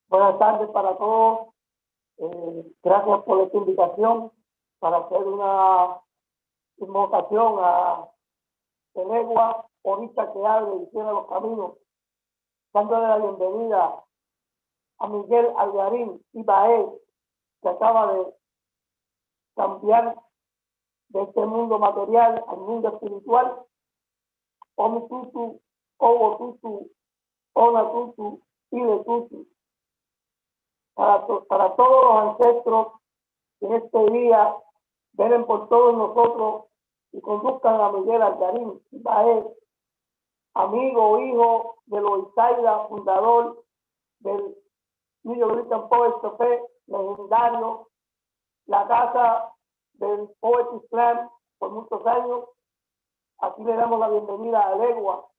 Buenas tardes para todos. Gracias por esta invitación para hacer una invocación a Elegua, ahorita que abre y cierra los caminos, dándole la bienvenida a Miguel, Algarín y Baez, que acaba de cambiar de este mundo material al mundo espiritual. Omi Tutu, Obo Tutu, Ona Tutu, Ile Tutu. Para todos los ancestros que en este día velen por todos nosotros y conduzcan a Miguel, Algarín y Baez, amigo, hijo de Loisaida, fundador del Nuyorican Poets Café, legendario, la casa del Poetry Slam por muchos años. Aquí le damos la bienvenida a Elegua,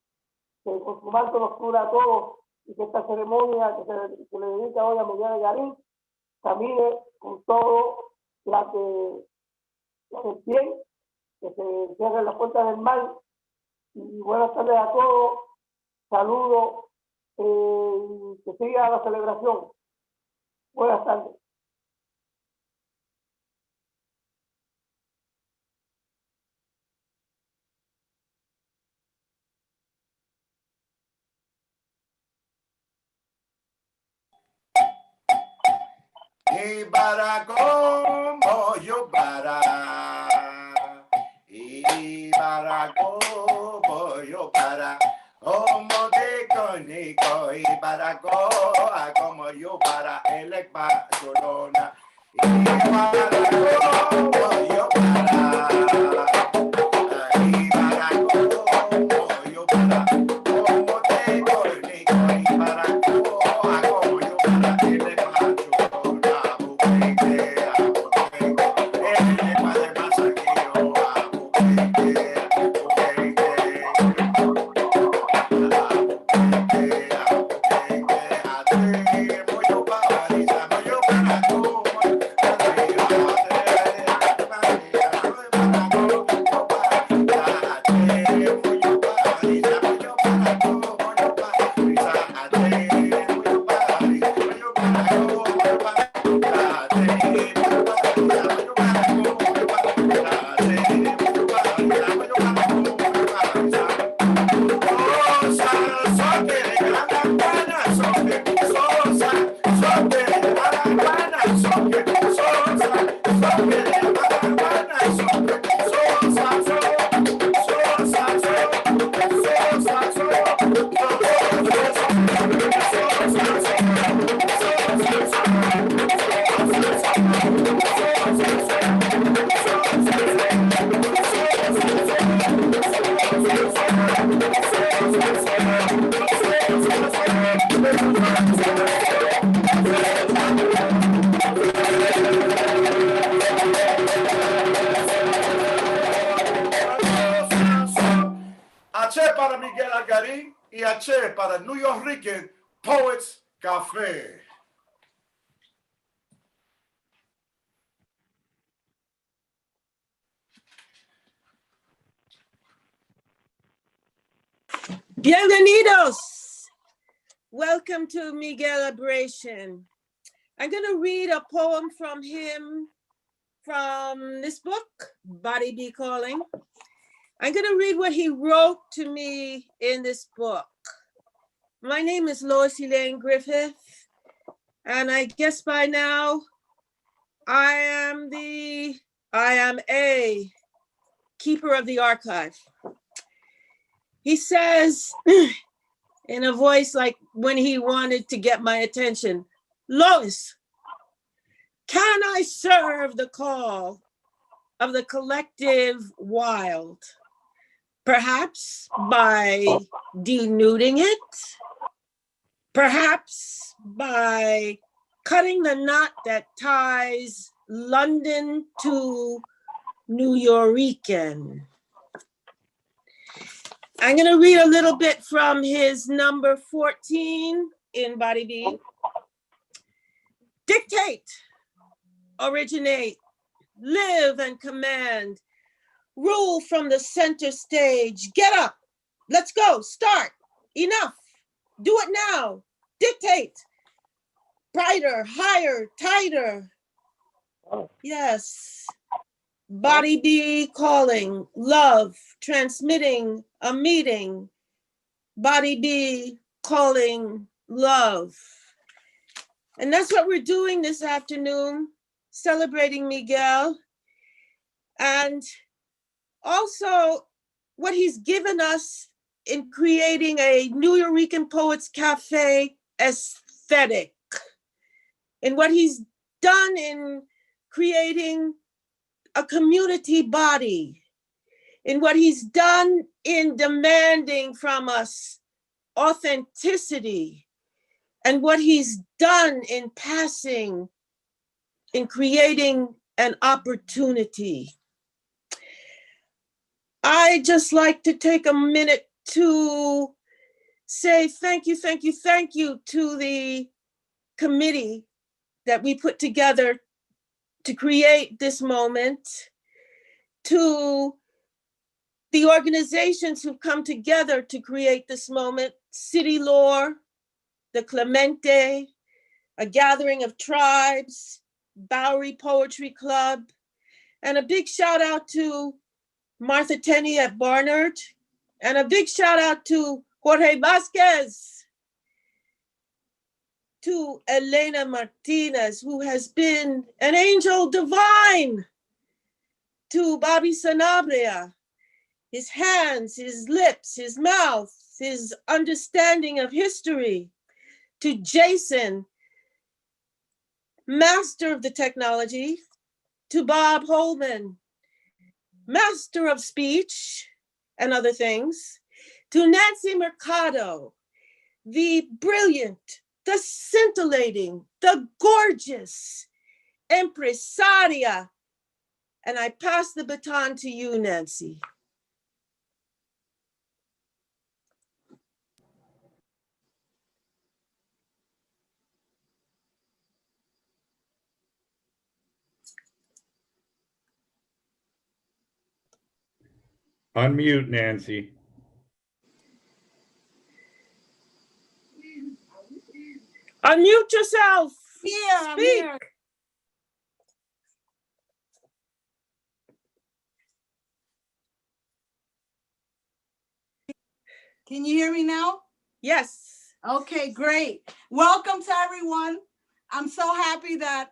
que con su manto nos cura a todos, y que esta ceremonia que se le dedica hoy a Miguel Algarín camine con todo la del bien, que se cierren las puertas del mal. Y buenas tardes a todos, saludos, que siga la celebración. Buenas tardes. Y para como yo para, y para como yo para, como te conico, y para como yo para el Barcelona, y para como yo para, y para como yo para, como te conico, y para como yo para el Barcelona. H para Miguel Algarín y H para Nuyorican Poets Café. Bienvenidos. Welcome to Miguelabration. I'm going to read a poem from him from this book, Body Be Calling. I'm going to read what he wrote to me in this book. My name is Lois Elaine Griffith, and I guess by now I am a keeper of the archive. He says in a voice like when he wanted to get my attention, Lois, can I serve the call of the collective wild? Perhaps by denuding it, perhaps by cutting the knot that ties London to Nuyorican. I'm going to read a little bit from his number 14 in Body B. Dictate, originate, live and command, rule from the center stage. Get up, let's go, start, enough, do it now, dictate. brighter, higher, tighter. Oh. Yes. Body be calling, love, transmitting a meeting. Body be calling, love. And that's what we're doing this afternoon, celebrating Miguel. And also what he's given us in creating a Nuyorican Poets Cafe aesthetic, and what he's done in creating a community body, and what he's done in demanding from us authenticity, and what he's done in passing, in creating an opportunity. I just like to take a minute to say thank you, thank you, thank you to the committee that we put together to create this moment, to the organizations who've come together to create this moment, City Lore, the Clemente, a gathering of tribes, Bowery Poetry Club, and a big shout out to Martha Tenney at Barnard, and a big shout out to Jorge Vasquez, to Elena Martinez, who has been an angel divine, to Bobby Sanabria, his hands, his lips, his mouth, his understanding of history, to Jason, master of the technology, to Bob Holman, master of speech and other things, to Nancy Mercado, the brilliant, the scintillating, the gorgeous impresaria. And I pass the baton to you, Nancy. Unmute, Nancy. Unmute yourself. Yeah, Speak. I'm here. Can you hear me now? Yes. Okay, great. Welcome to everyone. I'm so happy that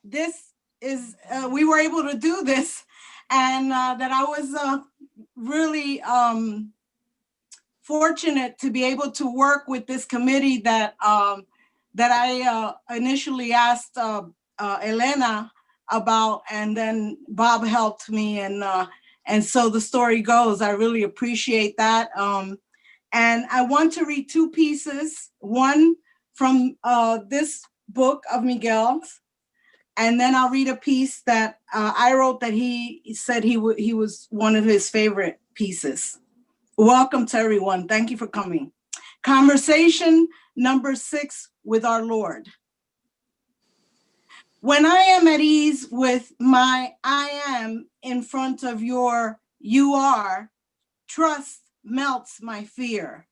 this is, we were able to do this, and that I was really fortunate to be able to work with this committee that that I initially asked Elena about, and then Bob helped me, and so the story goes. I really appreciate that. And I want to read two pieces, one from this book of Miguel's, and then I'll read a piece that I wrote that he said he was one of his favorite pieces. Welcome to everyone. Thank you for coming. Conversation number 6 with our Lord. When I am at ease with my I am in front of your you are, trust melts my fear.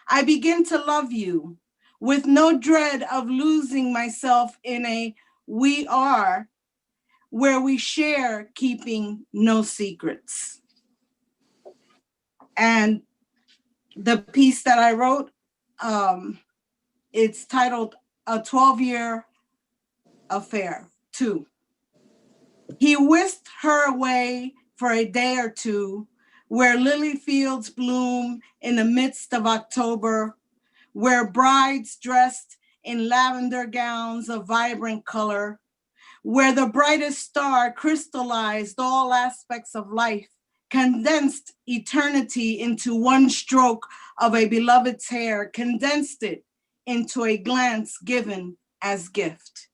I begin to love you with no dread of losing myself in a we are where we share keeping no secrets. And the piece that I wrote, it's titled A 12-Year Affair 2. He whisked her away for a day or two, where lily fields bloom in the midst of October, where brides dressed in lavender gowns of vibrant color, where the brightest star crystallized all aspects of life, condensed eternity into one stroke of a beloved's hair, condensed it into a glance given as gift.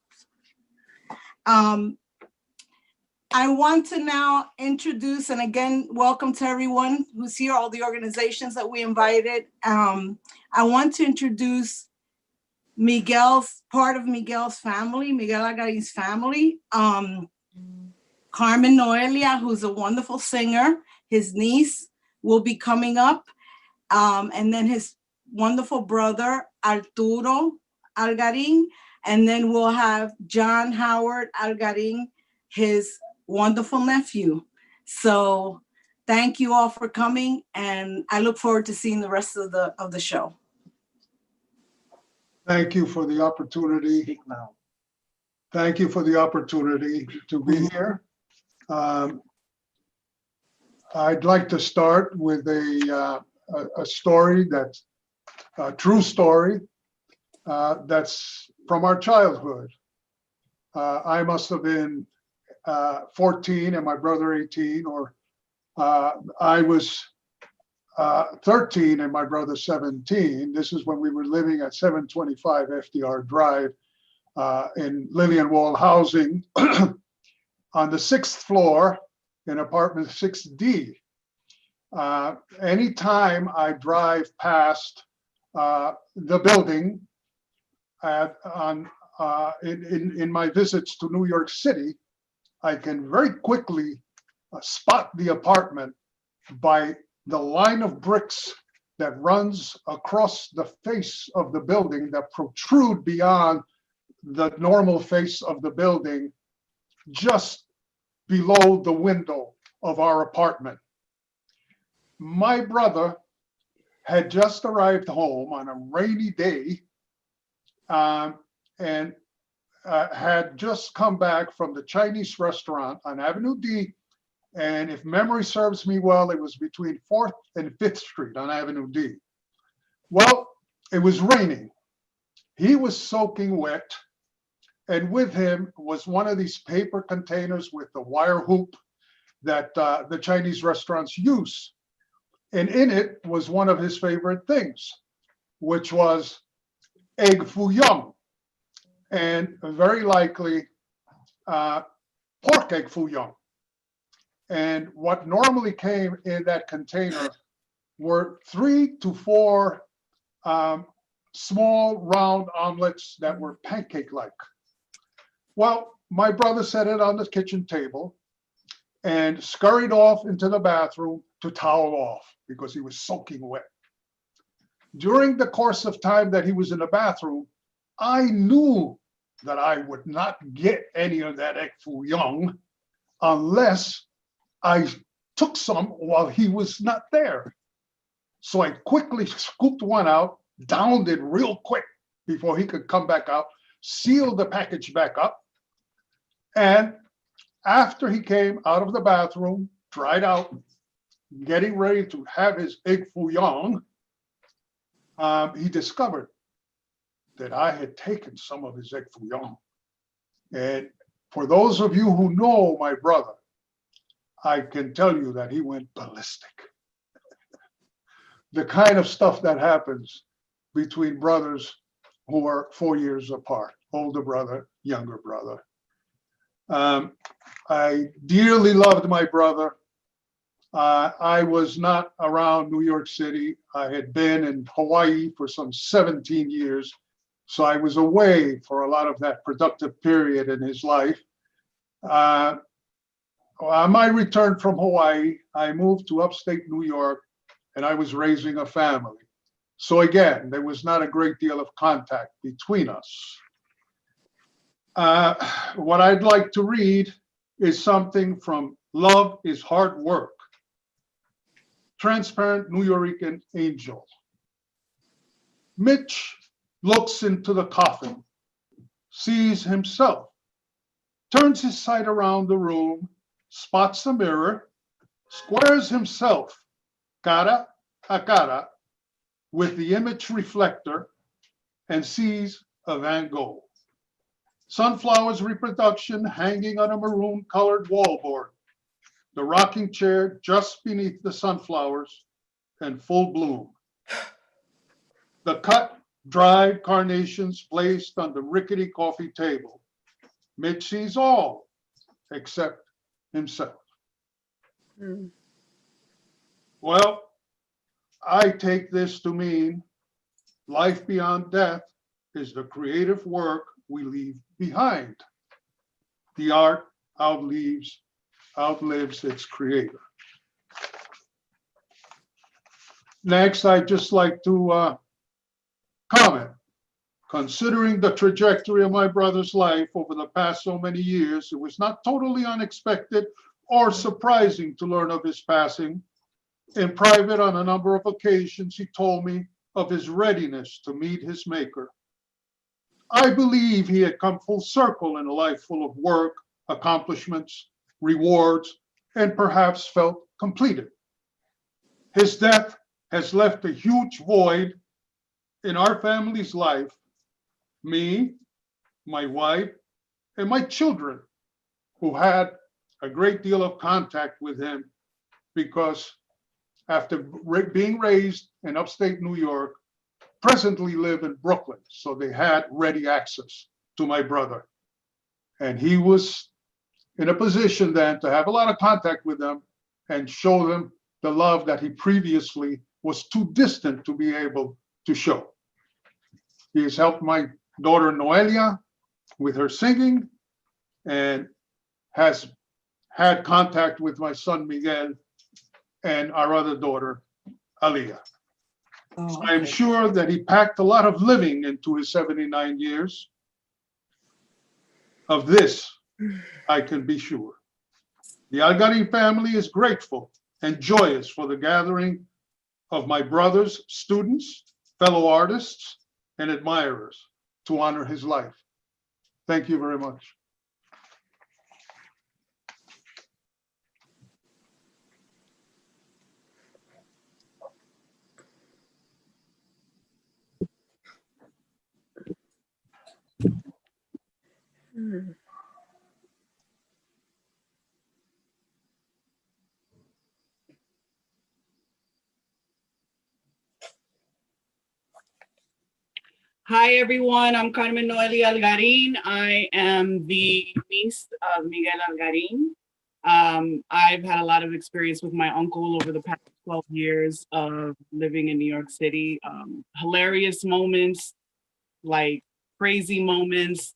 I want to now introduce, and again, welcome to everyone who's here, all the organizations that we invited. I want to introduce part of Miguel's family, Miguel Algarin's family. Carmen Noelia, who's a wonderful singer, his niece will be coming up. And then his wonderful brother, Arturo, Algarín, and then we'll have John Howard Algarín, his wonderful nephew. So thank you all for coming, and I look forward to seeing the rest of the show. Thank you for the opportunity. Speak now. Thank you for the opportunity to be here. I'd like to start with a story that's a true story that's from our childhood. I must have been 14 and my brother 18, or I was 13 and my brother 17. This is when we were living at 725 FDR Drive in Lillian Wall housing on the 6th floor in apartment 6D. Anytime I drive past the building in my visits to New York City, I can very quickly spot the apartment by the line of bricks that runs across the face of the building that protrude beyond the normal face of the building, just below the window of our apartment. My brother had just arrived home on a rainy day and had just come back from the Chinese restaurant on Avenue D. And if memory serves me well, it was between 4th and 5th Street on Avenue D. Well, it was raining. He was soaking wet. And with him was one of these paper containers with the wire hoop that the Chinese restaurants use. And in it was one of his favorite things, which was egg foo young, and very likely pork egg foo young. And what normally came in that container were 3 to 4 small round omelets that were pancake-like. Well, my brother set it on the kitchen table and scurried off into the bathroom to towel off because he was soaking wet. During the course of time that he was in the bathroom, I knew that I would not get any of that egg foo young unless I took some while he was not there. So I quickly scooped one out, downed it real quick before he could come back out, sealed the package back up. And after he came out of the bathroom, dried out, getting ready to have his egg foo young, he discovered that I had taken some of his egg foo young. And for those of you who know my brother, I can tell you that he went ballistic. The kind of stuff that happens between brothers who are 4 years apart, older brother, younger brother. I dearly loved my brother. I was not around New York City. I had been in Hawaii for some 17 years. So I was away for a lot of that productive period in his life. On my return from Hawaii, I moved to upstate New York and I was raising a family. So again, there was not a great deal of contact between us. What I'd like to read is something from Love is Hard Work. Transparent Nuyorican Angel. Mitch looks into the coffin, sees himself, turns his sight around the room, spots a mirror, squares himself cara a cara with the image reflector, and sees a Van Gogh. Sunflowers reproduction hanging on a maroon colored wallboard. The rocking chair just beneath the sunflowers and full bloom. The cut, dried carnations placed on the rickety coffee table. Mitch sees all except himself. Mm. Well, I take this to mean life beyond death is the creative work we leave behind. The art outlives its creator. Next, I'd just like to comment Considering the trajectory of my brother's life over the past so many years, it was not totally unexpected or surprising to learn of his passing. In private, on a number of occasions, he told me of his readiness to meet his maker. I believe he had come full circle in a life full of work, accomplishments, rewards, and perhaps felt completed. His death has left a huge void in our family's life. Me, my wife, and my children, who had a great deal of contact with him because after being raised in upstate New York, presently live in Brooklyn. So they had ready access to my brother. And he was in a position then to have a lot of contact with them and show them the love that he previously was too distant to be able to show. He has helped my daughter Noelia with her singing and has had contact with my son Miguel and our other daughter, Aliyah. So I am sure that he packed a lot of living into his 79 years. Of this, I can be sure. The Algarín family is grateful and joyous for the gathering of my brother's students, fellow artists, and admirers to honor his life. Thank you very much. Hi, everyone. I'm Carmen Noelia Algarín. I am the niece of Miguel Algarín. I've had a lot of experience with my uncle over the past 12 years of living in New York City. Hilarious moments, like crazy moments,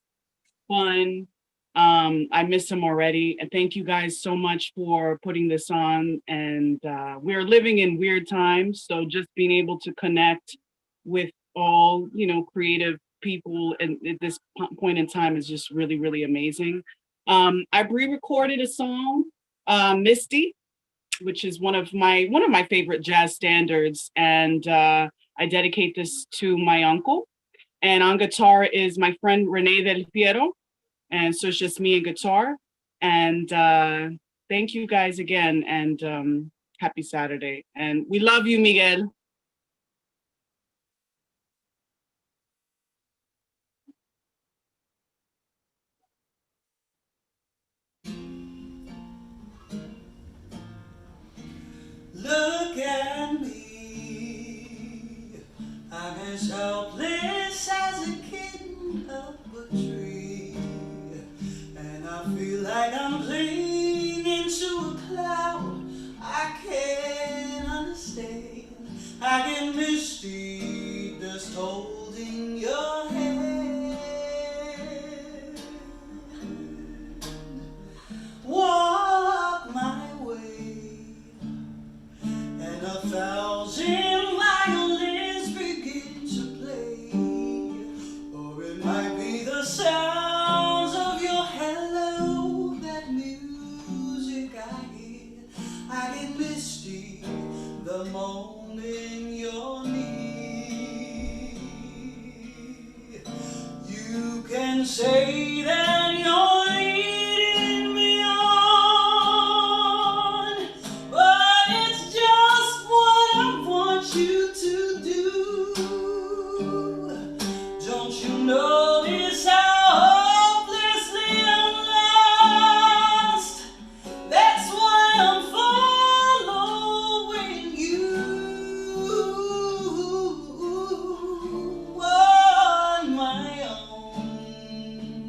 fun. I miss him already. And thank you guys so much for putting this on. And we're living in weird times. So just being able to connect with all, creative people and at this point in time is just really, really amazing. I pre-recorded a song, Misty, which is one of my favorite jazz standards. And I dedicate this to my uncle. And on guitar is my friend Renee Del Piero. And so it's just me and guitar. And thank you guys again. And happy Saturday. And we love you, Miguel. Look at me, I'm as helpless as a kitten up a tree, and I feel like I'm clinging to a cloud I can't understand. I get misty just holding your hand. Walk my way, and 1,000 violins begin to play, or it might be the sounds of your hello, that music I hear. I get misty the moment you're near. You can say that you're leading me on, but it's just what I want you to do. Don't you notice how hopelessly I'm lost? That's why I'm following you on my own.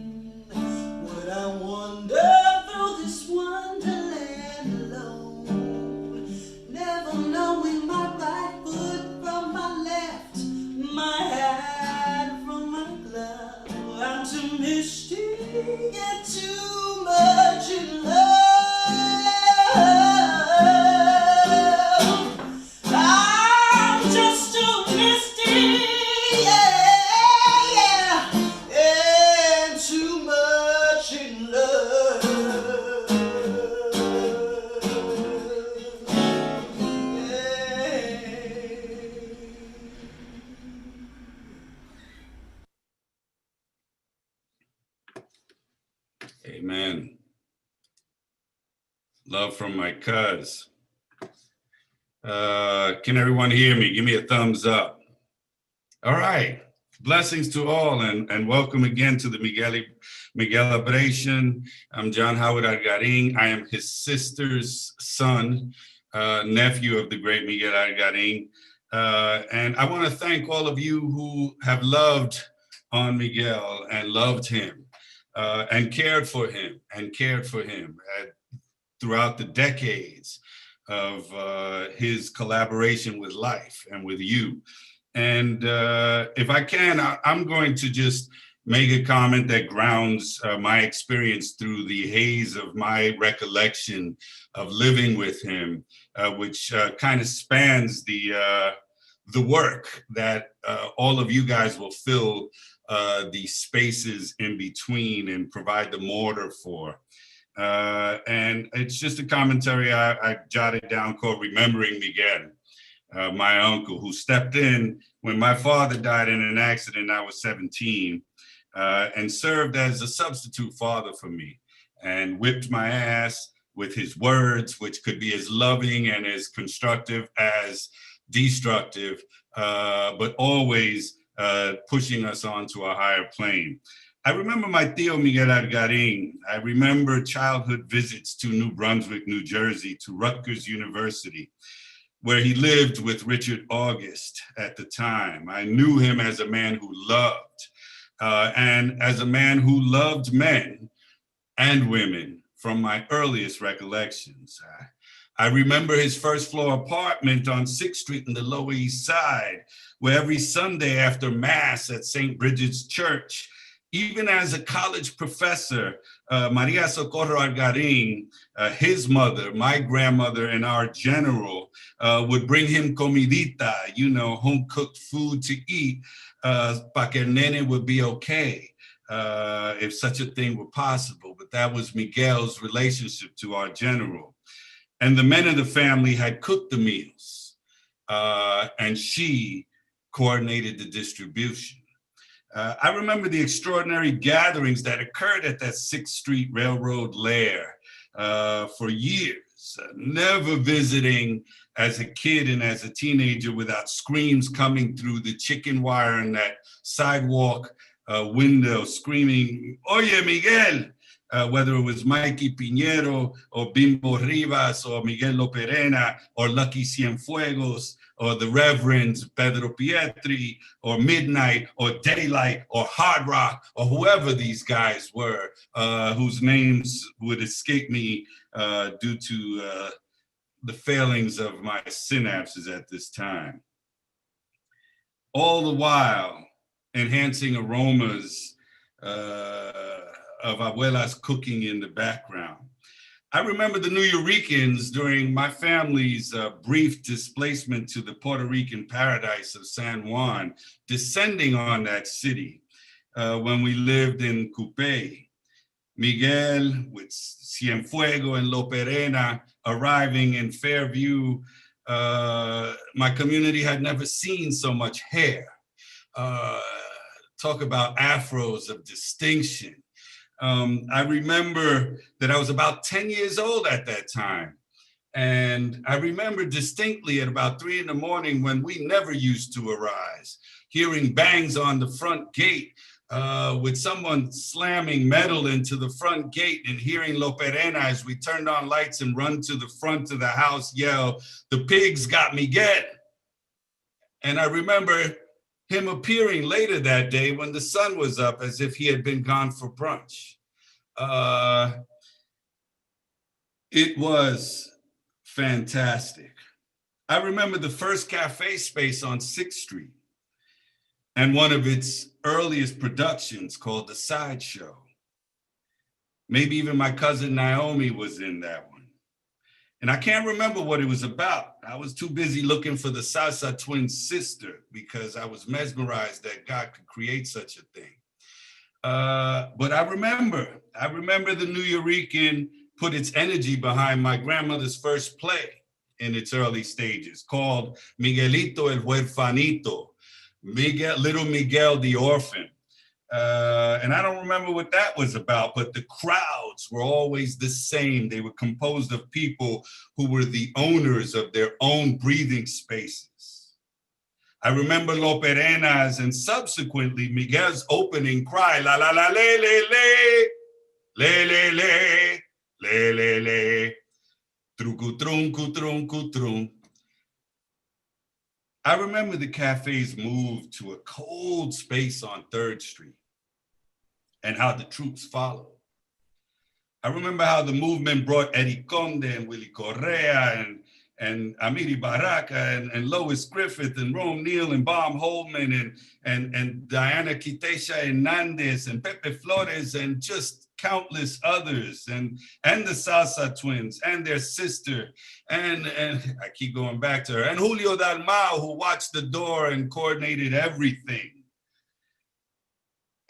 Love from my cuz. Can everyone hear me? Give me a thumbs up. All right. Blessings to all, and welcome again to the Miguelabration. I'm John Howard Algarín. I am his sister's son, nephew of the great Miguel Algarín. And I want to thank all of you who have loved on Miguel and loved him and cared for him throughout the decades of his collaboration with life and with you. And if I can, I'm going to just make a comment that grounds my experience through the haze of my recollection of living with him, which kind of spans the work that all of you guys will fill the spaces in between and provide the mortar for. And it's just a commentary I jotted down called Remembering Miguel. My uncle, who stepped in when my father died in an accident. I was 17, and served as a substitute father for me, and whipped my ass with his words, which could be as loving and as constructive as destructive, but always pushing us onto a higher plane. I remember my tío Miguel Algarín. I remember childhood visits to New Brunswick, New Jersey, to Rutgers University, where he lived with Richard August at the time. I knew him as a man who loved, and as a man who loved men and women from my earliest recollections. I remember his first floor apartment on 6th Street in the Lower East Side, where every Sunday after Mass at St. Bridget's Church, even as a college professor, Maria Socorro Algarín, his mother, my grandmother, and our general would bring him comidita, you know, home-cooked food to eat, pa que el nene would be okay, if such a thing were possible. But that was Miguel's relationship to our general. And the men of the family had cooked the meals, and she coordinated the distribution. I remember the extraordinary gatherings that occurred at that 6th Street Railroad lair for years, never visiting as a kid and as a teenager without screams coming through the chicken wire in that sidewalk window, screaming, "Oye, Miguel!" Whether it was Mikey Piñero or Bimbo Rivas or Miguel Loperena or Lucky Cienfuegos, or the Reverends Pedro Pietri, or Midnight, or Daylight, or Hard Rock, or whoever these guys were, whose names would escape me due to the failings of my synapses at this time. All the while, enhancing aromas of abuela's cooking in the background. I remember the Nuyoricans during my family's brief displacement to the Puerto Rican paradise of San Juan, descending on that city when we lived in Coupé. Miguel with Cienfuego and Loperena arriving in Fairview. My community had never seen so much hair. Talk about afros of distinction. I remember that I was about 10 years old at that time. And I remember distinctly at about 3 in the morning, when we never used to arise, hearing bangs on the front gate with someone slamming metal into the front gate, and hearing Loperena as we turned on lights and run to the front of the house yell, "The pigs got Miguel." And I remember him appearing later that day when the sun was up, as if he had been gone for brunch. It was fantastic. I remember the first cafe space on 6th Street and one of its earliest productions called The Sideshow. Maybe even my cousin Naomi was in that one. And I can't remember what it was about. I was too busy looking for the Salsa twin sister because I was mesmerized that God could create such a thing. But I remember the Nuyorican put its energy behind my grandmother's first play in its early stages, called Miguelito el Huerfanito, Little Miguel the Orphan. And I don't remember what that was about, but the crowds were always the same. They were composed of people who were the owners of their own breathing spaces. I remember Lo Perenas and subsequently Miguel's opening cry, la la la le le le, le le le, le le le, trucutrum cutrum cutrum. I remember the cafes moved to a cold space on 3rd Street and how the troops followed. I remember how the movement brought Eddie Conde and Willie Correa and Amina Baraka and Lois Griffith and Rome Neal and Bob Holman and Diana Quitesha Hernández and Pepe Flores and just countless others and the Salsa Twins and their sister and I keep going back to her and Julio Dalmau, who watched the door and coordinated everything.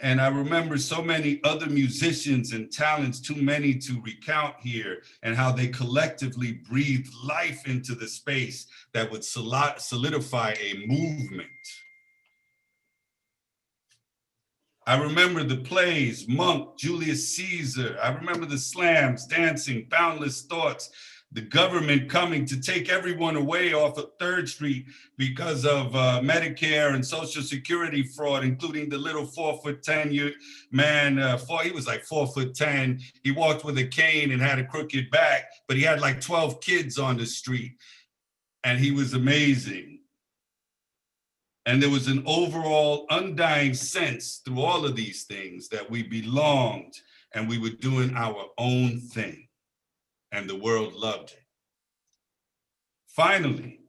And I remember so many other musicians and talents, too many to recount here, and how they collectively breathed life into the space that would solidify a movement. I remember the plays, Monk, Julius Caesar. I remember the slams, dancing, boundless thoughts, the government coming to take everyone away off of 3rd Street because of Medicare and Social Security fraud, including the little 4'10" man. He was like 4'10". He walked with a cane and had a crooked back, but he had like 12 kids on the street. And he was amazing. And there was an overall undying sense through all of these things that we belonged and we were doing our own thing. And the world loved it. Finally,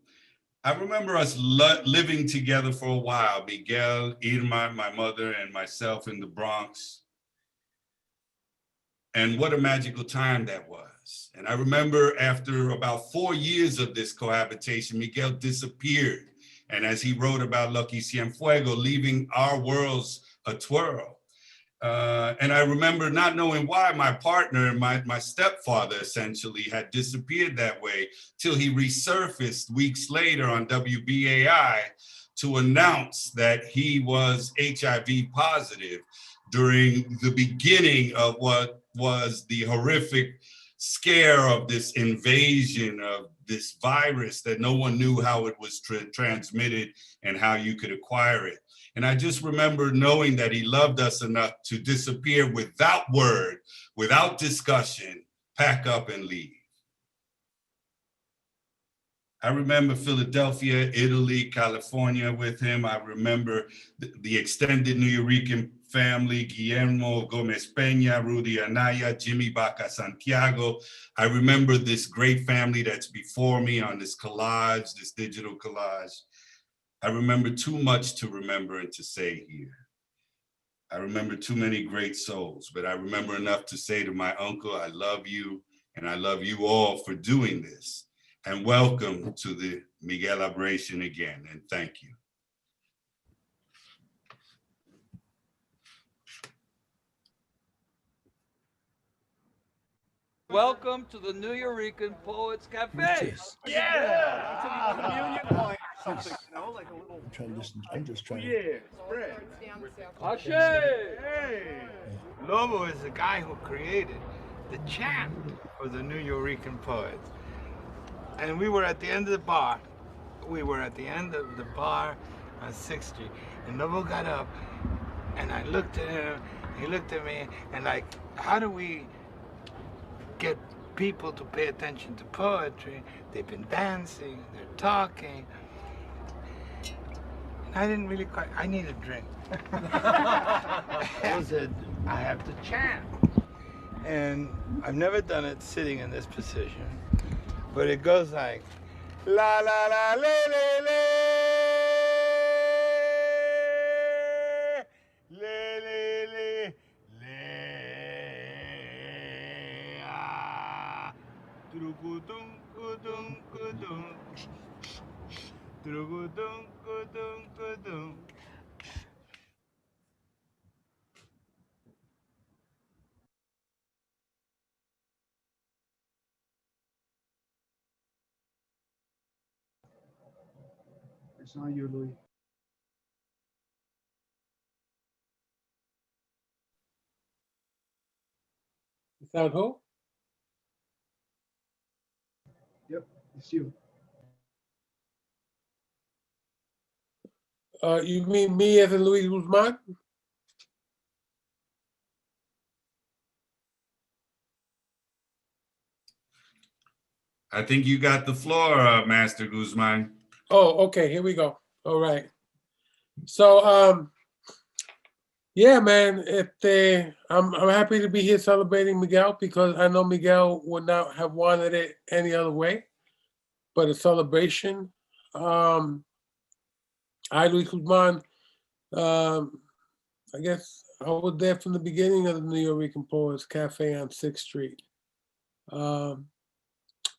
I remember us living together for a while, Miguel, Irma, my mother, and myself in the Bronx. And what a magical time that was. And I remember after about 4 years of this cohabitation, Miguel disappeared. And as he wrote about Lucky Cienfuego, leaving our worlds a twirl. And I remember not knowing why my partner, my stepfather essentially, had disappeared that way till he resurfaced weeks later on WBAI to announce that he was HIV positive during the beginning of what was the horrific scare of this invasion of this virus that no one knew how it was transmitted and how you could acquire it. And I just remember knowing that he loved us enough to disappear without word, without discussion, pack up and leave. I remember Philadelphia, Italy, California with him. I remember the extended Nuyorican family, Guillermo Gomez Peña, Rudy Anaya, Jimmy Baca Santiago. I remember this great family that's before me on this collage, this digital collage. I remember too much to remember and to say here. I remember too many great souls, but I remember enough to say to my uncle, I love you, and I love you all for doing this. And welcome to the Miguelabration again, and thank you. Welcome to the Nuyorican Poets Cafe. Yeah. Communion point. Something, you know, like a little. I'm trying to listen. I'm just trying. Yeah, spread. Ashe. Hey. Lobo is the guy who created the chant for the Nuyorican poets. And we were at the end of the bar. We were at the end of the bar on 6th Street. And Lobo got up and I looked at him, he looked at me, and like, how do we get people to pay attention to poetry? They've been dancing, they're talking. And I didn't really quite, I need a drink. I said, I have to chant. And I've never done it sitting in this position, but it goes like, la la la le le le, le le le, le, ah, trukutum kutum kutum, trukutum kutum kutum. It's on you, Louis. Sound who? Yep, it's you. You mean me as in Luis Guzman? I think you got the floor, Master Guzman. Oh, okay, here we go. All right. So, yeah, man, I'm happy to be here celebrating Miguel because I know Miguel would not have wanted it any other way, but a celebration. I, Luis Guzman, I guess I was there from the beginning of the Nuyorican Poets Cafe on 6th Street. I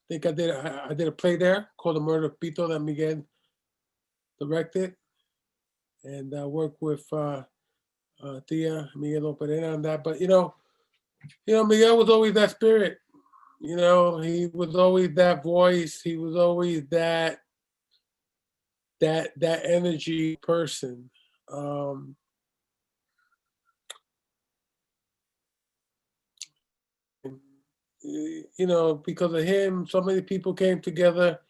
think I did a play there called The Murder of Pito that Miguel directed, and I worked with Tia Miguel Perena on that. But you know, Miguel was always that spirit. You know, he was always that voice. He was always that energy person. You know, because of him, so many people came together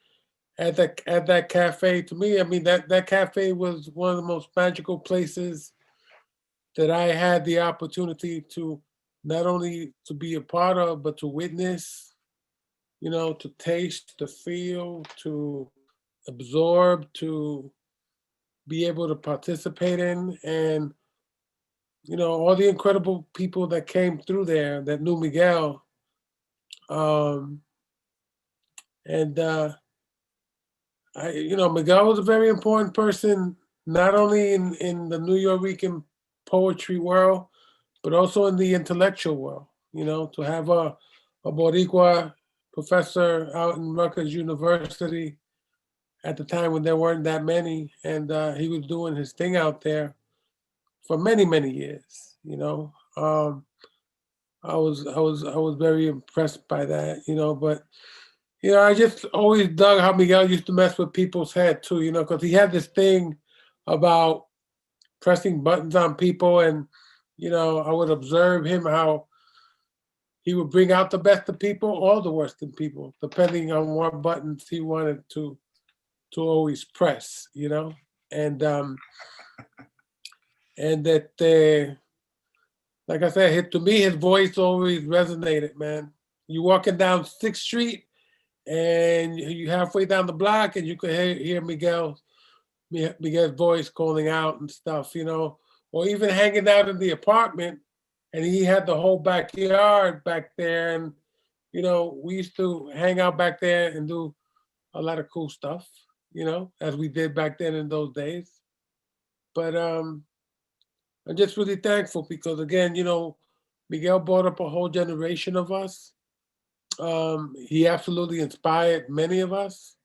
at that cafe. To me, I mean, that cafe was one of the most magical places that I had the opportunity to not only to be a part of, but to witness, you know, to taste, to feel, to absorb, to be able to participate in. And, you know, all the incredible people that came through there that knew Miguel. Miguel was a very important person, not only in the Nuyorican poetry world, but also in the intellectual world. You know, to have a Boricua professor out in Rutgers University at the time when there weren't that many, and he was doing his thing out there for many, many years. You know, I was very impressed by that. You know, but you know, I just always dug how Miguel used to mess with people's head too. You know, because he had this thing about pressing buttons on people, and you know, I would observe him how he would bring out the best of people or the worst in people, depending on what buttons he wanted to always press, you know, and that, like I said, to me, his voice always resonated, man. You walking down 6th Street, and you halfway down the block, and you could hear Miguel's voice calling out and stuff, you know, or even hanging out in the apartment, and he had the whole backyard back there, and you know, we used to hang out back there and do a lot of cool stuff, you know, as we did back then in those days. But I'm just really thankful because, again, you know, Miguel brought up a whole generation of us. He absolutely inspired many of us.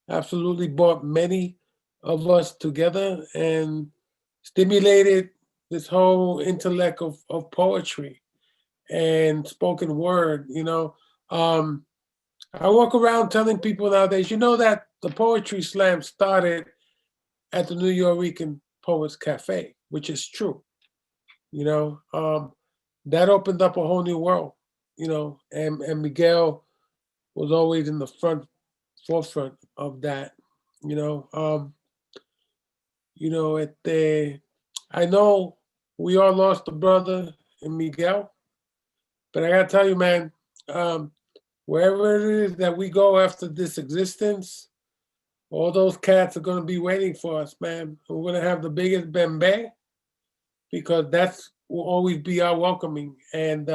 Absolutely brought many of us together and stimulated this whole intellect of poetry and spoken word. You know, I walk around telling people nowadays, you know, that the poetry slam started at the Nuyorican Poets Cafe, which is true. You know, that opened up a whole new world. You know, and Miguel was always in the forefront of that. You know, I know we all lost a brother in Miguel, but I gotta tell you, man, wherever it is that we go after this existence, all those cats are gonna be waiting for us, man. We're gonna have the biggest bembe because that's will always be our welcoming, and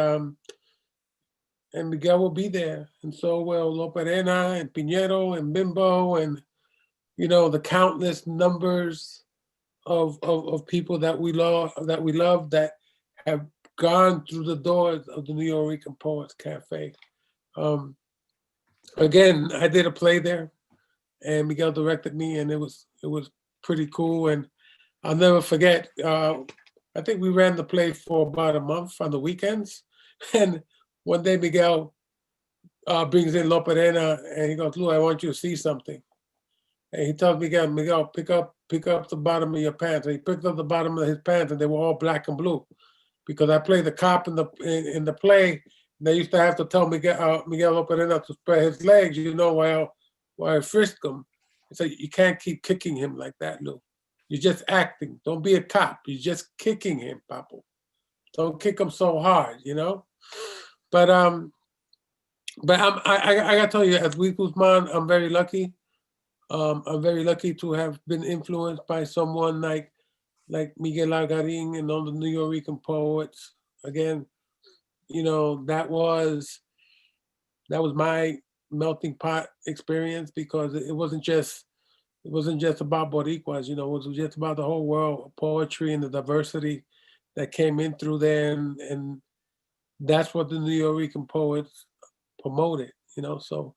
Miguel will be there, and so will Loperena and Piñero and Bimbo, and you know, the countless numbers of people that we love that have gone through the doors of the Nuyorican Poets Cafe. Again, I did a play there, and Miguel directed me, and it was pretty cool, and I'll never forget. I think we ran the play for about a month on the weekends, and one day Miguel brings in Loperena, and he goes, "Lou, I want you to see something." And he tells Miguel, pick up the bottom of your pants. And he picked up the bottom of his pants, and they were all black and blue. because I played the cop in the play. They used to have to tell Miguel Perdomo to spread his legs, you know, while I frisk him. So you can't keep kicking him like that, Lou. You're just acting. Don't be a cop. You're just kicking him, Papo. Don't kick him so hard, you know. But I gotta tell you, as Luis Guzman, I'm very lucky. I'm very lucky to have been influenced by someone like Miguel Algarín and all the Nuyorican poets. Again, you know, that was my melting pot experience, because it wasn't just about Boricuas, you know, it was just about the whole world of poetry and the diversity that came in through there, and that's what the Nuyorican poets promoted, you know. So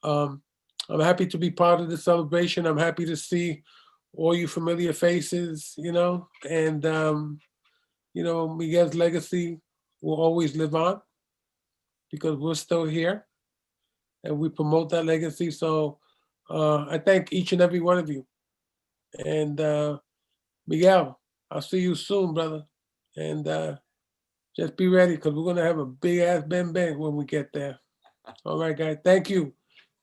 I'm happy to be part of the celebration. I'm happy to see all you familiar faces, you know, and you know, Miguel's legacy will always live on because we're still here and we promote that legacy. So I thank each and every one of you. And Miguel, I'll see you soon, brother. And just be ready, because we're going to have a big ass bang bang when we get there. All right, guys. Thank you.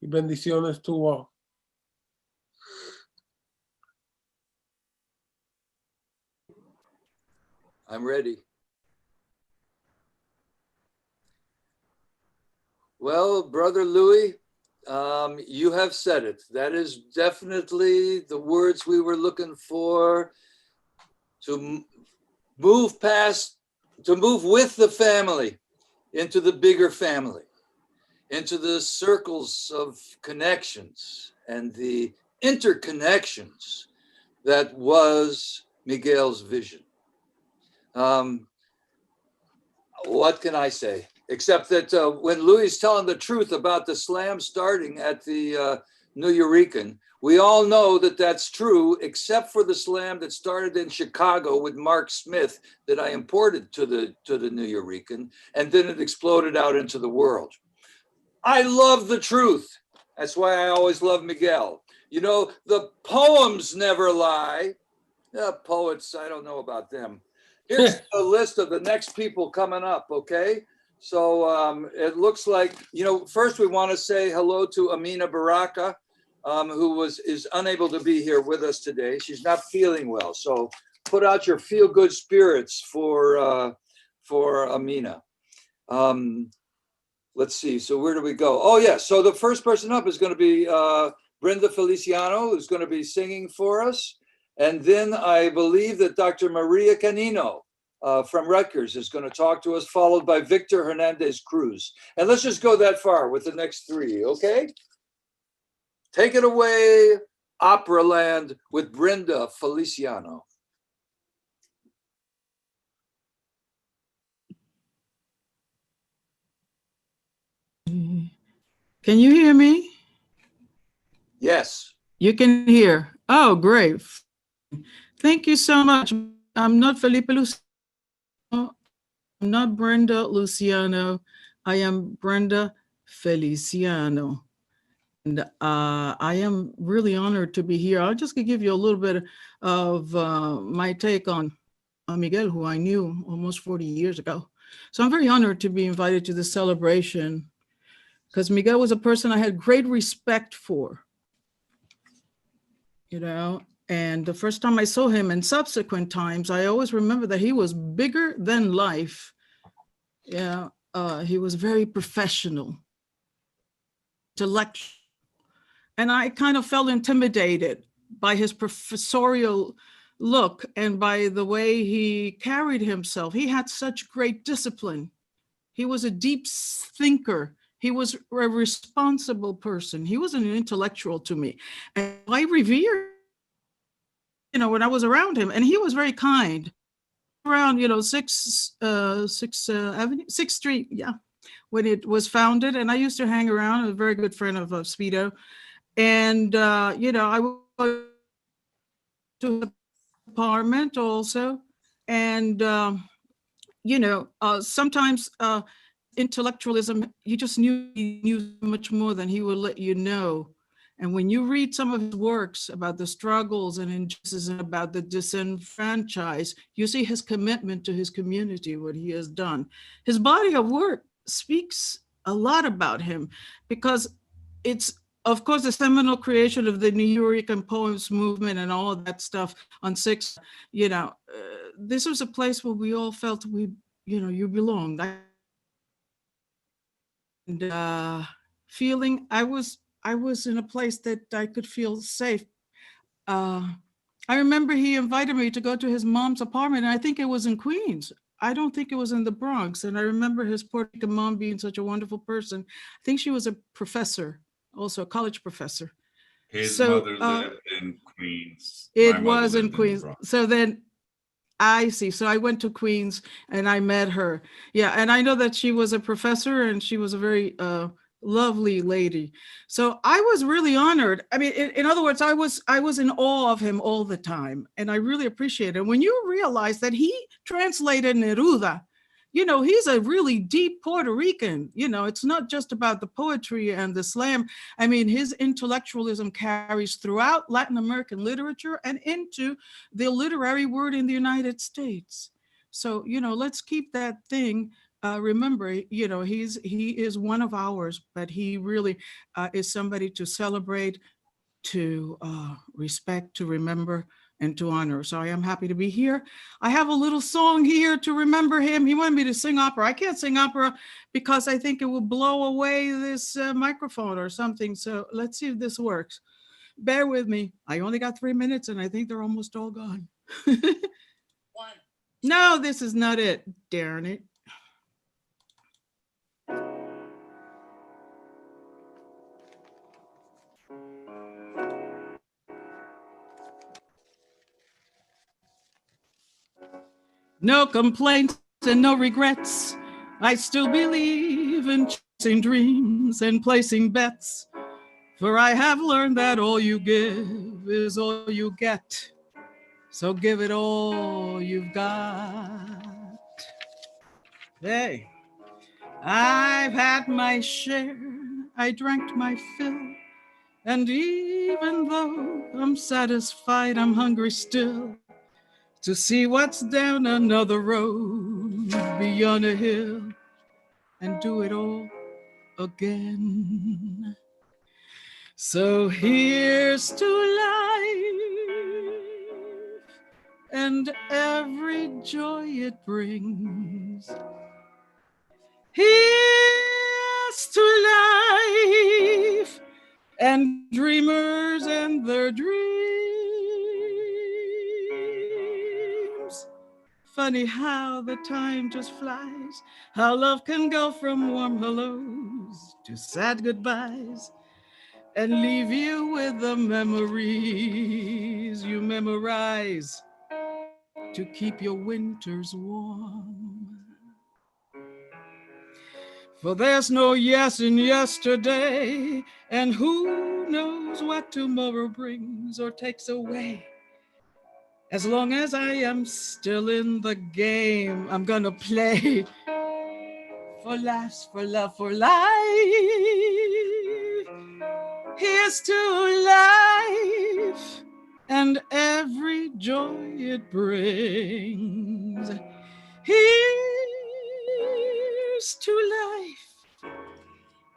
Y bendiciones to all. I'm ready. Well, Brother Louis, you have said it. That is definitely the words we were looking for, to move past, to move with the family into the bigger family, into the circles of connections and the interconnections that was Miguel's vision. What can I say? Except that when Louis is telling the truth about the slam starting at the Nuyorican, we all know that that's true, except for the slam that started in Chicago with Mark Smith that I imported to the Nuyorican, and then it exploded out into the world. I love the truth. That's why I always love Miguel. You know, the poems never lie. Poets, I don't know about them. Here's a list of the next people coming up, okay? So it looks like, you know, first we want to say hello to Amina Baraka, who is unable to be here with us today. She's not feeling well. So put out your feel-good spirits for Amina. Let's see, so where do we go? Oh yeah, so the first person up is going to be Brenda Feliciano, who's going to be singing for us. And then I believe that Dr. Maria Canino from Rutgers is going to talk to us, followed by Victor Hernández Cruz. And let's just go that far with the next three, okay? Take it away, Operaland, with Brenda Feliciano. Can you hear me? Yes. You can hear. Oh, great. Thank you so much. I'm not Felipe Luciano. I'm not Brenda Luciano. I am Brenda Feliciano. And I am really honored to be here. I'll just give you a little bit of my take on Miguel, who I knew almost 40 years ago. So I'm very honored to be invited to this celebration, because Miguel was a person I had great respect for, you know, and the first time I saw him and subsequent times, I always remember that he was bigger than life. Yeah, he was very professional, intellectual, and I kind of felt intimidated by his professorial look and by the way he carried himself. He had such great discipline. He was a deep thinker. He was a responsible person. He was an intellectual to me. And I revered, you know, when I was around him, and he was very kind. Around, you know, 6th Street, yeah, when it was founded. And I used to hang around, a very good friend of Speedo. And, you know, I would go to the apartment also. And, you know, sometimes intellectualism, he just knew much more than he would let you know. And when you read some of his works about the struggles and injustices and about the disenfranchised, you see his commitment to his community, what he has done. His body of work speaks a lot about him because it's, of course, the seminal creation of the Nuyorican poems movement and all of that stuff on 6, this was a place where we all felt you belonged. And feeling I was in a place that I could feel safe. I remember he invited me to go to his mom's apartment, and I think it was in Queens. I don't think it was in the Bronx. And I remember his Puerto Rican mom being such a wonderful person. I think she was a professor, also a college professor. His mother lived in Queens. It was in Queens. So then I see. So I went to Queens and I met her. Yeah. And I know that she was a professor and she was a very lovely lady. So I was really honored. I mean, in other words, I was in awe of him all the time. And I really appreciate it. When you realize that he translated Neruda, he's a really deep Puerto Rican. It's not just about the poetry and the slam. I mean, his intellectualism carries throughout Latin American literature and into the literary word in the United States. So, let's keep that thing. Remember, he is one of ours, but he really is somebody to celebrate, to respect, to remember, and to honor. So I am happy to be here. I have a little song here to remember him. He wanted me to sing opera. I can't sing opera because I think it will blow away this microphone or something. So let's see if this works. Bear with me. I only got 3 minutes and I think they're almost all gone. No, this is not it. Darn it. No complaints and no regrets. I still believe in chasing dreams and placing bets. For I have learned that all you give is all you get. So give it all you've got. Hey, I've had my share. I drank my fill. And even though I'm satisfied, I'm hungry still. To see what's down another road beyond a hill and do it all again. So here's to life and every joy it brings. Here's to life and dreamers and their dreams. Funny how the time just flies, how love can go from warm hellos to sad goodbyes and leave you with the memories you memorize to keep your winters warm. For there's no yes in yesterday, and who knows what tomorrow brings or takes away. As long as I am still in the game, I'm gonna play for laughs, for love, for life. Here's to life and every joy it brings. Here's to life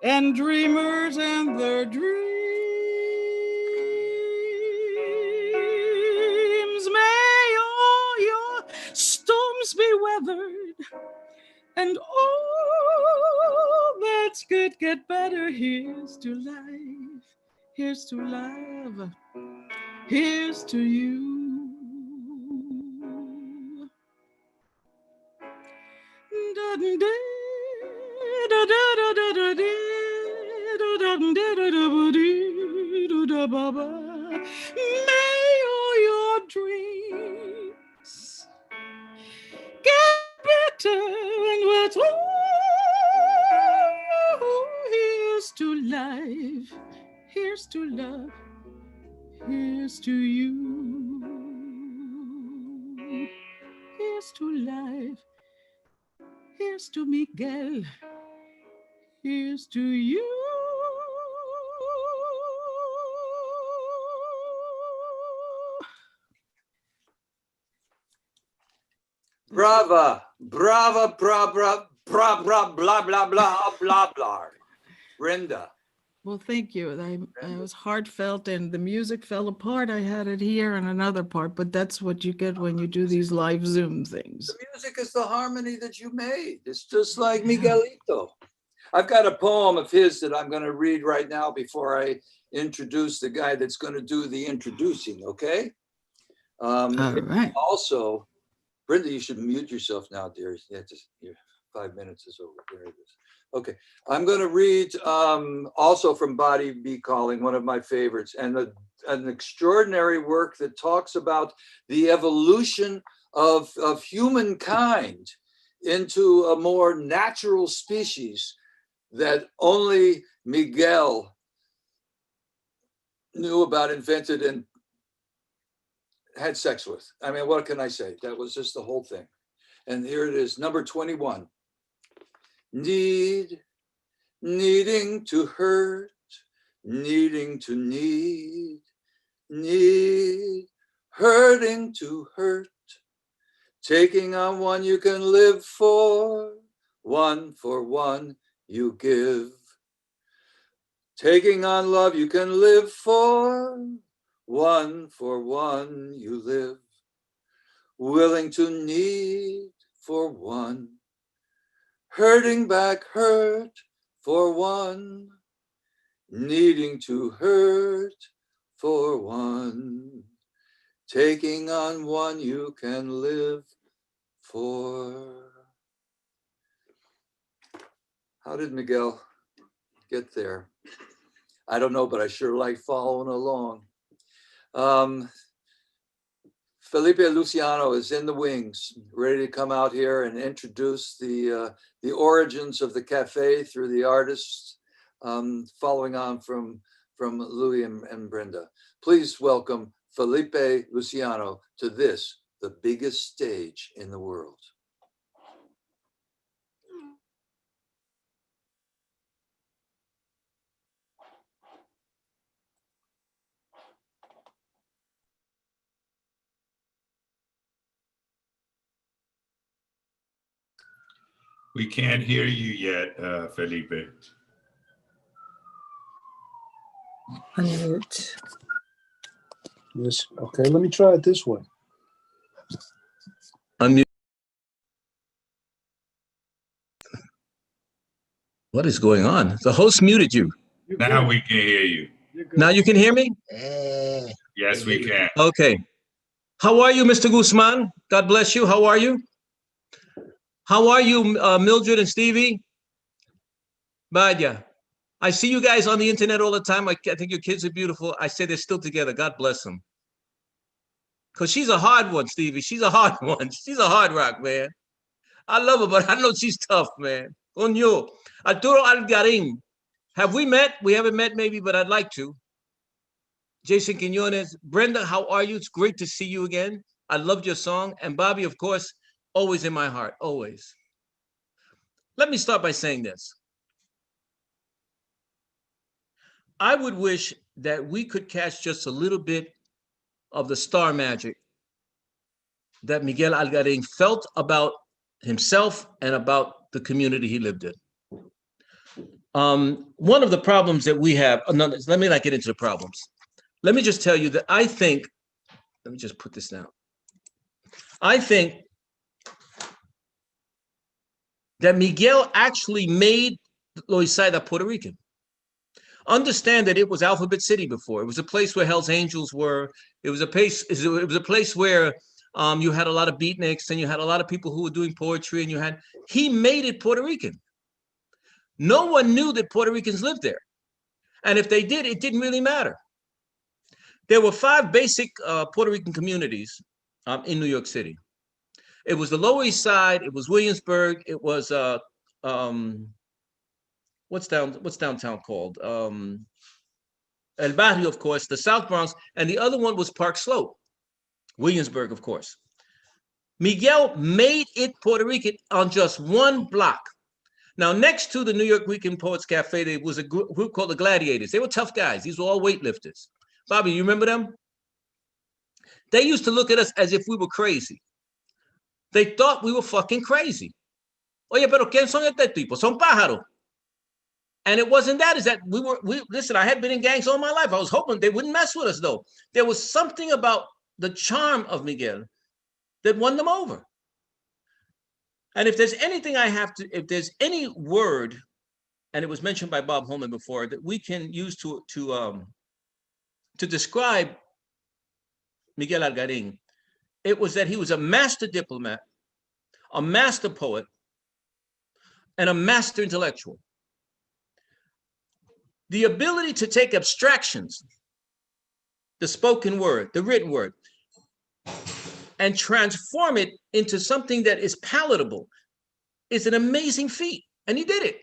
and dreamers and their dreams. May all your storms be weathered and all that's good get better. Here's to life, here's to love, here's to you. May all your dreams get better and what's here's to life, here's to love, here's to you. Here's to life, here's to Miguel, here's to you. Brava, brava, bra, bra, bra, bra, blah, blah, blah, blah, blah. Brenda. Well, thank you. I was heartfelt and the music fell apart. I had it here and another part, but that's what you get when you do these live Zoom things. The music is the harmony that you made. It's just like Miguelito. I've got a poem of his that I'm going to read right now before I introduce the guy that's going to do the introducing, okay? All right. Also, Brenda, you should mute yourself now, dear. Yeah, just 5 minutes is over. There it is. Okay, I'm going to read also from Body Be Calling, one of my favorites, and an extraordinary work that talks about the evolution of humankind into a more natural species that only Miguel knew about, invented, and had sex with. I mean, what can I say? That was just the whole thing. And here it is, number 21. Needing to hurt, needing to need, hurting to hurt, taking on one you can live for one you give. Taking on love you can live for one you live. Willing to need for one. Hurting back hurt for one, needing to hurt for one, taking on one you can live for. How did Miguel get there? I don't know, but I sure like following along. Felipe Luciano is in the wings, ready to come out here and introduce the origins of the cafe through the artists, following on from Louis and Brenda. Please welcome Felipe Luciano to this, the biggest stage in the world. We can't hear you yet, Felipe. Unmute. Yes. Okay, let me try it this way. Unmute. What is going on? The host muted you. Now we can hear you. Now you can hear me? Yes, we can. Okay. How are you, Mr. Guzman? God bless you. How are you? How are you, Mildred and Stevie? Vaya. I see you guys on the internet all the time. I think your kids are beautiful. I say they're still together. God bless them. Because she's a hard one, Stevie. She's a hard one. She's a hard rock, man. I love her, but I know she's tough, man. Coño. Arturo Algarín. Have we met? We haven't met maybe, but I'd like to. Jason Quinones. Brenda, how are you? It's great to see you again. I loved your song. And Bobby, of course, always in my heart, always. Let me start by saying this. I would wish that we could catch just a little bit of the star magic that Miguel Algarín felt about himself and about the community he lived in. One of the problems that we have, let me not get into the problems. Let me just tell you that I think, let me just put this down. I think that Miguel actually made Loisaida Puerto Rican. Understand that it was Alphabet City before. It was a place where Hell's Angels were. It was a place where you had a lot of beatniks and you had a lot of people who were doing poetry, and he made it Puerto Rican. No one knew that Puerto Ricans lived there. And if they did, it didn't really matter. There were 5 basic Puerto Rican communities in New York City. It was the Lower East Side, it was Williamsburg, it was what's downtown called? El Barrio, of course, the South Bronx, and the other one was Park Slope, Williamsburg, of course. Miguel made it Puerto Rican on just 1 block. Now, next to the New York Weekend Poets Cafe, there was a group called the Gladiators. They were tough guys. These were all weightlifters. Bobby, you remember them? They used to look at us as if we were crazy. They thought we were fucking crazy. Oye, pero ¿quién son este tipo? Son pájaros. And it wasn't that, is that listen, I had been in gangs all my life. I was hoping they wouldn't mess with us though. There was something about the charm of Miguel that won them over. And if there's anything if there's any word, and it was mentioned by Bob Holman before, that we can use to describe Miguel Algarín, it was that he was a master diplomat, a master poet, and a master intellectual. The ability to take abstractions, the spoken word, the written word, and transform it into something that is palatable is an amazing feat. And he did it.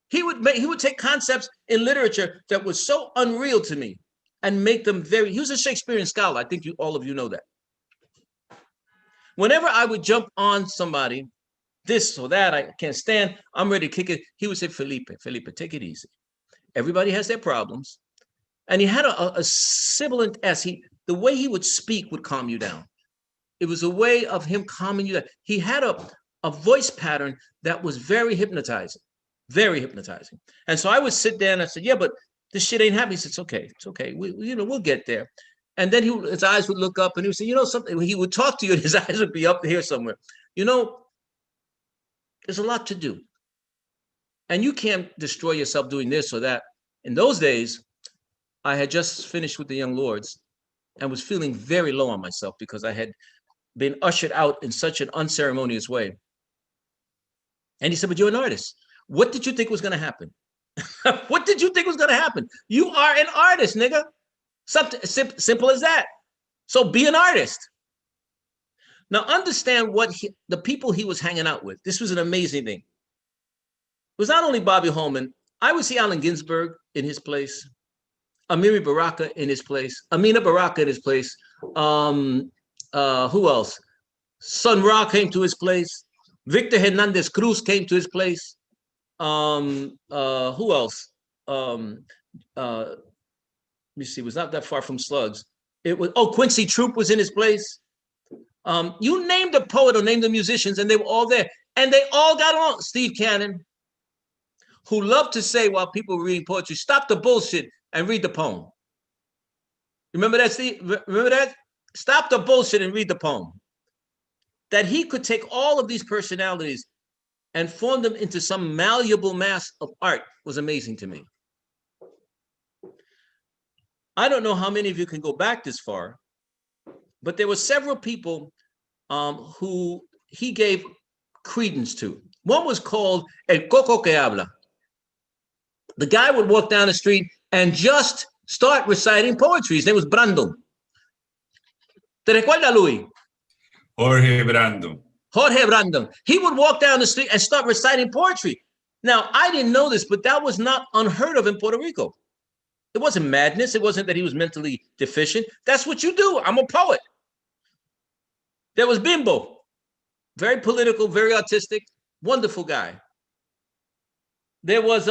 He would take concepts in literature that was so unreal to me and make them he was a Shakespearean scholar. I think all of you know that. Whenever I would jump on somebody, this or that, I can't stand, I'm ready to kick it, he would say, Felipe, take it easy. Everybody has their problems. And he had a sibilant S. The way he would speak would calm you down. It was a way of him calming you down. He had a voice pattern that was very hypnotizing. Very hypnotizing. And so I would sit there and I said, yeah, but this shit ain't happening. He said, it's okay. We'll get there. And then his eyes would look up and he would say, something. He would talk to you and his eyes would be up here somewhere. There's a lot to do. And you can't destroy yourself doing this or that. In those days, I had just finished with the Young Lords and was feeling very low on myself because I had been ushered out in such an unceremonious way. And he said, but you're an artist. What did you think was going to happen? What did you think was going to happen? You are an artist, nigga. Something simple as that. So be an artist. Now understand the people he was hanging out with. This was an amazing thing. It was not only Bobby Holman. I would see Allen Ginsberg in his place, Amina Baraka in his place, Amina Baraka in his place. Who else? Sun Ra came to his place. Victor Hernández Cruz came to his place. Who else? Let me see, it was not that far from Slugs. It was, Quincy Troop was in his place. You named the poet or named the musicians and they were all there. And they all got along. Steve Cannon, who loved to say while people were reading poetry, stop the bullshit and read the poem. Remember that, Steve? Remember that? Stop the bullshit and read the poem. That he could take all of these personalities and form them into some malleable mass of art was amazing to me. I don't know how many of you can go back this far, but there were several people who he gave credence to. One was called El Coco que Habla. The guy would walk down the street and just start reciting poetry. His name was Brandon. ¿Te recuerda, Luis? Jorge Brandon. Jorge Brandon. He would walk down the street and start reciting poetry. Now, I didn't know this, but that was not unheard of in Puerto Rico. It wasn't madness. It wasn't that he was mentally deficient. That's what you do. I'm a poet. There was Bimbo. Very political, very artistic, wonderful guy. There was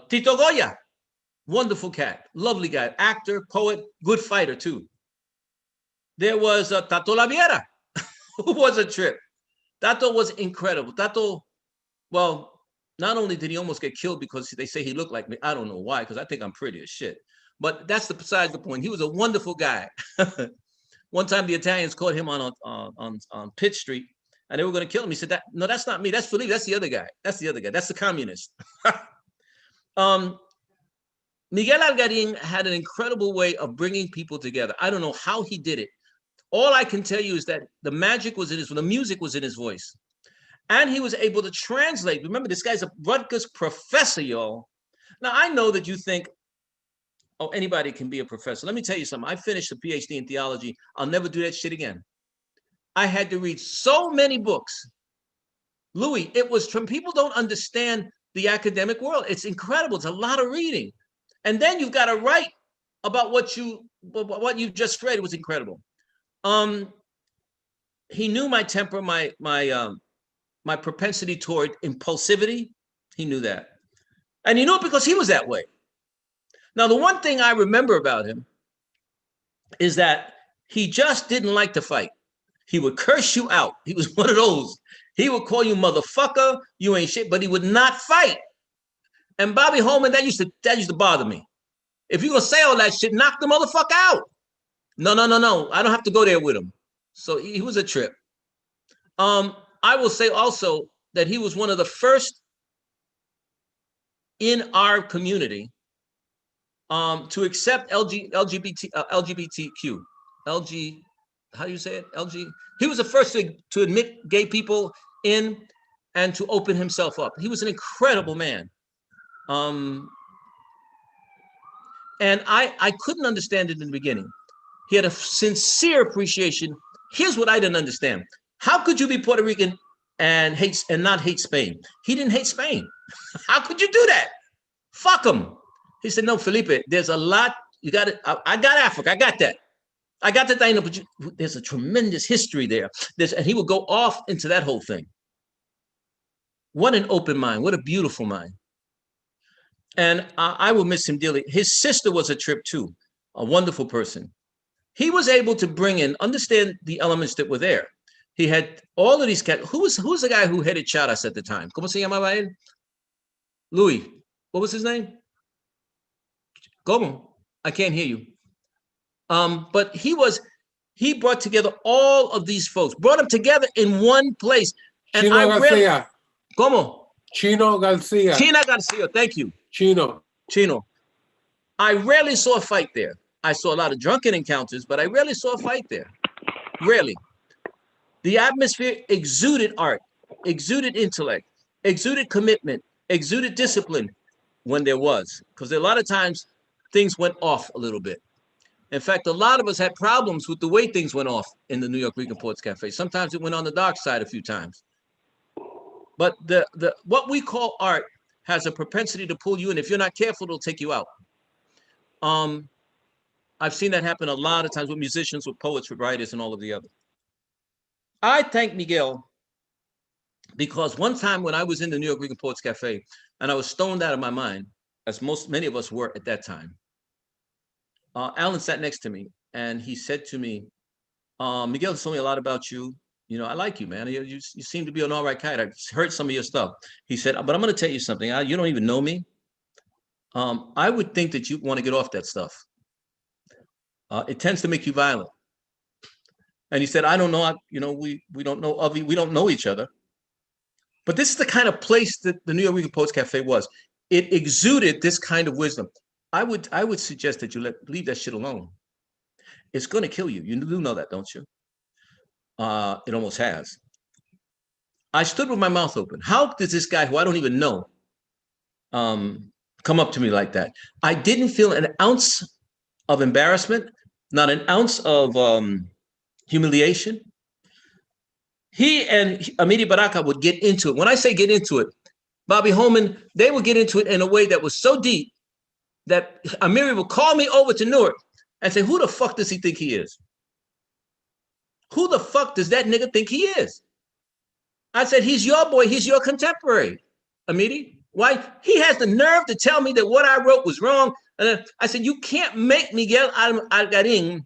Tito Goya. Wonderful cat, lovely guy, actor, poet, good fighter too. There was Tato Laviera, who was a trip. Tato was incredible. Tato, well, not only did he almost get killed because they say he looked like me, I don't know why, because I think I'm pretty as shit. But that's besides the point. He was a wonderful guy. One time the Italians caught him on Pitt Street, and they were going to kill him. He said, "No, that's not me. That's Felipe. That's the other guy. That's the other guy. That's the communist." Miguel Algarín had an incredible way of bringing people together. I don't know how he did it. All I can tell you is that the magic was in the music was in his voice. And he was able to translate. Remember, this guy's a Rutgers professor, y'all. Now, I know that you think, oh, anybody can be a professor. Let me tell you something. I finished a PhD in theology. I'll never do that shit again. I had to read so many books. Louis, it was from people don't understand the academic world. It's incredible. It's a lot of reading. And then you've got to write about what you just read. It was incredible. He knew my temper, my propensity toward impulsivity. He knew that. And he knew it because he was that way. Now, the one thing I remember about him is that he just didn't like to fight. He would curse you out. He was one of those. He would call you motherfucker, you ain't shit, but he would not fight. And Bobby Holman, that used to bother me. If you're gonna say all that shit, knock the motherfucker out. No. I don't have to go there with him. So he was a trip. I will say also that he was one of the first in our community to accept LGBTQ. How do you say it? He was the first to admit gay people in and to open himself up. He was an incredible man. And I couldn't understand it in the beginning. He had a sincere appreciation. Here's what I didn't understand. How could you be Puerto Rican and not hate Spain? He didn't hate Spain. How could you do that? Fuck him. He said, no, Felipe, there's a lot. You got it. I got Africa. I got that. I got the thing, but there's a tremendous history there. And he would go off into that whole thing. What an open mind. What a beautiful mind. And I will miss him dearly. His sister was a trip too, a wonderful person. He was able to bring in, understand the elements that were there. He had all of these cats. Who's the guy who headed Charas at the time? ¿Cómo se llamaba él? Louis. What was his name? ¿Cómo? I can't hear you. But he brought together all of these folks, brought them together in one place. And Chino Garcia. ¿Cómo? Chino Garcia. Chino Garcia, thank you. Chino. I rarely saw a fight there. I saw a lot of drunken encounters, but I rarely saw a fight there. Rarely. The atmosphere exuded art, exuded intellect, exuded commitment, exuded discipline when there was. Because a lot of times things went off a little bit. In fact, a lot of us had problems with the way things went off in the Nuyorican Poets Cafe. Sometimes it went on the dark side a few times. But what we call art has a propensity to pull you in. If you're not careful, it'll take you out. I've seen that happen a lot of times with musicians, with poets, with writers, and all of the other. I thank Miguel because one time when I was in the Nuyorican Poets Cafe and I was stoned out of my mind, as many of us were at that time, Alan sat next to me and he said to me, Miguel told me a lot about you. You know, I like you, man. You seem to be an all right guy. I heard some of your stuff. He said, but I'm going to tell you something. You don't even know me. I would think that you want to get off that stuff. It tends to make you violent. And he said, I don't know. We don't know of you. We don't know each other. But this is the kind of place that the Nuyorican Poets Cafe was. It exuded this kind of wisdom. I would suggest that you leave that shit alone. It's going to kill you. You do know that, don't you? It almost has. I stood with my mouth open. How does this guy, who I don't even know, come up to me like that? I didn't feel an ounce of embarrassment, not an ounce of humiliation. He and Amina Baraka would get into it. When I say get into it, Bobby Holman, they would get into it in a way that was so deep that Amiri would call me over to Newark and say, who the fuck does he think he is? Who the fuck does that nigga think he is? I said, he's your boy. He's your contemporary, Amiri. Why? He has the nerve to tell me that what I wrote was wrong. And I said, you can't make Miguel Algarín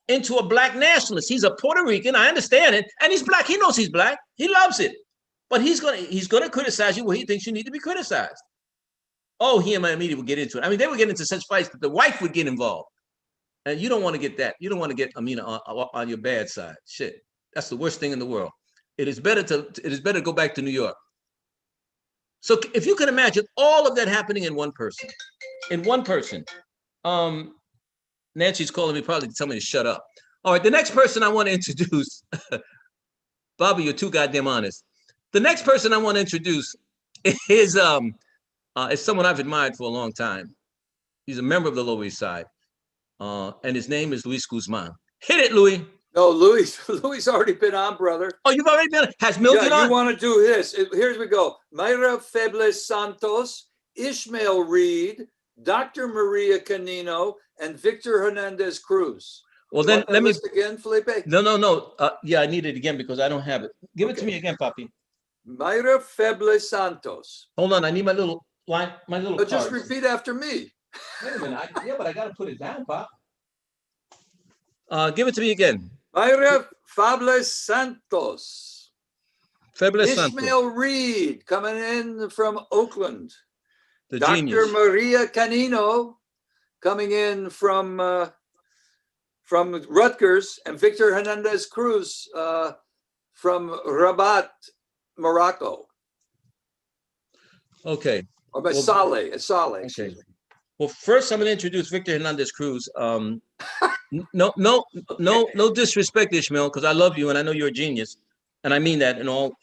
into a black nationalist. He's a Puerto Rican. I understand it. And he's black. He knows he's black. He loves it. But he's gonna criticize you where he thinks you need to be criticized. Oh, he and my Amina would get into it. I mean, they would get into such fights that the wife would get involved. And you don't want to get that. You don't want to get Amina on your bad side. Shit, that's the worst thing in the world. It is better to go back to New York. So if you can imagine all of that happening in one person, Nancy's calling me probably to tell me to shut up. All right, the next person I want to introduce, Bobby, you're too goddamn honest. The next person I want to introduce is someone I've admired for a long time. He's a member of the Lower East Side. And his name is Luis Guzman. Hit it, Louis. No, Louis already been on, brother. Oh, you've already been on? Has Mildred on? You want to do this. Here we go. Mayra Febles Santos, Ishmael Reed, Dr. Maria Canino, and Victor Hernandez Cruz. Well, then let me again, Felipe. No. Yeah, I need it again because I don't have it. Give it to me again, Papi. Mayra Febles Santos. Hold on, I need my little line, my little. But just repeat after me. Wait a minute. But I got to put it down, Pop. Give it to me again. Ira Fables Santos. Fabulous Santos, Ishmael Reed coming in from Oakland. the Dr. genius. Maria Canino coming in from Rutgers, and Victor Hernandez Cruz from Rabat, Morocco. Okay. Or by Well, Saleh, Okay. excuse me. Well, first I'm going to introduce Victor Hernandez Cruz. No disrespect, Ishmael, because I love you and I know you're a genius, and I mean that in all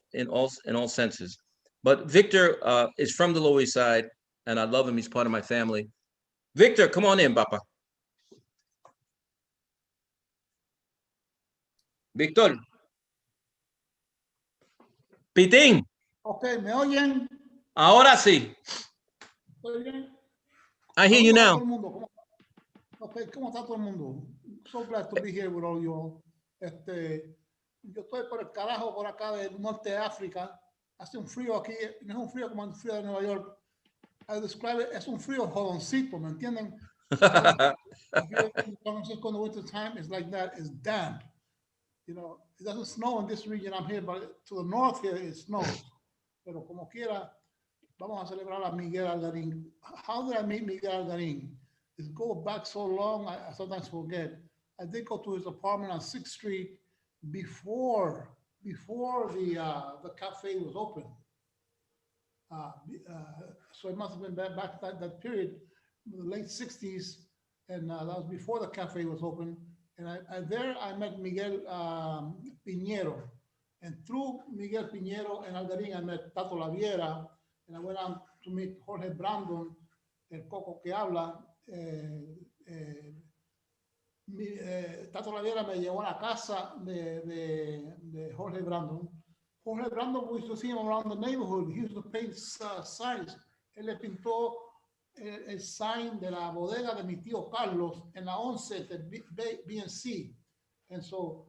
senses. But Victor is from the Lower East Side, and I love him. He's part of my family. Victor, come on in, Papa. Victor. Pitín, Ok, ¿me oyen? ahora sí. ¿Estoy bien? I hear you Saludos a now. todo el mundo. Ok, ¿cómo está todo el mundo? So glad to be here with all you all. Yo estoy por el carajo por acá del norte de África. Hace un frío aquí, no es un frío como el frío de Nueva York. I describe it, es un frío jodoncito, ¿me entienden? If you're in San Francisco in the winter time, it's like that, it's damp. You know, it doesn't snow in this region I'm here, but to the north here it snows. Pero como quiera, vamos a celebrar a Miguel Algarín. How did I meet Miguel Algarín? It goes back so long, I sometimes forget. I did go to his apartment on 6th Street before the cafe was open. So it must have been back that period, the late 60s, and that was before the cafe was open. And there I met Miguel Piñero. And through Miguel Piñero and Algarín, I met Tato Laviera, and I went on to meet Jorge Brandon, el Coco que habla. Tato Laviera me llevó a la casa de Jorge Brandon. Jorge Brandon, we used to see him around the neighborhood. He used to paint signs. Él le pintó el sign de la bodega de mi tío Carlos en la 11 de BNC. And so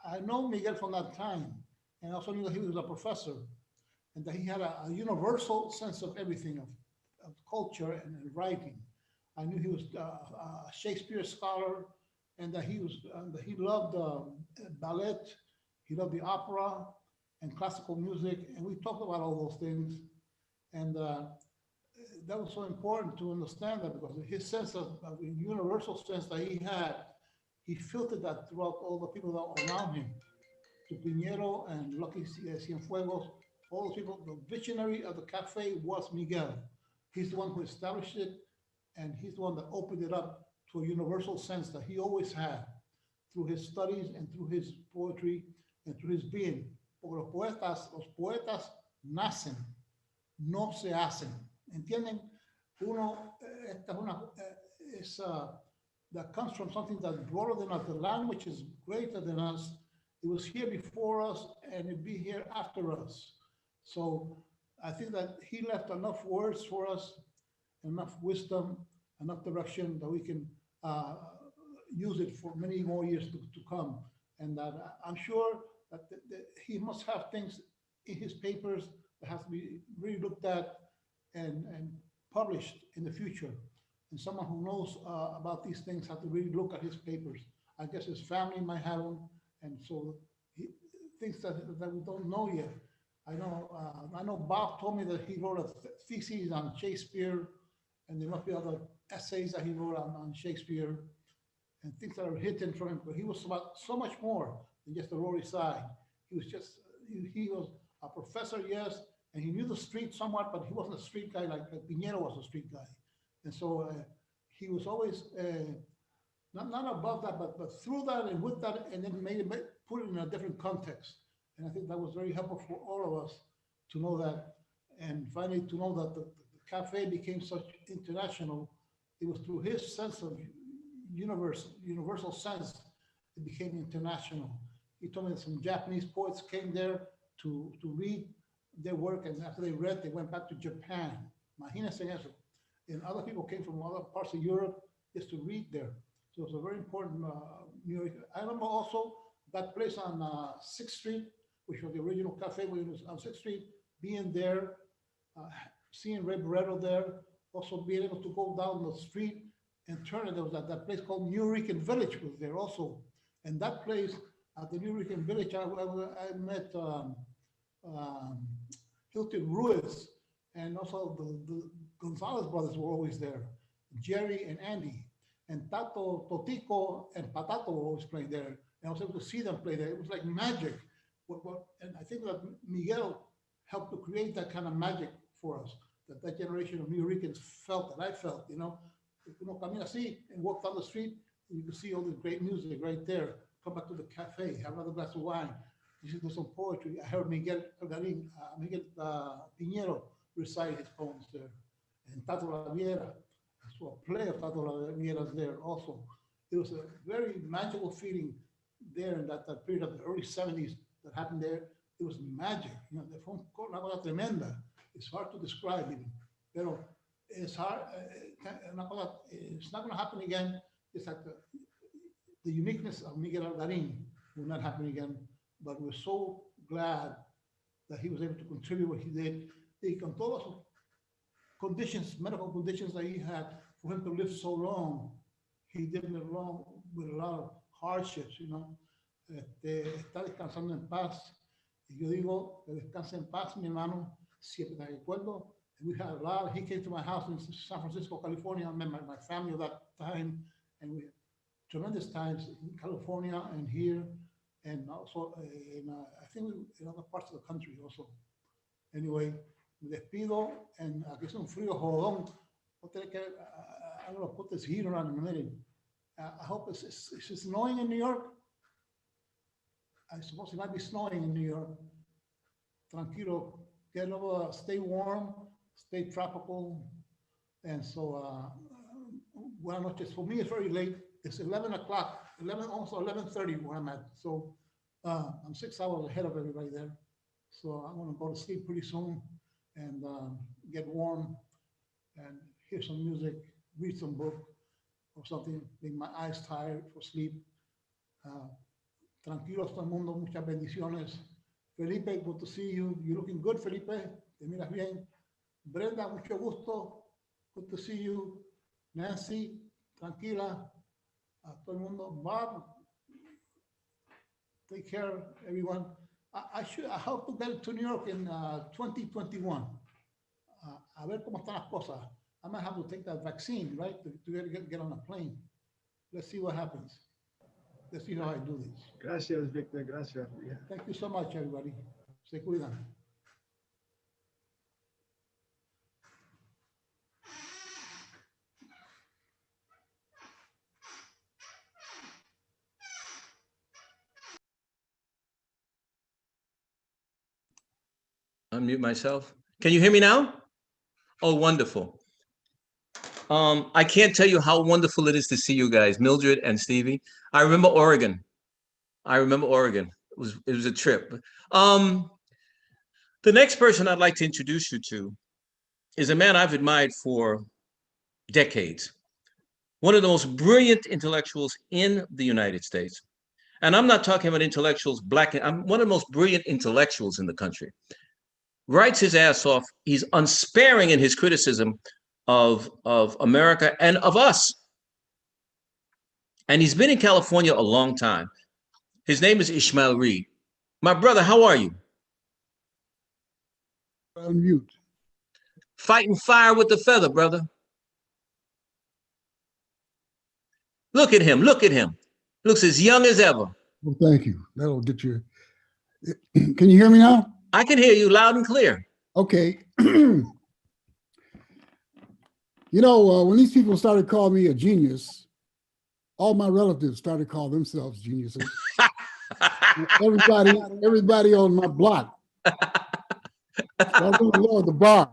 I know Miguel from that time, and I also knew that he was a professor, and that he had a universal sense of everything, of culture and writing. I knew he was a Shakespeare scholar, and that he loved ballet, he loved the opera and classical music, and we talked about all those things. And that was so important to understand that, because his sense of universal sense that he had, he filtered that throughout all the people that were around him. To Piñero and Lucky Cienfuegos, all those people, the visionary of the cafe was Miguel. He's the one who established it, and he's the one that opened it up to a universal sense that he always had through his studies and through his poetry and through his being. Porque los poetas nacen, no se hacen. ¿Entienden? That comes from something that's broader than us. The language is greater than us. It was here before us, and it'll be here after us. So I think that he left enough words for us, enough wisdom, enough direction that we can use it for many more years to come. And that I'm sure that he must have things in his papers that have to be really looked at and published in the future. And someone who knows about these things has to really look at his papers. I guess his family might have them, and so things that we don't know yet. I know Bob told me that he wrote a thesis on Shakespeare, and there must be other essays that he wrote on Shakespeare, and things that are hidden from him. But he was about so much more than just the Lower East Side. He was a professor, yes, and he knew the street somewhat, but he wasn't a street guy like Piñero was a street guy. And so he was always not above that, but through that and with that, and then put it in a different context. And I think that was very helpful for all of us to know that. And finally, to know that the cafe became such international, it was through his sense of universal sense, it became international. He told me that some Japanese poets came there to read their work, and after they read, they went back to Japan. Imagínense eso. And other people came from other parts of Europe just to read there. So it's a very important New York. I remember also that place on 6th Street, which was the original cafe when it was on 6th Street, being there, seeing Ray Barreto there, also being able to go down the street and turn it. There was that place called Nuyorican Village was there also. And that place at the Nuyorican Village, I met Hilton Ruiz, and also the Gonzalez brothers were always there, Jerry and Andy, and Tato, Totico, and Patato were always playing there. And I was able to see them play there. It was like magic. And I think that Miguel helped to create that kind of magic for us, that generation of Nuyorican felt, that I felt, you know, camina así and walk down the street, and you can see all the great music right there. Come back to the cafe, have another glass of wine, listen to some poetry. I heard Miguel Algarín, Miguel Piñero recite his poems there. And Tato Laviera, I saw a play of Tato Laviera's there also. It was a very magical feeling there in that period of the early 70s that happened there. It was magic. You know, fue una cosa tremenda. It's hard to describe even. Pero it's hard. It's not going to happen again. It's like the uniqueness of Miguel Algarín will not happen again. But we're so glad that he was able to contribute what he did. Y con todas sus conditions, medical conditions that he had, for him to live so long, he did live long with a lot of hardships, you know. Está descansando en paz. Y yo digo, que descanse en paz, mi hermano. Siempre me recuerdo. We had a lot. He came to my house in San Francisco, California. I met my family at that time, and we had tremendous times in California and here, and also I think in other parts of the country also. Anyway, me despido, and aquí es un frío jodón. I'm going to put this heater on in a minute. I hope it's snowing in New York. I suppose it might be snowing in New York. Tranquilo, get over, stay warm, stay tropical. And so, buenas noches. For me, it's very late. It's 11 o'clock, almost 11:30 where I'm at. So I'm 6 hours ahead of everybody there. So I'm going to go to sleep pretty soon and get warm and hear some music, read some book or something, make my eyes tired for sleep. Tranquilos todo el mundo, muchas bendiciones. Felipe, good to see you. You're looking good, Felipe. Te miras bien. Brenda, mucho gusto. Good to see you. Nancy, tranquila. A todo el mundo. Bob, take care, everyone. I hope to get to New York in 2021. A ver cómo están las cosas. I might have to take that vaccine, right, to get on a plane. Let's see what happens. Let's see how I do this. Gracias, Victor. Gracias. Yeah. Thank you so much, everybody. Se cuidan. Unmute myself. Can you hear me now? Oh, wonderful. I can't tell you how wonderful it is to see you guys, Mildred and Stevie. I remember Oregon. It was a trip. The next person I'd like to introduce you to is a man I've admired for decades. One of the most brilliant intellectuals in the United States. And I'm not talking about intellectuals, I'm one of the most brilliant intellectuals in the country. Writes his ass off. He's unsparing in his criticism of America and of us. And he's been in California a long time. His name is Ishmael Reed. My brother, how are you? Unmute. Fighting fire with the feather, brother. Look at him, look at him. Looks as young as ever. Well, thank you. That'll get you. Can you hear me now? I can hear you loud and clear. Okay. You know, when these people started calling me a genius, all my relatives started calling themselves geniuses. everybody on my block. So I'm going to lower the bar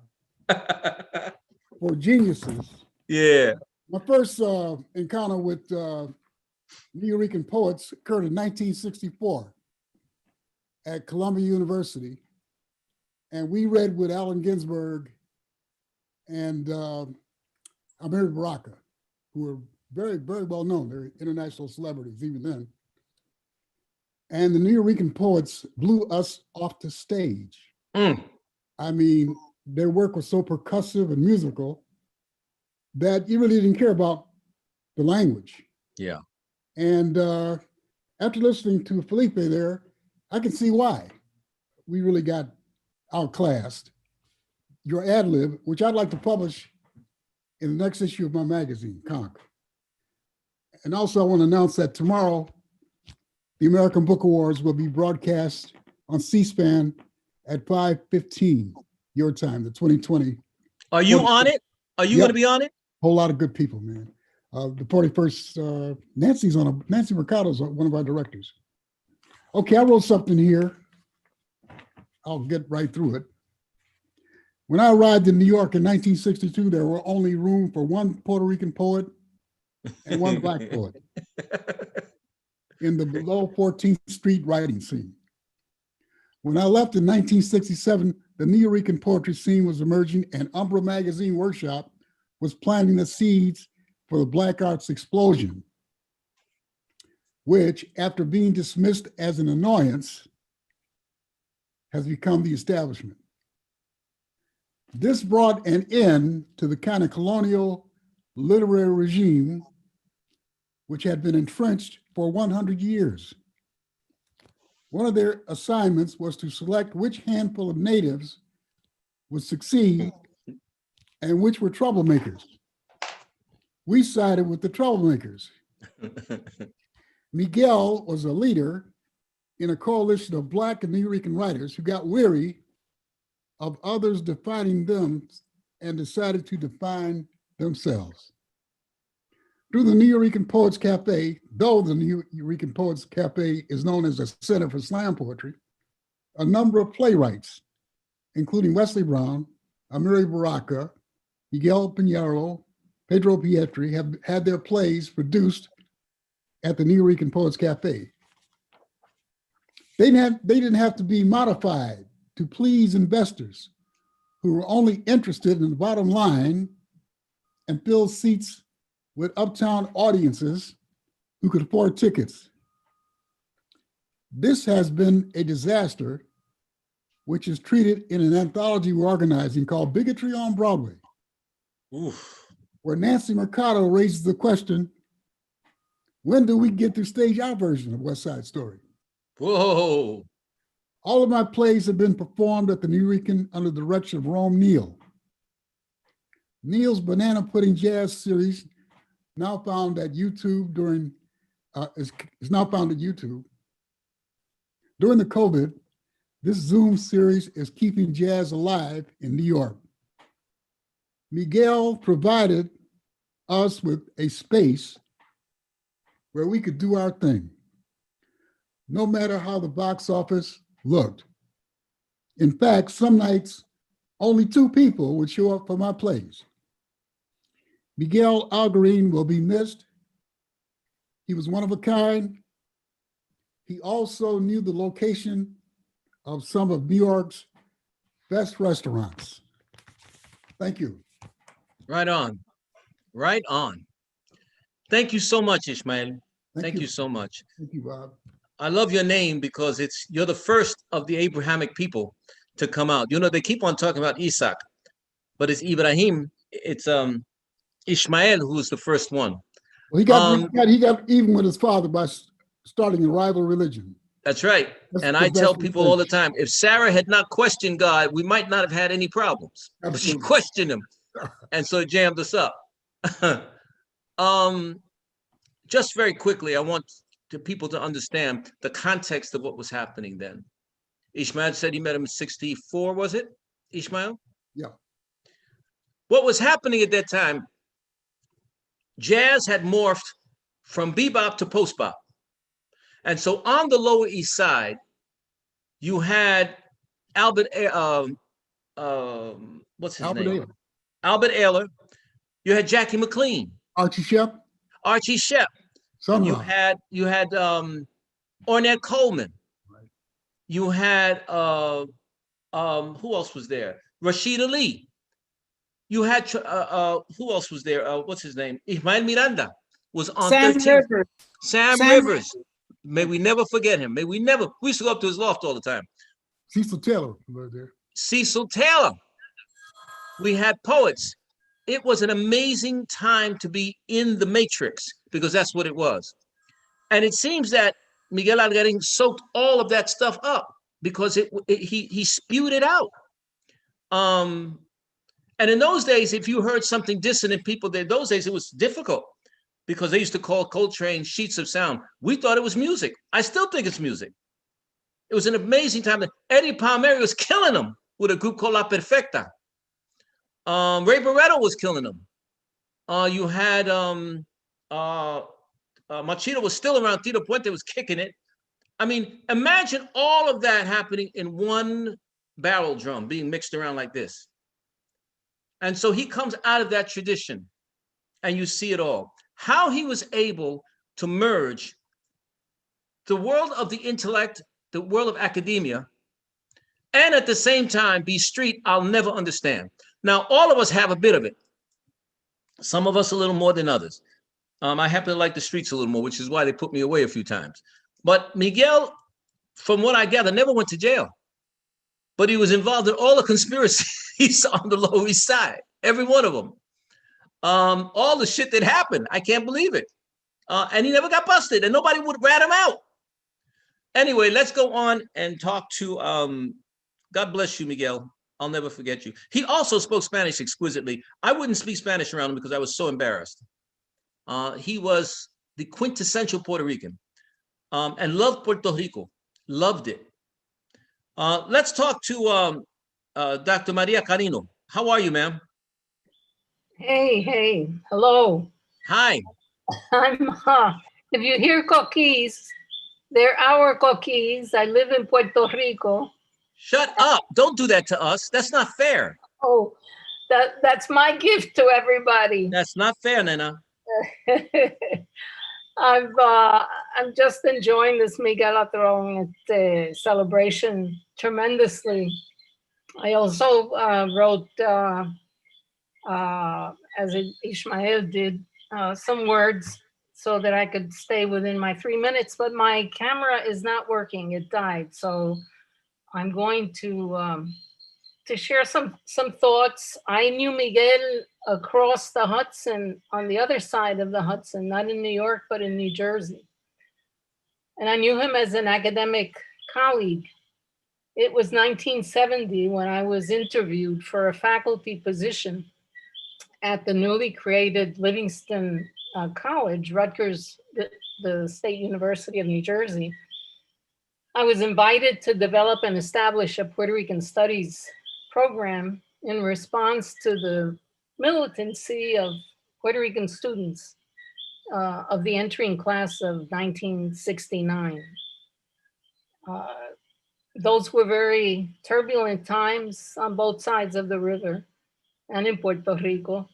for geniuses. Yeah. My first encounter with Nuyorican poets occurred in 1964 at Columbia University. And we read with Allen Ginsberg and Amina Baraka, who were very, very well known. They're international celebrities even then. And the Nuyorican poets blew us off the stage. I mean, their work was so percussive and musical that you really didn't care about the language. Yeah. And After listening to Felipe there, I can see why we really got outclassed. Your ad lib, which I'd like to publish in the next issue of my magazine, Conk. And also, I want to announce that tomorrow, the American Book Awards will be broadcast on C-SPAN at 5:15 your time, the 2020. Are you on it? Are you going to be on it? Whole lot of good people, man. The 41st, Nancy Mercado's one of our directors. Okay, I wrote something here. I'll get right through it. When I arrived in New York in 1962, there were only room for one Puerto Rican poet and one Black poet in the below 14th Street writing scene. When I left in 1967, the Nuyorican poetry scene was emerging, and Umbra Magazine Workshop was planting the seeds for the Black arts explosion, which, after being dismissed as an annoyance, has become the establishment. This brought an end to the kind of colonial literary regime which had been entrenched for 100 years. One of their assignments was to select which handful of natives would succeed and which were troublemakers. We sided with the troublemakers. Miguel was a leader in a coalition of Black and Nuyorican writers who got weary of others defining them and decided to define themselves. Through the Nuyorican Poets Cafe, though the Nuyorican Poets Cafe is known as a center for slam poetry, a number of playwrights, including Wesley Brown, Amina Baraka, Miguel Pinheiro, Pedro Pietri, have had their plays produced at the Nuyorican Poets Cafe. They didn't have to be modified to please investors who were only interested in the bottom line and fill seats with uptown audiences who could afford tickets. This has been a disaster, which is treated in an anthology we're organizing called Bigotry on Broadway, where Nancy Mercado raises the question, when do we get to stage our version of West Side Story? Whoa. All of my plays have been performed at the Nuyorican under the direction of Rome Neal. Neal's Banana Pudding Jazz series, now found at YouTube is now found at YouTube. During the COVID, this Zoom series is keeping jazz alive in New York. Miguel provided us with a space where we could do our thing, no matter how the box office looked. In fact, some nights, only 2 people would show up for my plays. Miguel Algarín will be missed. He was one of a kind. He also knew the location of some of New York's best restaurants. Thank you. Right on. Right on. Thank you so much, Ishmael. Thank you so much. Thank you, Bob. I love your name because you're the first of the Abrahamic people to come out. You know, they keep on talking about Isaac, but it's Ibrahim. It's Ishmael who's the first one. Well, he got even with his father by starting a rival religion. That's right. And I tell people all the time, if Sarah had not questioned God, we might not have had any problems. But she questioned him, and so it jammed us up. Just very quickly, I want people to understand the context of what was happening then. Ishmael said he met him in 64, was it, Ishmael? Yeah. What was happening at that time, jazz had morphed from bebop to post-bop. And so on the Lower East Side, you had Albert, what's his name? Ayler. Albert Ayler. You had Jackie McLean. Archie Shepp. Archie Shepp. You had Ornette Coleman. Right. You had who else was there? Rashid Ali. You had who else was there? What's his name? Ismael Miranda was on Sam 13. Rivers. Sam Rivers. May we never forget him. We used to go up to his loft all the time. Cecil Taylor was there. Cecil Taylor. We had poets. It was an amazing time to be in the matrix because that's what it was. And it seems that Miguel Algarín soaked all of that stuff up because he spewed it out. And in those days, if you heard something dissonant, people there, those days, it was difficult because they used to call Coltrane sheets of sound. We thought it was music. I still think it's music. It was an amazing time. Eddie Palmieri was killing them with a group called La Perfecta. Ray Barretto was killing them. You had Machito was still around. Tito Puente was kicking it. I mean, imagine all of that happening in one barrel drum being mixed around like this. And so he comes out of that tradition and you see it all. How he was able to merge the world of the intellect, the world of academia, and at the same time be street, I'll never understand. Now, all of us have a bit of it. Some of us a little more than others. I happen to like the streets a little more, which is why they put me away a few times. But Miguel, from what I gather, never went to jail. But he was involved in all the conspiracies on the Lower East Side, every one of them. All the shit that happened, I can't believe it. And he never got busted, and nobody would rat him out. Anyway, let's go on and talk to, God bless you, Miguel. I'll never forget you. He also spoke Spanish exquisitely. I wouldn't speak Spanish around him because I was so embarrassed. He was the quintessential Puerto Rican and loved Puerto Rico, loved it. Let's talk to Dr. Maria Carino. How are you, ma'am? Hey, hello. Hi. I'm, if you hear coquis, they're our coquis. I live in Puerto Rico. Shut up. Don't do that to us. That's not fair. Oh, that's my gift to everybody. That's not fair, Nena. I'm just enjoying this Miguelabration celebration tremendously. I also wrote, as Ishmael did, some words so that I could stay within my 3 minutes, but my camera is not working. It died. So I'm going to share some thoughts. I knew Miguel across the Hudson, on the other side of the Hudson, not in New York, but in New Jersey. And I knew him as an academic colleague. It was 1970 when I was interviewed for a faculty position at the newly created Livingston College, Rutgers, the State University of New Jersey. I was invited to develop and establish a Puerto Rican studies program in response to the militancy of Puerto Rican students of the entering class of 1969. Those were very turbulent times on both sides of the river and in Puerto Rico.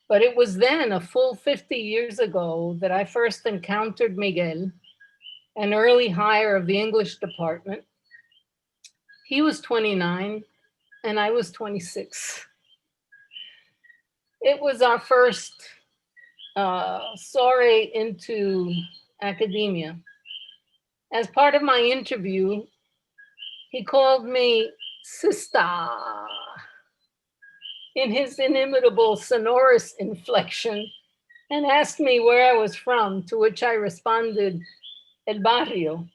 But it was then, a full 50 years ago, that I first encountered Miguel, an early hire of the English department. He was 29 and I was 26. It was our first soiree into academia. As part of my interview, he called me sister in his inimitable sonorous inflection and asked me where I was from, to which I responded, El Barrio.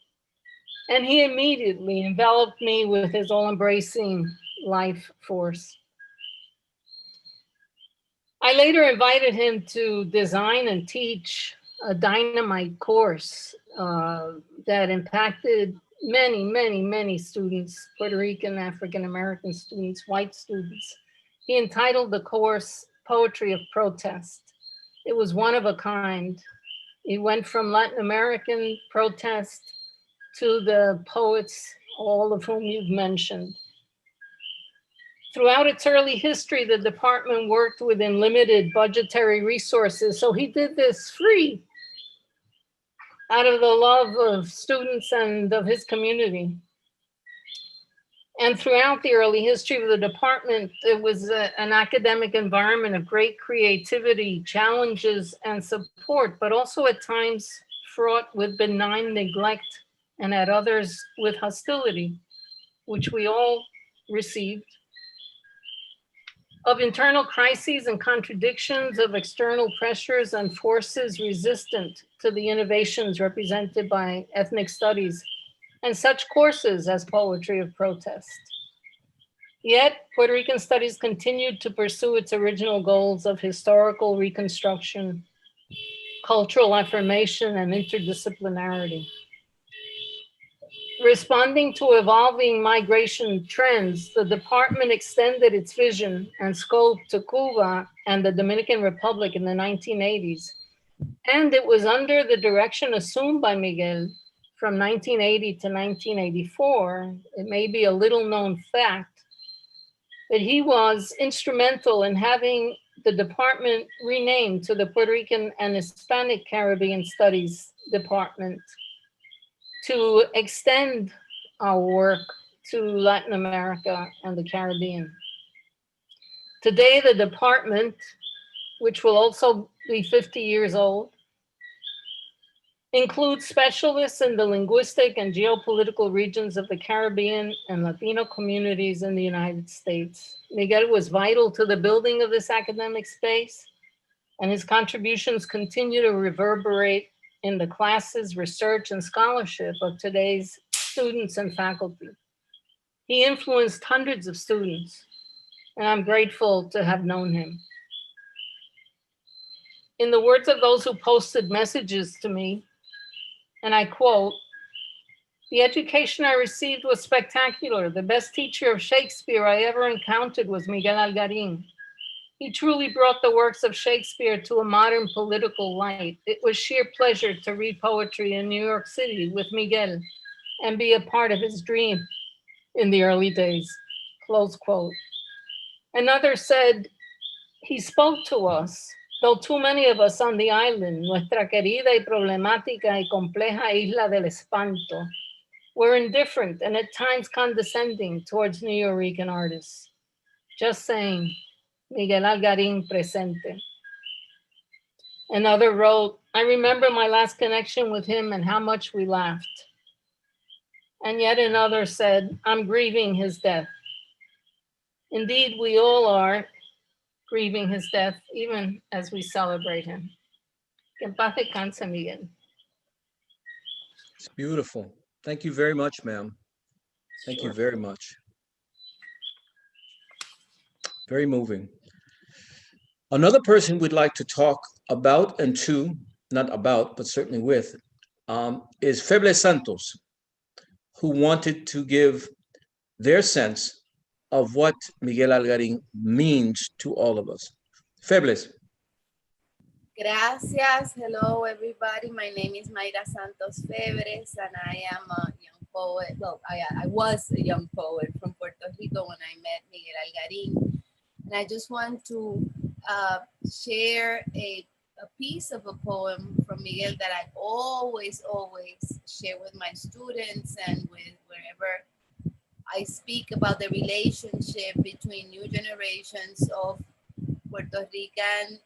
And he immediately enveloped me with his all-embracing life force. I later invited him to design and teach a dynamite course that impacted many, many, many students, Puerto Rican, African-American students, white students. He entitled the course Poetry of Protest. It was one of a kind. It went from Latin American protest to the poets, all of whom you've mentioned. Throughout its early history, the department worked within limited budgetary resources. So he did this free, out of the love of students and of his community. And throughout the early history of the department, it was an academic environment of great creativity, challenges, and support, but also at times fraught with benign neglect and at others with hostility, which we all received. of internal crises and contradictions, of external pressures and forces resistant to the innovations represented by ethnic studies and such courses as poetry of protest. Yet, Puerto Rican studies continued to pursue its original goals of historical reconstruction, cultural affirmation, and interdisciplinarity. Responding to evolving migration trends, the department extended its vision and scope to Cuba and the Dominican Republic in the 1980s. And it was under the direction assumed by Miguel from 1980 to 1984, it may be a little known fact, that he was instrumental in having the department renamed to the Puerto Rican and Hispanic Caribbean Studies Department to extend our work to Latin America and the Caribbean. Today, the department, which will also be 50 years old, includes specialists in the linguistic and geopolitical regions of the Caribbean and Latino communities in the United States. Miguel was vital to the building of this academic space, and his contributions continue to reverberate in the classes, research, and scholarship of today's students and faculty. He influenced hundreds of students, and I'm grateful to have known him. In the words of those who posted messages to me, and I quote, "The education I received was spectacular. The best teacher of Shakespeare I ever encountered was Miguel Algarín. He truly brought the works of Shakespeare to a modern political light. It was sheer pleasure to read poetry in New York City with Miguel and be a part of his dream in the early days," close quote. Another said, "He spoke to us, though too many of us on the island, nuestra querida y problemática y compleja isla del espanto, were indifferent and at times condescending towards Nuyorican artists. Just saying, Miguel Algarín presente." Another wrote, "I remember my last connection with him and how much we laughed." And yet another said, "I'm grieving his death." Indeed, we all are grieving his death, even as we celebrate him. Que en paz descanse, Miguel. It's beautiful. Thank you very much, ma'am. Thank you very much. Very moving. Another person we'd like to talk about and to, not about, but certainly with, is Feble Santos, who wanted to give their sense of what Miguel Algarín means to all of us. Febles. Gracias. Hello, everybody. My name is Mayra Santos Febres, and I am a young poet. Well, I was a young poet from Puerto Rico when I met Miguel Algarín. And I just want to share a piece of a poem from Miguel that I always share with my students and with wherever I speak about the relationship between new generations of Puerto Rican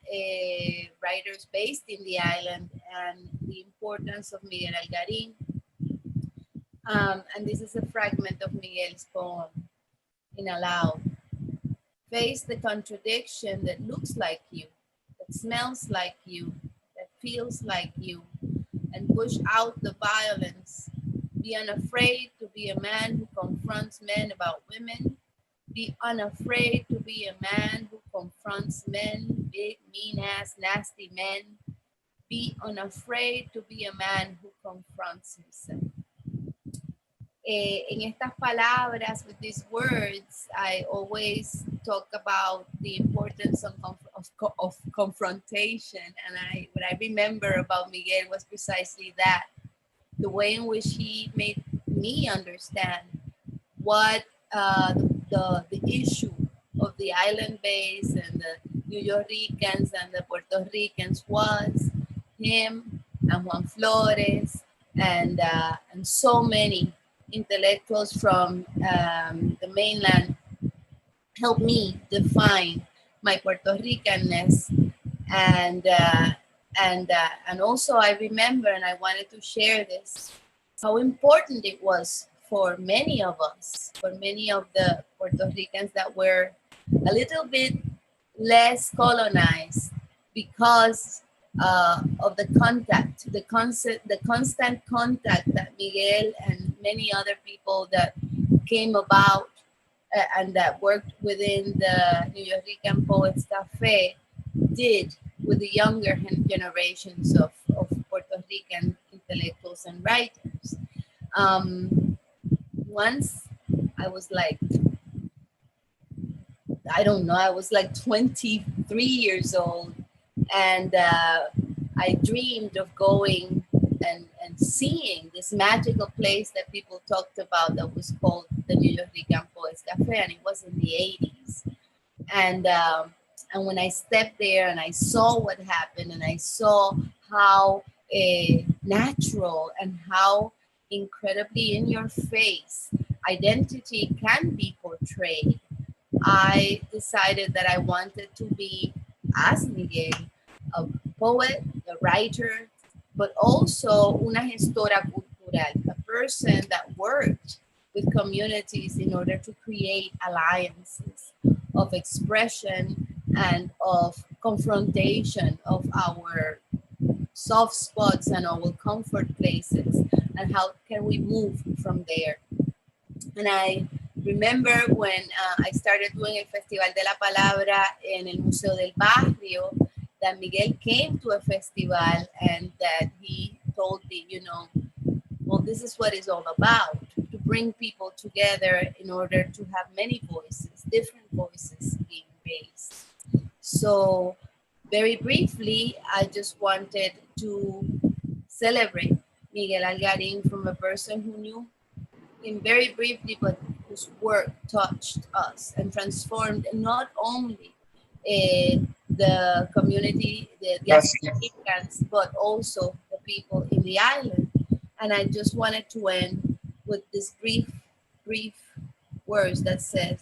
writers based in the island and the importance of Miguel Algarín. And this is a fragment of Miguel's poem in aloud. Face the contradiction that looks like you, that smells like you, that feels like you, and push out the violence. Be unafraid to be a man who confronts men about women. Be unafraid to be a man who confronts men, big, mean-ass, nasty men. Be unafraid to be a man who confronts himself. En estas palabras, with these words, I always talk about the importance of confrontation. And what I remember about Miguel was precisely that, the way in which he made me understand what the issue of the island base and the Nuyorican and the Puerto Ricans was. Him and Juan Flores and so many intellectuals from the mainland helped me define my Puerto Ricanness. And also I remember, and I wanted to share this, how important it was for many of us, for many of the Puerto Ricans that were a little bit less colonized because of the contact, the constant contact that Miguel and many other people that came about and that worked within the Nuyorican Poets Cafe did with the younger generations of Puerto Rican intellectuals and writers. Once I was like, I don't know, I was like 23 years old, and I dreamed of going and seeing this magical place that people talked about that was called the Nuyorican Poets Cafe, and it was in the 80s. And when I stepped there and I saw what happened, and I saw how natural and how incredibly in your face identity can be portrayed, I decided that I wanted to be, as Miguel, a poet, a writer, but also una gestora cultural, a person that worked with communities in order to create alliances of expression and of confrontation of our soft spots and our comfort places, and how can we move from there. And I remember when I started doing el Festival de la Palabra en el Museo del Barrio, that Miguel came to a festival and that he told me, you know, well, this is what it's all about, to bring people together in order to have many voices, different voices being raised. So very briefly, I just wanted to celebrate Miguel Algarín from a person who knew him very briefly, but whose work touched us and transformed not only the community, the diasporicans, but also the people in the island. And I just wanted to end with this brief words that says,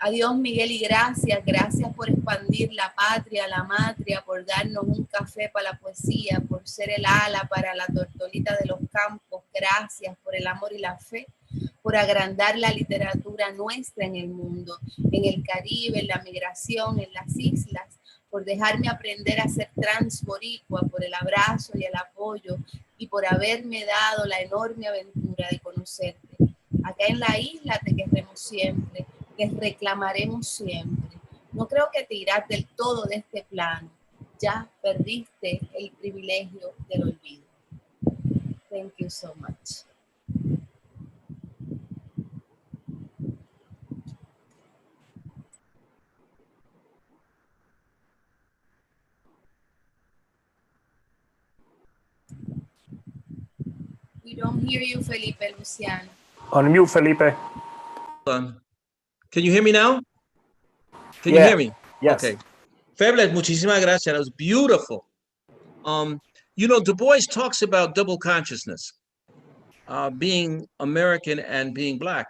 adiós Miguel y gracias, gracias por expandir la patria, la matria, por darnos un café para la poesía, por ser el ala para la tortolita de los campos, gracias por el amor y la fe, por agrandar la literatura nuestra en el mundo, en el Caribe, en la migración, en las islas, por dejarme aprender a ser transboricua, por el abrazo y el apoyo, y por haberme dado la enorme aventura de conocerte. Acá en la isla te querremos siempre, te reclamaremos siempre. No creo que te irás del todo de este plano. Ya perdiste el privilegio del olvido. Thank you so much. We don't hear you, Felipe Luciano. Unmute, Felipe. Can you hear me now? Can you hear me? Yes. Okay. Fabulous. Muchísimas gracias. That was beautiful. You know, Du Bois talks about double consciousness, being American and being Black.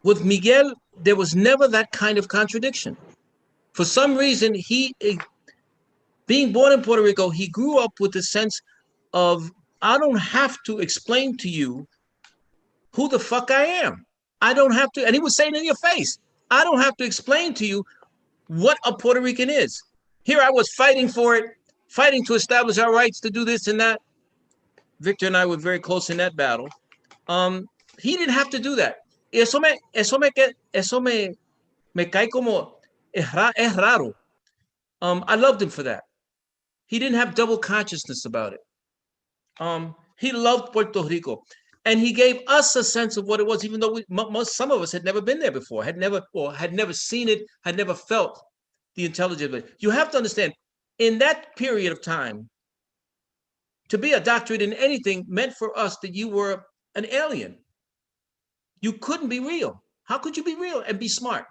With Miguel, there was never that kind of contradiction. For some reason, being born in Puerto Rico, he grew up with the sense of, I don't have to explain to you who the fuck I am. I don't have to, and he was saying in your face, I don't have to explain to you what a Puerto Rican is. Here I was fighting for it, fighting to establish our rights to do this and that. Victor and I were very close in that battle. He didn't have to do that. Eso me cae como, es raro. I loved him for that. He didn't have double consciousness about it. He loved Puerto Rico, and he gave us a sense of what it was, even though some of us had never been there before, had never seen it, had never felt the intelligence of it. You have to understand, in that period of time, to be a doctorate in anything meant for us that you were an alien. You couldn't be real. How could you be real and be smart?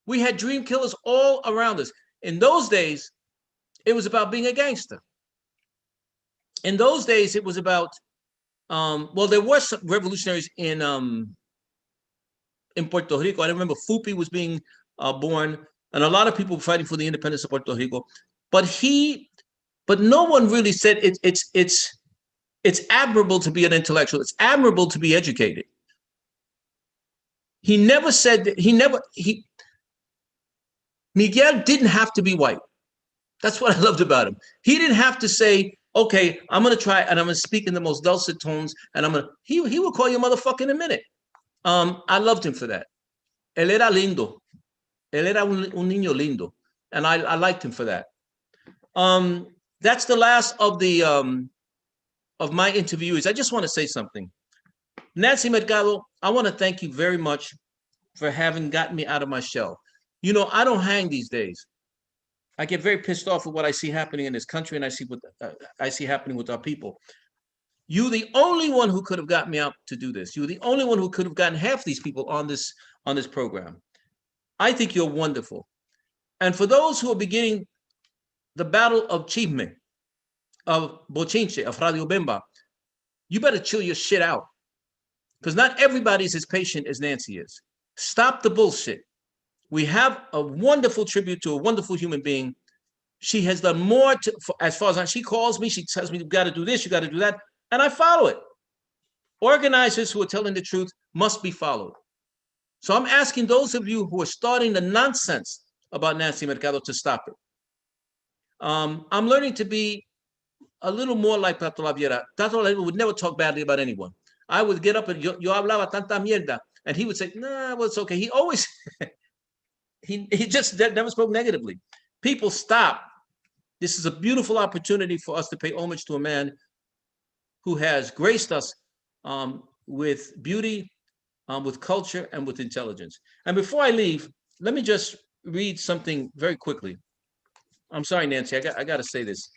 We had dream killers all around us. In those days, it was about being a gangster. In those days, it was about, well, there were some revolutionaries in Puerto Rico. I remember Fupi was being born, and a lot of people were fighting for the independence of Puerto Rico. But no one really said it's admirable to be an intellectual. It's admirable to be educated. He never said that, Miguel didn't have to be white. That's what I loved about him. He didn't have to say, okay, I'm going to try and I'm going to speak in the most dulcet tones and he will call you a motherfucker in a minute. I loved him for that. Él era lindo. Él era un niño lindo. And I liked him for that. That's the last of the of my interviewees. I just want to say something. Nancy Mercado, I want to thank you very much for having gotten me out of my shell. You know, I don't hang these days. I get very pissed off with what I see happening in this country, and I see what I see happening with our people. You're the only one who could have gotten me out to do this. You're the only one who could have gotten half these people on this program. I think you're wonderful. And for those who are beginning the battle of Chisme, of Bochinche, of Radio Bemba, you better chill your shit out. Because not everybody's as patient as Nancy is. Stop the bullshit. We have a wonderful tribute to a wonderful human being. She has done more as far as she calls me, she tells me, you got to do this, you got to do that, and I follow it. Organizers who are telling the truth must be followed. So I'm asking those of you who are starting the nonsense about Nancy Mercado to stop it. I'm learning to be a little more like Tato Laviera. Tato Laviera would never talk badly about anyone. I would get up and yo hablaba tanta mierda, and he would say, nah, well, it's okay. He always, he just never spoke negatively. People, stop. This is a beautiful opportunity for us to pay homage to a man who has graced us with beauty, with culture, and with intelligence. And before I leave, let me just read something very quickly. I'm sorry, Nancy, I got to say this.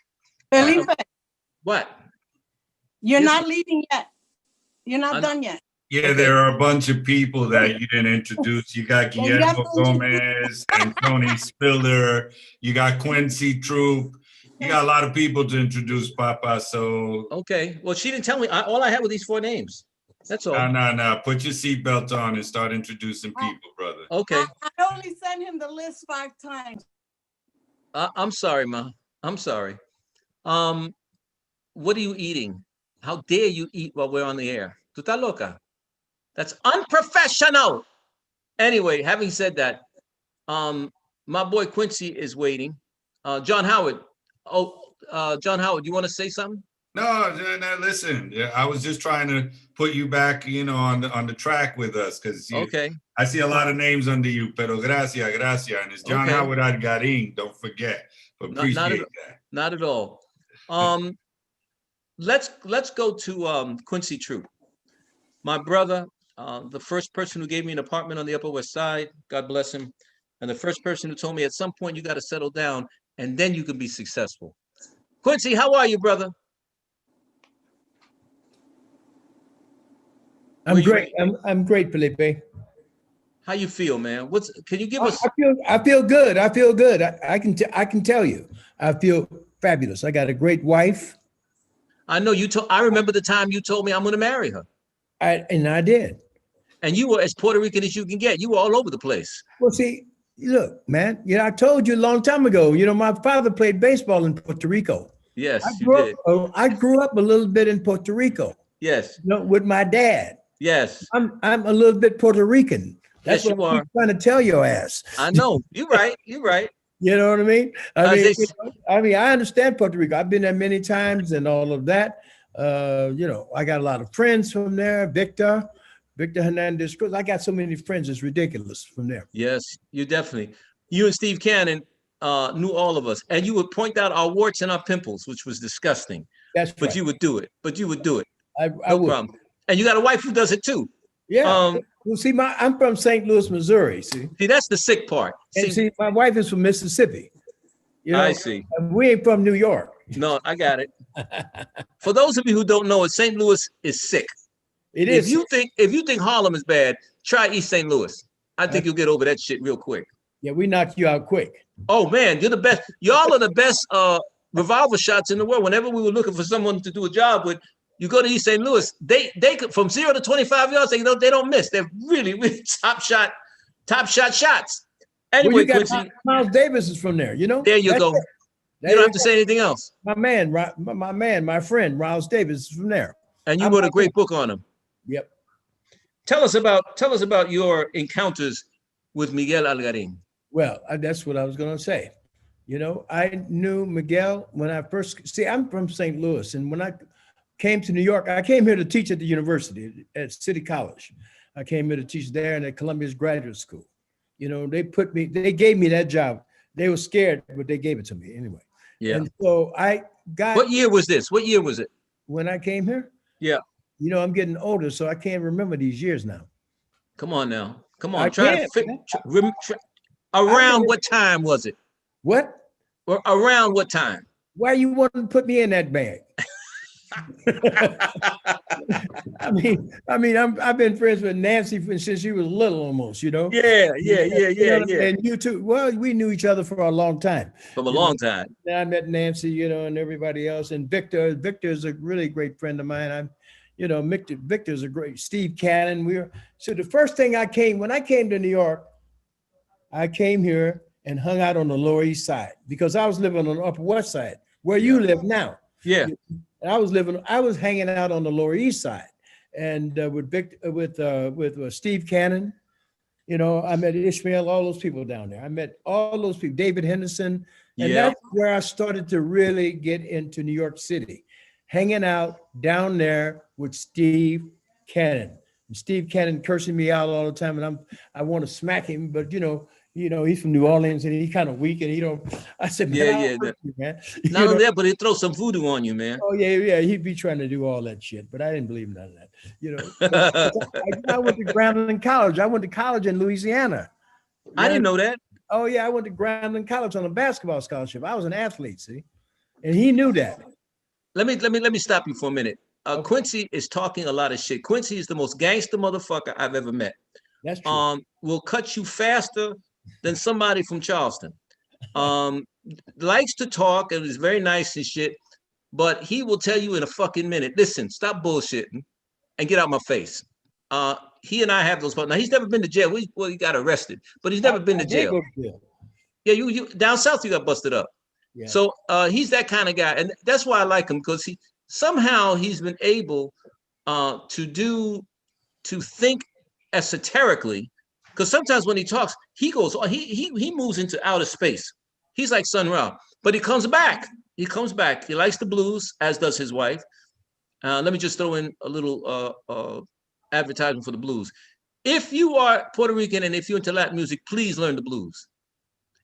Felipe, what? You're Yes, not leaving yet. You're not done yet. Yeah, there are a bunch of people that you didn't introduce. You got Guillermo Gomez and Tony Spiller. You got Quincy Troop. You got a lot of people to introduce, Papa. So okay, well, she didn't tell me. All I had were these 4 names. That's all. No. Put your seatbelt on and start introducing people, brother. Okay. I only sent him the list 5 times. I'm sorry, Ma. I'm sorry. What are you eating? How dare you eat while we're on the air? Tu estás loca? That's unprofessional. Anyway, having said that, my boy Quincy is waiting. John Howard. John Howard, you want to say something? No, listen. I was just trying to put you back, on the track with us, because okay. I see a lot of names under you. Pero gracias, and it's John Howard Algarín. Don't forget. Appreciate that. Not at all. Let's go to Quincy Troop, my brother, the first person who gave me an apartment on the Upper West Side. God bless him, and the first person who told me at some point you got to settle down and then you can be successful. Quincy, how are you, brother? I'm great. I'm great, Felipe. How you feel, man? Can you give us? I feel good. I feel good. I can tell you, I feel fabulous. I got a great wife. I know you told. I remember the time you told me I'm going to marry her. And I did. And you were as Puerto Rican as you can get. You were all over the place. Well, see, look, man. I told you a long time ago. My father played baseball in Puerto Rico. Yes, I grew up a little bit in Puerto Rico. Yes. With my dad. Yes. I'm a little bit Puerto Rican. That's yes, what I'm trying to tell your ass. I know. You're right. You're right. You know what I mean? I understand Puerto Rico. I've been there many times and all of that. I got a lot of friends from there. Victor Hernández Cruz. I got so many friends. It's ridiculous from there. Yes, you definitely. You and Steve Cannon knew all of us. And you would point out our warts and our pimples, which was disgusting. That's right. But you would do it. I no would. problem. And you got a wife who does it too. Yeah. Well, see, I'm from St. Louis, Missouri. See, that's the sick part. See, my wife is from Mississippi. I see. And we ain't from New York. No, I got it. For those of you who don't know it, St. Louis is sick. It is. If you think Harlem is bad, try East St. Louis. I think you'll get over that shit real quick. Yeah, we knocked you out quick. Oh man, you're the best. Y'all are the best revolver shots in the world. Whenever we were looking for someone to do a job with, you go to East St. Louis, they could, from 0 to 25 yards, they don't miss. They're really, really top shot shots. Anyway, well, Quincy, Miles Davis is from there. There you go. You don't have to say anything else. My friend, Miles Davis is from there. And you wrote a great book on him. Yep. Tell us about your encounters with Miguel Algarín. Well, that's what I was going to say. You know, I knew Miguel when I first, see, I'm from St. Louis. And when I came to New York, I came here to teach at the university at City College. I came here to teach there and at Columbia's graduate school. You know, they gave me that job. They were scared, but they gave it to me anyway. Yeah. And so I got. What year was this? What year was it? When I came here? Yeah. You know, I'm getting older, so I can't remember these years now. Come on now. Come on. Around what time was it? What? Or around what time? Why you want to put me in that bag? I've been friends with Nancy since she was little almost, you know? Yeah. And you too. Well, we knew each other for a long time. From a long time. And I met Nancy, you know, and everybody else. And Victor is a really great friend of mine. Victor's a great, Steve Cannon. So the first thing when I came to New York, I came here and hung out on the Lower East Side because I was living on the Upper West Side where you live now. Yeah. And I was hanging out on the Lower East Side and with Steve Cannon, you know, I met Ishmael, all those people down there. I met all those people, David Henderson. And that's where I started to really get into New York City, hanging out down there with Steve Cannon. And Steve Cannon cursing me out all the time, and I want to smack him, but you know, he's from New Orleans and he's kind of weak, and I said, man, man. Not only that, but he throw some voodoo on you, man. Oh yeah, he'd be trying to do all that shit, but I didn't believe none of that. You know, I went to Grambling College. I went to college in Louisiana. I didn't know that. Oh yeah, I went to Grambling College on a basketball scholarship. I was an athlete, see, and he knew that. Let me stop you for a minute. Quincy is talking a lot of shit. Quincy is the most gangster motherfucker I've ever met. That's true. Will cut you faster than somebody from Charleston. Likes to talk and is very nice and shit, but he will tell you in a fucking minute, listen, stop bullshitting and get out my face. He and I have those. Now he's never been to jail. He got arrested, but he's never been to jail. Yeah, you down south you got busted up. Yeah. So he's that kind of guy, and that's why I like him, because he's been able to think esoterically, because sometimes when he talks, he moves into outer space. He's like Sun Ra, but he comes back. He likes the blues, as does his wife. Let me just throw in a little advertisement for the blues. If you are Puerto Rican and if you're into Latin music, please learn the blues.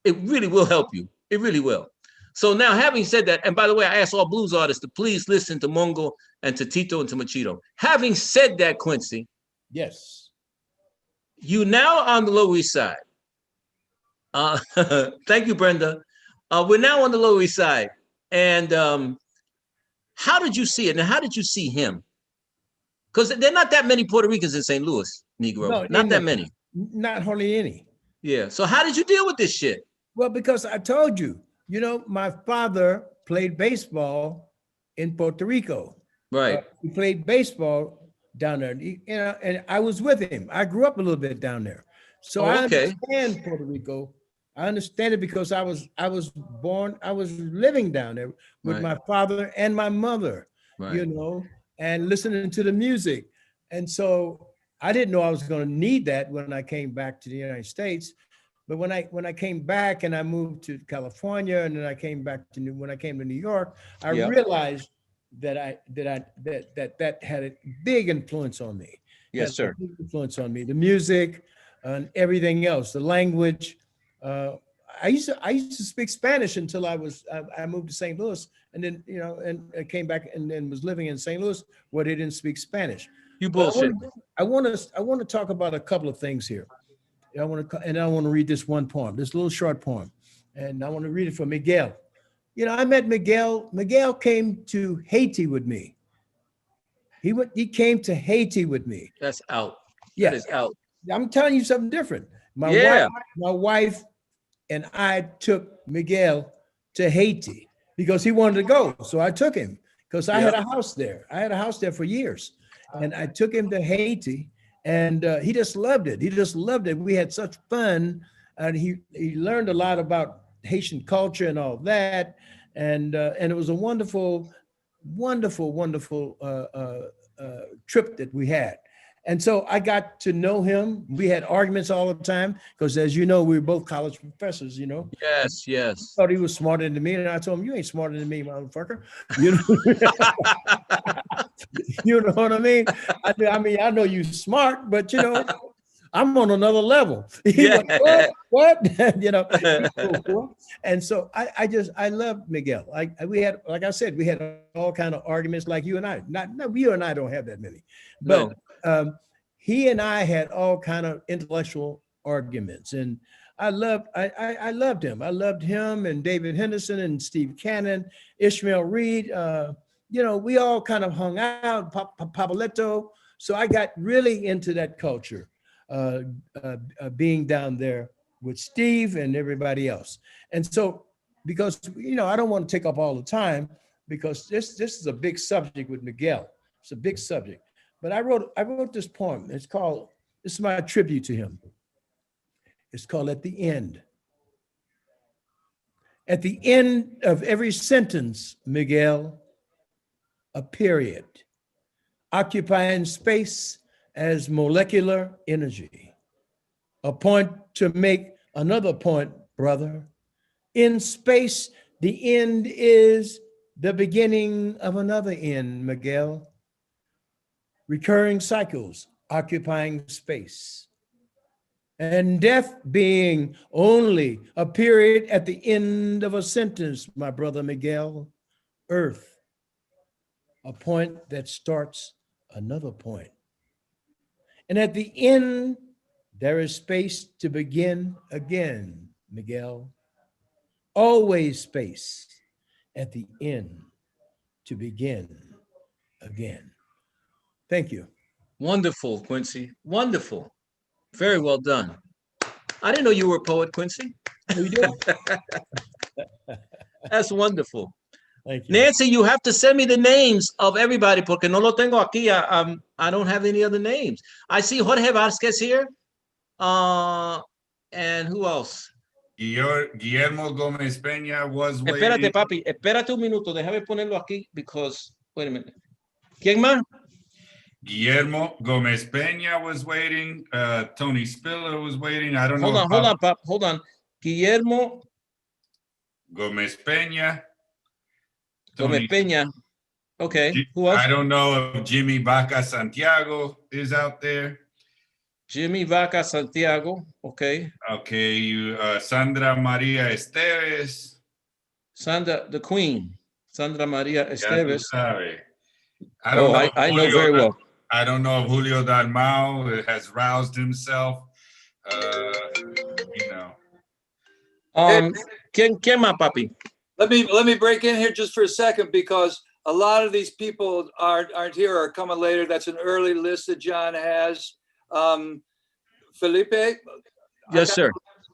It really will help you. It really will. So now, having said that, and by the way, I ask all blues artists to please listen to Mongo and to Tito and to Machito. Having said that, Quincy. Yes. You now on the Lower East Side. Thank you, Brenda. We're now on the Lower East Side. And how did you see it? And how did you see him? Because there are not that many Puerto Ricans in St. Louis, Negro. No, not that many. Not hardly any. Yeah. So how did you deal with this shit? Well, because I told you, you know, my father played baseball in Puerto Rico. Right. He played baseball down there, and I was with him. I grew up a little bit down there. So I understand Puerto Rico. I understand it because I was living down there with my father and my mother, you know, and listening to the music. And so I didn't know I was going to need that when I came back to the United States. But when I came back and I moved to California, and then I came back when I came to New York, I realized that that had a big influence on me. Yes, sir. Big influence on me. The music and everything else, the language. I used to speak Spanish until I moved to St. Louis, and then and I came back and then was living in St. Louis where they didn't speak Spanish. You bullshit. I want to talk about a couple of things here. I want to read this one poem, this little short poem, and I want to read it for Miguel. You know, I met Miguel. Miguel came to Haiti with me. He came to Haiti with me. That's out. Yeah, that is out. I'm telling you something different. My wife and I took Miguel to Haiti because he wanted to go. So I took him because I had a house there. I had a house there for years, and I took him to Haiti. And he just loved it. He just loved it. We had such fun, and he learned a lot about Haitian culture and all that. And it was a wonderful, wonderful, wonderful trip that we had. And so I got to know him. We had arguments all the time because, as you know, we were both college professors, you know. Yes, yes. Thought he was smarter than me. And I told him, you ain't smarter than me, motherfucker. You know, you know what I mean? I mean, I know you smart, but, you know, I'm on another level. He Yeah. like, what? You know, and so I love Miguel. We had, like I said, we had all kind of arguments like you and I. Not you and I don't have that many, but he and I had all kind of intellectual arguments, and I loved him. I loved him and David Henderson and Steve Cannon, Ishmael Reed. You know, we all kind of hung out, Papaletto. So I got really into that culture. Being down there with Steve and everybody else. And so, because, you know, I don't want to take up all the time because this is a big subject with Miguel. It's a big subject. But I wrote this poem. This is my tribute to him. It's called At the End. At the end of every sentence, Miguel, a period, occupying space as molecular energy. A point to make another point, brother. In space, the end is the beginning of another end, Miguel. Recurring cycles occupying space. And death being only a period at the end of a sentence, my brother Miguel. Earth, a point that starts another point. And at the end, there is space to begin again, Miguel. Always space at the end to begin again. Thank you. Wonderful, Quincy. Wonderful. Very well done. I didn't know you were a poet, Quincy. You did. That's wonderful. Thank you. Nancy, you have to send me the names of everybody porque no lo tengo aquí. I don't have any other names. I see Jorge Vázquez here. And who else? Guillermo Gómez Peña was waiting. Espérate, papi. Espérate un minuto. Déjame ponerlo aquí because, wait a minute. ¿Quién más? Guillermo Gómez Peña was waiting. Tony Spiller was waiting. I don't know. Hold on, Pop. Hold on. Guillermo Gómez Peña. Gómez Peña. Okay. Who else? I don't know if Jimmy Vaca Santiago is out there. Jimmy Vaca Santiago. Okay. Okay. Sandra Maria Esteves. Sandra, the Queen. Sandra Maria Esteves. I don't know. I know very well. I don't know if Julio Dalmau has roused himself. You know. ¿Quién más, papi? Let me break in here just for a second because a lot of these people aren't here or are coming later. That's an early list that John has. Felipe? Yes, sir.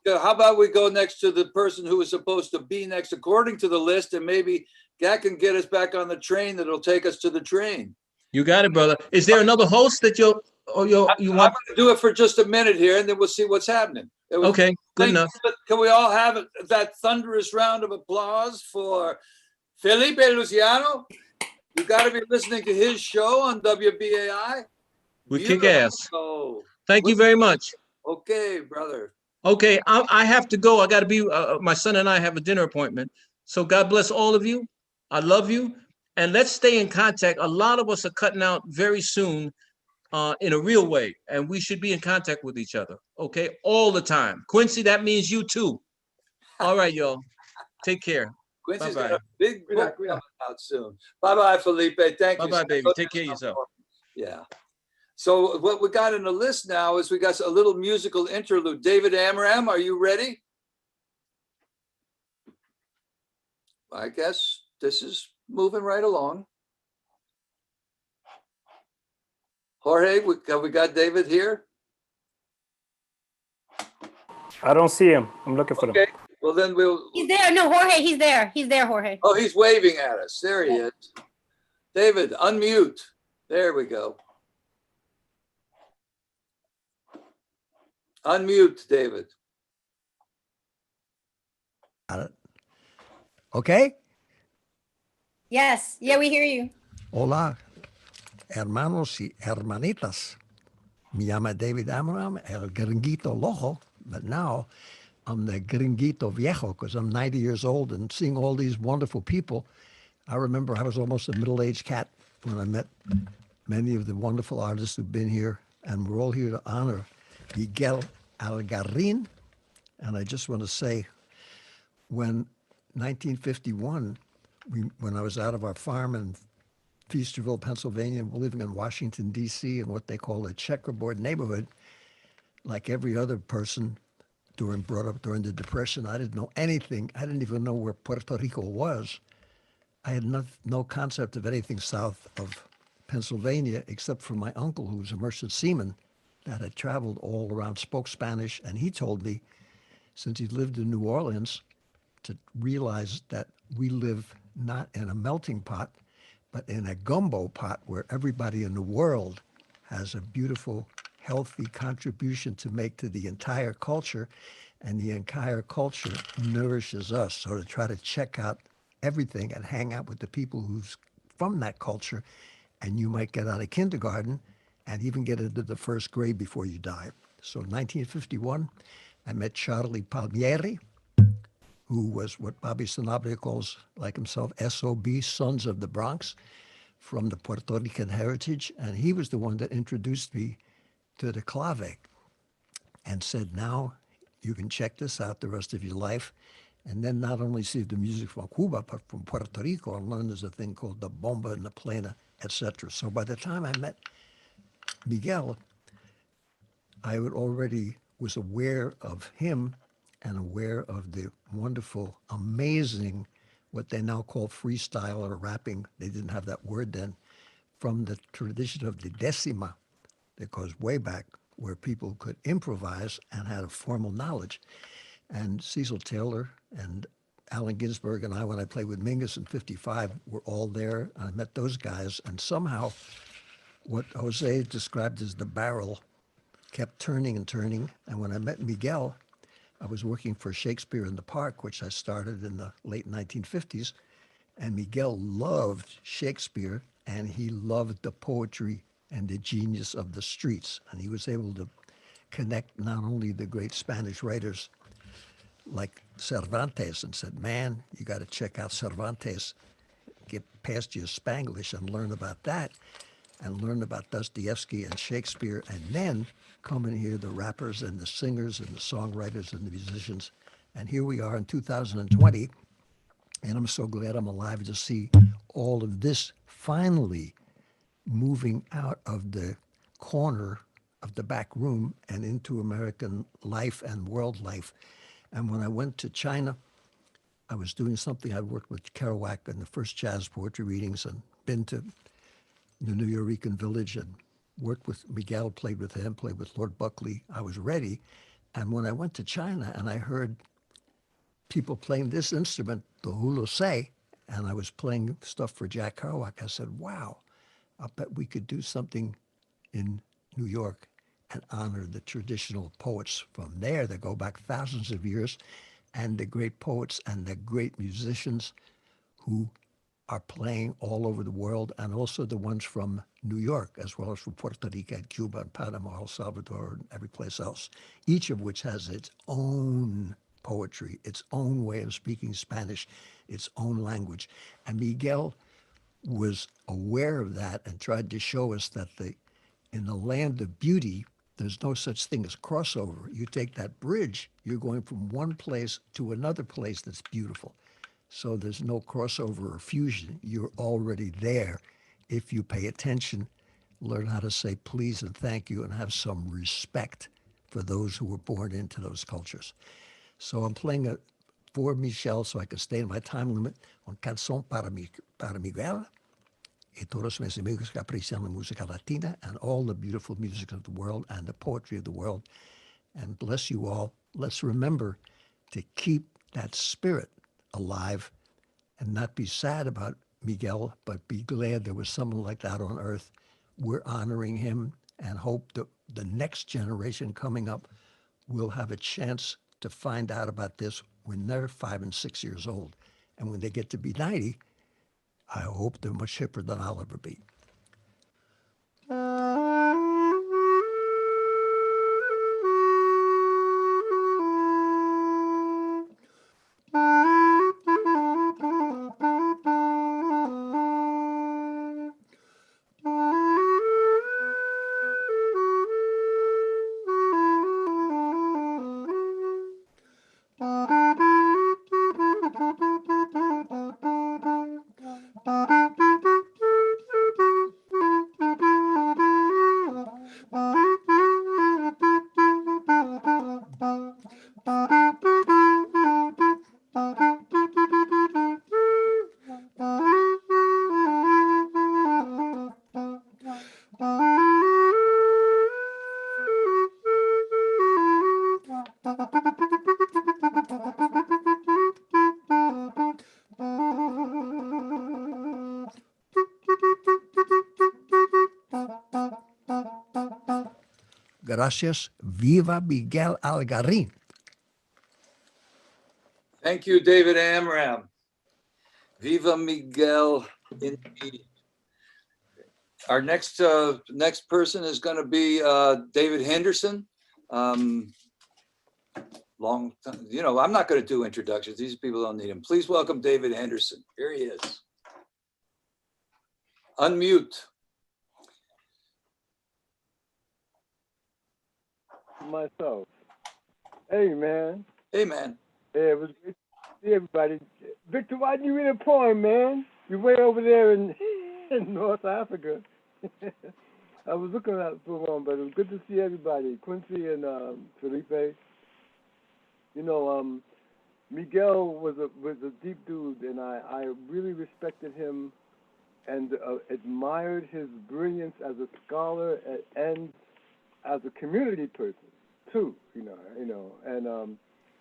How about we go next to the person who was supposed to be next according to the list, and maybe that can get us back on the train that'll take us to the train. You got it, brother. Is there another host that you want? I'm going to do it for just a minute here, and then we'll see what's happening. Okay, good enough. Can we all have that thunderous round of applause for Felipe Luciano? You got to be listening to his show on WBAI. We kick ass. Thank you very much. Okay, brother. Okay, I have to go. I got to be, my son and I have a dinner appointment. So God bless all of you. I love you. And let's stay in contact. A lot of us are cutting out very soon in a real way. And we should be in contact with each other. Okay, all the time. Quincy, that means you too. All right, y'all. Take care. Quincy's got a big book coming out soon. Bye-bye, Felipe. Thank you. Bye-bye, baby. Take care of yourself. Yeah. So what we got in the list now is we got a little musical interlude. David Amram, are you ready? I guess this is moving right along. Jorge, have we got David here? I don't see him. I'm looking for him. Okay, well then we'll... He's there. No, Jorge, he's there. He's there, Jorge. Oh, he's waving at us. There he is. David, unmute. There we go. Unmute, David. Okay. Yes. Yeah, we hear you. Hola, hermanos y hermanitas. Me llama David Amram, el gringuito loco, but now I'm the gringuito viejo because I'm 90 years old and seeing all these wonderful people. I remember I was almost a middle-aged cat when I met many of the wonderful artists who've been here, and we're all here to honor Miguel Algarín. And I just want to say, when 1951, when I was out of our farm in Feasterville, Pennsylvania, living in Washington, D.C., in what they call a checkerboard neighborhood, like every other person brought up during the Depression, I didn't know anything. I didn't even know where Puerto Rico was. I had no concept of anything south of Pennsylvania, except for my uncle, who was a merchant seaman that had traveled all around, spoke Spanish, and he told me, since he lived in New Orleans, to realize that we live not in a melting pot, but in a gumbo pot where everybody in the world has a beautiful, healthy contribution to make to the entire culture, and the entire culture nourishes us. So to try to check out everything and hang out with the people who's from that culture, and you might get out of kindergarten and even get into the first grade before you die. So in 1951, I met Charlie Palmieri, who was what Bobby Sanabria calls, like himself, SOB, Sons of the Bronx, from the Puerto Rican heritage. And he was the one that introduced me to the clave and said, now you can check this out the rest of your life. And then not only see the music from Cuba, but from Puerto Rico, and learn there's a thing called the bomba and the plena, etc. So by the time I met Miguel, I already was aware of him and aware of the wonderful, amazing, what they now call freestyle or rapping. They didn't have that word then, from the tradition of the decima that goes way back, where people could improvise and had a formal knowledge. And Cecil Taylor and Allen Ginsberg and I, when I played with Mingus in '55, were all there. I met those guys, and somehow what Jose described as the barrel kept turning and turning. And when I met Miguel, I was working for Shakespeare in the Park, which I started in the late 1950s. And Miguel loved Shakespeare, and he loved the poetry and the genius of the streets. And he was able to connect not only the great Spanish writers like Cervantes, and said, man, you got to check out Cervantes, get past your Spanglish and learn about that, and learn about Dostoevsky and Shakespeare, and then come and hear the rappers and the singers and the songwriters and the musicians. And here we are in 2020, and I'm so glad I'm alive to see all of this finally moving out of the corner of the back room and into American life and world life. And when I went to China, I was doing something. I worked with Kerouac in the first jazz poetry readings, and been to the Nuyorican village and worked with Miguel, played with him, played with Lord Buckley. I was ready. And when I went to China and I heard people playing this instrument, the hulosei, and I was playing stuff for Jack Kerouac, I said, wow, I bet we could do something in New York and honor the traditional poets from there that go back thousands of years, and the great poets and the great musicians who are playing all over the world, and also the ones from New York, as well as from Puerto Rico and Cuba and Panama, El Salvador, and every place else, each of which has its own poetry, its own way of speaking Spanish, its own language. And Miguel was aware of that and tried to show us that in the land of beauty, there's no such thing as crossover. You take that bridge, you're going from one place to another place that's beautiful. So there's no crossover or fusion. You're already there if you pay attention, learn how to say please and thank you, and have some respect for those who were born into those cultures. So I'm playing for Michelle so I can stay in my time limit on Canción para Miguel. Y todos mis amigos que aprecian la música latina and all the beautiful music of the world and the poetry of the world. And bless you all. Let's remember to keep that spirit alive and not be sad about Miguel, but be glad there was someone like that on earth. We're honoring him and hope that the next generation coming up will have a chance to find out about this when they're 5 and 6 years old. And when they get to be 90, I hope they're much hipper than I'll ever be. Gracias. Viva Miguel Algarín. Thank you, David Amram. Viva Miguel, indeed. Our next person is going to be David Henderson. Long time, you know, I'm not going to do introductions. These people don't need them. Please welcome David Henderson. Here he is. Unmute. Myself. Hey, man. Hey, man. Yeah, it was great to see everybody. Victor, why didn't you read a poem, man? You're way over there in North Africa. I was looking out for one, but it was good to see everybody. Quincy and Felipe. You know, Miguel was a deep dude, and I really respected him and admired his brilliance as a scholar and as a community person too.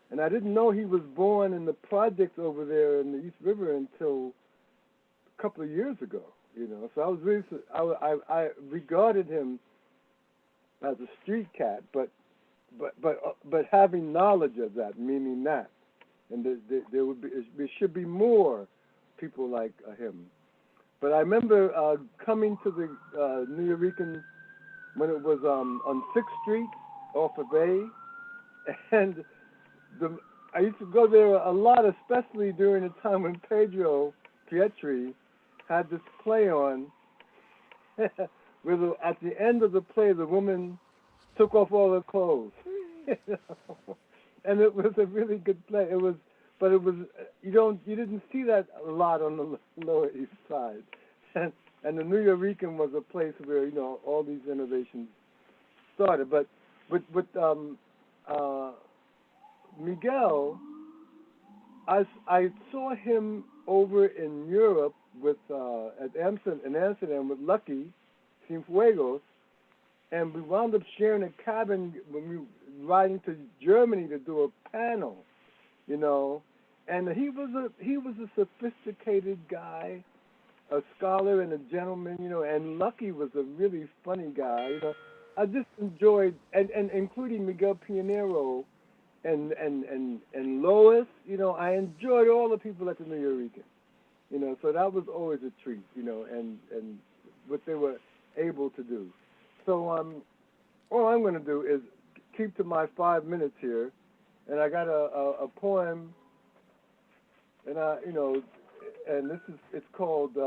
And I didn't know he was born in the projects over there in the East River until a couple of years ago. You know, so I was really I regarded him as a street cat, but having knowledge of that, meaning that, and there should be more people like him. But I remember coming to the Nuyorican when it was on 6th Street off of A, and I used to go there a lot, especially during the time when Pedro Pietri had this play on, where at the end of the play, the woman took off all her clothes. And it was a really good play. You didn't see that a lot on the Lower East Side. And the Nuyorican was a place where, you know, all these innovations started. But with Miguel, I saw him over in Europe with in Amsterdam with Lucky Cienfuegos, and we wound up sharing a cabin when we were riding to Germany to do a panel, you know. And he was a sophisticated guy, a scholar and a gentleman, you know. And Lucky was a really funny guy, you know. I just enjoyed, and including Miguel Pianero and Lois, you know. I enjoyed all the people at the Nuyorican, you know. So that was always a treat, you know, and what they were able to do. So all I'm going to do is keep to my 5 minutes here, and I got a poem, and you know, and it's called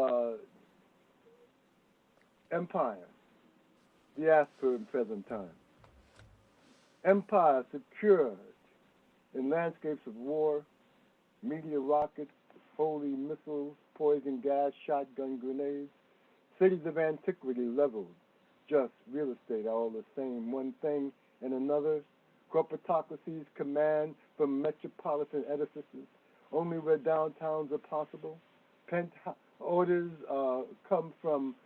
Empire, Diaspora in Present Time. Empire secured in landscapes of war, meteor rockets, holy missiles, poison gas, shotgun grenades, cities of antiquity leveled. Just real estate, all the same, one thing and another. Corporatocracies command from metropolitan edifices, only where downtowns are possible. Orders come from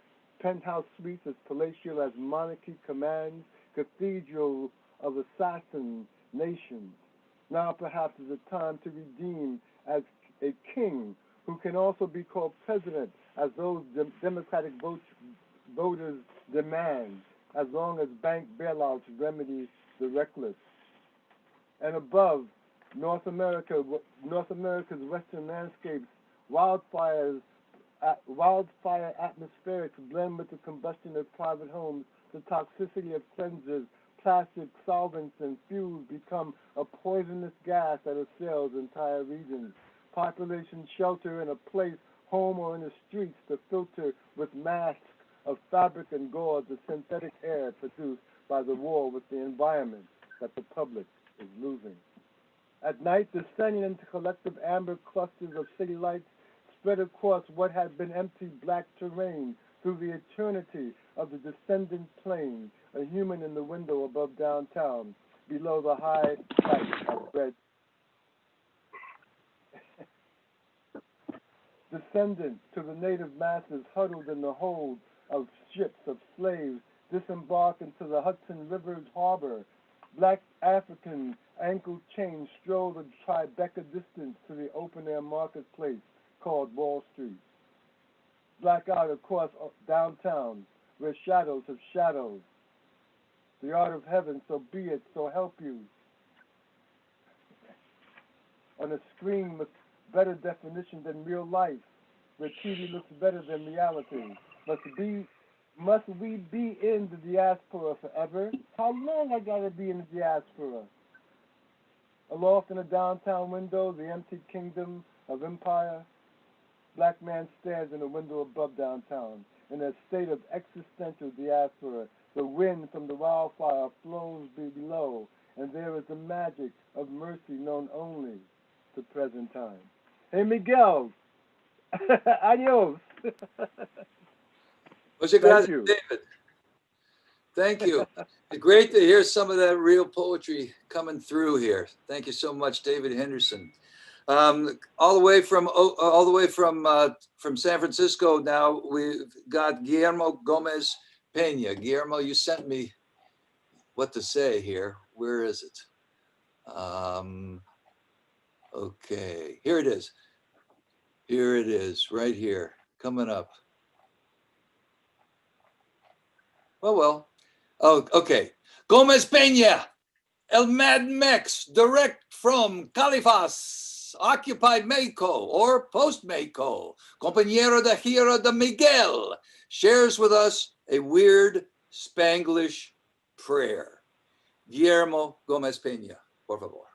penthouse suites as palatial as monarchy commands, cathedral of assassin nations. Now perhaps is a time to redeem as a king who can also be called president, as those democratic voters demand, as long as bank bailouts remedy the reckless. And above, North America's western landscapes, wildfire atmospherics blend with the combustion of private homes. The toxicity of cleansers, plastic solvents, and fuels become a poisonous gas that assails entire regions. Population shelter in a place, home or in the streets, to filter with masks of fabric and gauze the synthetic air produced by the war with the environment that the public is losing. At night, descending into collective amber clusters of city lights, spread across what had been empty black terrain through the eternity of the descendant plane, a human in the window above downtown, below the high light of red. Descendant to the native masses huddled in the hold of ships of slaves disembark into the Hudson River's harbor. Black Africans, ankle chains, stroll the Tribeca distance to the open-air marketplace called Wall Street. Black out across downtown, where shadows have shadows. The art of heaven, so be it, so help you. On a screen with better definition than real life, where TV looks better than reality. Must we be in the diaspora forever? How long I gotta be in the diaspora? Aloft in a downtown window, the empty kingdom of empire. Black man stands in a window above downtown, in a state of existential diaspora. The wind from the wildfire flows below, and there is the magic of mercy known only to present time. Hey, Miguel. Adios. Muchas gracias, David. Thank you. Great to hear some of that real poetry coming through here. Thank you so much, David Henderson. All the way from San Francisco. Now we've got Guillermo Gomez Pena. Guillermo, you sent me what to say here. Where is it? Okay, here it is. Here it is, right here, coming up. Well. Oh, okay. Gomez Pena, El Mad Mex, direct from Califas, occupied Mexico or post-Mexico. Compañero de gira de Miguel shares with us a weird Spanglish prayer. Guillermo Gomez Pena, por favor.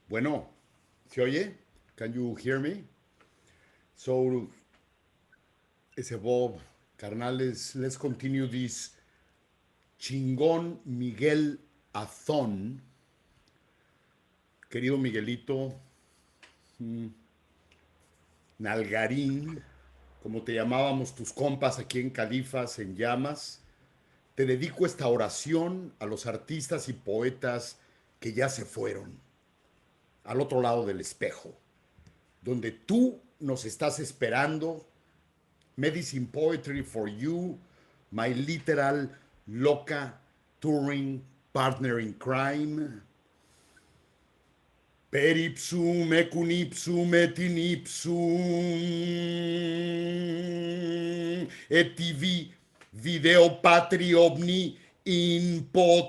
Bueno, ¿se oye? Can you hear me? So, it's Bob, carnales, let's continue this chingón Miguel Azón. Querido Miguelito, Algarín, como te llamábamos tus compas aquí en Califas, en Llamas, te dedico esta oración a los artistas y poetas que ya se fueron, al otro lado del espejo, donde tú nos estás esperando. Medicine Poetry for you, my literal loca touring partner in crime. Per ipsum ecun ipsum et in ipsum et ivi video patri omni impotenti.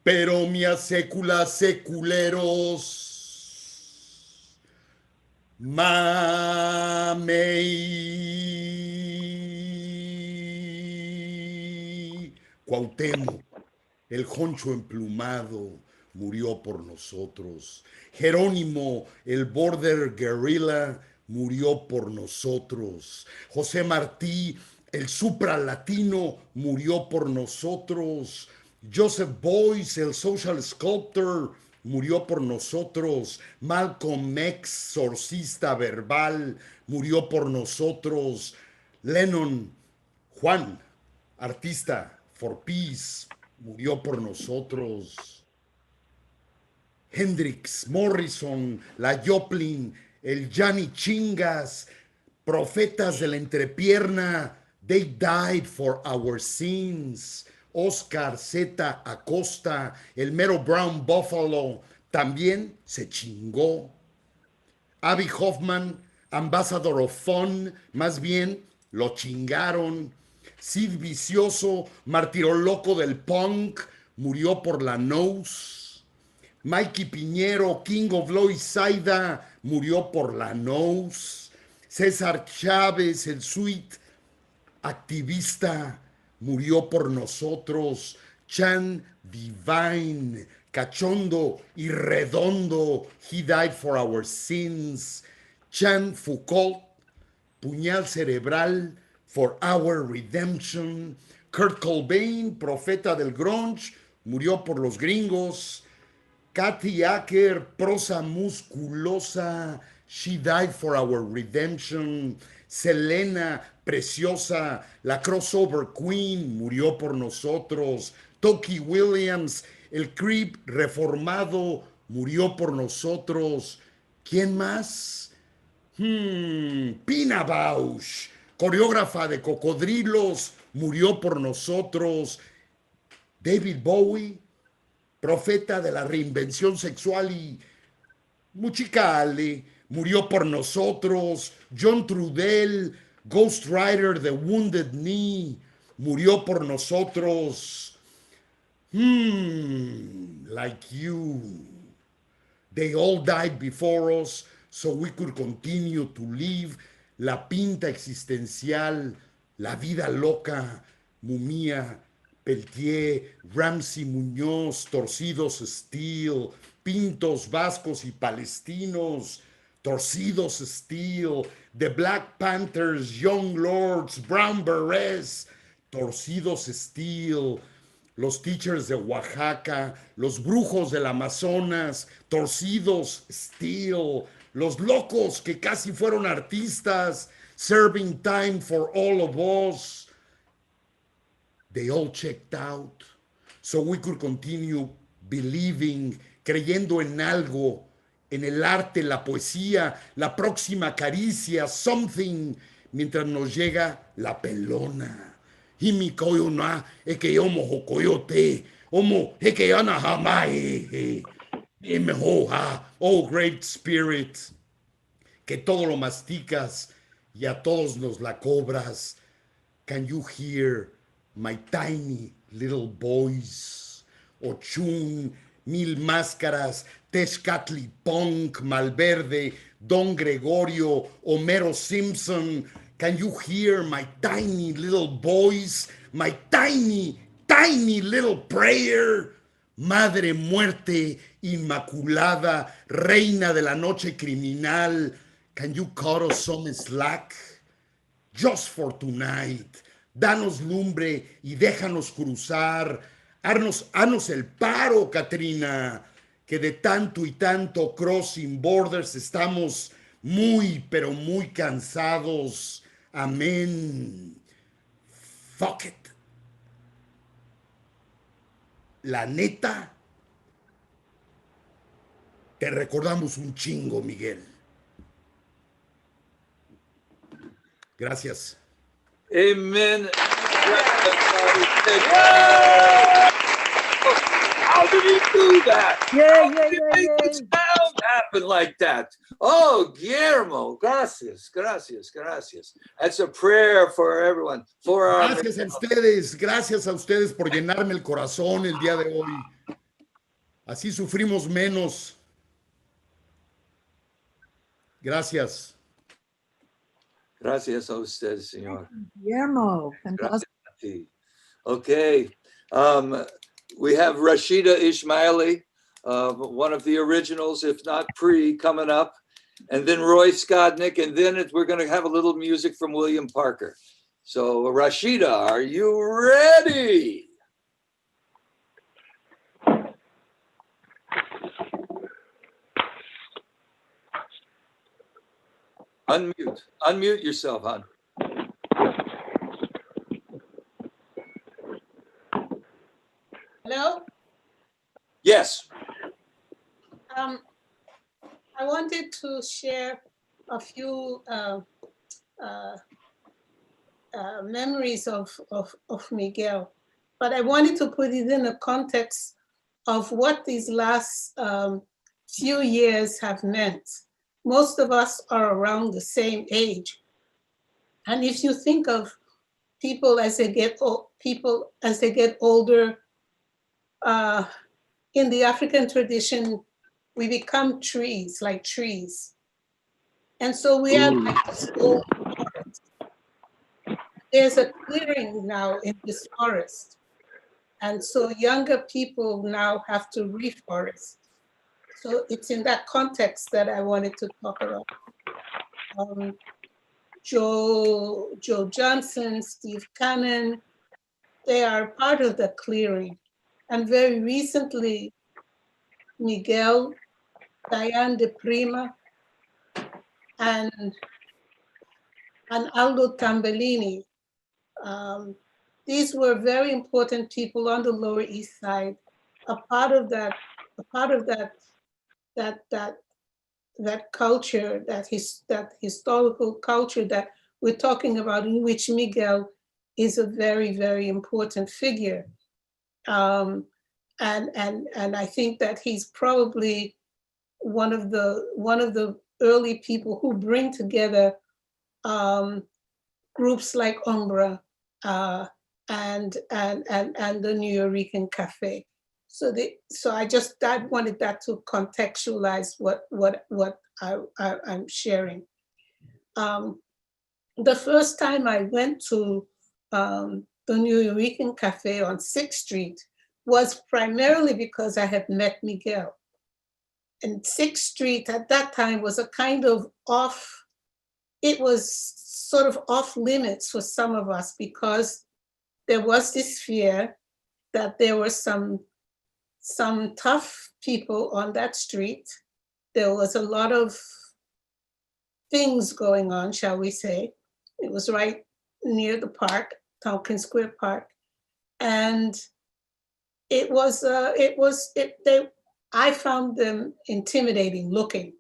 Pero mia secula seculeros Mamey. Cuauhtémoc, el joncho emplumado, murió por nosotros. Jerónimo, el border guerrilla, murió por nosotros. José Martí, el supralatino, murió por nosotros. Joseph Boyce, el social sculptor, murió por nosotros. Malcolm X, sorcista verbal, murió por nosotros. Lennon, Juan, artista for peace, murió por nosotros. Hendrix, Morrison, la Joplin, el Johnny Chingas, profetas de la entrepierna, they died for our sins. Oscar Z. Acosta, el mero Brown Buffalo, también se chingó. Abby Hoffman, Ambassador of Fun, más bien lo chingaron. Sid Vicioso, martiro loco del punk, murió por la nose. Mikey Piñero, King of Loisaida, murió por la nose. César Chávez, el sweet activista, murió por nosotros. Chan Divine, cachondo y redondo, he died for our sins. Chan Foucault, puñal cerebral, for our redemption. Kurt Cobain, profeta del grunge, murió por los gringos. Kathy Acker, prosa musculosa, she died for our redemption. Selena, preciosa, la crossover queen, murió por nosotros. Toki Williams, el creep reformado, murió por nosotros. ¿Quién más? Pina Bausch, coreógrafa de cocodrilos, murió por nosotros. David Bowie, profeta de la reinvención sexual y musicale, murió por nosotros. John Trudell, Ghost Rider de Wounded Knee, murió por nosotros. Like you. They all died before us, so we could continue to live. La pinta existencial, la vida loca, Mumía, Peltier, Ramsey Muñoz, Torcidos Steel, Pintos Vascos y Palestinos, Torcidos Steel, The Black Panthers, Young Lords, Brown Berets, Torcidos Steel, los Teachers de Oaxaca, los Brujos del Amazonas, Torcidos Steel, los locos que casi fueron artistas, Serving Time for All of Us. They all checked out, so we could continue believing, creyendo en algo, en el arte, la poesía, la próxima caricia, something, mientras nos llega la pelona. Himi koyo na, eke yomo hokoyote, omo eke yana hamae, emehoha, oh great spirit, que todo lo masticas y a todos nos la cobras. Can you hear my tiny little voice? Ochun, Mil Máscaras, Tezcatli Punk, Malverde, Don Gregorio, Homero Simpson. Can you hear my tiny little voice? My tiny, tiny little prayer? Madre Muerte Inmaculada, Reina de la Noche Criminal. Can you cut us some slack? Just for tonight. Danos lumbre y déjanos cruzar. Haznos el paro, Katrina, que de tanto y tanto crossing borders estamos muy, pero muy cansados. Amén. Fuck it. La neta, te recordamos un chingo, Miguel. Gracias. Amen. How did he do that? How did he make the sound happen like that? Oh, Guillermo, gracias, gracias, gracias. That's a prayer for everyone. For our... Gracias a ustedes por llenarme el corazón el día de hoy. Así sufrimos menos. Gracias. Gracias a usted, señor. Guillermo, Gracias a ti. Okay. We have Rashida Ismaili, one of the originals, if not pre, coming up. And then Roy Skodnick. And then we're going to have a little music from William Parker. So Rashida, are you ready? Unmute yourself, hon. Hello? Yes. I wanted to share a few memories of Miguel, but I wanted to put it in the context of what these last few years have meant. Most of us are around the same age. And if you think of people as they get older, in the African tradition, we become trees, like trees. And so we have like this old forest. There's a clearing now in this forest. And so younger people now have to reforest. So it's in that context that I wanted to talk about. Joe Johnson, Steve Cannon, they are part of the clearing. And very recently, Miguel, Diane de Prima, and Aldo Tambellini. These were very important people on the Lower East Side. A part of that culture, that historical culture that we're talking about, in which Miguel is a very, very important figure. And I think that he's probably one of the early people who bring together groups like Umbra and the Nuyorican Cafe. So I wanted that to contextualize what I'm sharing. The first time I went to the Nuyorican Cafe on 6th Street was primarily because I had met Miguel. And 6th Street at that time was a kind of it was sort of off limits for some of us, because there was this fear that there were some tough people on that street. There was a lot of things going on, shall we say. It was right near the park, Tompkins Square Park. And I found them intimidating looking.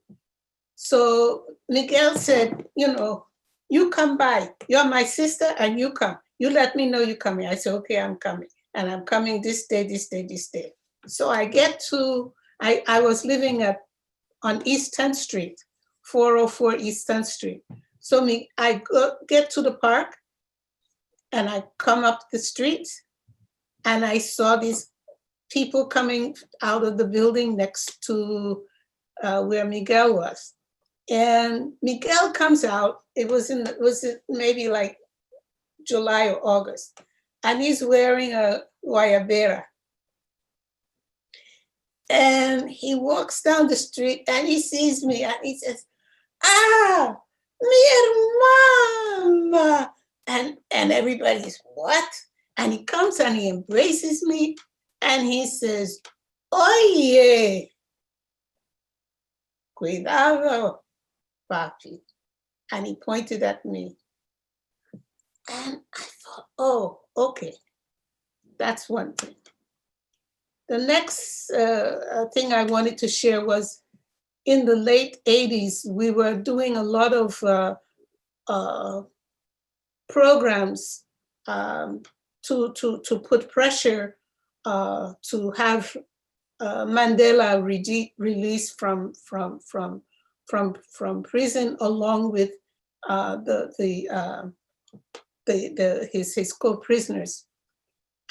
So Miguel said, you come by, you're my sister, and you come. You let me know you're coming. I said, okay, I'm coming. And I'm coming this day, this day, this day. So I was living on East 10th Street, 404 East 10th Street. So I get to the park and I come up the street and I saw these people coming out of the building next to where Miguel was. And Miguel comes out, it was maybe like July or August, and he's wearing a guayabera. And he walks down the street and he sees me and he says, "Ah, mi hermana." And everybody's, "What?" And he comes and he embraces me and he says, "Oye, cuidado, papi." And he pointed at me. And I thought, oh, okay, that's one thing. The next thing I wanted to share was in the late 80s, we were doing a lot of programs to put pressure to have Mandela released from prison, along with his co-prisoners.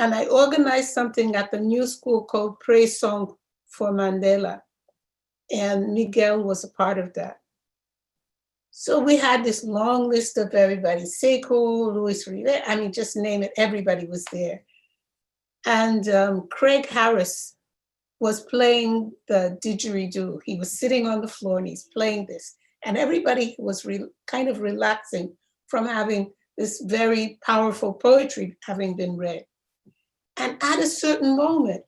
And I organized something at the new school called Praise Song for Mandela. And Miguel was a part of that. So we had this long list of everybody, Sekou, Luis Rivera, I mean, just name it, everybody was there. And Craig Harris was playing the didgeridoo. He was sitting on the floor and he's playing this. And everybody was kind of relaxing from having this very powerful poetry having been read. And at a certain moment,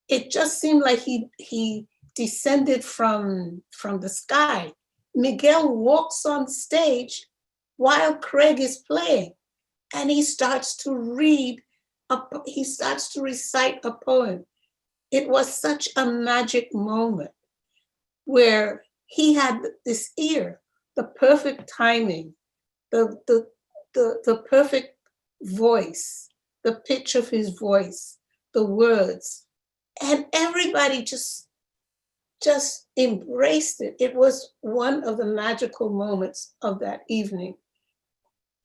it just seemed like he descended from the sky. Miguel walks on stage while Craig is playing, and he starts to recite a poem. It was such a magic moment where he had this ear, the perfect timing, the perfect voice, the pitch of his voice, the words, and everybody just embraced it. It was one of the magical moments of that evening.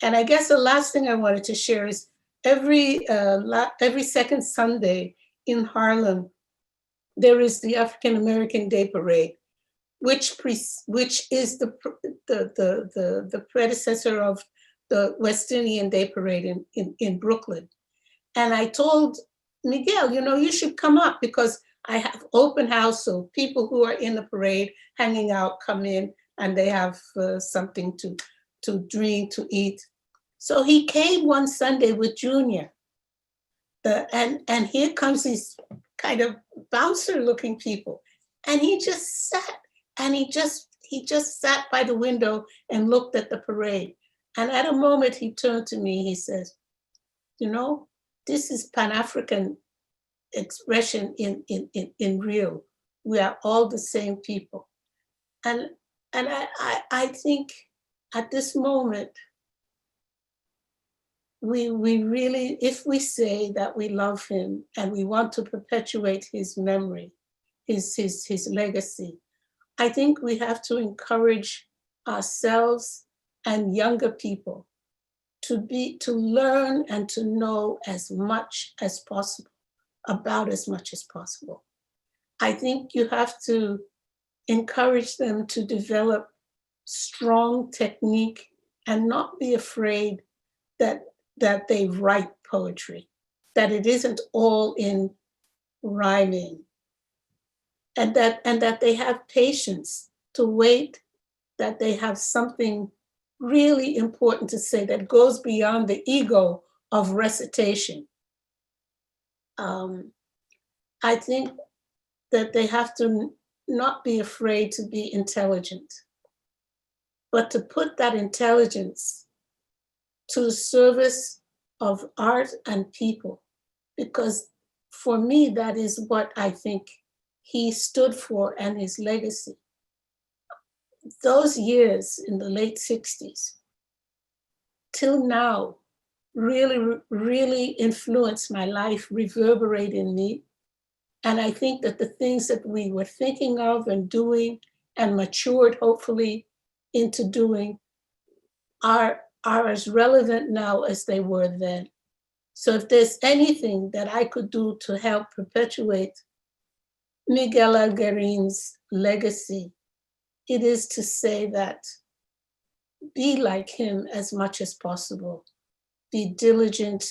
And I guess the last thing I wanted to share is every second Sunday in Harlem, there is the African American Day Parade, which is the predecessor of the West Indian Day Parade in Brooklyn. And I told Miguel, you should come up because I have open house, so people who are in the parade hanging out come in and they have something to drink, to eat. So he came one Sunday with Junior. and here comes these kind of bouncer looking people. And he just sat, and he just sat by the window and looked at the parade. And at a moment he turned to me, he says, you know, this is Pan-African expression in real. We are all the same people. And I think at this moment, we really, if we say that we love him and we want to perpetuate his memory, his legacy, I think we have to encourage ourselves and younger people to learn and to know as much as possible, about as much as possible. I think you have to encourage them to develop strong technique and not be afraid that they write poetry, that it isn't all in rhyming, and that they have patience to wait, that they have something really important to say that goes beyond the ego of recitation. I think that they have to not be afraid to be intelligent, but to put that intelligence to the service of art and people, because for me, that is what I think he stood for and his legacy. Those years in the late 60s till now really influenced my life, reverberate in me. And I think that the things that we were thinking of and doing and matured hopefully into doing are as relevant now as they were then. So if there's anything that I could do to help perpetuate Miguel Algarin's legacy, it is to say that be like him as much as possible. Be diligent,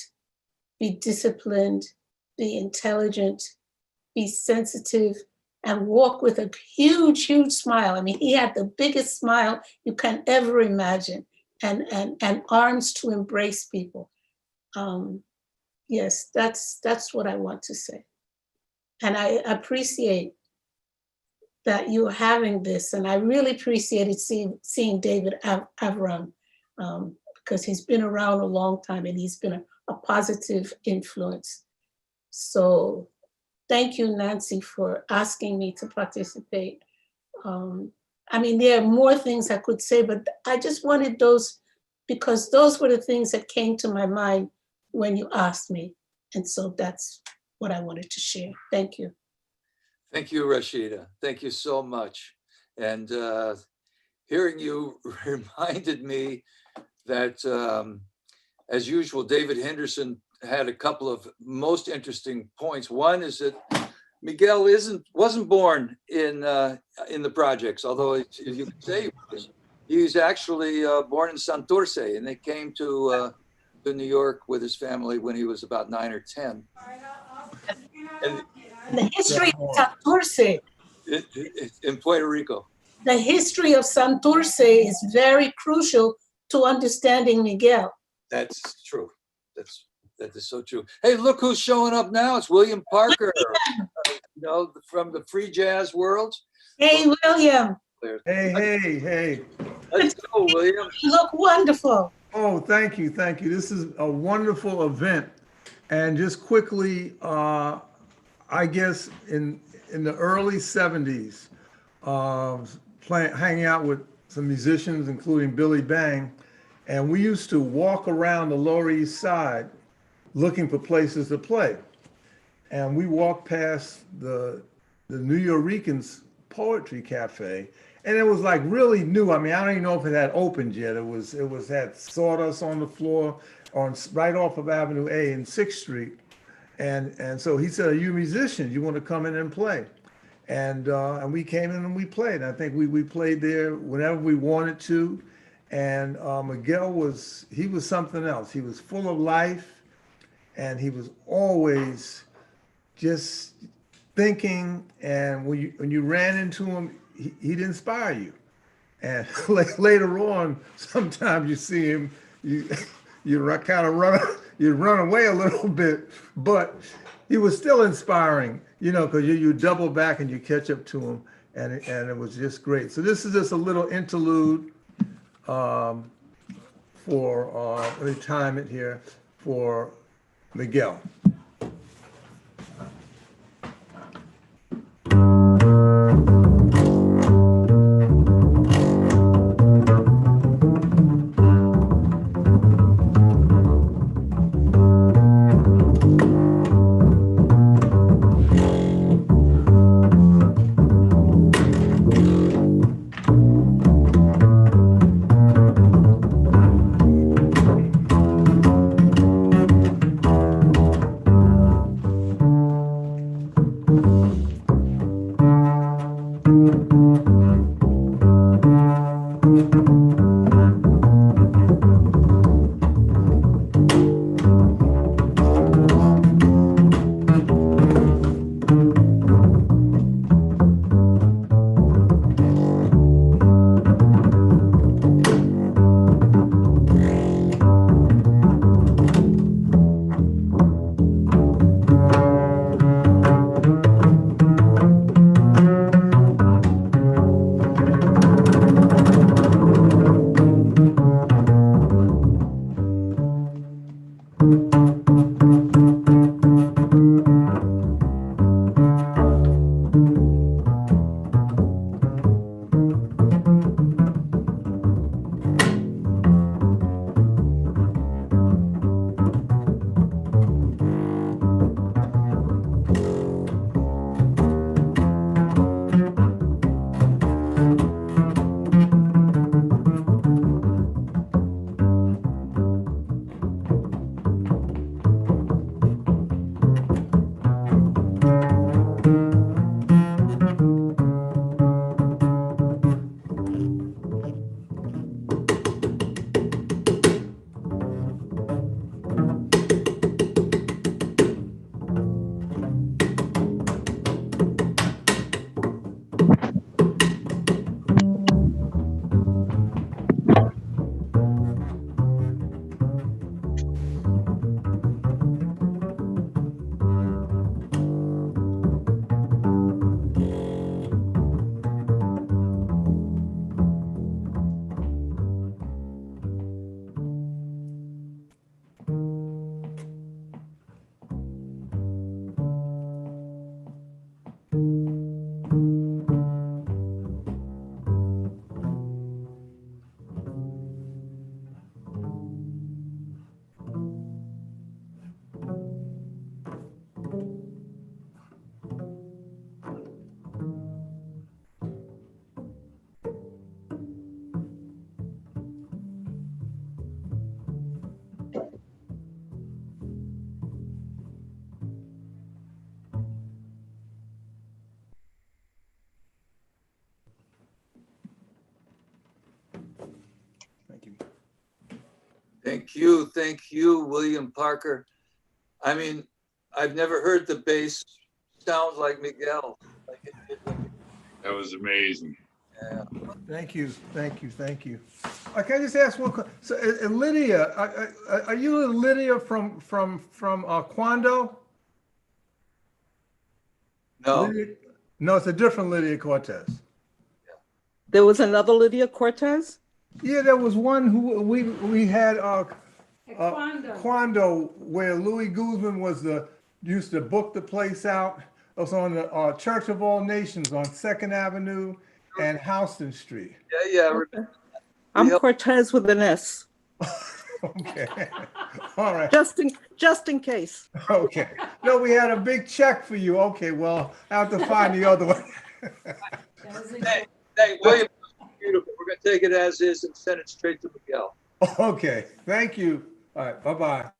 be disciplined, be intelligent, be sensitive, and walk with a huge, huge smile. I mean, he had the biggest smile you can ever imagine, and arms to embrace people. Yes, that's what I want to say. And I appreciate that you're having this, and I really appreciated seeing David Avram, because he's been around a long time and he's been a positive influence. So thank you, Nancy, for asking me to participate. I mean, there are more things I could say, but I just wanted those because those were the things that came to my mind when you asked me. And so that's what I wanted to share. Thank you. Thank you, Rashida. Thank you so much. And hearing you reminded me that, as usual, David Henderson had a couple of most interesting points. One is that Miguel wasn't born in the projects, although you could say he was. He's actually born in Santurce, and they came to New York with his family when he was about 9 or 10. And the history of Santurce in Puerto Rico. The history of Santurce is very crucial to understanding Miguel. That's true. That is so true. Hey, look who's showing up now. It's William Parker, you know, from the free jazz world. Hey, William. Hey. Let's go, William. You look wonderful. Oh, thank you. This is a wonderful event. And just quickly, I guess in the early 70s, hanging out with some musicians, including Billy Bang, and we used to walk around the Lower East Side looking for places to play. And we walked past the Nuyorican's Poetry Cafe, and it was like really new. I mean, I don't even know if it had opened yet. It had sawdust on the floor right off of Avenue A and 6th Street. And so he said, "Are you a musician? You want to come in and play?" And we came in and we played. I think we played there whenever we wanted to. And Miguel was something else. He was full of life, and he was always just thinking. And when you ran into him, he'd inspire you. And later on, sometimes you see him, you kind of run you'd run away a little bit, but he was still inspiring, because you double back and you catch up to him, and it was just great. So this is just a little interlude for let me time it here for Miguel. Thank you, William Parker. I mean, I've never heard the bass sound like Miguel. That was amazing. Yeah. Thank you. Can I just ask one question? So, Lydia, are you Lydia from Quando? No. Lydia? No, it's a different Lydia Cortez. There was another Lydia Cortez? Yeah, there was one who we had Quando, where Louis Guzman used to book the place out. It was on the Church of All Nations on 2nd Avenue and Houston Street. Yeah. Okay. I'm Cortez with an S. Okay. All right. Just in case. Okay. No, we had a big check for you. Okay, well, I have to find the other one. Hey, William, beautiful. We're going to take it as is and send it straight to Miguel. Okay. Thank you. All right. Bye-bye.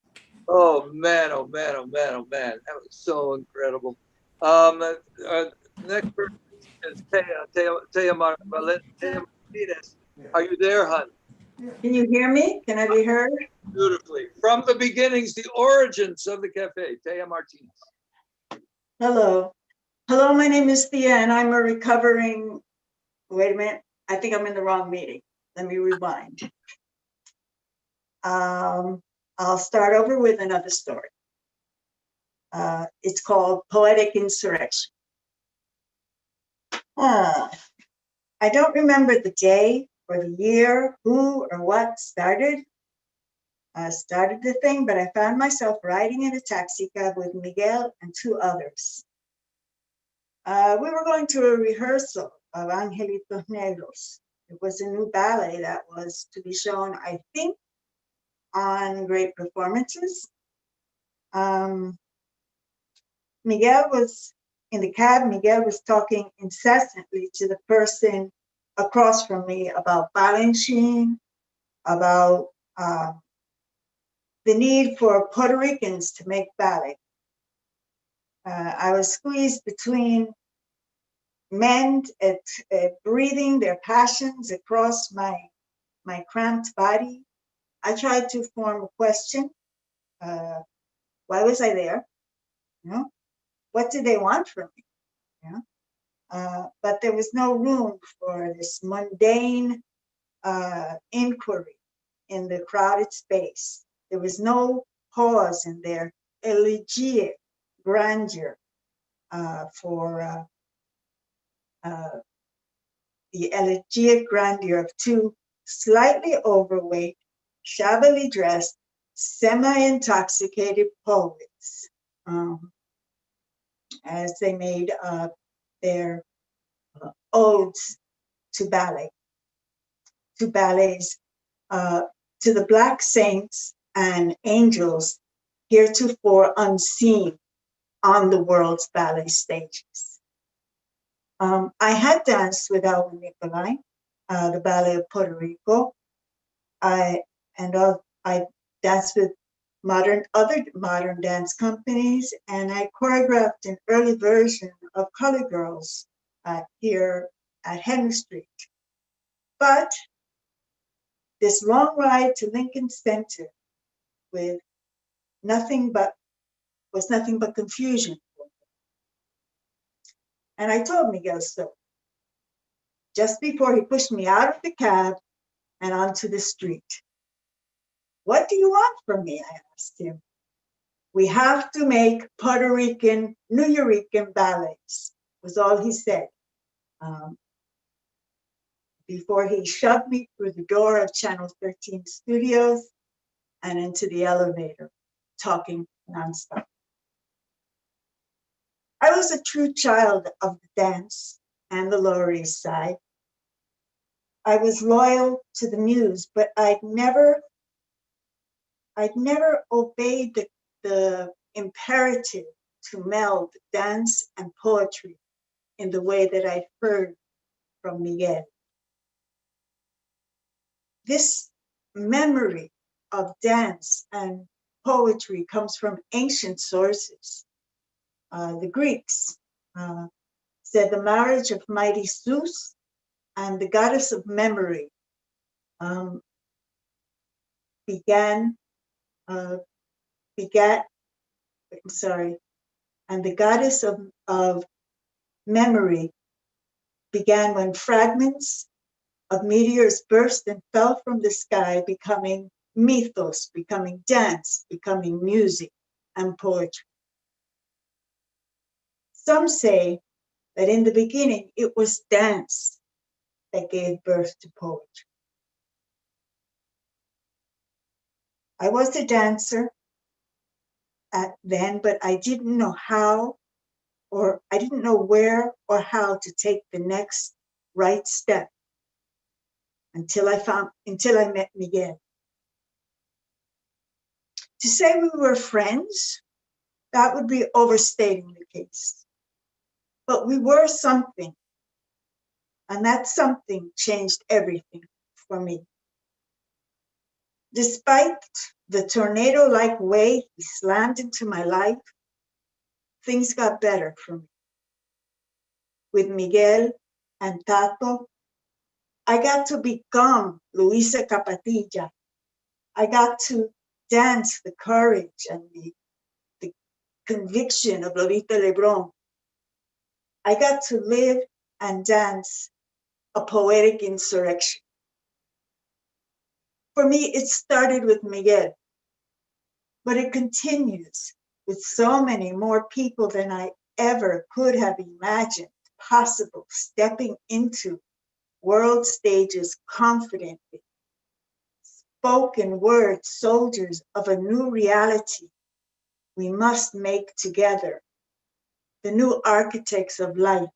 Oh, man. That was so incredible. Next person is Taya Martinez. Are you there, hon? Can you hear me? Can I be heard? Beautifully. From the beginnings, the origins of the cafe, Taya Martinez. Hello. Hello, my name is Thea, and I'm a recovering, wait a minute, I think I'm in the wrong meeting. Let me rewind. I'm I'll start over with another story. It's called Poetic Insurrection. I don't remember the day or the year, who or what started the thing, but I found myself riding in a taxi cab with Miguel and two others. We were going to a rehearsal of Angelitos Negros. It was a new ballet that was to be shown, I think, on Great Performances. Miguel was in the cab. Miguel was talking incessantly to the person across from me about Balanchine, about the need for Puerto Ricans to make ballet. I was squeezed between men at breathing their passions across my cramped body. I tried to form a question. Why was I there? You know, what did they want from me? You know? But there was no room for this mundane inquiry in the crowded space. There was no pause in their elegiac grandeur for the elegiac grandeur of two slightly overweight, shabbily dressed, semi-intoxicated poets as they made their odes to ballet, to ballets, to the Black saints and angels heretofore unseen on the world's ballet stages. I had danced with Alvin Nicolai, the Ballet of Puerto Rico. I danced with other modern dance companies, and I choreographed an early version of Color Girls here at Henry Street. But this long ride to Lincoln Center with nothing but confusion. And I told Miguel so, just before he pushed me out of the cab and onto the street. What do you want from me? I asked him. We have to make Puerto Rican, Nuyorican ballets, was all he said. Before he shoved me through the door of Channel 13 Studios and into the elevator, talking nonstop. I was a true child of the dance and the Lower East Side. I was loyal to the muse, but I'd never obeyed the imperative to meld dance and poetry in the way that I'd heard from Miguel. This memory of dance and poetry comes from ancient sources. The Greeks said the marriage of mighty Zeus and the goddess of memory and the goddess of memory began when fragments of meteors burst and fell from the sky, becoming mythos, becoming dance, becoming music and poetry. Some say that in the beginning it was dance that gave birth to poetry. I was a dancer then, but I didn't know how, or I didn't know where or how to take the next right step until I met Miguel. To say we were friends, that would be overstating the case. But we were something, and that something changed everything for me. Despite the tornado-like way he slammed into my life, things got better for me. With Miguel and Tato, I got to become Luisa Capatilla. I got to dance the courage and the conviction of Lolita Lebron. I got to live and dance a poetic insurrection. For me, it started with Miguel. but it continues with so many more people than I ever could have imagined possible, stepping into world stages confidently. Spoken word soldiers of a new reality we must make together. The new architects of light,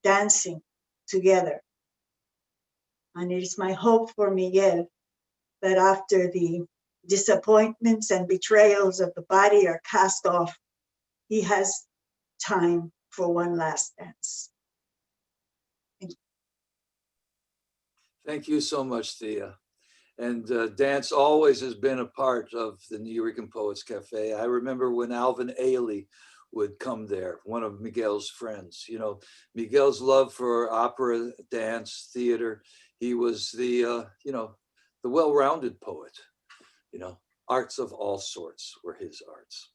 dancing together. And it is my hope for Miguel that after the disappointments and betrayals of the body are cast off, he has time for one last dance. Thank you so much, Thea. And dance always has been a part of the Nuyorican Poets Cafe. I remember when Alvin Ailey would come there, one of Miguel's friends. You know, Miguel's love for opera, dance, theater. He was the, you know, the well-rounded poet. You know, arts of all sorts were his arts.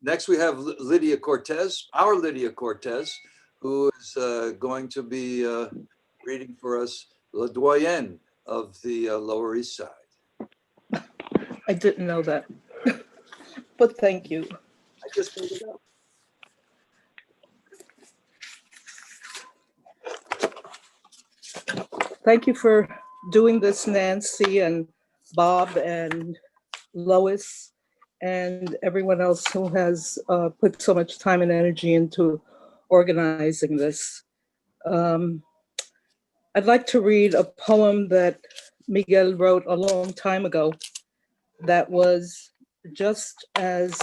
Next, we have Lydia Cortez, our Lydia Cortez, who is going to be reading for us La Doyenne of the Lower East Side. I didn't know that, but thank you. I just made it up. Thank you for doing this, Nancy and Bob and Lois and everyone else who has put so much time and energy into organizing this. I'd like to read a poem that Miguel wrote a long time ago that was just as,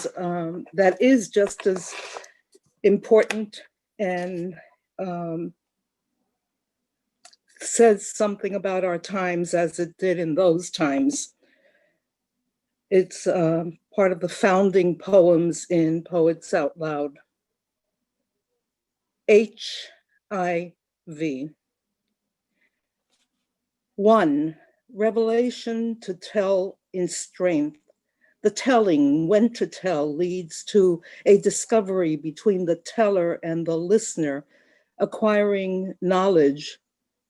that is just as important and says something about our times as it did in those times. It's part of the founding poems in Poets Out Loud. HIV. 1, revelation to tell in strength. The telling, when to tell, leads to a discovery between the teller and the listener, acquiring knowledge.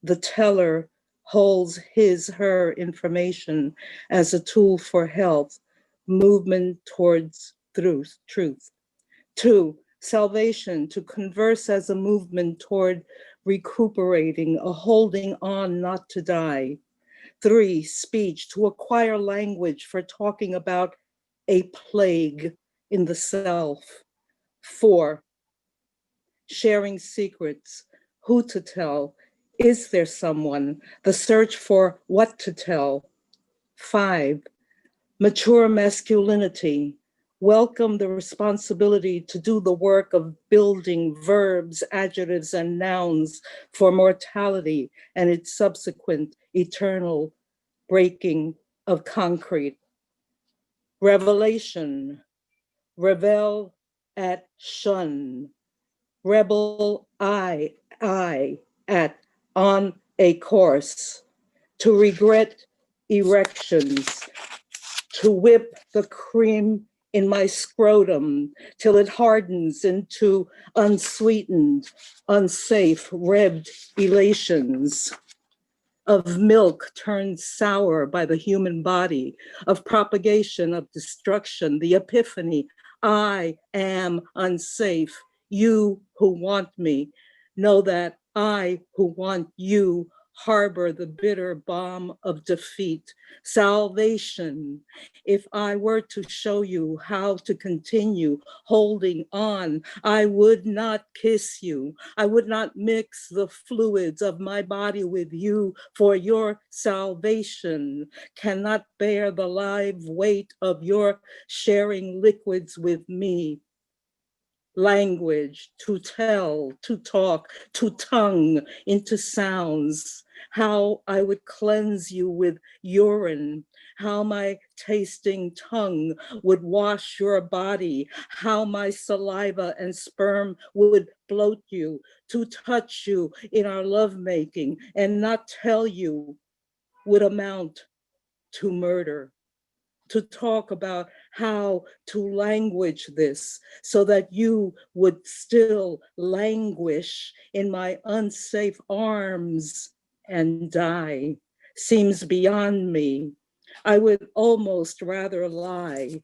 The teller holds his, her information as a tool for health, movement towards truth. 2, salvation, to converse as a movement toward recuperating, a holding on not to die. 3, speech, to acquire language for talking about a plague in the self. 4, sharing secrets, who to tell, is there someone, the search for what to tell. 5, mature masculinity, welcome the responsibility to do the work of building verbs, adjectives, and nouns for mortality and its subsequent eternal breaking of concrete. Revelation, revel at shun, rebel I at on a course, to regret erections, to whip the cream in my scrotum till it hardens into unsweetened, unsafe, rebbed elations. Of milk turned sour by the human body, of propagation, of destruction, the epiphany, I am unsafe. You who want me know that I who want you harbor the bitter bomb of defeat. Salvation, if I were to show you how to continue holding on, I would not kiss you. I would not mix the fluids of my body with you, for your salvation cannot bear the live weight of your sharing liquids with me. Language, to tell, to talk, to tongue into sounds, how I would cleanse you with urine, how my tasting tongue would wash your body, how my saliva and sperm would bloat you, to touch you in our lovemaking and not tell you would amount to murder. To talk about how to language this so that you would still languish in my unsafe arms and die seems beyond me. I would almost rather lie,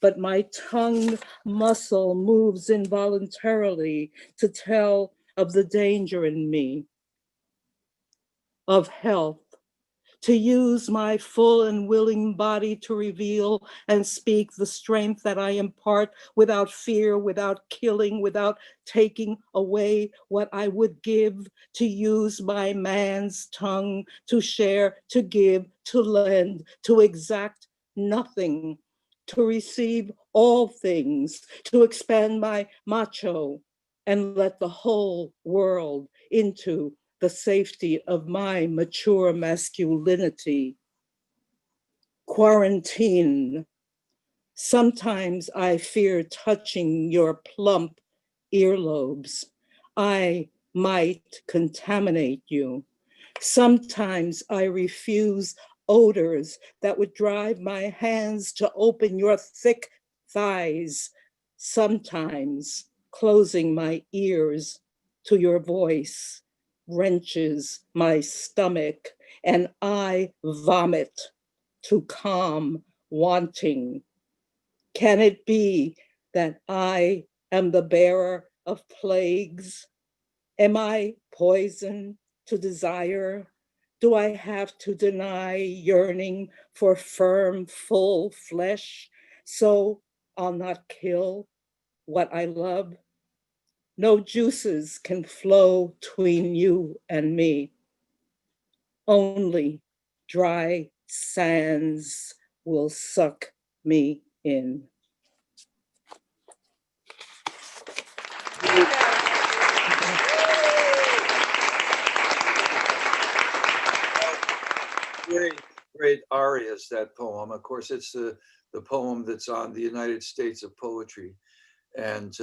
but my tongue muscle moves involuntarily to tell of the danger in me, of health, to use my full and willing body to reveal and speak the strength that I impart without fear, without killing, without taking away what I would give, to use my man's tongue to share, to give, to lend, to exact nothing, to receive all things, to expand my macho and let the whole world into the safety of my mature masculinity. Quarantine. Sometimes I fear touching your plump earlobes. I might contaminate you. Sometimes I refuse odors that would drive my hands to open your thick thighs. Sometimes closing my ears to your voice wrenches my stomach and I vomit to calm wanting. Can it be that I am the bearer of plagues? Am I poison to desire? Do I have to deny yearning for firm, full flesh so I'll not kill what I love? No juices can flow between you and me. Only dry sands will suck me in. Great arias, that poem. Of course, it's the poem that's on the United States of Poetry. And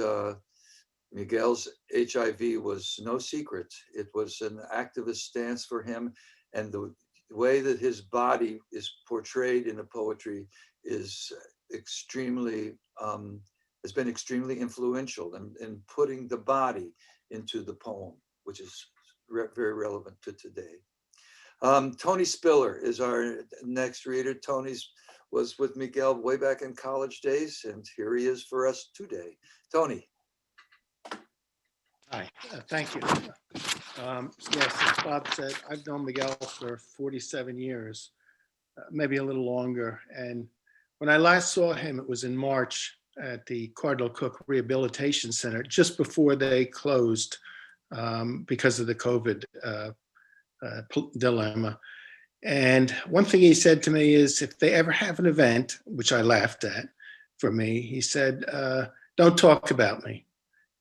Miguel's HIV was no secret. It was an activist stance for him. And the way that his body is portrayed in the poetry is extremely, has been extremely influential in putting the body into the poem, which is very relevant to today. Tony Spiller is our next reader. Tony's was with Miguel way back in college days, and here he is for us today. Tony. Hi, thank you. Yes, as Bob said, I've known Miguel for 47 years, maybe a little longer. And when I last saw him, it was in March at the Cardinal Cook Rehabilitation Center, just before they closed because of the COVID dilemma. And one thing he said to me is, if they ever have an event, which I laughed at for me, he said, don't talk about me.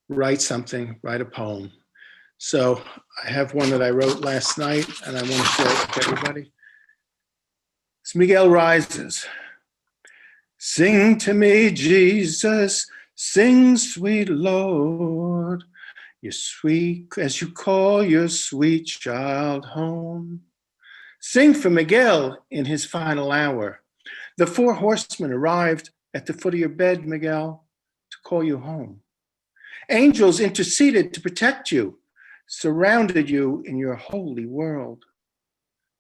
Write something, write a poem. So I have one that I wrote last night and I want to share it with everybody. It's Miguel Rises. Sing to me, Jesus, sing, sweet Lord, your sweet, as you call your sweet child home. Sing for Miguel in his final hour. The 4 horsemen arrived at the foot of your bed, Miguel, to call you home. Angels interceded to protect you, surrounded you in your holy world.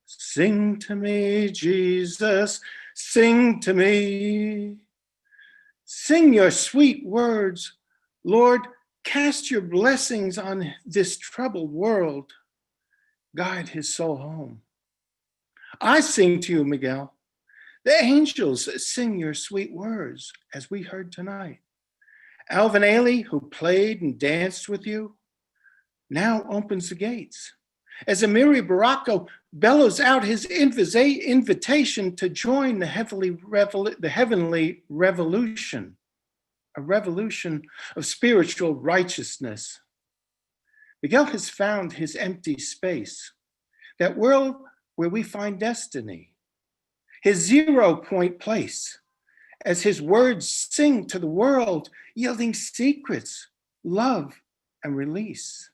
Sing to me, Jesus, sing to me. Sing your sweet words. Lord, cast your blessings on this troubled world. Guide his soul home. I sing to you, Miguel. The angels sing your sweet words, as we heard tonight. Alvin Ailey, who played and danced with you, now opens the gates. As Amina Baraka bellows out his invitation to join the heavenly revolution, a revolution of spiritual righteousness. Miguel has found his empty space, that world where we find destiny, his 0 point place, as his words sing to the world, yielding secrets, love, and release.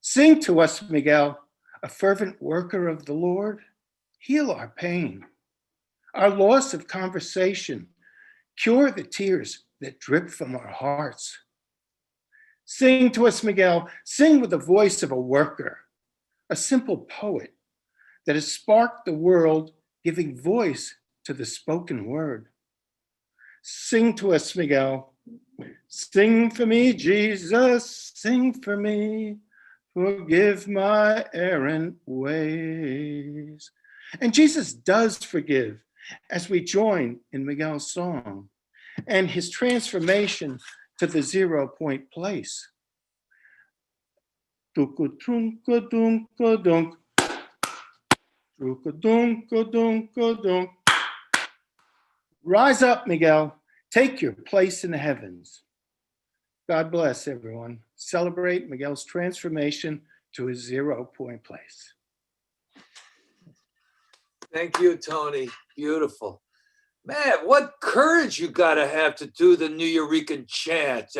Sing to us, Miguel, a fervent worker of the Lord. Heal our pain, our loss of conversation, cure the tears that drip from our hearts. Sing to us, Miguel, sing with the voice of a worker, a simple poet that has sparked the world giving voice to the spoken word. Sing to us, Miguel. Sing for me, Jesus, sing for me. Forgive my errant ways. And Jesus does forgive as we join in Miguel's song and his transformation to the 0 point place. Dunk-a-dunk-a-dunk-a-dunk. Dunk-a-dunk-a-dunk-a-dunk. Rise up, Miguel. Take your place in the heavens. God bless everyone. Celebrate Miguel's transformation to his 0 point place. Thank you, Tony. Beautiful. Man, what courage you gotta have to do the Nuyorican chant.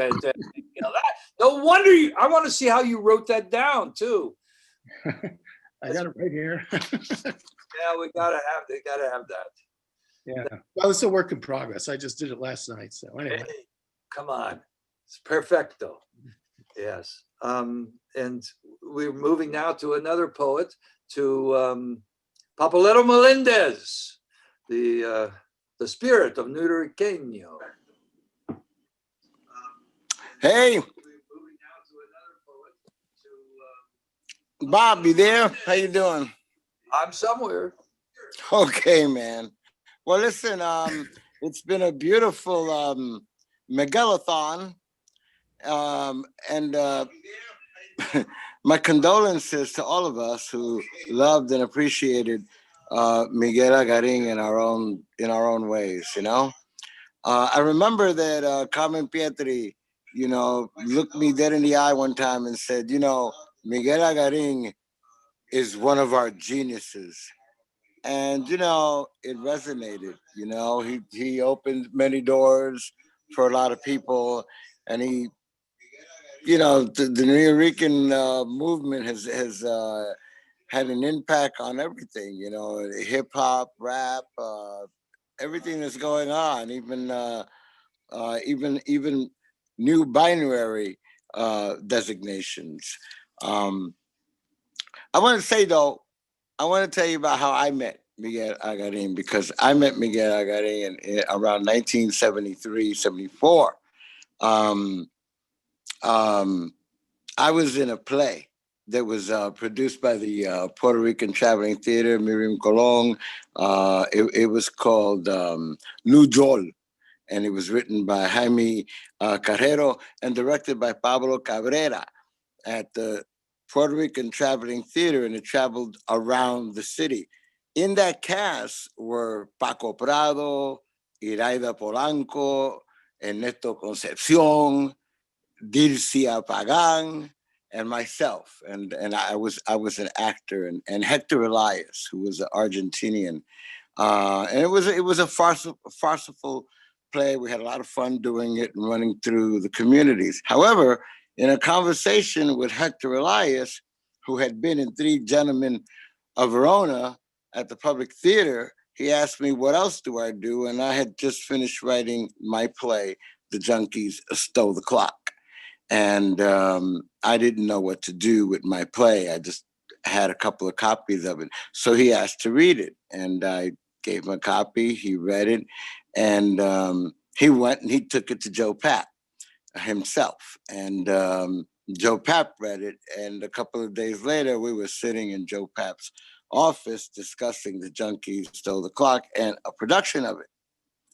No wonder you, I want to see how you wrote that down too. I got it right here. Yeah, we gotta have that. Yeah. Well, it's a work in progress. I just did it last night. So anyway. Hey, come on. It's perfecto. Yes. And we're moving now to another poet, to Papalero Melendez, the spirit of Nuyoriqueño. Hey. Bob, you there? How you doing? I'm somewhere. Okay, man. Well, listen, it's been a beautiful Miguelathon. And my condolences to all of us who loved and appreciated Miguel Algarín in our own ways, you know. I remember that Carmen Pietri, you know, looked me dead in the eye one time and said, you know, Miguel Algarín is one of our geniuses. And, you know, it resonated, you know, he opened many doors for a lot of people. And he, you know, the Nuyorican movement has had an impact on everything, you know, hip hop, rap, everything that's going on, even new binary designations. I want to say though, I want to tell you about how I met Miguel Algarín, because I met Miguel Algarín in around 1973, 74. I was in a play that was produced by the Puerto Rican Traveling Theater, Miriam Colón. It was called Nuyorican, and it was written by Jaime Carrero and directed by Pablo Cabrera at the Puerto Rican Traveling Theater, and it traveled around the city. In that cast were Paco Prado, Iraida Polanco, Ernesto Concepcion, Dircia Pagan, and myself. And I was an actor, and Hector Elias, who was an Argentinian. And it was a farcical play. We had a lot of fun doing it and running through the communities. However, in a conversation with Hector Elias, who had been in Three Gentlemen of Verona at the Public Theater, he asked me, what else do I do? And I had just finished writing my play, The Junkies Stole the Clock. And I didn't know what to do with my play. I just had a couple of copies of it. So he asked to read it, and I gave him a copy. He read it, and he went and he took it to Joe Papp himself. And Joe Papp read it, and a couple of days later, we were sitting in Joe Papp's office discussing The Junkies Stole the Clock and a production of it.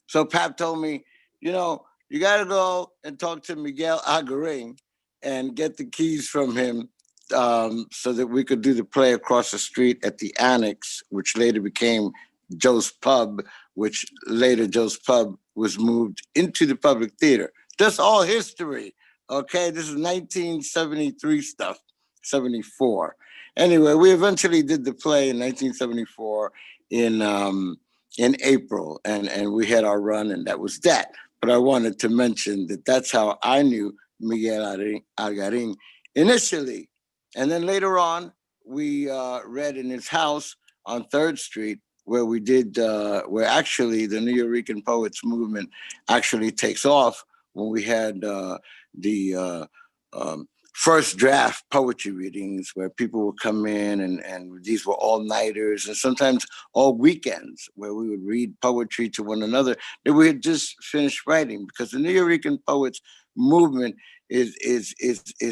So Papp told me, you know, you got to go and talk to Miguel Algarín and get the keys from him so that we could do the play across the street at the Annex, which later became Joe's Pub, which later Joe's Pub was moved into the Public Theater. That's all history, okay? This is 1973 stuff, 74. Anyway, we eventually did the play in 1974 in April, and we had our run, and that was that. But I wanted to mention that that's how I knew Miguel Algarín initially. And then later on, we read in his house on 3rd Street, where we did, where actually the Nuyorican Poets movement actually takes off, when we had the first draft poetry readings where people would come in and these were all-nighters and sometimes all weekends where we would read poetry to one another that we had just finished writing, because the Nuyorican poets movement is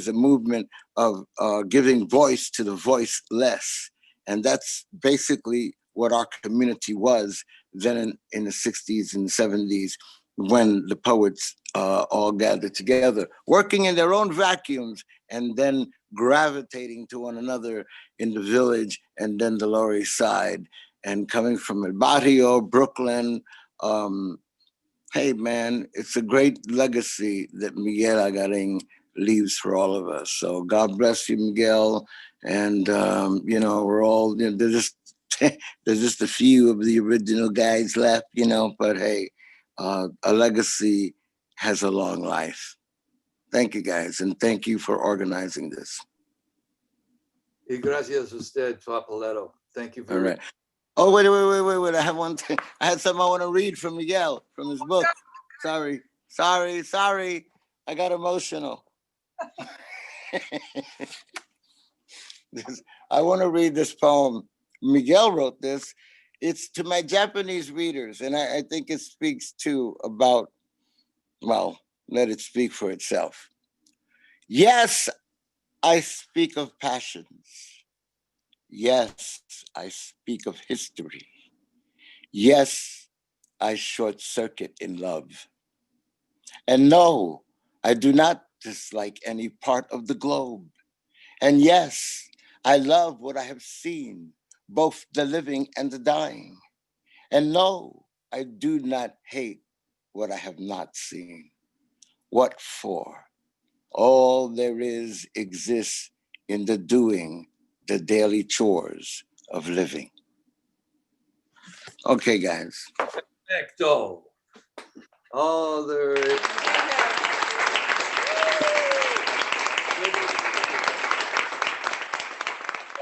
a movement of giving voice to the voiceless. And that's basically what our community was then in the 60s and 70s, when the poets all gathered together, working in their own vacuums and then gravitating to one another in the village and then the Lower East Side, and coming from El Barrio, Brooklyn. Hey man, it's a great legacy that Miguel Algarín leaves for all of us. So God bless you, Miguel. And you know, we're all, you know, there's just a few of the original guys left, you know, but hey, a legacy has a long life. Thank you guys, and thank you for organizing this. Y gracias a usted, Papaleto. Thank you All very right. Oh, wait. I have one thing. I had something I want to read from Miguel, from his book. Sorry. I got emotional. I want to read this poem. Miguel wrote this. It's to my Japanese readers, and I think it speaks too about, well, let it speak for itself. Yes, I speak of passions. Yes, I speak of history. Yes, I short circuit in love. And no, I do not dislike any part of the globe. And yes, I love what I have seen, both the living and the dying. And no, I do not hate what I have not seen. What for? All there is exists in the doing, the daily chores of living. Okay, guys. Perfecto. Oh, there is.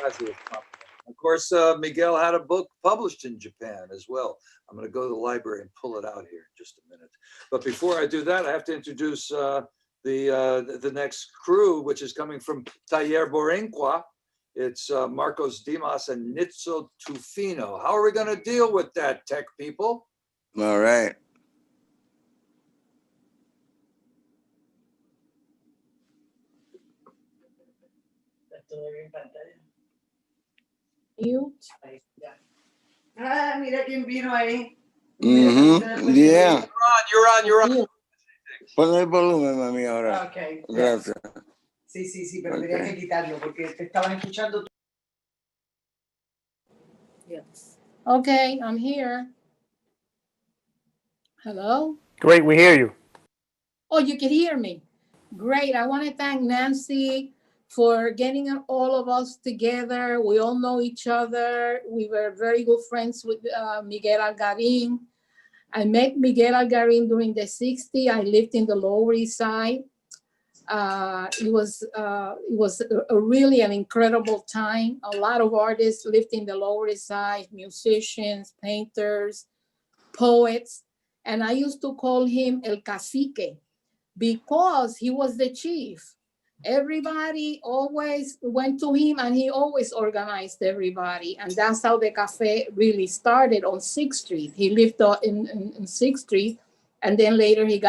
Gracias, Papa. Of course, Miguel had a book published in Japan as well. I'm going to go to the library and pull it out here in just a minute. But before I do that, I have to introduce the next crew, which is coming from Taller Borinqua. It's Marcos Dimas and Nitzo Tufino. How are we going to deal with that, tech people? All right. Mute. Ah, mira quién vino ahí. Yeah. You're on. Pon el volumen, mami, ahora. Okay. Gracias. Sí, pero tenía que quitarlo porque te estaban escuchando. Yes. Okay, I'm here. Hello? Great, we hear you. Oh, you can hear me. Great. I want to thank Nancy for getting all of us together. We all know each other. We were very good friends with Miguel Algarín. I met Miguel Algarín during the 60s. I lived in the Lower East Side. It was a really an incredible time. A lot of artists lived in the Lower East Side, musicians, painters, poets. And I used to call him El Cacique because he was the chief. Everybody always went to him and he always organized everybody. And that's how the cafe really started on 6th Street. He lived in 6th Street, and then later he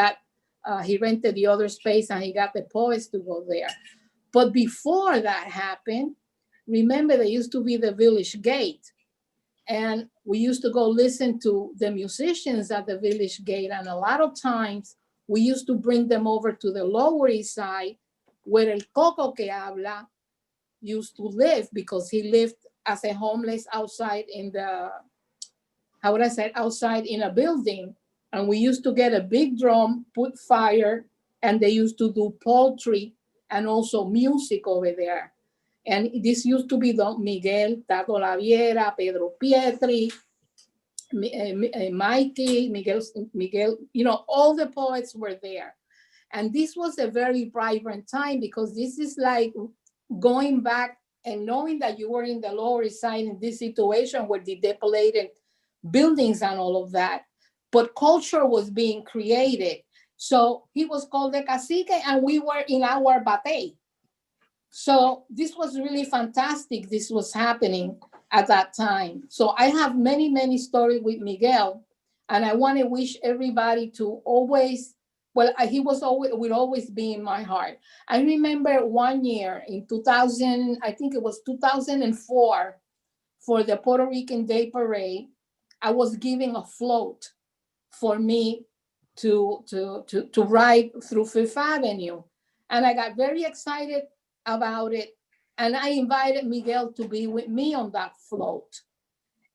rented the other space and he got the poets to go there. But before that happened, remember there used to be the Village Gate. And we used to go listen to the musicians at the Village Gate. And a lot of times we used to bring them over to the Lower East Side, where El Coco que habla used to live, because he lived as a homeless outside in the, outside in a building. And we used to get a big drum, put fire, and they used to do poultry and also music over there. And this used to be Don Miguel, Tato Laviera, Pedro Pietri, Mikey, Miguel, you know, all the poets were there. And this was a very vibrant time, because this is like going back and knowing that you were in the Lower East Side in this situation where the depopulated buildings and all of that, but culture was being created. So he was called the cacique and we were in our batey. So this was really fantastic. This was happening at that time. So I have many, many stories with Miguel, and I want to wish everybody to always, well, he was always, will always be in my heart. I remember one year in 2000, I think it was 2004, for the Puerto Rican Day Parade, I was giving a float for me to ride through Fifth Avenue. And I got very excited about it. And I invited Miguel to be with me on that float.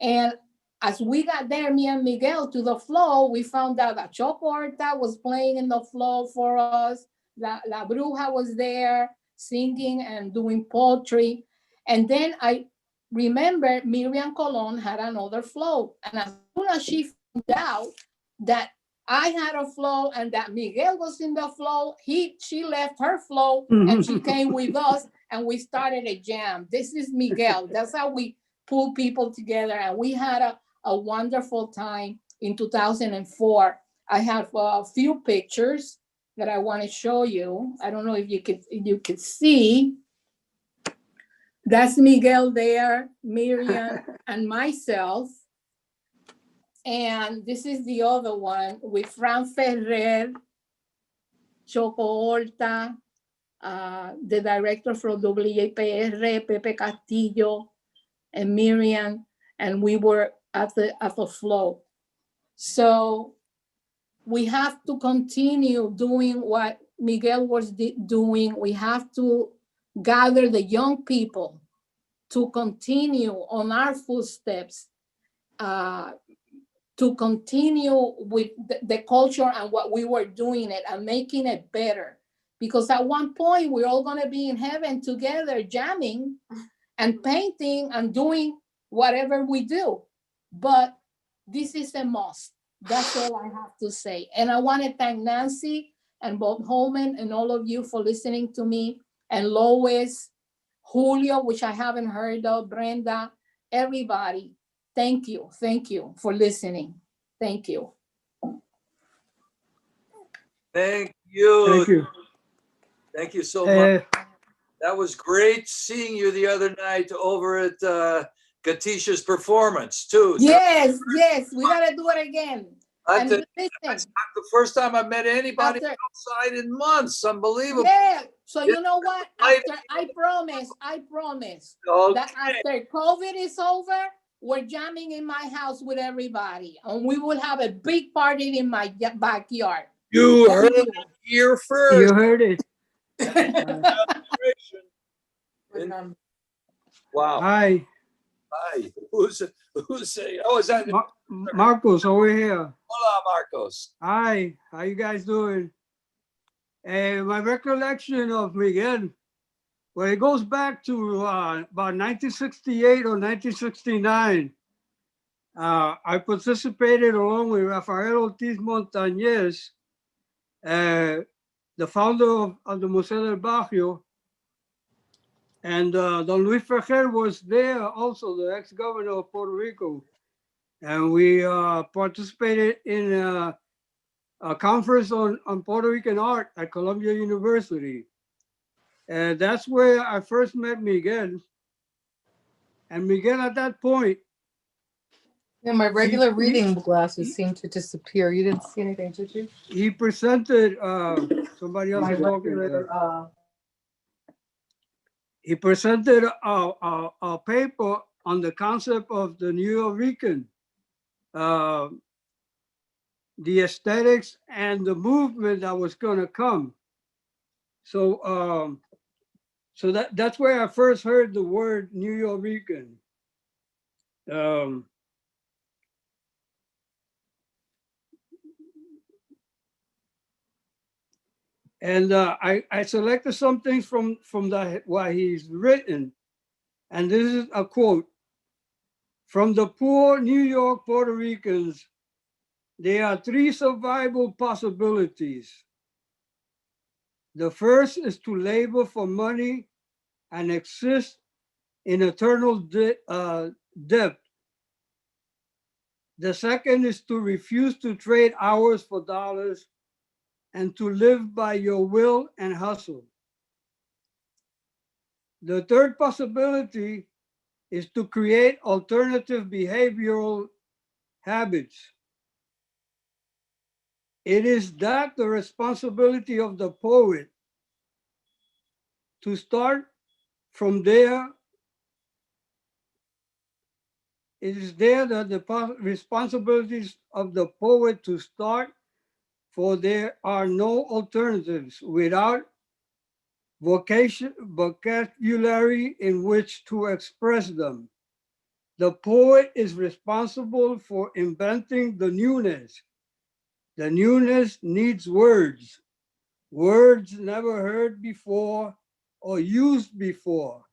And as we got there, me and Miguel, to the float, we found out that Choco Horta was playing in the float for us. La Bruja was there singing and doing poetry. And then I remember Miriam Colon had another float. And as soon as she found out that I had a float and that Miguel was in the float, she left her float and she came with us and we started a jam. This is Miguel. That's how we pull people together. And we had a wonderful time in 2004. I have a few pictures that I want to show you. I don't know if you could see. That's Miguel there, Miriam, and myself. And this is the other one with Fran Ferrer, Choco Horta, the director from WIPR, Pepe Castillo, and Miriam, and we were at the float. So we have to continue doing what Miguel was doing. We have to gather the young people to continue on our footsteps, to continue with the culture and what we were doing it and making it better. Because at one point, we're all going to be in heaven together, jamming and painting and doing whatever we do. But this is a must. That's all I have to say. And I want to thank Nancy and Bob Holman and all of you for listening to me, and Lois, Julio, which I haven't heard of, Brenda, everybody. Thank you. Thank you for listening. Thank you. Thank you. Thank you. Thank you so much. That was great seeing you the other night over at Katisha's performance too. Yes, yes, we gotta do it again. And That's listen, the first time I've met anybody outside in months. Unbelievable. yeah. So you know what? After I promise that after COVID is over, we're jamming in my house with everybody, and we will have a big party in my backyard. You heard it here first. You heard it. Wow. Hi. Hi. Who's saying? Oh, is that Marcos over here? Hola, Marcos. Hi. How you guys doing? My recollection of Miguel, well, it goes back to about 1968 or 1969. I participated along with Rafael Ortiz Montañez, the founder of the Museo del Barrio, and Don Luis Ferrer was there also, the ex-governor of Puerto Rico. And we participated in a conference on Puerto Rican art at Columbia University. And that's where I first met Miguel. And Miguel at that point. Yeah, my regular reading glasses seemed to disappear. You didn't see anything, did you? He presented, somebody else is talking. He presented a paper on the concept of the Nuyorican, the aesthetics and the movement that was going to come. So, so that's where I first heard the word Nuyorican. And I selected some things from what he's written. And this is a quote. From the poor New York Puerto Ricans, there are three survival possibilities. The first is to labor for money and exist in eternal debt. The second is to refuse to trade hours for dollars and to live by your will and hustle. The third possibility is to create alternative behavioral habits. It is that the responsibility of the poet to start from there. It is there that the responsibilities of the poet to start, for there are no alternatives without vocabulary in which to express them. The poet is responsible for inventing the newness. The newness needs words, words never heard before or used before.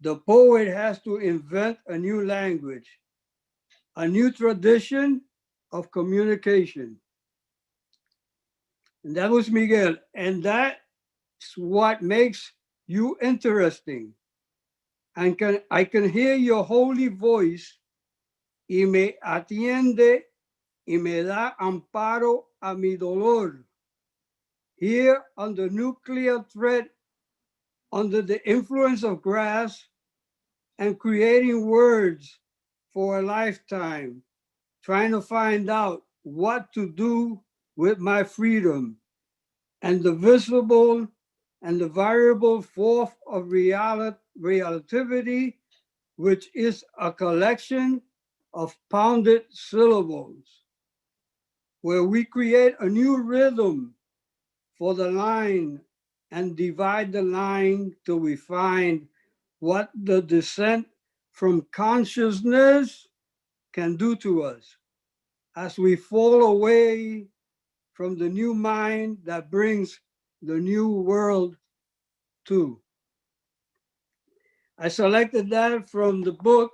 The poet has to invent a new language, a new tradition of communication. And that was Miguel. And that's what makes you interesting. And I can hear your holy voice y me atiende y me da amparo a mi dolor. Here on the nuclear thread, under the influence of grass and creating words for a lifetime, trying to find out what to do with my freedom and the visible and the variable force of relativity, which is a collection of pounded syllables, where we create a new rhythm for the line and divide the line till we find what the descent from consciousness can do to us as we fall away from the new mind that brings the new world too. I selected that from the book,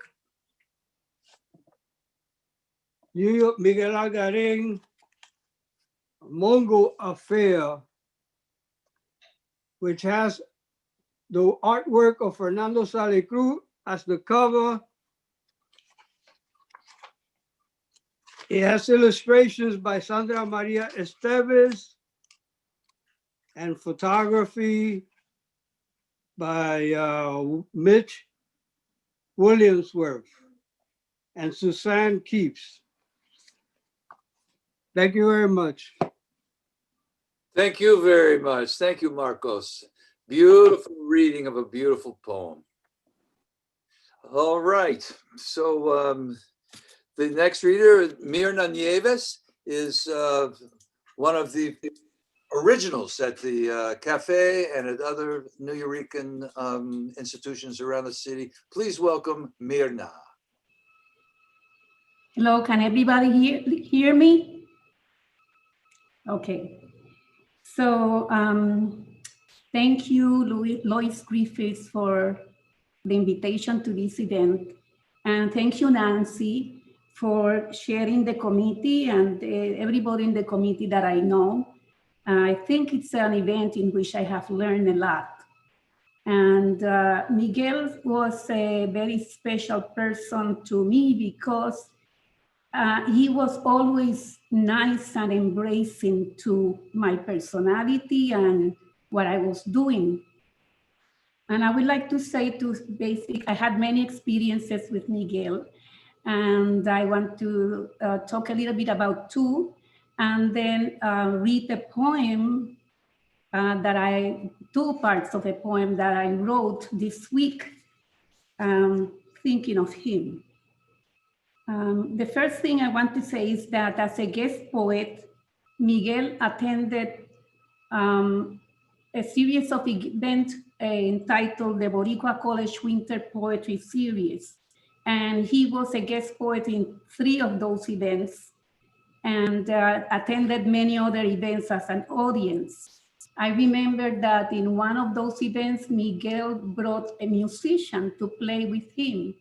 Miguel Algarín, Mongol Affair, which has the artwork of Hernández Cruz as the cover. It has illustrations by Sandra Maria Esteves and photography by Mitch Williamsworth and Suzanne Keeps. Thank you very much. Thank you very much. Thank you, Marcos. Beautiful reading of a beautiful poem. All right. So the next reader, Mirna Nieves, is one of the originals at the cafe and at other Nuyorican institutions around the city. Please welcome Mirna. Hello, can everybody hear me? Okay. So thank you, Lois Griffiths, for the invitation to this event. And thank you, Nancy, for sharing the committee and everybody in the committee that I know. I think it's an event in which I have learned a lot. And Miguel was a very special person to me because he was always nice and embracing to my personality and what I was doing. And I would like to say I had many experiences with Miguel, and I want to talk a little bit about two, and then read a poem two parts of a poem that I wrote this week, thinking of him. The first thing I want to say is that as a guest poet, Miguel attended a series of events entitled the Boricua College Winter Poetry Series. And he was a guest poet in 3 of those events and attended many other events as an audience. I remember that in one of those events, Miguel brought a musician to play with him.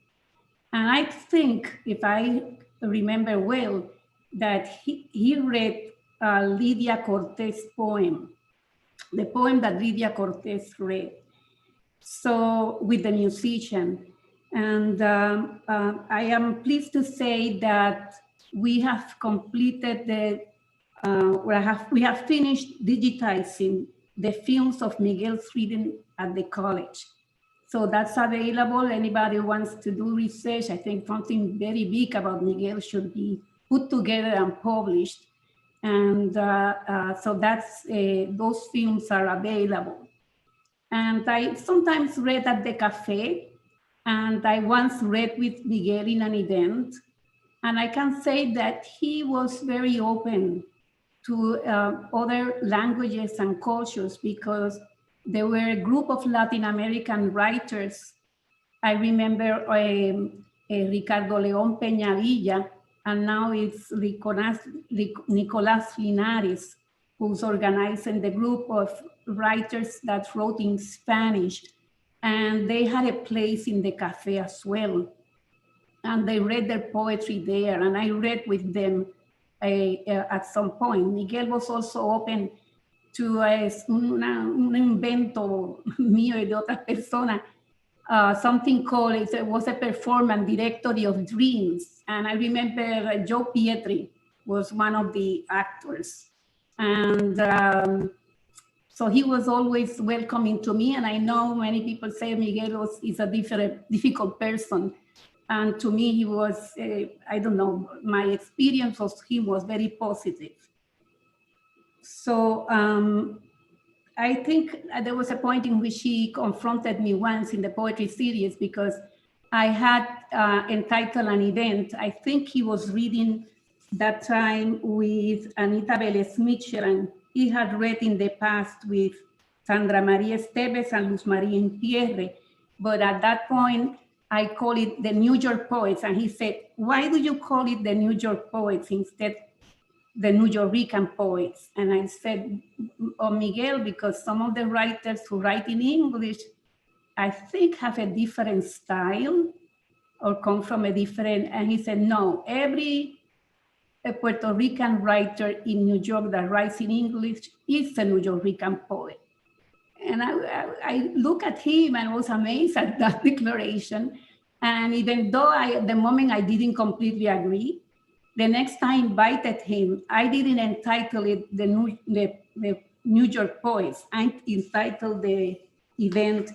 And I think, if I remember well, that he read Lydia Cortez' poem, the poem that Lydia Cortez read, so with the musician. And I am pleased to say that we have completed we have finished digitizing the films of Miguel's reading at the college. So that's available. Anybody wants to do research, I think something very big about Miguel should be put together and published. And so that's, those films are available. And I sometimes read at the cafe, and I once read with Miguel in an event. And I can say that he was very open to other languages and cultures, because there were a group of Latin American writers. I remember Ricardo León Peñavilla, and now it's Nicolás Linares, who's organizing the group of writers that wrote in Spanish. And they had a place in the cafe as well. And they read their poetry there, and I read with them at some point. Miguel was also open to un invento mío y de otras personas, something called, it was a performance, Directory of Dreams. And I remember Joe Pietri was one of the actors. And so he was always welcoming to me. And I know many people say Miguel is a difficult person. And to me, he was, I don't know, my experience of him was very positive. So I think there was a point in which he confronted me once in the poetry series, because I had entitled an event. I think he was reading that time with Anita Vélez-Mitchell, and he had read in the past with Sandra María Esteves and Luz María Impierre. But at that point, I call it the New York Poets. And he said, why do you call it the New York Poets instead the Nuyorican Poets? And I said, oh, Miguel, because some of the writers who write in English, I think have a different style or come from a different, and he said, no, every Puerto Rican writer in New York that writes in English is a Nuyorican poet. And I look at him and was amazed at that declaration. And even though at the moment I didn't completely agree, the next time I invited him, I didn't entitle it the New York Poets. I entitled the event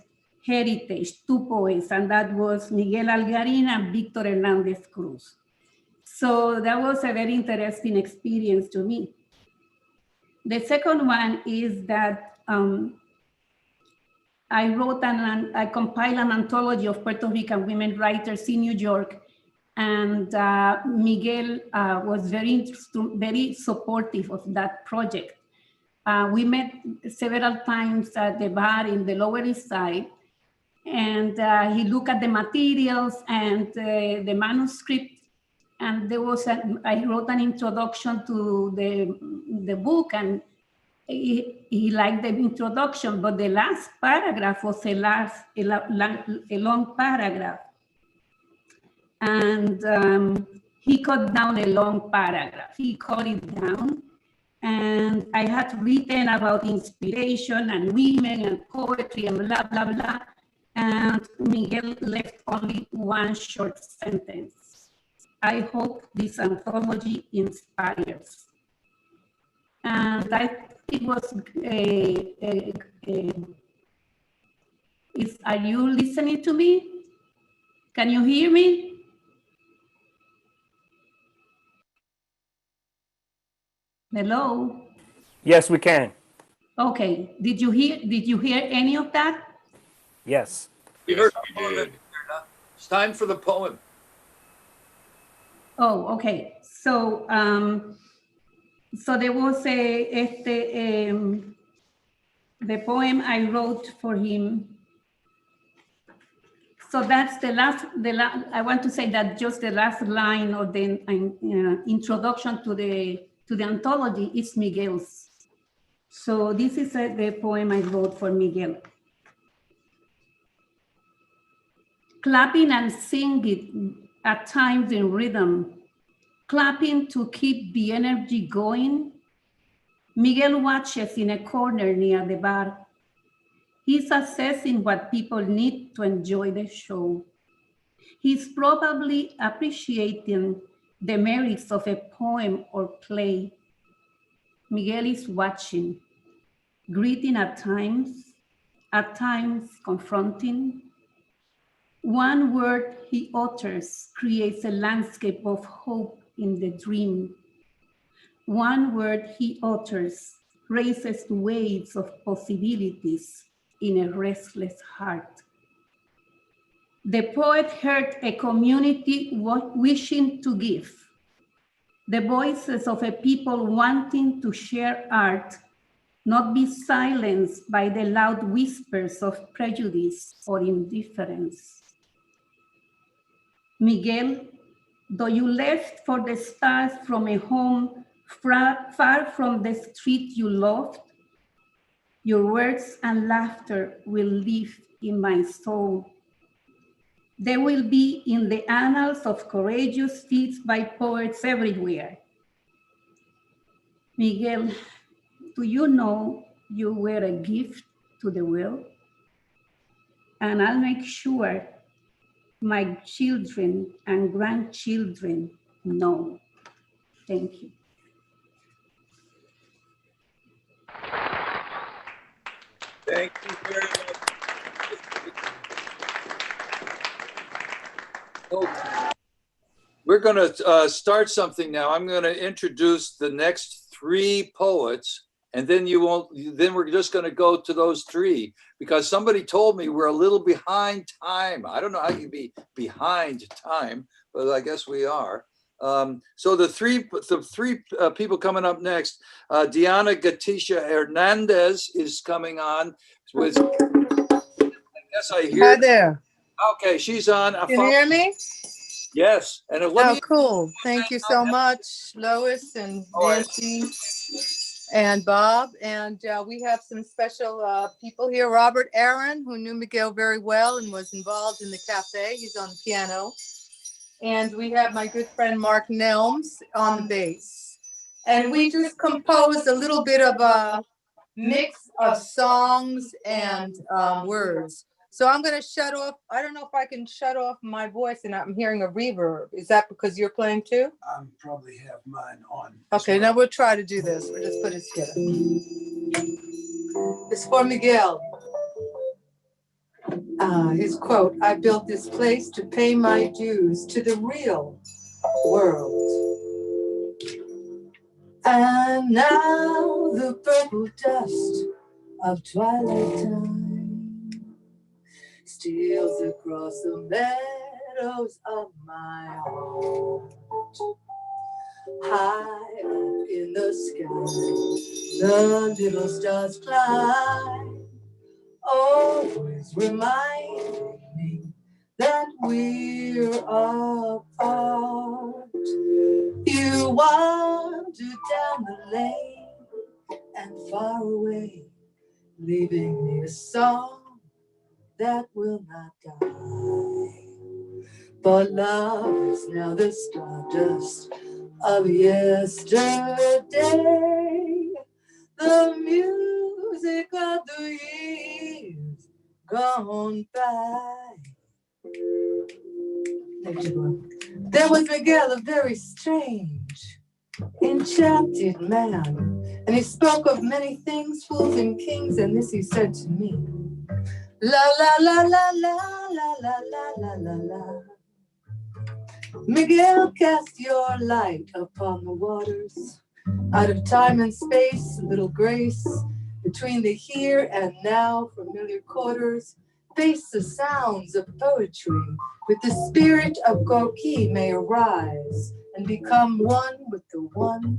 Heritage, two poets, and that was Miguel Algarín and Víctor Hernández Cruz. So that was a very interesting experience to me. The second one is that I compiled an anthology of Puerto Rican women writers in New York, and Miguel was very supportive of that project. We met several times at the bar in the Lower East Side, and he looked at the materials and the manuscript, and there was I wrote an introduction to the book, and he liked the introduction, but the last paragraph was a long paragraph. And he cut down a long paragraph. He cut it down. And I had written about inspiration and women and poetry and blah, blah, blah. And Miguel left only one short sentence. I hope this anthology inspires. And it was are you listening to me? Can you hear me? Hello? Yes, we can. Okay. Did you hear any of that? Yes. We heard the poem. It's time for the poem. Oh, okay. So so there was the poem I wrote for him. So that's the last, I want to say that just the last line of the introduction to the anthology is Miguel's. So this is the poem I wrote for Miguel. Clapping and singing at times in rhythm, clapping to keep the energy going. Miguel watches in a corner near the bar. He's assessing what people need to enjoy the show. He's probably appreciating the merits of a poem or play. Miguel is watching, greeting at times confronting, One word he utters creates a landscape of hope in the dream. One word he utters raises waves of possibilities in a restless heart. The poet heard a community wishing to give, the voices of a people wanting to share art, not be silenced by the loud whispers of prejudice or indifference. Miguel, though you left for the stars from a home far from the street you loved, your words and laughter will live in my soul. They will be in the annals of courageous feats by poets everywhere. Miguel, do you know you were a gift to the world? And I'll make sure my children and grandchildren know. Thank you. Thank you very much. We're going to start something now. I'm going to introduce the next 3 poets, and then we're just going to go to those 3, because somebody told me we're a little behind time. I don't know how you be behind time, but I guess we are. So the three people coming up next, Diana Gatisha Hernández is coming on with, I guess I hear. Hi there. Okay, she's on. Can you hear me? Yes. And oh, cool. Thank you so much, Lois and Nancy and Bob. And we have some special people here. Robert Aaron, who knew Miguel very well and was involved in the cafe. He's on the piano. And we have my good friend Mark Nelms on the bass. And we just composed a little bit of a mix of songs and words. So I'm going to shut off. I don't know if I can shut off my voice and I'm hearing a reverb. Is that because you're playing too? I probably have mine on. Okay, now we'll try to do this. We'll just put it together. It's for Miguel. His quote, I built this place to pay my dues to the real world. And now the purple dust of twilight time steals across the meadows of my heart. High up in the sky, the little stars climb, always reminding me that we're apart. You wander down the lane and far away, leaving me a song that will not die. But love is now the stardust of yesterday, the music of the years gone by. There was Miguel, a very strange, enchanted man, and he spoke of many things, fools and kings, and this he said to me. La la la la la la la la la la la. Miguel, cast your light upon the waters. Out of time and space, a little grace between the here and now, familiar quarters. Face the sounds of poetry with the spirit of Gorky may arise and become one with the one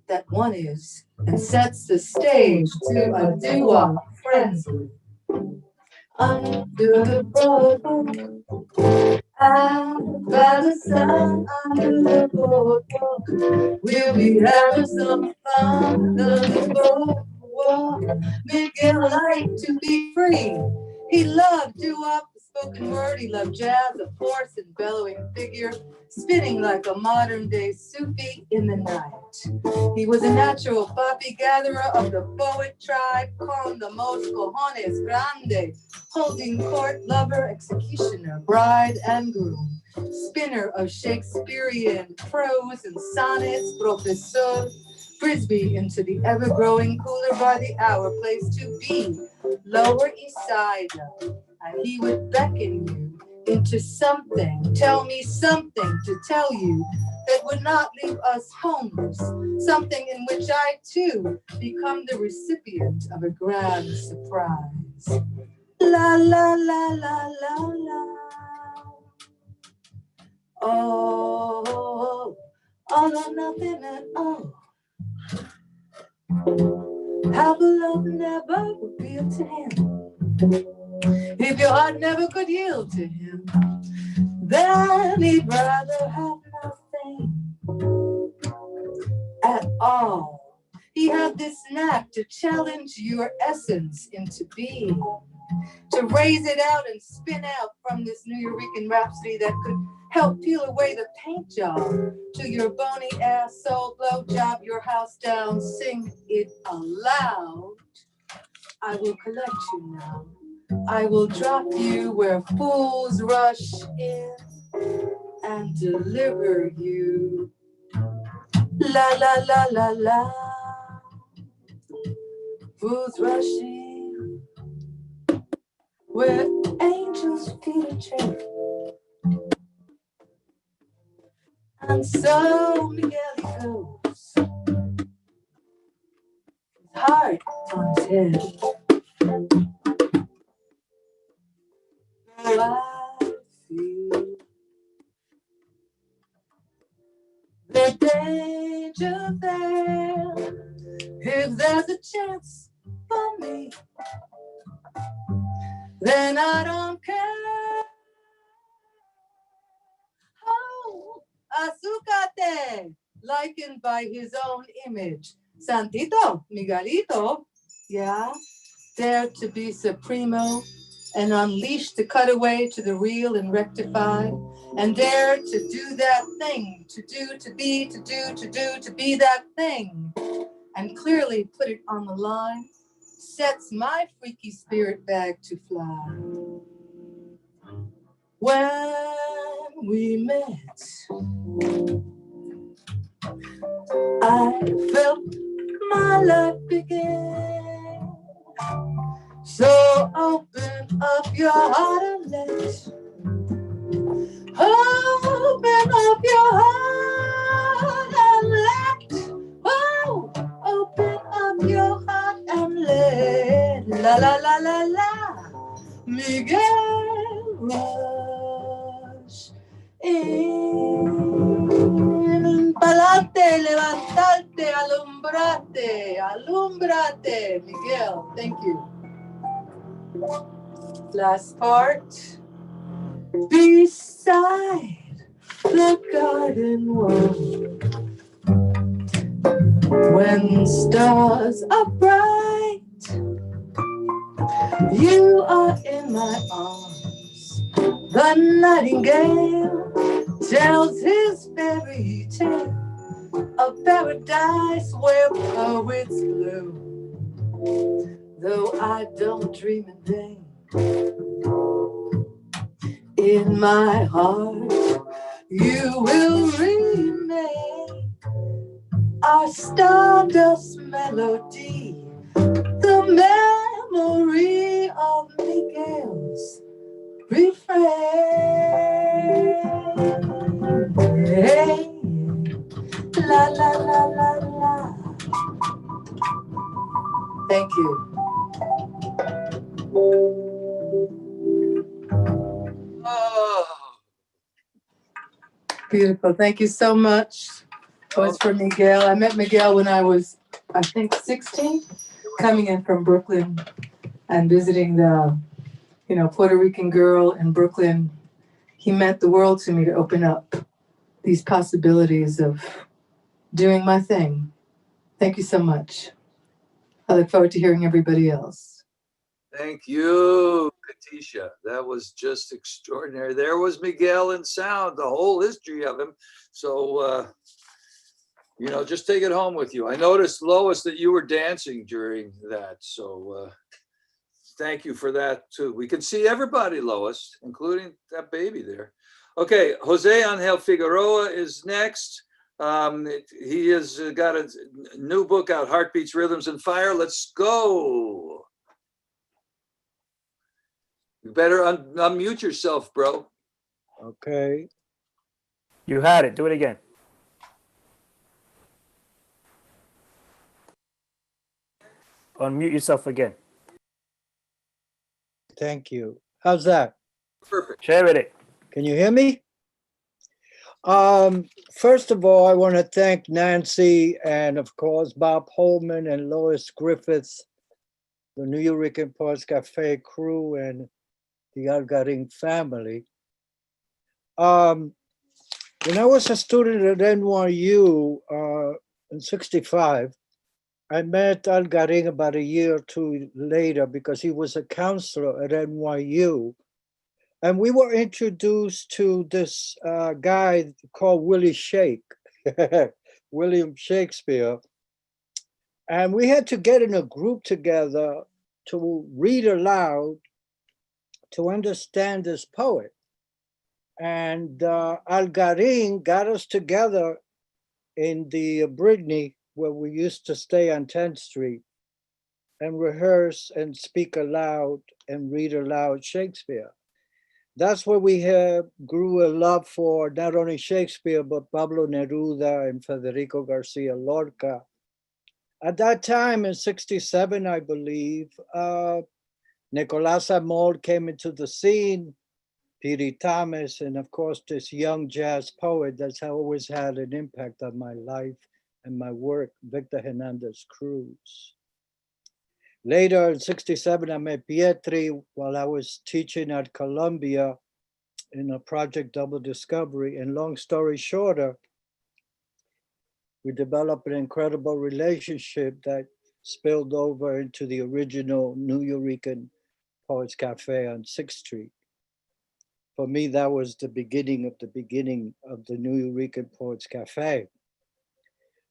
that one is, and sets the stage to a doo-wop frenzy. Under the boardwalk, and by the sun under the boardwalk, we'll be having some fun under the boardwalk. Miguel liked to be free. He loved doo-wop, the spoken word. He loved jazz, a force and bellowing figure, spinning like a modern-day Sufi in the night. He was a natural papi gatherer of the poet tribe, con the most cojones grande, holding court, lover, executioner, bride and groom, spinner of Shakespearean prose and sonnets, professor, frisbee into the ever-growing cooler by the hour place to be, Lower East Side, and he would beckon you into something. Tell me something to tell you that would not leave us homeless. Something in which I too become the recipient of a grand surprise. La la la la la la. Oh, all or nothing at all. How the love never would be up to him. If your heart never could yield to him, then he'd rather have nothing at all. He had this knack to challenge your essence into being, to raise it out and spin out from this Nuyorican rhapsody that could help peel away the paint job to your bony ass soul blow job your house down. Sing it aloud. I will collect you now. I will drop you where fools rush in and deliver you. La la la la la. Fools rushing where angels feed a trick. And so Miguel goes, his heart on his head. I feel the danger there. If there's a chance for me, then I don't care. Oh, Azucate, likened by his own image. Santito, Miguelito, yeah, dare to be supremo and unleash the cutaway to the real and rectified, and dare to do that thing, to do, to be, to do, to be that thing, and clearly put it on the line, sets my freaky spirit bag to fly. When we met, I felt my life begin. So open up your heart and let, open up your heart and let, oh, open up your heart and let, la la la la la, Miguel rush in. Palate, levantarte, alumbrate, alumbrate, Miguel, thank you. Last part. Beside the garden wall, when stars are bright, you are in my arms. The nightingale tells his fairy tale of paradise where poets bloom. Though I don't dream in vain, in my heart you will remain our stardust melody, the memory of Miguel's refrain. Hey, la la la la la. Thank you. Oh, beautiful. Thank you so much. It was for Miguel. I met Miguel when I was, I think, 16, coming in from Brooklyn and visiting the, Puerto Rican girl in Brooklyn. He meant the world to me to open up these possibilities of doing my thing. Thank you so much. I look forward to hearing everybody else. Thank you, Katisha. That was just extraordinary. There was Miguel in sound, the whole history of him. So, just take it home with you. I noticed, Lois, that you were dancing during that. So thank you for that, too. We can see everybody, Lois, including that baby there. Okay, Jose Angel Figueroa is next. He has got a new book out, Heartbeats, Rhythms, and Fire. Let's go. You better unmute yourself, bro. Okay. You had it. Do it again. Unmute yourself again. Thank you. How's that? Perfect. Share it. Can you hear me? First of all, I want to thank Nancy and, of course, Bob Holman and Lois Griffiths, the Nuyorican Poets Cafe crew, and the Algarín family. When I was a student at NYU in '65, I met Algarín about a year or two later because he was a counselor at NYU. And we were introduced to this guy called Willie William Shakespeare. And we had to get in a group together to read aloud to understand this poet. And Algarín got us together in the Brittany, where we used to stay on 10th Street, and rehearse and speak aloud and read aloud Shakespeare. That's where we grew a love for not only Shakespeare, but Pablo Neruda and Federico Garcia Lorca. At that time in '67, I believe, Nicolás Amor came into the scene, Piri Thomas, and of course, this young jazz poet that's always had an impact on my life and my work, Victor Hernández Cruz. Later in '67, I met Pietri while I was teaching at Columbia in a project Double Discovery. And long story shorter, we developed an incredible relationship that spilled over into the original Nuyorican Poets Cafe on 6th Street. For me, that was the beginning of the Nuyorican Poets Cafe.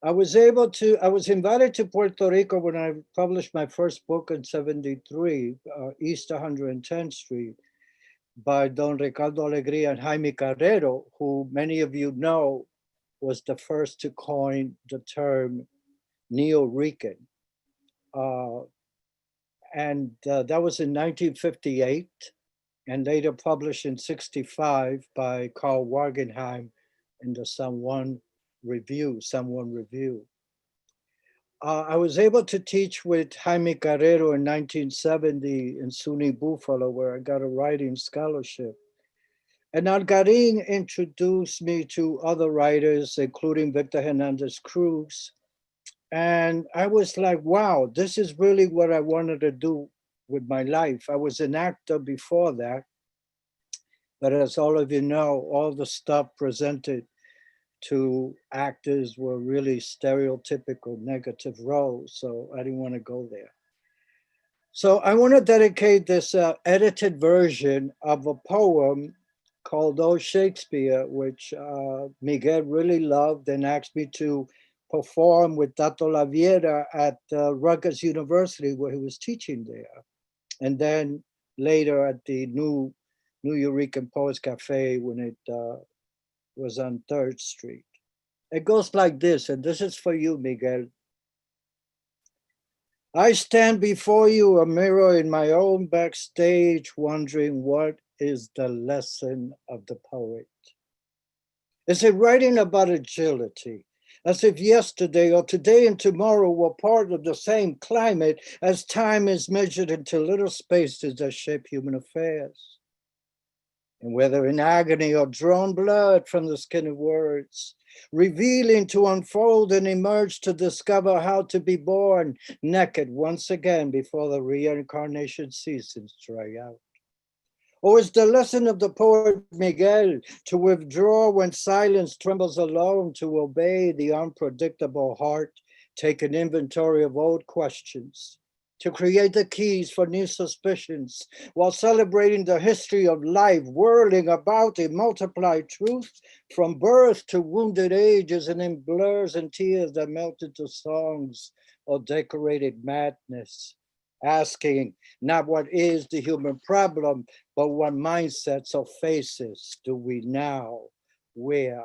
I was invited to Puerto Rico when I published my first book in '73, East 110th Street, by Don Ricardo Alegría and Jaime Carrero, who many of you know was the first to coin the term Nuyorican. That was in 1958 and later published in '65 by Carl Wagenheim in the Someone Review. I was able to teach with Jaime Carrero in 1970 in SUNY Buffalo, where I got a writing scholarship. And Algarín introduced me to other writers, including Victor Hernández Cruz. And I was like, wow, this is really what I wanted to do with my life. I was an actor before that. But as all of you know, all the stuff presented to actors were really stereotypical negative roles. So I didn't want to go there. So I want to dedicate this edited version of a poem called Oh Shakespeare, which Miguel really loved and asked me to perform with Tato Laviera at Rutgers University, where he was teaching there. And then later at the Nuyorican Poets Cafe when it was on 3rd Street. It goes like this, and this is for you, Miguel. I stand before you, a mirror in my own backstage, wondering what is the lesson of the poet. Is it writing about agility, as if yesterday or today and tomorrow were part of the same climate as time is measured into little spaces that shape human affairs? And whether in agony or drawn blood from the skin of words, revealing to unfold and emerge to discover how to be born naked once again before the reincarnation seasons dry out. Or is the lesson of the poet Miguel to withdraw when silence trembles alone, to obey the unpredictable heart, take an inventory of old questions, to create the keys for new suspicions, while celebrating the history of life, whirling about in multiplied truth, from birth to wounded ages, and in blurs and tears that melt into songs or decorated madness, asking not what is the human problem, but what mindsets or faces do we now wear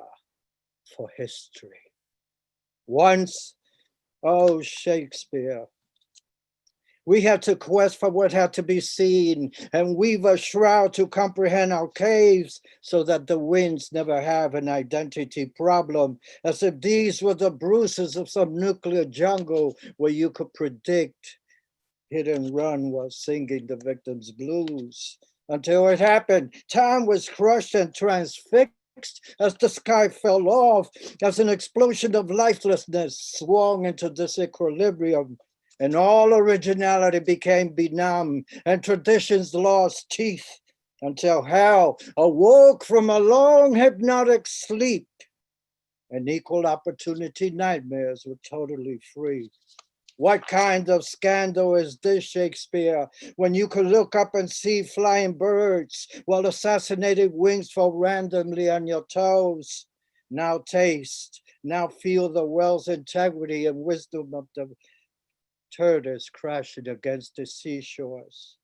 for history? Once, oh Shakespeare, We had to quest for what had to be seen and weave a shroud to comprehend our caves so that the winds never have an identity problem, as if these were the bruises of some nuclear jungle where you could predict. Hit and run while singing the victim's blues. Until it happened, time was crushed and transfixed as the sky fell off, as an explosion of lifelessness swung into disequilibrium, and all originality became benumbed, and traditions lost teeth, until hell awoke from a long hypnotic sleep, and equal opportunity nightmares were totally free. What kind of scandal is this, Shakespeare, when you could look up and see flying birds while assassinated wings fall randomly on your toes? Now taste, now feel the well's integrity and wisdom of the turtles crashing against the seashores.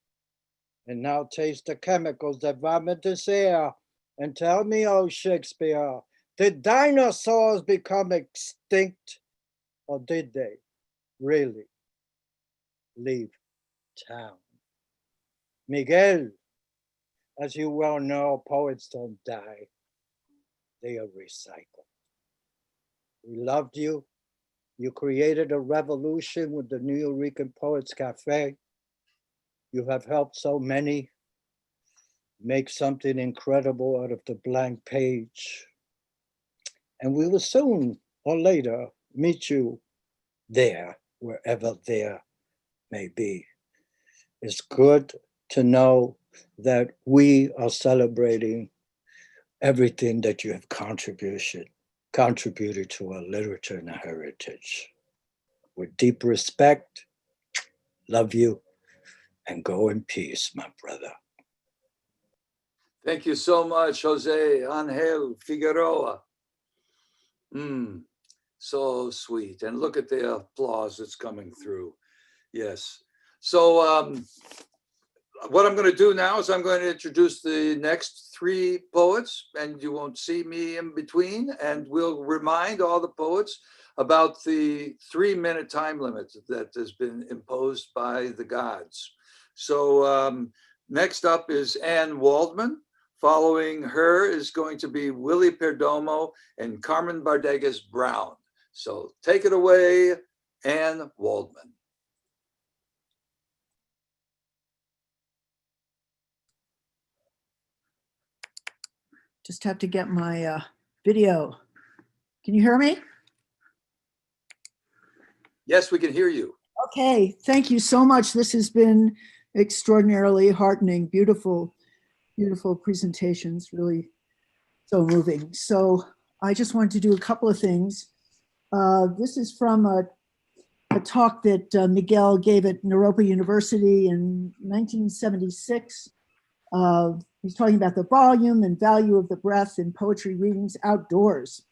And now taste the chemicals that vomit this air. And tell me, oh Shakespeare, did dinosaurs become extinct, or did they really leave town? Miguel, as you well know, poets don't die, they are recycled. We loved you. You created a revolution with the Nuyorican Poets Cafe. You have helped so many make something incredible out of the blank page. And we will soon or later meet you there, wherever there may be. It's good to know that we are celebrating everything that you have contributed to our literature and our heritage. With deep respect, love you, and go in peace, my brother. Thank you so much, Jose Angel Figueroa. So sweet. And look at the applause that's coming through. Yes. So what I'm going to do now is I'm going to introduce the next three poets, and you won't see me in between, and we'll remind all the poets about the 3-minute time limit that has been imposed by the gods. So next up is Anne Waldman. Following her is going to be Willie Perdomo and Carmen Bardegas Brown. So take it away, Anne Waldman. Just have to get my video. Can you hear me? Yes, we can hear you. Okay, thank you so much. This has been extraordinarily heartening, beautiful, beautiful presentations, really so moving. So I just wanted to do a couple of things. This is from a talk that Miguel gave at Naropa University in 1976. He's talking about the volume and value of the breath in poetry readings outdoors.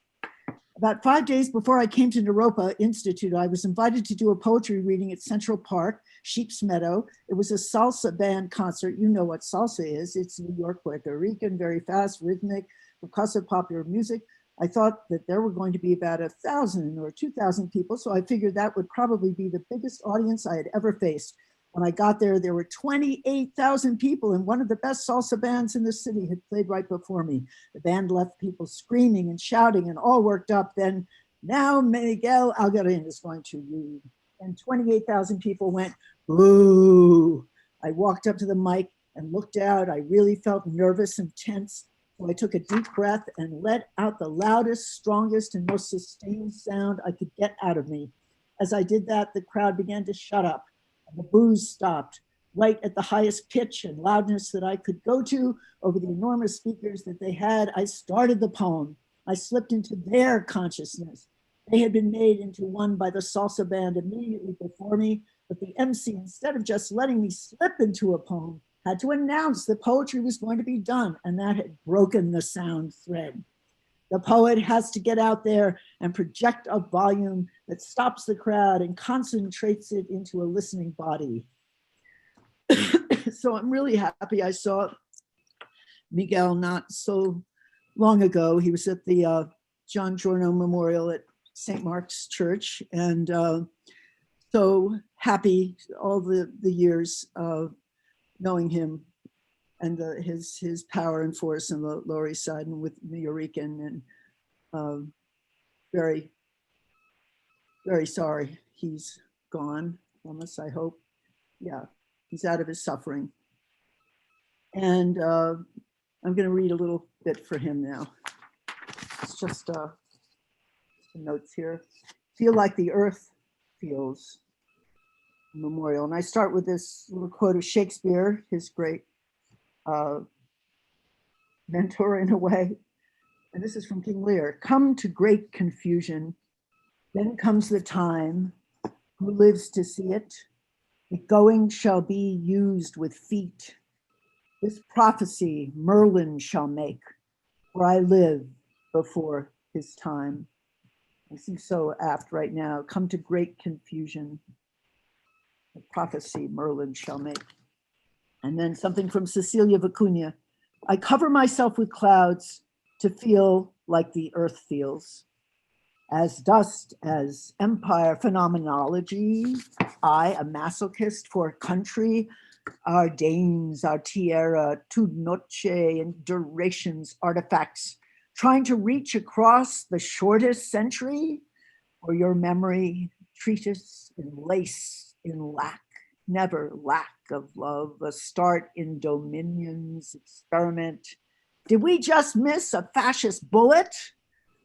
About 5 days before I came to Naropa Institute, I was invited to do a poetry reading at Central Park, Sheep's Meadow. It was a salsa band concert. You know what salsa is. It's New York, Puerto Rican, very fast, rhythmic, percussive, popular music. I thought that there were going to be about 1,000 or 2,000 people, so I figured that would probably be the biggest audience I had ever faced. When I got there, there were 28,000 people, and one of the best salsa bands in the city had played right before me. The band left people screaming and shouting and all worked up. Then, now Miguel Algarín is going to read. And 28,000 people went, boo. I walked up to the mic and looked out. I really felt nervous and tense. So I took a deep breath and let out the loudest, strongest, and most sustained sound I could get out of me. As I did that, the crowd began to shut up. The boos stopped right at the highest pitch and loudness that I could go to over the enormous speakers that they had. I started the poem. I slipped into their consciousness. They had been made into one by the salsa band immediately before me, but the MC, instead of just letting me slip into a poem, had to announce that poetry was going to be done, and that had broken the sound thread. The poet has to get out there and project a volume that stops the crowd and concentrates it into a listening body. So I'm really happy. I saw Miguel not so long ago. He was at the John Giorno Memorial at St. Mark's Church, and so happy all the years of knowing him and his power and force on the Lower East Side and with Nuyorican, and very, very sorry he's gone from us, I hope. Yeah, he's out of his suffering. And I'm going to read a little bit for him now. It's just some notes here. Feel like the earth feels, memorial. And I start with this little quote of Shakespeare, his great mentor in a way. And this is from King Lear. Come to great confusion, then comes the time, who lives to see it? The going shall be used with feet. This prophecy Merlin shall make, for I live before his time. I seem so apt right now. Come to great confusion, the prophecy Merlin shall make. And then something from Cecilia Vicuña. I cover myself with clouds to feel like the earth feels. As dust, as empire phenomenology, I, a masochist for country, our dames, our tierra, tu noche, and durations, artifacts, trying to reach across the shortest century, or your memory, treatise in lace, in lack, never lack of love, a start in dominions, experiment. Did we just miss a fascist bullet?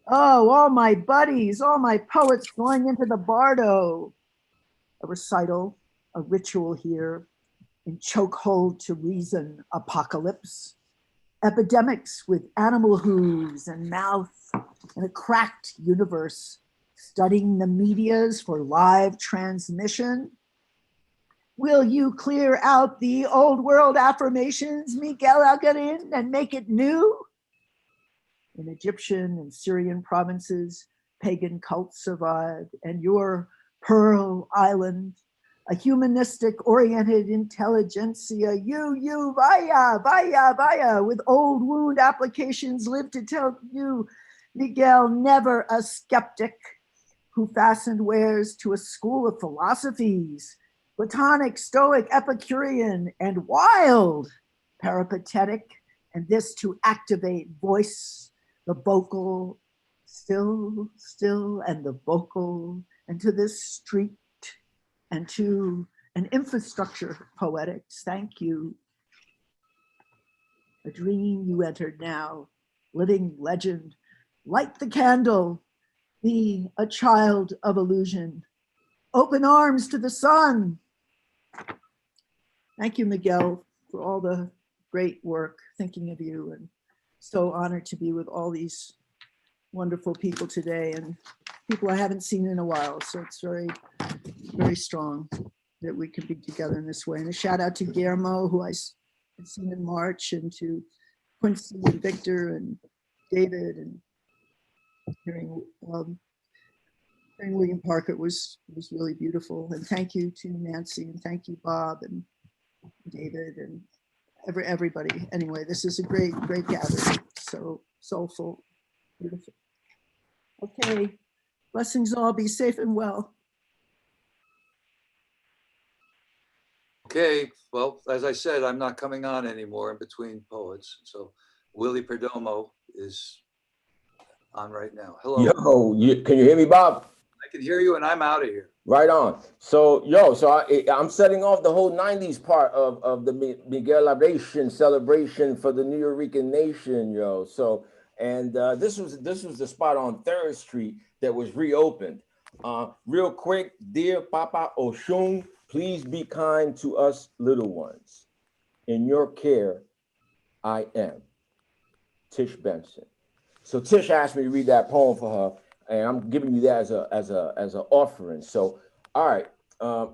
Oh, all my buddies, all my poets going into the bardo. A recital, a ritual here, in chokehold to reason, apocalypse. Epidemics with animal hooves and mouth, and a cracked universe, studying the medias for live transmission. Will you clear out the old world affirmations, Miguel Algarín, and make it new? In Egyptian and Syrian provinces, pagan cults survived, and your Pearl Island, a humanistic oriented intelligentsia, you, vaya, with old wound applications live to tell you, Miguel, never a skeptic who fastened wares to a school of philosophies, Platonic, Stoic, Epicurean, and wild, peripatetic, and this to activate voice, the vocal, still, and the vocal, and to this street, and to an infrastructure poetics. Thank you. A dream you entered now, living legend, light the candle, be a child of illusion, open arms to the sun. Thank you, Miguel, for all the great work, thinking of you, and so honored to be with all these wonderful people today and people I haven't seen in a while. So it's very, very strong that we can be together in this way. And a shout out to Guillermo, who I've seen in March, and to Quincy and Victor and David, and hearing William Parker was really beautiful. And thank you to Nancy, and thank you, Bob and David, and everybody. Anyway, this is a great gathering. So soulful, beautiful. Okay, blessings all. Be safe and well. Okay, well, as I said, I'm not coming on anymore in between poets. So Willie Perdomo is on right now. Hello. Yo, can you hear me, Bob? I can hear you, and I'm out of here. Right on. So, I'm setting off the whole 90s part of the Miguelabration celebration for the Nuyorican nation, yo. So, and this was the spot on 3rd Street that was reopened. Real quick, dear Papa Oshun, please be kind to us little ones. In your care, I am. Tish Benson. So Tish asked me to read that poem for her, and I'm giving you that as an offering. So, all right.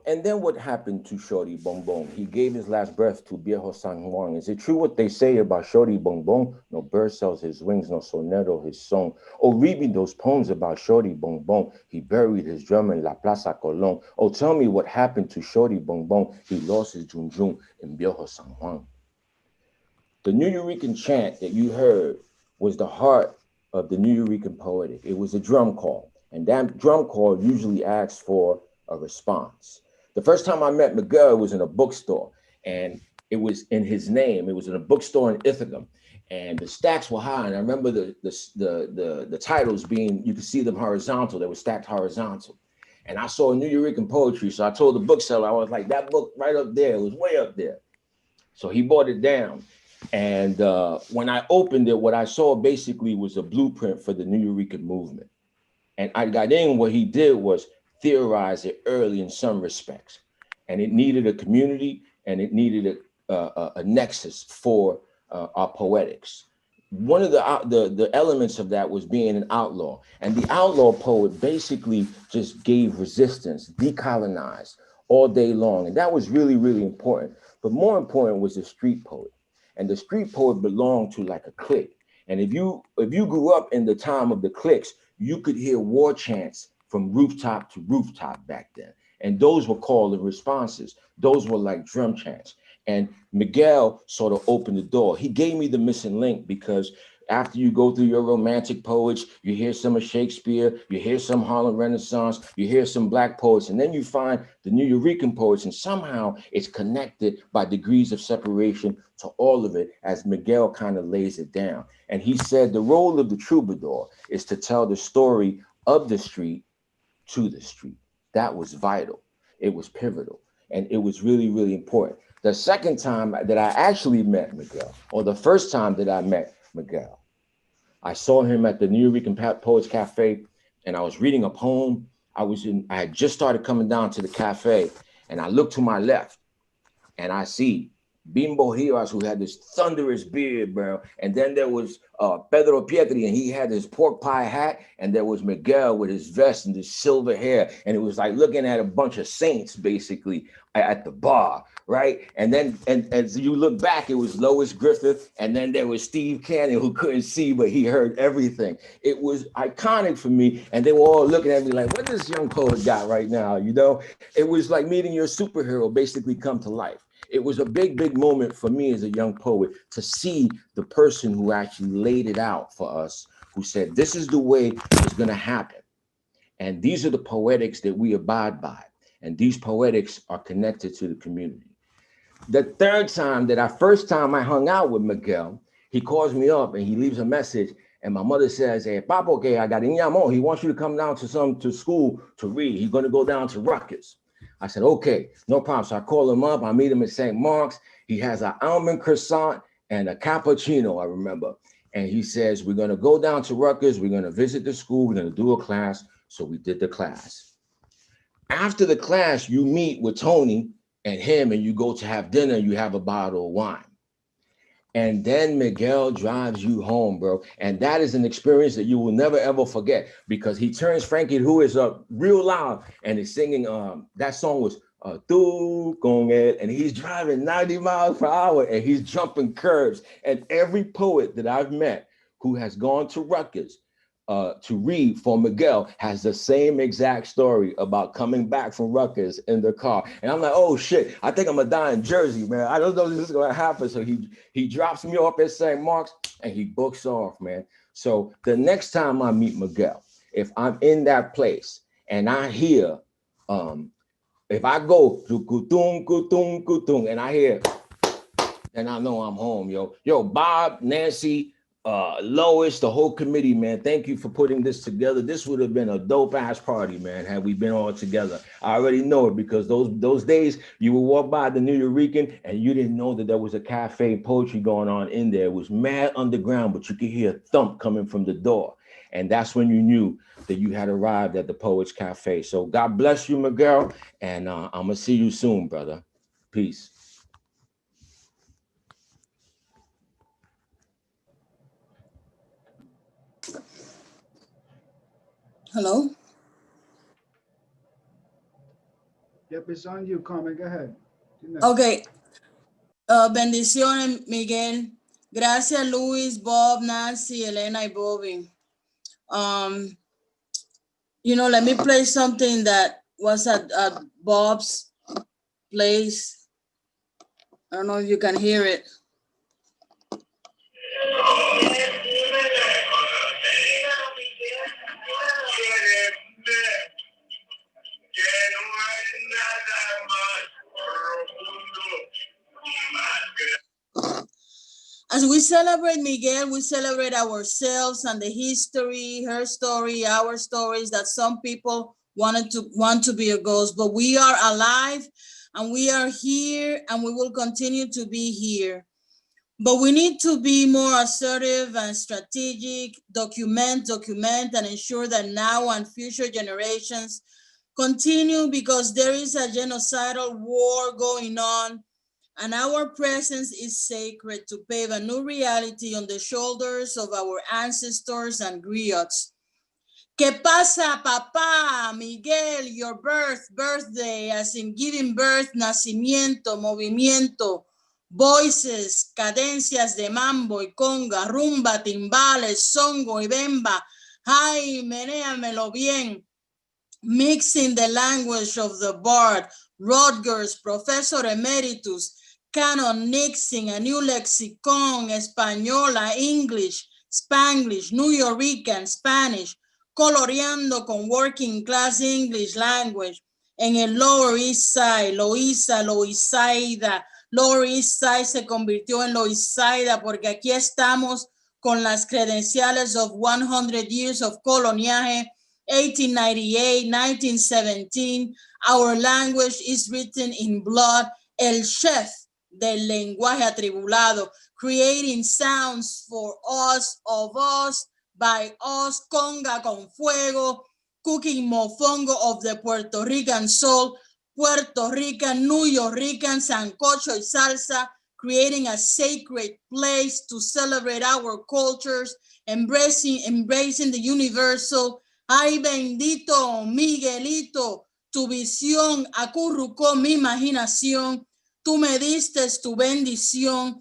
And then what happened to Shorty Bonbon? He gave his last breath to Viejo San Juan. Is it true what they say about Shorty Bonbon? No bird sells his wings, no soneto his song. Oh, read me those poems about Shorty Bonbon. He buried his drum in La Plaza Colon. Oh, tell me what happened to Shorty Bonbon. He lost his junjun in Viejo San Juan. The Nuyorican chant that you heard was the heart of the Nuyorican poetic. It was a drum call, and that drum call usually asks for a response. The first time I met Miguel was in a bookstore, and it was in his name. It was in a bookstore in Ithaca, and the stacks were high. And I remember the titles being, you could see them horizontal. They were stacked horizontal. And I saw Nuyorican poetry, so I told the bookseller, I was like, that book right up there, it was way up there. So he bought it down. And when I opened it, what I saw basically was a blueprint for the Nuyorican movement. And I got in, what he did was theorize it early in some respects. And it needed a community, and it needed a nexus for our poetics. One of the elements of that was being an outlaw. And the outlaw poet basically just gave resistance, decolonized all day long. And that was really, really important. But more important was the street poet. And the street poet belonged to like a clique. And if you grew up in the time of the cliques, you could hear war chants from rooftop to rooftop back then. And those were called the responses. Those were like drum chants. And Miguel sort of opened the door. He gave me the missing link, because after you go through your romantic poets, you hear some of Shakespeare, you hear some Harlem Renaissance, you hear some Black poets, and then you find the Nuyorican poets, and somehow it's connected by degrees of separation to all of it, as Miguel kind of lays it down. And he said the role of the troubadour is to tell the story of the street to the street. That was vital. It was pivotal. And it was really, really important. The second time that I actually met Miguel, or the first time that I met Miguel, I saw him at the Nuyorican Poets Cafe, and I was reading a poem. I had just started coming down to the cafe, and I looked to my left, and I see Bimbo Hiras, who had this thunderous beard, bro. And then there was Pedro Pietri, and he had his pork pie hat. And there was Miguel with his vest and his silver hair. And it was like looking at a bunch of saints, basically, at the bar, right? And then, and as you look back, it was Lois Griffith. And then there was Steve Cannon, who couldn't see, but he heard everything. It was iconic for me. And they were all looking at me like, what this young poet got right now, you know? It was like meeting your superhero basically come to life. It was a big, big moment for me as a young poet to see the person who actually laid it out for us, who said, this is the way it's going to happen. And these are the poetics that we abide by. And these poetics are connected to the community. The third time first time I hung out with Miguel, he calls me up and he leaves a message. And my mother says, hey, Papo, que Algarín, he wants you to come down to school to read. He's going to go down to Rutgers. I said, okay, no problem. So I call him up. I meet him at St. Mark's. He has an almond croissant and a cappuccino, I remember. And he says, we're going to go down to Rutgers. We're going to visit the school. We're going to do a class. So we did the class. After the class, you meet with Tony and him, and you go to have dinner. You have a bottle of wine. And then Miguel drives you home, bro. And that is an experience that you will never, ever forget, because he turns Frankie Ruiz up real loud and is singing, that song was Tu Con El, and he's driving 90 miles per hour and he's jumping curves. And every poet that I've met who has gone to Rutgers to read for Miguel has the same exact story about coming back from Rutgers in the car. And I'm like, oh shit, I think I'm gonna die in Jersey, man. I don't know if this is gonna happen. So he drops me off at St. Mark's and he books off, man. So the next time I meet Miguel, if I'm in that place and I hear, if I go to kutung, kutung, kutung, and I hear, then I know I'm home, yo. Yo, Bob, Nancy, Lois, the whole committee, man, thank you for putting this together. This would have been a dope ass party, man, had we been all together. I already know it, because those days you would walk by the Nuyorican and you didn't know that there was a cafe poetry going on in there. It was mad underground, but you could hear a thump coming from the door. And that's when you knew that you had arrived at the Poets Cafe. So God bless you, Miguel, and I'm gonna see you soon, brother. Peace. Hello? Yep, it's on you, Carmen. Go ahead. Okay. Bendiciones, Miguel. Gracias, Luis, Bob, Nancy, Elena, y Bobby. Let me play something that was at Bob's place. I don't know if you can hear it. As we celebrate Miguel, we celebrate ourselves and the history, her story, our stories, that some people want to be a ghost, but we are alive and we are here and we will continue to be here. But we need to be more assertive and strategic, document, and ensure that now and future generations continue, because there is a genocidal war going on, and our presence is sacred to pave a new reality on the shoulders of our ancestors and griots. ¿Qué pasa, papá? Miguel, your birthday, as in giving birth, nacimiento, movimiento, voices, cadencias de mambo y conga, rumba, timbales, songo y bemba. Ay, menéamelo bien. Mixing the language of the bard, Rutgers, Professor Emeritus, Canon Nixon, a new lexicon, Española, English, Spanglish, Nuyorican, Spanish, coloreando con working class English language. En el Lower East Side, Loíza, Loizaida. Lower East Side se convirtió en Loizaida porque aquí estamos con las credenciales of 100 years of coloniaje, 1898, 1917. Our language is written in blood. El chef del lenguaje atribulado, creating sounds for us, of us, by us, conga con fuego, cooking mofongo of the Puerto Rican soul, Puerto Rican, Nuyorican, sancocho y salsa, creating a sacred place to celebrate our cultures, embracing the universal. Ay, bendito Miguelito, tu visión acurrucó mi imaginación, tú me diste tu bendición.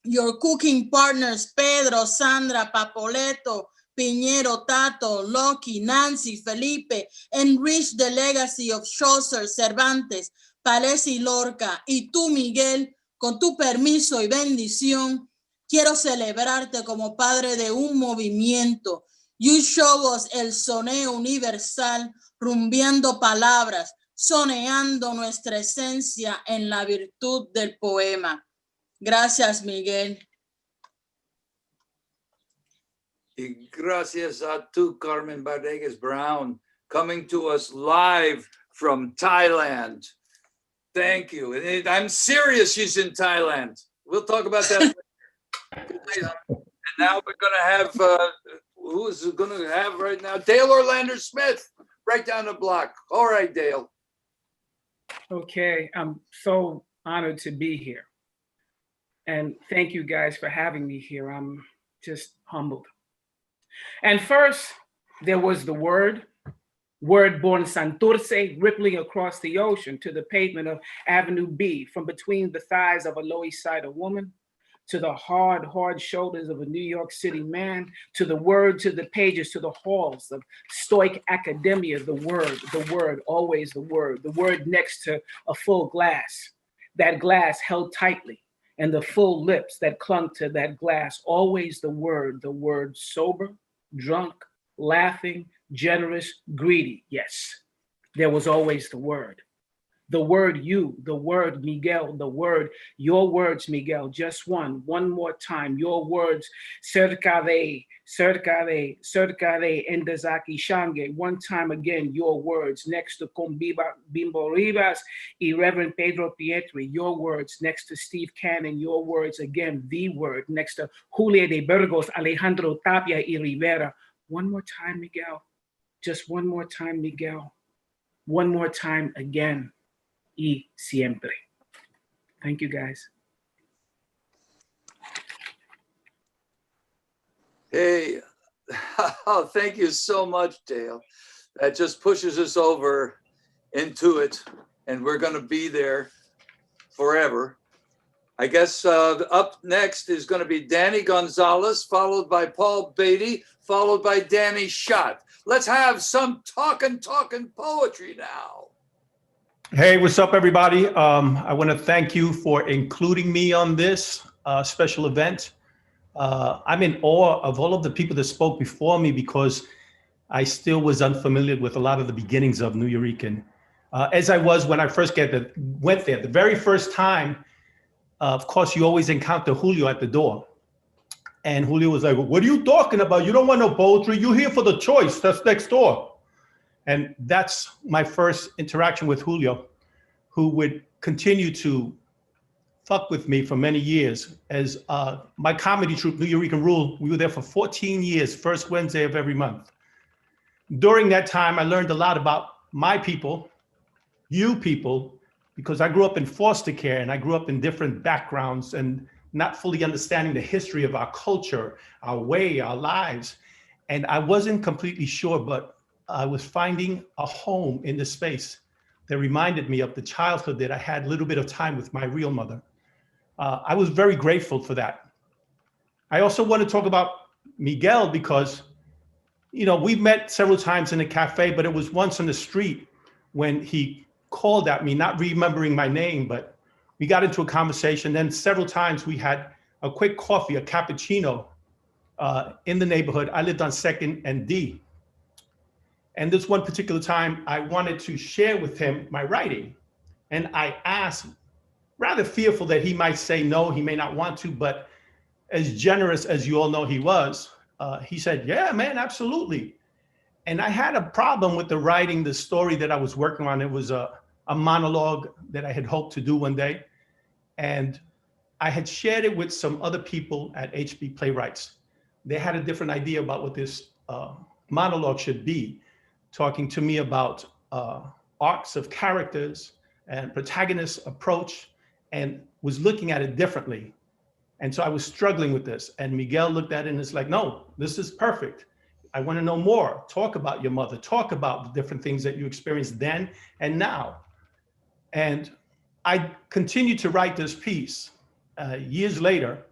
Your cooking partners, Pedro, Sandra, Papoleto, Piñero, Tato, Loki, Nancy, Felipe, enrich the legacy of Chaucer, Cervantes, Palés y Lorca. Y tú, Miguel, con tu permiso y bendición, quiero celebrarte como padre de un movimiento. You show us el soneo universal, rumbeando palabras, soneando nuestra esencia en la virtud del poema. Gracias, Miguel. Y gracias a tu, Carmen Barregas Brown, coming to us live from Thailand. Thank you. And I'm serious, she's in Thailand. We'll talk about that later. And now we're going to have, who is it going to have right now? Dale Orlander Smith, right down the block. All right, Dale. Okay, I'm so honored to be here. And thank you guys for having me here. I'm just humbled. And first, there was the word born Santurce, rippling across the ocean to the pavement of Avenue B, from between the thighs of a Lower East Side woman, to the hard shoulders of a New York City man, to the word, to the pages, to the halls of stoic academia, the word, always the word next to a full glass, that glass held tightly, and the full lips that clung to that glass, always the word sober, drunk, laughing, generous, greedy. Yes, there was always the word you, the word Miguel, the word, your words, Miguel, just one more time, your words, cerca de, endazaki shange, one time again, your words, next to Bimbo Rivas y Reverend Pedro Pietri, your words, next to Steve Cannon, your words, again, the word, next to Julia de Burgos, Alejandro Tapia y Rivera. One more time, Miguel, just one more time, Miguel, one more time again. Y siempre. Thank you, guys. Hey, oh, thank you so much, Dale. That just pushes us over into it, and we're going to be there forever. I guess up next is going to be Danny Gonzalez, followed by Paul Beatty, followed by Danny Schott. Let's have some talking poetry now. Hey, what's up, everybody? I want to thank you for including me on this special event. I'm in awe of all of the people that spoke before me because I still was unfamiliar with a lot of the beginnings of Nuyorican. As I was when I first went there. The very first time, of course, you always encounter Julio at the door. And Julio was like, what are you talking about? You don't want no poetry. You're here for the choice. That's next door. And that's my first interaction with Julio, who would continue to fuck with me for many years. As my comedy troupe, Nuyorican Rule, we were there for 14 years, first Wednesday of every month. During that time, I learned a lot about my people, you people, because I grew up in foster care and I grew up in different backgrounds and not fully understanding the history of our culture, our way, our lives. And I wasn't completely sure, but I was finding a home in this space that reminded me of the childhood that I had a little bit of time with my real mother. I was very grateful for that. I also want to talk about Miguel because, you know, we met several times in a cafe, but it was once on the street when he called at me, not remembering my name, but we got into a conversation. Then several times we had a quick coffee, a cappuccino in the neighborhood. I lived on 2nd and D. And this one particular time, I wanted to share with him my writing. And I asked, rather fearful that he might say no, he may not want to, but as generous as you all know he was, he said, yeah, man, absolutely. And I had a problem with the writing, the story that I was working on. It was a monologue that I had hoped to do one day. And I had shared it with some other people at HB Playwrights. They had a different idea about what this monologue should be, talking to me about arcs of characters and protagonist approach, and was looking at it differently. And so I was struggling with this. And Miguel looked at it and it's like, no, this is perfect. I want to know more. Talk about your mother. Talk about the different things that you experienced then and now. And I continued to write this piece. Years later,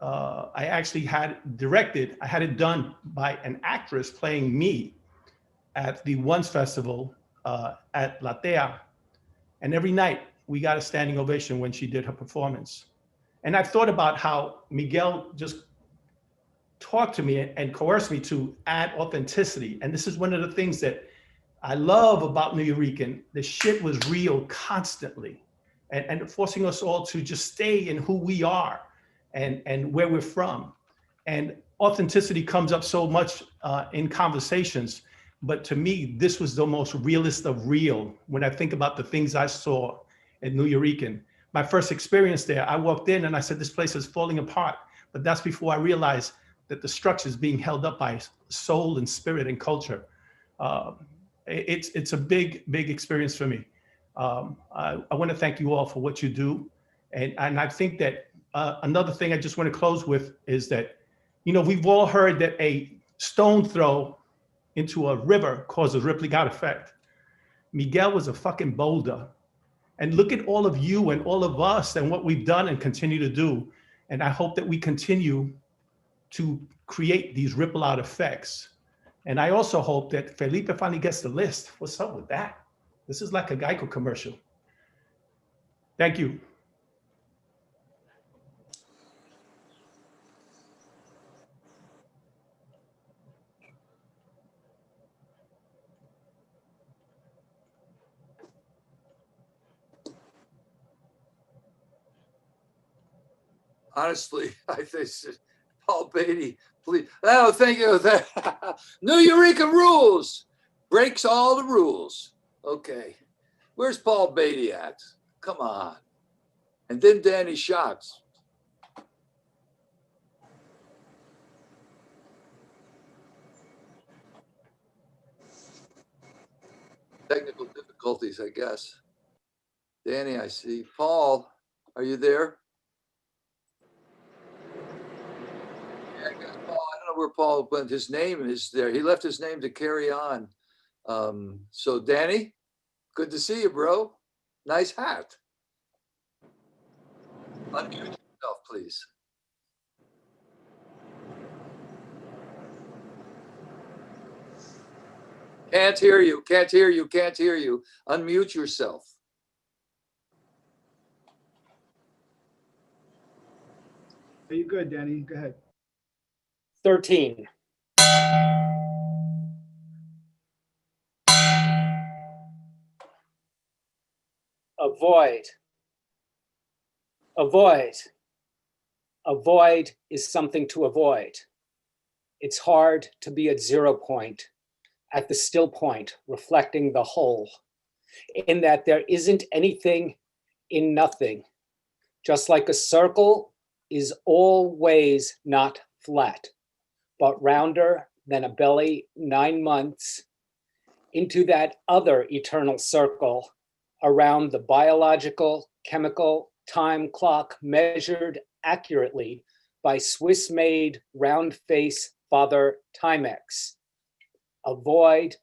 I actually had directed, I had it done by an actress playing me at the Once Festival at La Tea. And every night we got a standing ovation when she did her performance. And I thought about how Miguel just talked to me and coerced me to add authenticity. And this is one of the things that I love about Nuyorican. The shit was real constantly and forcing us all to just stay in who we are and where we're from. And authenticity comes up so much in conversations. But to me, this was the most realist of real when I think about the things I saw in Nuyorican. My first experience there, I walked in and I said, this place is falling apart. But that's before I realized that the structure is being held up by soul and spirit and culture. It's a big, big experience for me. I want to thank you all for what you do. And I think that another thing I just want to close with is that, you know, we've all heard that a stone throw into a river causes rippling out effect. Miguel was a fucking boulder. And look at all of you and all of us and what we've done and continue to do. And I hope that we continue to create these ripple out effects. And I also hope that Felipe finally gets the list. What's up with that? This is like a Geico commercial. Thank you. Honestly, I think Paul Beatty, please. Oh, thank you. Nuyorican rules. Breaks all the rules. Okay. Where's Paul Beatty at? Come on. And then Danny Shots. Technical difficulties, I guess. Danny, I see. Paul, are you there? Yeah, I guess Paul, I don't know where Paul went. His name is there. He left his name to carry on. So Danny, good to see you, bro. Nice hat. Unmute yourself, please. Can't hear you, can't hear you, can't hear you. Unmute yourself. Are you good, Danny? Go ahead. 13. Avoid. Avoid. A void is something to avoid. It's hard to be at 0 point, at the still point, reflecting the whole, in that there isn't anything in nothing, just like a circle is always not flat, but rounder than a belly 9 months into that other eternal circle around the biological, chemical time clock measured accurately by Swiss-made round face Father Timex. A void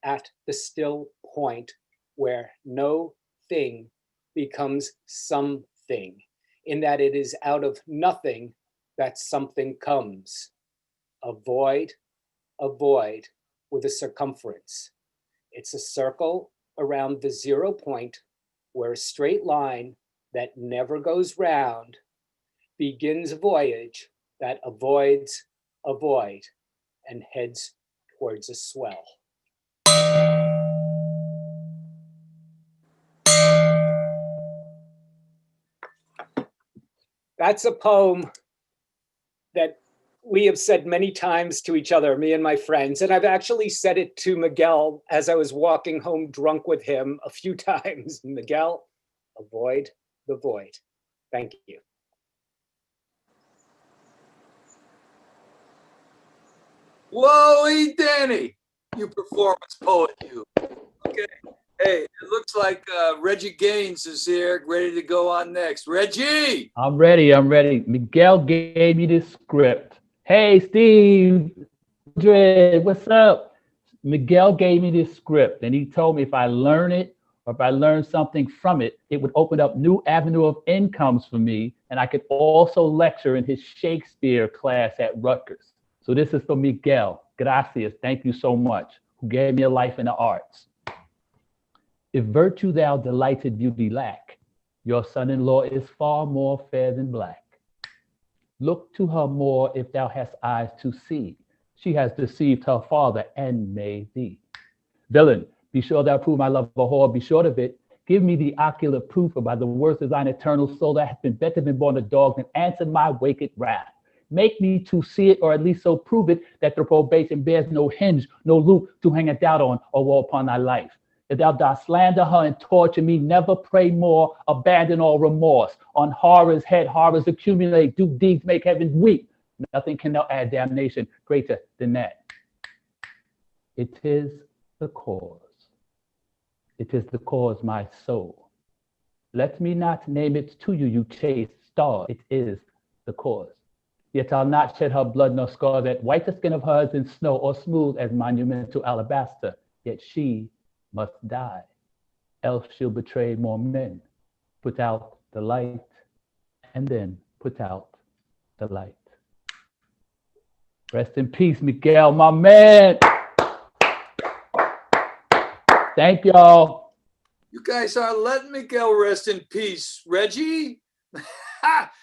at the still point where no thing becomes something, in that it is out of nothing that something comes. A void with a circumference. It's a circle around the 0 point where a straight line that never goes round begins a voyage that avoids a void and heads towards a swell. That's a poem that we have said many times to each other, me and my friends, and I've actually said it to Miguel as I was walking home drunk with him a few times. Miguel, avoid the void. Thank you. Whoa, Danny, you performance poet, you. Okay. Hey, it looks like Reggie Gaines is here, ready to go on next. Reggie! I'm ready. Miguel gave me this script. Hey, Steve, Dread, what's up? Miguel gave me this script, and he told me if I learn it or if I learn something from it, it would open up new avenue of incomes for me, and I could also lecture in his Shakespeare class at Rutgers. So this is for Miguel. Gracias. Thank you so much. Who gave me a life in the arts. If virtue thou delighted beauty lack, your son-in-law is far more fair than black. Look to her more if thou hast eyes to see. She has deceived her father and may thee. Villain, be sure thou prove my love a whore, be short of it. Give me the ocular proof by the worst of thine eternal soul that hath been better than born a dog and answer my waked wrath. Make me to see it, or at least so prove it, that the probation bears no hinge, no loop to hang a doubt on or woe upon thy life. If thou dost slander her and torture me, never pray more, abandon all remorse. On horror's head, horrors accumulate, do deeds make heaven weep. Nothing can now add damnation greater than that. It is the cause. It is the cause, my soul. Let me not name it to you, you chaste star. It is the cause. Yet I'll not shed her blood nor scar that white the skin of hers in snow or smooth as monumental alabaster. Yet she must die, else she'll betray more men. Put out the light, and then put out the light. Rest in peace, Miguel, my man. Thank y'all. You guys are letting Miguel rest in peace. Reggie,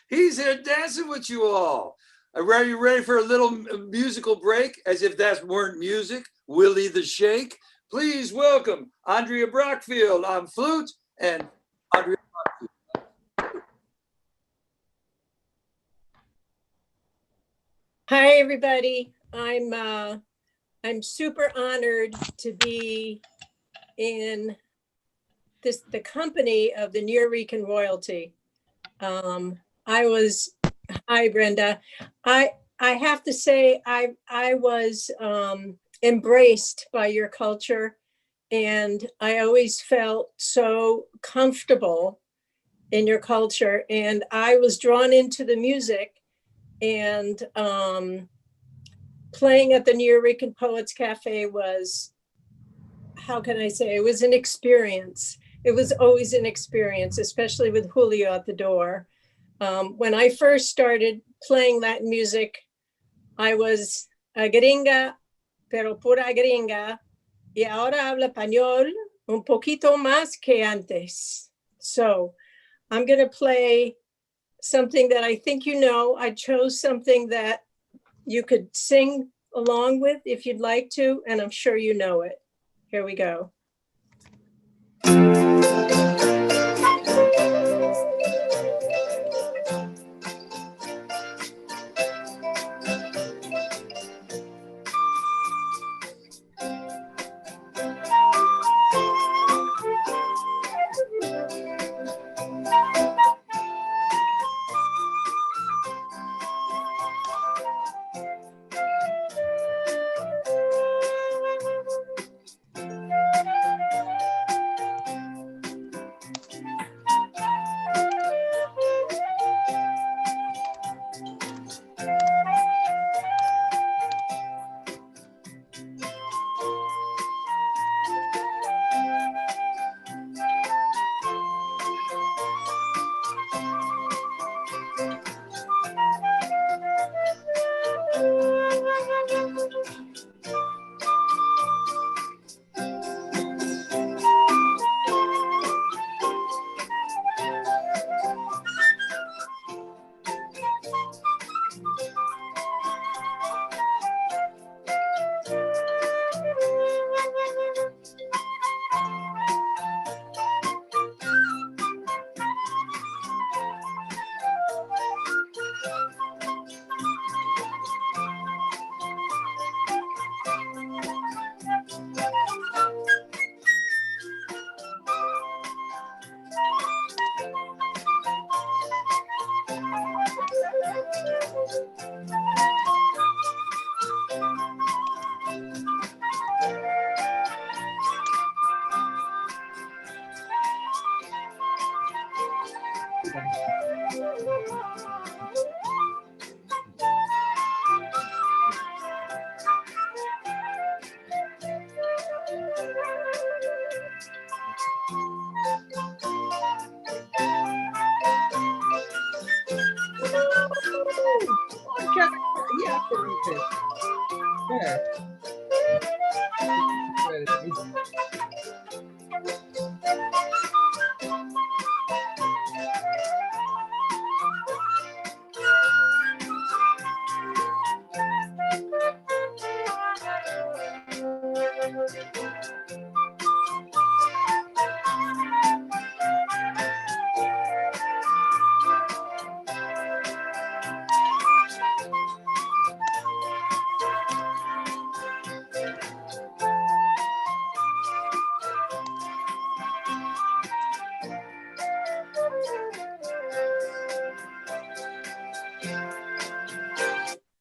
he's here dancing with you all. Are you ready for a little musical break? As if that weren't music. Willie the Shake. Please welcome Andrea Brockfield on flute and Andrea Brockfield. Hi, everybody. I'm super honored to be in the company of the Nuyorican royalty. Hi, Brenda. I have to say I was embraced by your culture, and I always felt so comfortable in your culture, and I was drawn into the music, and playing at the Nuyorican Poets Cafe was, how can I say, it was an experience. It was always an experience, especially with Julio at the door. When I first started playing Latin music, I was a gringa, pero pura gringa, y ahora habla español un poquito más que antes. So I'm going to play something that I think you know. I chose something that you could sing along with if you'd like to, and I'm sure you know it. Here we go.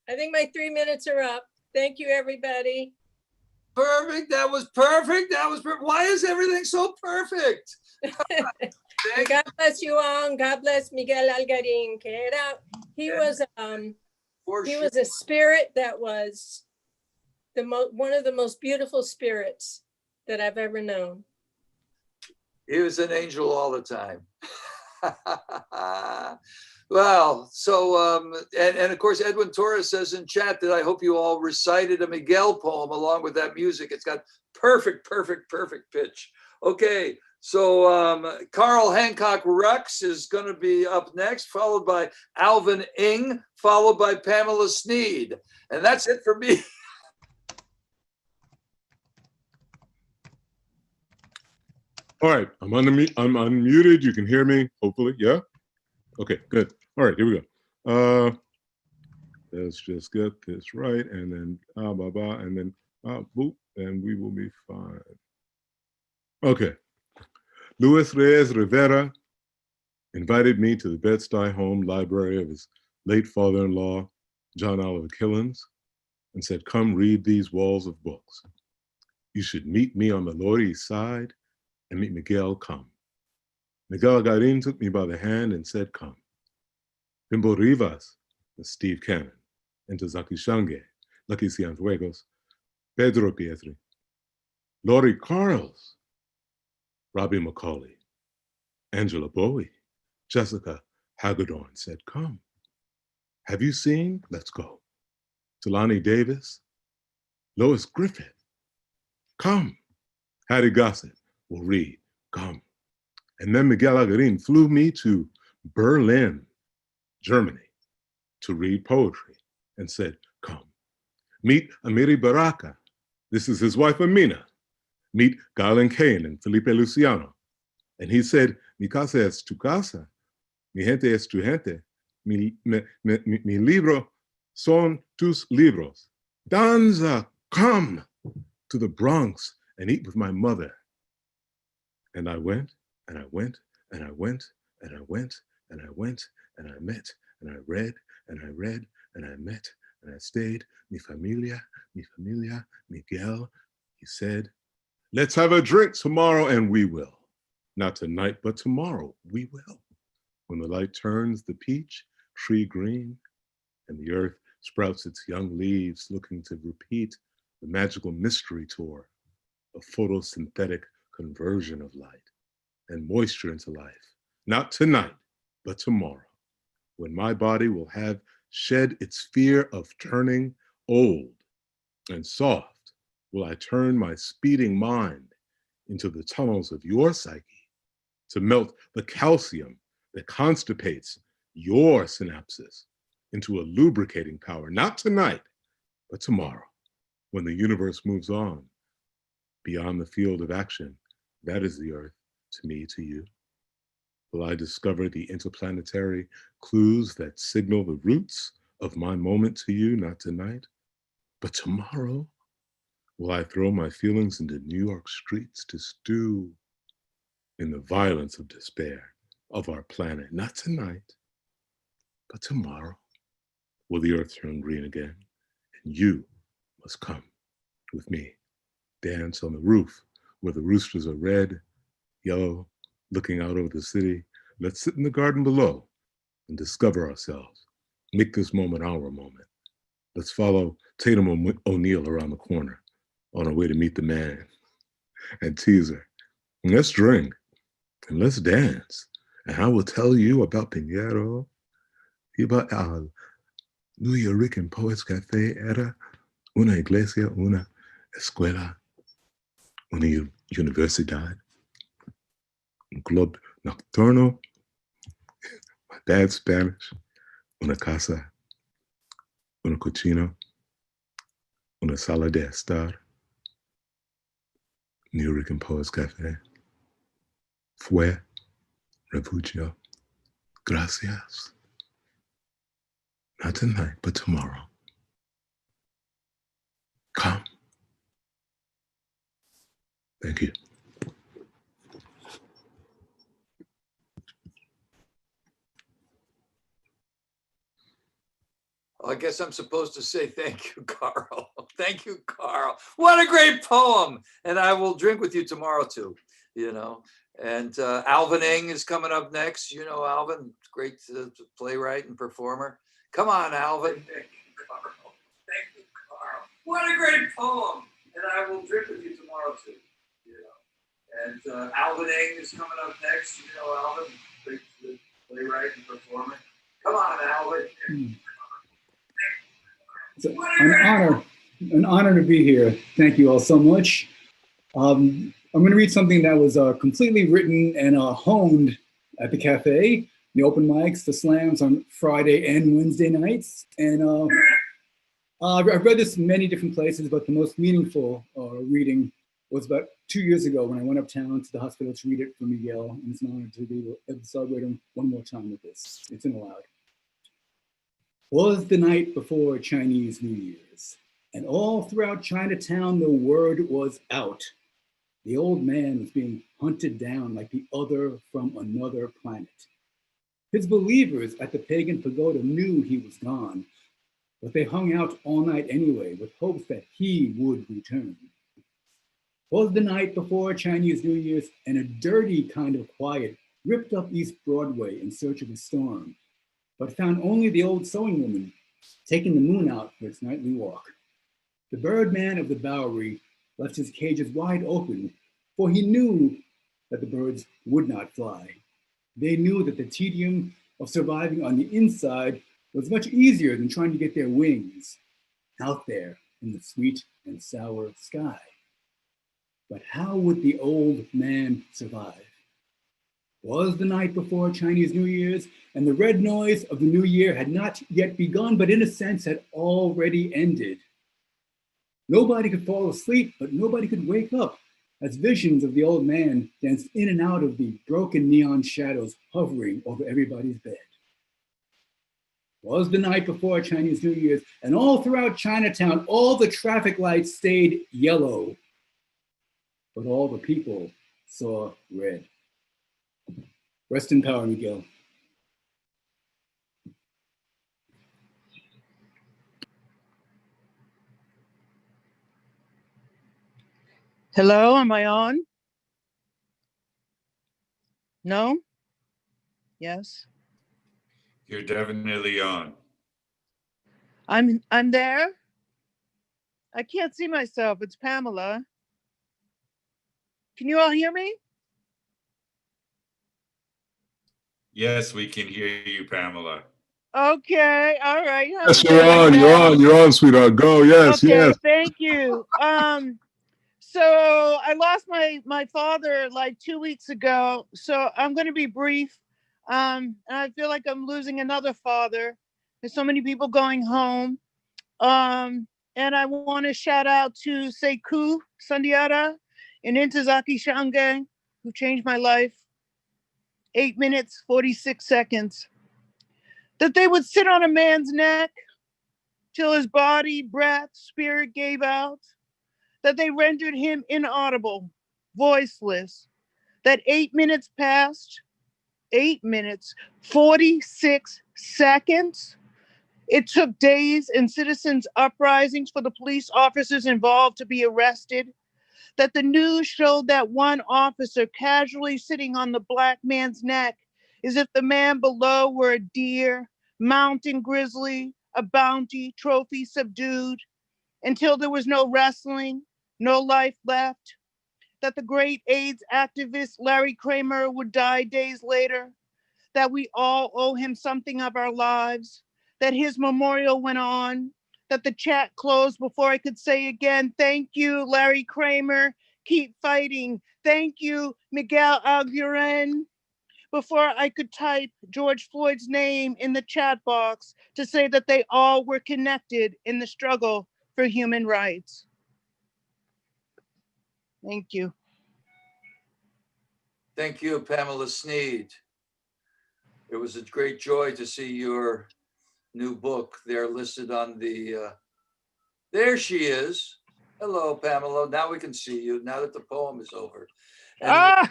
I think my 3 minutes are up. Thank you, everybody. Perfect. That was perfect. That was perfect. Why is everything so perfect? And God bless you all. And God bless Miguel Algarín. He was a spirit that was one of the most beautiful spirits that I've ever known. He was an angel all the time. Well, so, and of course, Edwin Torres says in chat that I hope you all recited a Miguel poem along with that music. It's got perfect, perfect, perfect pitch. Okay, so Carl Hancock Rux is going to be up next, followed by Alvin Ing, followed by Pamela Sneed. And that's it for me. All right, I'm unmuted. You can hear me, hopefully. Yeah? Okay, good. All right, here we go. Let's just get this right, and then and then boop, and we will be fine. Okay. Luis Reyes Rivera invited me to the Bed-Stuy home library of his late father-in-law, John Oliver Killens, and said, "Come read these walls of books. You should meet me on the Lower East Side and meet Miguel. Come." Miguel Algarín took me by the hand and said, "Come." Bimbo Rivas and Steve Cannon, and Tazaki Shange, Lucky Cienfuegos, Pedro Pietri, Laurie Carls, Robbie McCauley, Angela Bowie, Jessica Hagedorn said, "Come." Have you seen? Let's go. Talani Davis, Lois Griffith, come. Hattie Gossett will read, come. And then Miguel Algarín flew me to Berlin, Germany, to read poetry and said, "Come." Meet Amina Baraka. This is his wife, Amina. Meet Galen Kane and Felipe Luciano. And he said, "Mi casa es tu casa. Mi gente es tu gente. Mi libro son tus libros. Danza, come to the Bronx and eat with my mother." And I went, and I went, and I went, and I went, and I went, and I met, and I read, and I read, and I met, and I stayed. Mi familia, Miguel. He said, "Let's have a drink tomorrow," and we will. Not tonight, but tomorrow, we will. When the light turns the peach tree green, and the earth sprouts its young leaves, looking to repeat the magical mystery tour of photosynthetic conversion of light and moisture into life. Not tonight, but tomorrow, when my body will have shed its fear of turning old, and soft will I turn my speeding mind into the tunnels of your psyche to melt the calcium that constipates your synapses into a lubricating power, not tonight, but tomorrow, when the universe moves on beyond the field of action. That is the earth, to me, to you. Will I discover the interplanetary clues that signal the roots of my moment to you, not tonight, but tomorrow? Will I throw my feelings into New York streets to stew in the violence of despair of our planet, not tonight, but tomorrow? Will the earth turn green again? And you must come with me, dance on the roof where the roosters are red, yellow, looking out over the city. Let's sit in the garden below and discover ourselves. Make this moment our moment. Let's follow Tatum O'Neal around the corner on our way to meet the man and tease her. And let's drink and let's dance. And I will tell you about Pinheiro, about Nuyorican Poets Cafe era una iglesia, una escuela, una universidad, un club nocturno, my dad's Spanish, una casa, una cocina, una sala de estar, Nuyorican Poets Cafe, fue refugio, gracias. Not tonight, but tomorrow. Come. Thank you. I guess I'm supposed to say thank you, Carl. Thank you, Carl. What a great poem. And I will drink with you tomorrow too, you know. And Alvin Eng is coming up next. You know Alvin, great playwright and performer. Come on, Alvin. Thank you, Carl. Thank you, Carl. What a great poem. And I will drink with you tomorrow too, you know. And Alvin Eng is coming up next. You know Alvin, great playwright and performer. Come on, Alvin. It's an honor to be here. Thank you all so much. I'm going to read something that was completely written and honed at the cafe, the open mics, the slams on Friday and Wednesday nights. And I've read this in many different places, but the most meaningful reading was about 2 years ago when I went uptown to the hospital to read it for Miguel. And it's an honor to be able to celebrate him one more time with this. It's in aloud. Was the night before Chinese New Year's, and all throughout Chinatown, the word was out. The old man was being hunted down like the other from another planet. His believers at the pagan pagoda knew he was gone, but they hung out all night anyway with hopes that he would return. Was the night before Chinese New Year's, and a dirty kind of quiet ripped up East Broadway in search of a storm, but found only the old sewing woman taking the moon out for its nightly walk. The birdman of the Bowery left his cages wide open, for he knew that the birds would not fly. They knew that the tedium of surviving on the inside was much easier than trying to get their wings out there in the sweet and sour sky. But how would the old man survive? Was the night before Chinese New Year's, and the red noise of the new year had not yet begun, but in a sense had already ended. Nobody could fall asleep, but nobody could wake up, as visions of the old man danced in and out of the broken neon shadows hovering over everybody's bed. Was the night before Chinese New Year's, and all throughout Chinatown, all the traffic lights stayed yellow, but all the people saw red. Rest in power, Miguel. Hello, am I on? No? Yes? You're definitely on. I'm there? I can't see myself. It's Pamela. Can you all hear me? Yes, we can hear you, Pamela. Okay, all right. Yes, you're on, sweetheart. Go, yes, Okay, yes. thank you. So I lost my father like 2 weeks ago, so I'm going to be brief. And I feel like I'm losing another father. There's so many people going home. And I want to shout out to Sekou Sandiara and Intezaki Shange, who changed my life. 8 minutes, 46 seconds. That they would sit on a man's neck till his body, breath, spirit gave out. That they rendered him inaudible, voiceless. That 8 minutes passed, 8 minutes, 46 seconds. It took days and citizens' uprisings for the police officers involved to be arrested. That the news showed that one officer casually sitting on the black man's neck as if the man below were a deer, mountain grizzly, a bounty, trophy subdued, until there was no wrestling, no life left. That the great AIDS activist Larry Kramer would die days later. That we all owe him something of our lives. That his memorial went on. that the chat closed before I could say again, thank you, Larry Kramer, keep fighting. Thank you, Miguel Algarín, before I could type George Floyd's name in the chat box to say that they all were connected in the struggle for human rights. Thank you. Thank you, Pamela Sneed. It was a great joy to see your new book there listed on the, there she is. Hello, Pamela. Now we can see you, now that the poem is over. And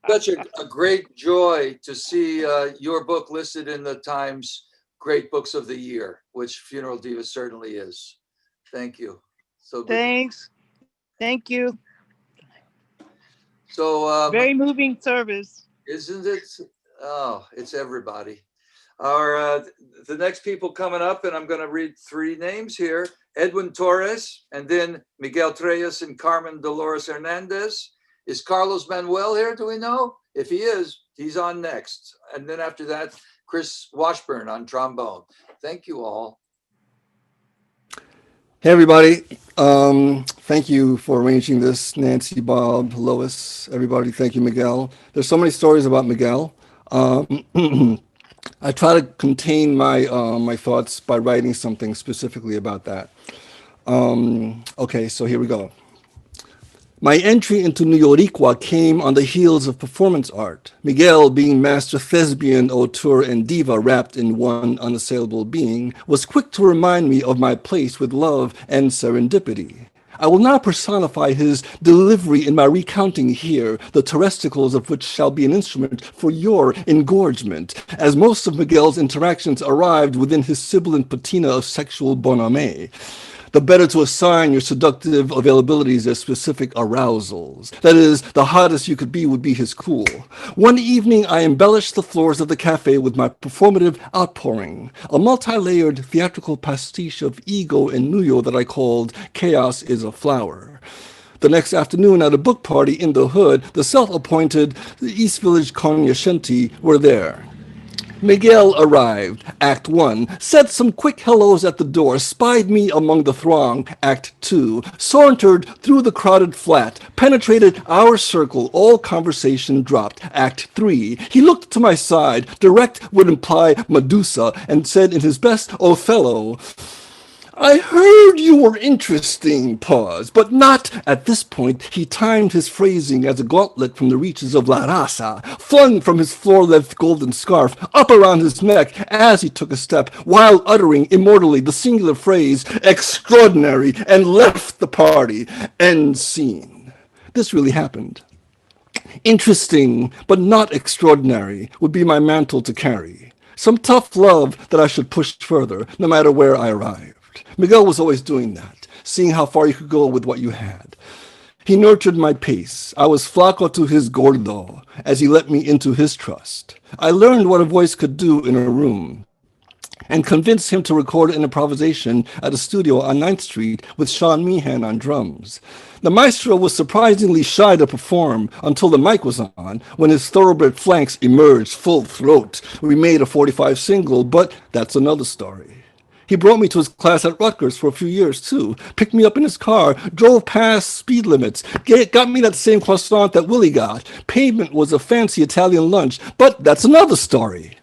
such a great joy to see your book listed in the Times Great Books of the Year, which Funeral Diva certainly is. Thank you. So good. Thanks. Thank you. So very moving service. Isn't it? Oh, it's everybody. Our the next people coming up, and I'm going to read 3 names here: Edwin Torres, and then Miguel Treyes and Carmen Dolores Hernandez. Is Carlos Manuel here? Do we know? If he is, he's on next. And then after that, Chris Washburn on trombone. Thank you all. Hey, everybody. Thank you for arranging this, Nancy, Bob, Lois, everybody. Thank you, Miguel. There's so many stories about Miguel. I try to contain my my thoughts by writing something specifically about that. Okay, so here we go. My entry into Nuyorican came on the heels of performance art. Miguel, being master thespian, auteur, and diva wrapped in one unassailable being, was quick to remind me of my place with love and serendipity. I will not personify his delivery in my recounting here, the terrestrials of which shall be an instrument for your engorgement, as most of Miguel's interactions arrived within his sibilant patina of sexual bonhomie. The better to assign your seductive availabilities as specific arousals. That is, the hottest you could be would be his cool. One evening, I embellished the floors of the cafe with my performative outpouring, a multi-layered theatrical pastiche of ego and nuyo that I called Chaos is a Flower. The next afternoon at a book party in the hood, the self-appointed East Village cognoscenti were there. Miguel arrived, Act 1, said some quick hellos at the door, spied me among the throng, Act 2, sauntered through the crowded flat, penetrated our circle, all conversation dropped, Act 3. He looked to my side, direct would imply Medusa, and said in his best Othello, I heard you were interesting, pause, but not at this point. He timed his phrasing as a gauntlet from the reaches of La Raza, flung from his floor-length golden scarf up around his neck as he took a step, while uttering immortally the singular phrase, extraordinary, and left the party. End scene. This really happened. Interesting, but not extraordinary, would be my mantle to carry. Some tough love that I should push further, no matter where I arrive. Miguel was always doing that, seeing how far you could go with what you had. He nurtured my pace. I was flaco to his gordo, as he let me into his trust. I learned what a voice could do in a room, and convinced him to record an improvisation at a studio on 9th Street with Sean Meehan on drums. The maestro was surprisingly shy to perform until the mic was on, when his thoroughbred flanks emerged full throat. We made a 45 single, but that's another story. He brought me to his class at Rutgers for a few years, too. Picked me up in his car, drove past speed limits, got me that same croissant that Willie got. Pavement was a fancy Italian lunch, but that's another story.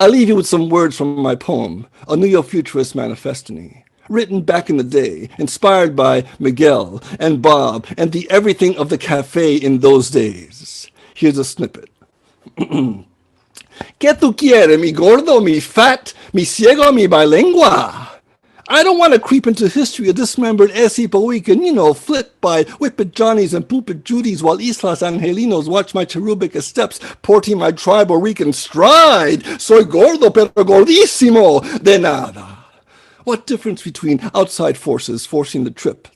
I'll leave you with some words from my poem, A Neo-Futurist Manifestiny, written back in the day, inspired by Miguel and Bob and the everything of the cafe in those days. Here's a snippet. ¿Qué tú quieres, mi gordo, mi fat, mi ciego, mi bilingua? I don't want to creep into history a dismembered Esipoican, flipped by whippet Johnnies and poopet Judies while Islas Angelinos watch my cherubic steps, porting my tribal Rican stride. Soy gordo pero gordísimo, de nada. What difference between outside forces forcing the trip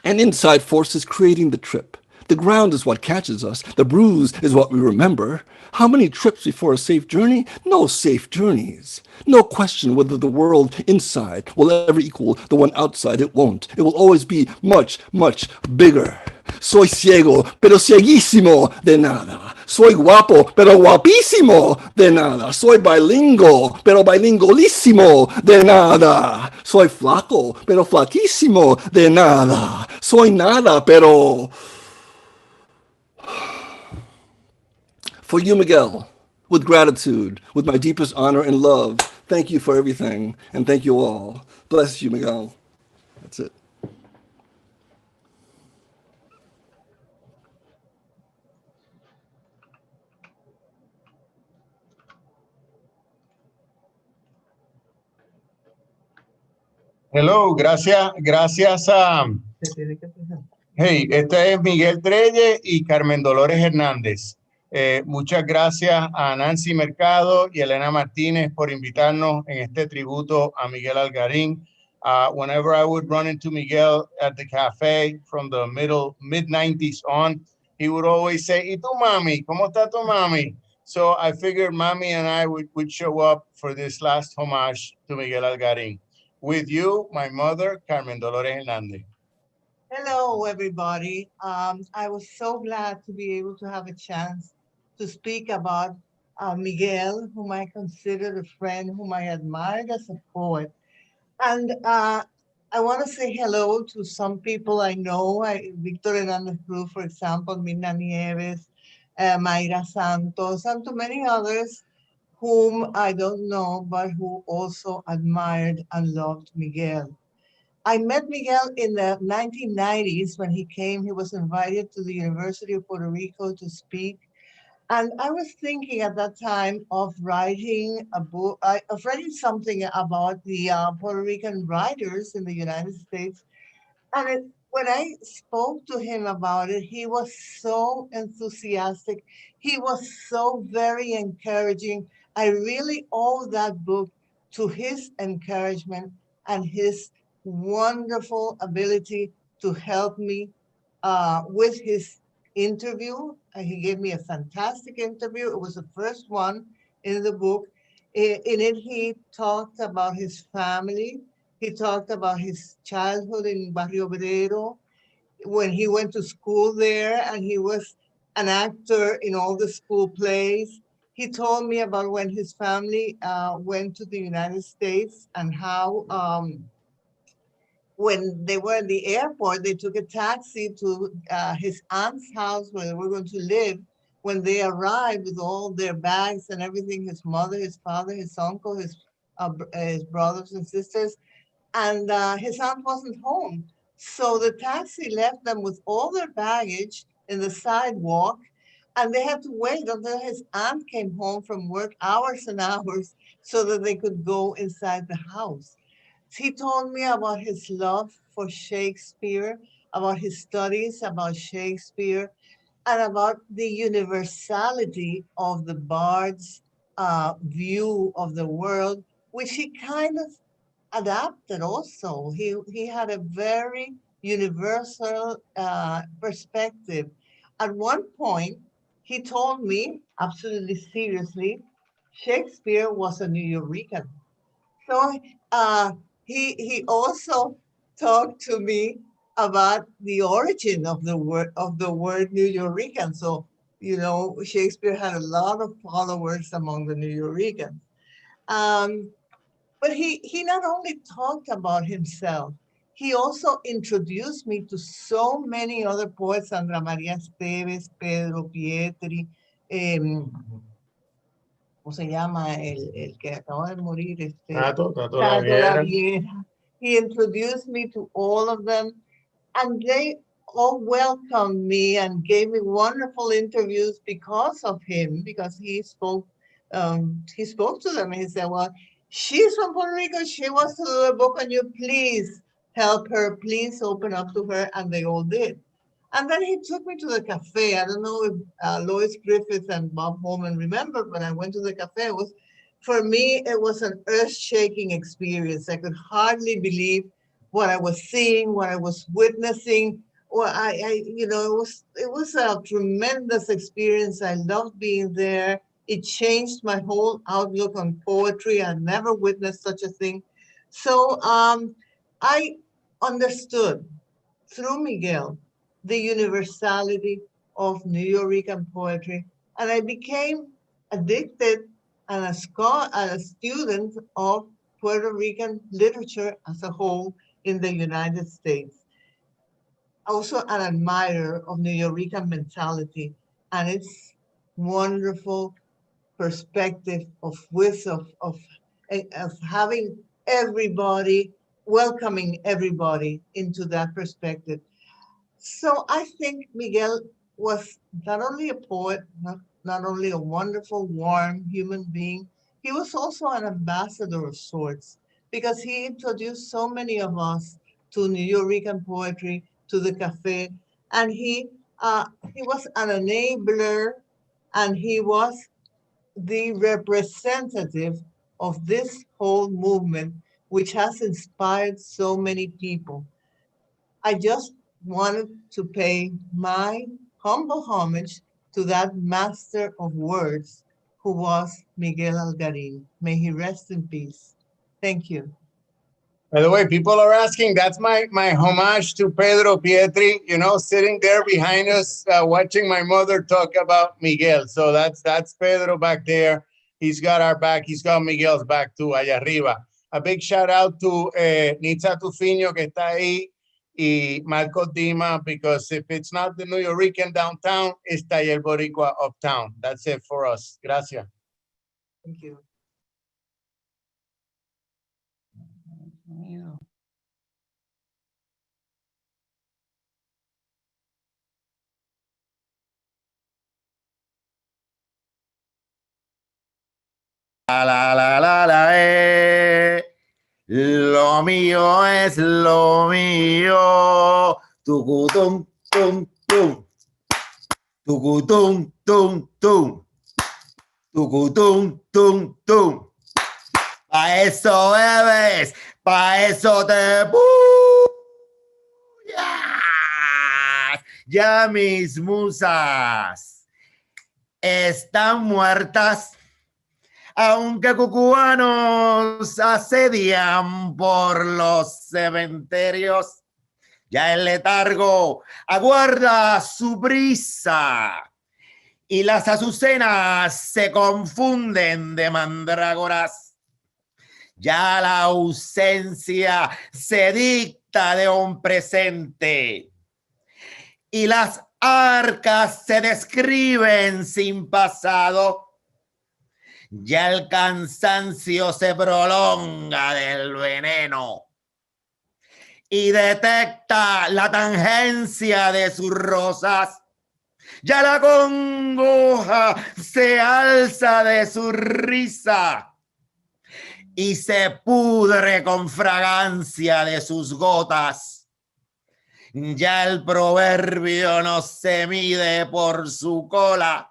and inside forces creating the trip? The ground is what catches us. The bruise is what we remember. How many trips before a safe journey? No safe journeys. No question whether the world inside will ever equal the one outside. It won't. It will always be much, much bigger. Soy ciego, pero cieguísimo de nada. Soy guapo, pero guapísimo de nada. Soy bilingüe, pero bilingüísimo de nada. Soy flaco, pero flaquísimo de nada. Soy nada, pero... For you, Miguel, with gratitude, with my deepest honor and love, thank you for everything, and thank you all. Bless you, Miguel. That's it. Hello, gracias a... Hey, este es Miguel Trelle y Carmen Dolores Hernández. Muchas gracias a Nancy Mercado y Elena Martínez por invitarnos en este tributo a Miguel Algarín. Whenever I would run into Miguel at the cafe from the mid-90s on, he would always say, ¿Y tu mami? ¿Cómo está tu mami? So I figured Mami and I would show up for this last homage to Miguel Algarín. With you, my mother, Carmen Dolores Hernández. Hello, everybody. I was so glad to be able to have a chance to speak about Miguel, whom I considered a friend, whom I admired as a poet. And I want to say hello to some people I know, Víctor Hernández Cruz, for example, Mirna Nieves, Mayra Santos, and to many others whom I don't know, but who also admired and loved Miguel. I met Miguel in the 1990s when he came. He was invited to the University of Puerto Rico to speak. And I was thinking at that time of writing a book, of writing something about the Puerto Rican writers in the United States. And when I spoke to him about it, he was so enthusiastic. He was so very encouraging. I really owe that book to his encouragement and his wonderful ability to help me with his interview. He gave me a fantastic interview. It was the first one in the book. In it, he talked about his family. He talked about his childhood in Barrio Obrero, when he went to school there and he was an actor in all the school plays. He told me about when his family went to the United States and how when they were in the airport, they took a taxi to his aunt's house where they were going to live. When they arrived with all their bags and everything, his mother, his father, his uncle, his brothers and sisters, and his aunt wasn't home. So the taxi left them with all their baggage in the sidewalk, and they had to wait until his aunt came home from work, hours and hours, so that they could go inside the house. He told me about his love for Shakespeare, about his studies about Shakespeare, and about the universality of the bard's view of the world, which he kind of adapted also. He had a very universal perspective. At one point, he told me, absolutely seriously, Shakespeare was a Nuyorican. So he also talked to me about the origin of the word Nuyorican. So, you know, Shakespeare had a lot of followers among the Nuyoricans. But he not only talked about himself, he also introduced me to so many other poets, Sandra María Esteves, Pedro Pietri, ¿cómo se llama? El que acaba de morir. Tato La Vieja. He introduced me to all of them, and they all welcomed me and gave me wonderful interviews because of him, because he spoke to them. He said, well, she's from Puerto Rico. She wants to do a book on you. Please help her. Please open up to her. And they all did. And then he took me to the cafe. I don't know if Lois Griffith and Bob Holman remember, but I went to the cafe. For me, it was an earth-shaking experience. I could hardly believe what I was seeing, what I was witnessing. Well, it was a tremendous experience. I loved being there. It changed my whole outlook on poetry. I never witnessed such a thing. So I understood through Miguel the universality of Nuyorican poetry. And I became addicted and a student of Puerto Rican literature as a whole in the United States. Also an admirer of Nuyorican mentality and its wonderful perspective of wisdom, of having everybody, welcoming everybody into that perspective. So I think Miguel was not only a poet, not only a wonderful, warm human being, he was also an ambassador of sorts because he introduced so many of us to Nuyorican poetry, to the cafe, and he was an enabler, and he was the representative of this whole movement, which has inspired so many people. I just wanted to pay my humble homage to that master of words who was Miguel Algarín. May he rest in peace. Thank you. By the way, people are asking, that's my homage to Pedro Pietri, you know, sitting there behind us, watching my mother talk about Miguel. So that's Pedro back there. He's got our back. He's got Miguel's back too, allá arriba. A big shout out to Nitza Tufiño, que está ahí, y Marco Dima, because if it's not the Nuyorican downtown, it's Taller Boricua uptown. That's it for us. Gracias. Thank you. Lo mío es lo mío. Tucutum, tum, tum. Tucutum, tum, tum. Tucutum, tum, tum. Pa' eso bebes, pa' eso te bullas. Ya mis musas están muertas, aunque cucuanos asedian por los cementerios. Ya el letargo aguarda su brisa y las azucenas se confunden de mandrágoras. Ya la ausencia se dicta de un presente y las arcas se describen sin pasado. Ya el cansancio se prolonga del veneno y detecta la tangencia de sus rosas. Ya la congoja se alza de su risa y se pudre con fragancia de sus gotas. Ya el proverbio no se mide por su cola,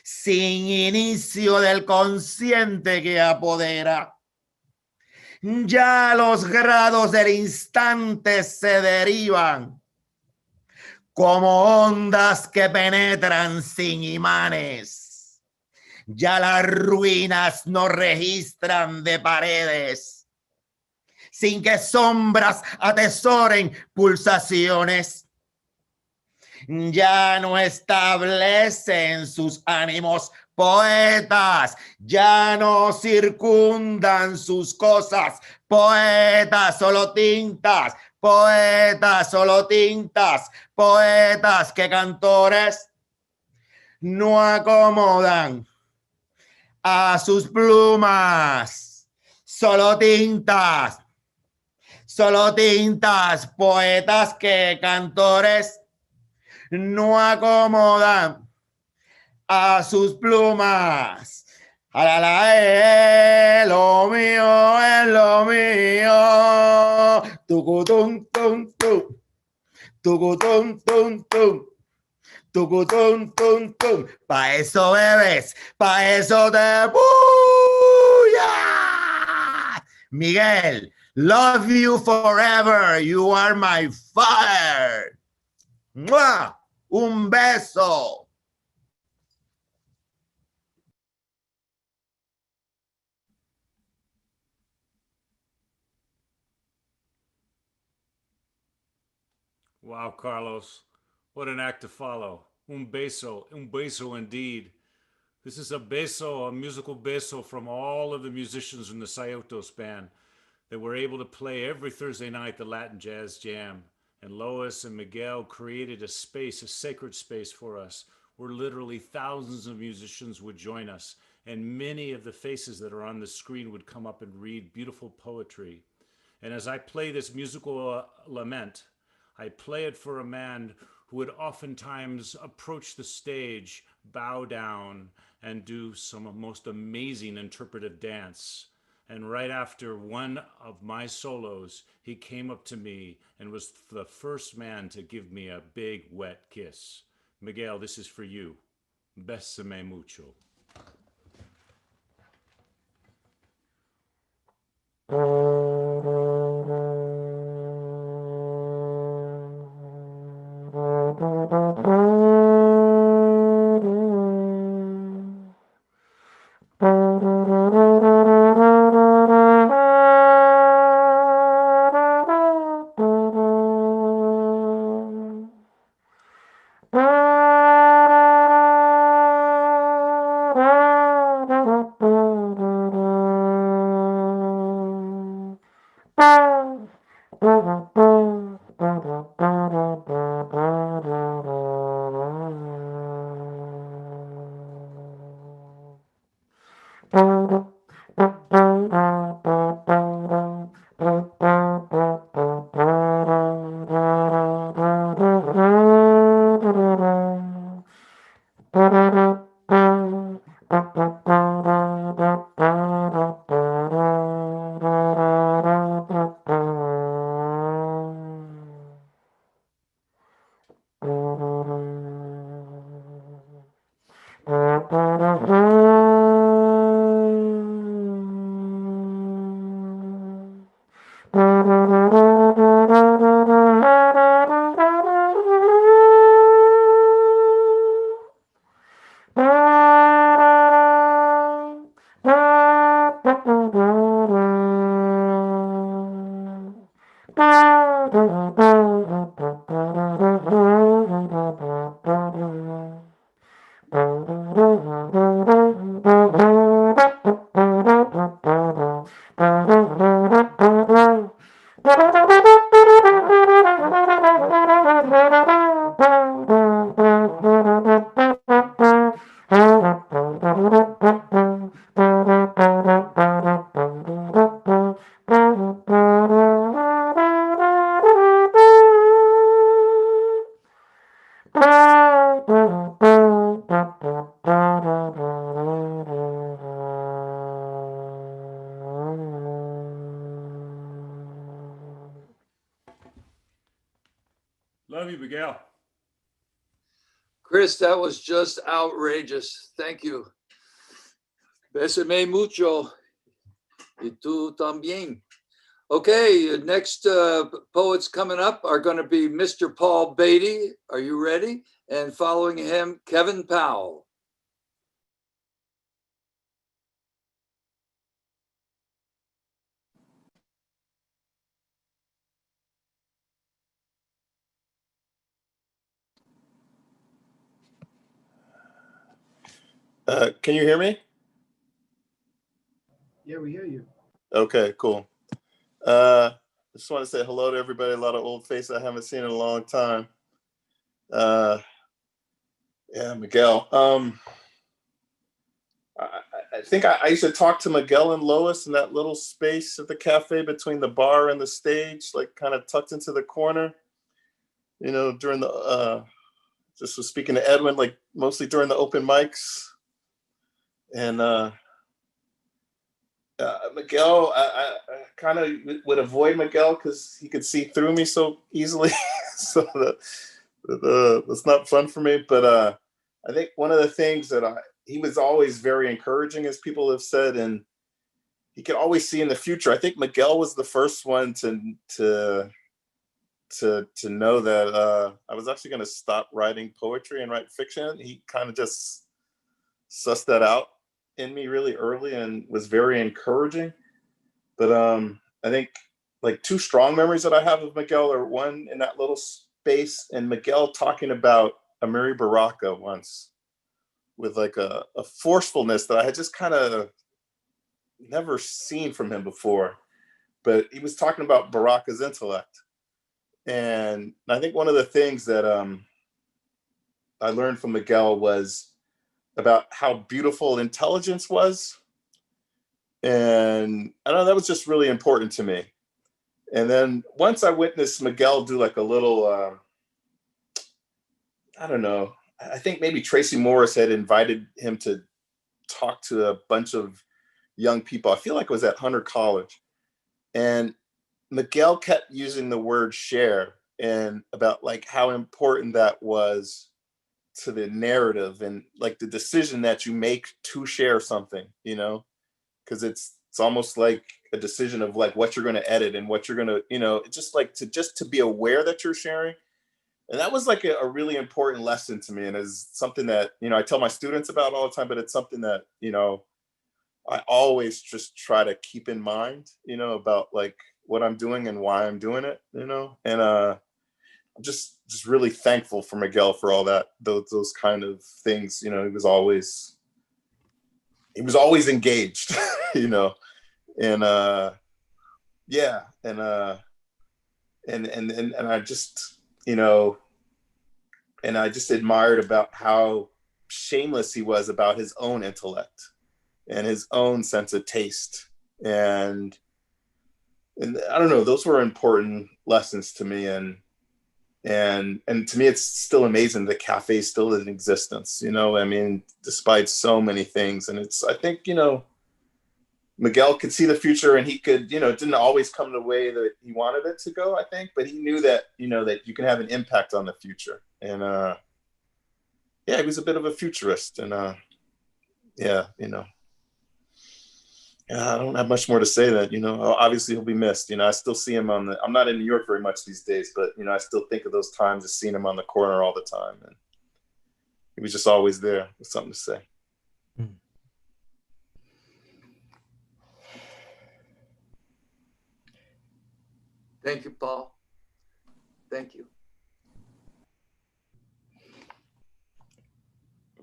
sin inicio del consciente que apodera. Ya los grados del instante se derivan como ondas que penetran sin imanes. Ya las ruinas no registran de paredes, sin que sombras atesoren pulsaciones. Ya no establecen sus ánimos poetas, ya no circundan sus cosas, poetas solo tintas, poetas solo tintas, poetas que cantores no acomodan a sus plumas, solo tintas, poetas que cantores no acomodan a sus plumas. Lo mío es lo mío. Tucutum, tum, tum. Tucutum, tum, tum. Tucutum, tum, tum. Pa' eso bebes, pa' eso te bullas. Miguel, love you forever. You are my fire. ¡Mua! Un beso. Wow, Carlos, what an act to follow. Un beso indeed. This is a beso, a musical beso from all of the musicians in the Sciotos band that were able to play every Thursday night the Latin Jazz Jam. And Lois and Miguel created a space, a sacred space for us, where literally thousands of musicians would join us. And many of the faces that are on the screen would come up and read beautiful poetry. And as I play this musical lament, I play it for a man who would oftentimes approach the stage, bow down, and do some most amazing interpretive dance. And right after one of my solos, he came up to me and was the first man to give me a big, wet kiss. Miguel, this is for you. Bésame mucho. Love you, Miguel. Chris, that was just outrageous. Thank you. Bésame mucho. Y tú también. Okay, next poets coming up are going to be Mr. Paul Beatty. Are you ready? And following him, Kevin Powell. Can you hear me? Yeah, we hear you. Okay, cool. Just want to say hello to everybody. A lot of old faces I haven't seen in a long time. Yeah, Miguel. I think I used to talk to Miguel and Lois in that little space at the cafe between the bar and the stage, like kind of tucked into the corner. You know, during the just was speaking to Edwin, like mostly during the open mics. And Miguel, I kind of would avoid Miguel because he could see through me so easily. So that's not fun for me. But I think one of the things that he was always very encouraging, as people have said, and he could always see in the future. I think Miguel was the first one to know that I was actually going to stop writing poetry and write fiction. He kind of just sussed that out in me really early and was very encouraging. But I think like two strong memories that I have of Miguel are one in that little bass and Miguel talking about Amina Baraka once with like a forcefulness that I had just kind of never seen from him before. But he was talking about Baraka's intellect. And I think one of the things that I learned from Miguel was about how beautiful intelligence was. And I don't know, that was just really important to me. And then once I witnessed Miguel do like a little, I don't know, I think maybe Tracy Morris had invited him to talk to a bunch of young people. I feel like it was at Hunter College. And Miguel kept using the word share and about like how important that was to the narrative and like the decision that you make to share something, you know, because it's almost like a decision of like what you're going to edit and what you're going to, you know, just like to be aware that you're sharing. And that was like a really important lesson to me, and is something that, you know, I tell my students about all the time, but it's something that, you know, I always just try to keep in mind, you know, about like what I'm doing and why I'm doing it, you know. And I'm just really thankful for Miguel for all that, those kind of things. You know, he was always engaged, you know. And yeah, and I just, you know, and I just admired about how shameless he was about his own intellect and his own sense of taste. And I don't know, those were important lessons to me. And to me, it's still amazing the cafe is still in existence, you know, I mean, despite so many things. And I think, you know, Miguel could see the future, and he could, you know, it didn't always come the way that he wanted it to go, I think, but he knew that, you know, that you can have an impact on the future. And yeah, he was a bit of a futurist. And yeah, you know, yeah, I don't have much more to say. That, you know, obviously he'll be missed. You know, I still see him I'm not in New York very much these days, but, you know, I still think of those times of seeing him on the corner all the time. And he was just always there with something to say. Thank you, Paul. Thank you.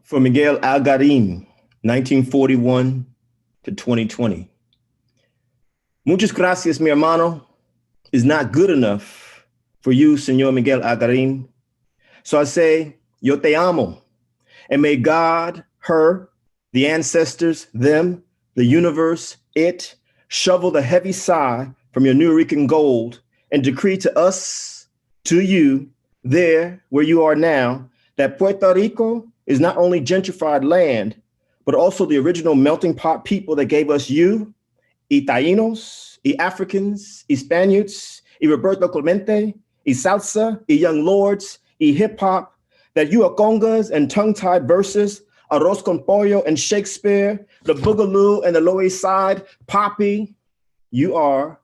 For Miguel Algarín, 1941 to 2020. Muchas gracias, mi hermano, is not good enough for you, Señor Miguel Algarín. So I say, yo te amo. And may God, her, the ancestors, them, the universe, it, shovel the heavy sigh from your Nuyorican gold and decree to us, to you, there where you are now, that Puerto Rico is not only gentrified land, but also the original melting pot people that gave us you, y Taínos, y Africans, y Spaniards, y Roberto Clemente, y salsa, y young lords, y hip hop, that you are congas and tongue-tied verses, arroz con pollo and Shakespeare, the boogaloo and the Lower East Side, Poppy, you are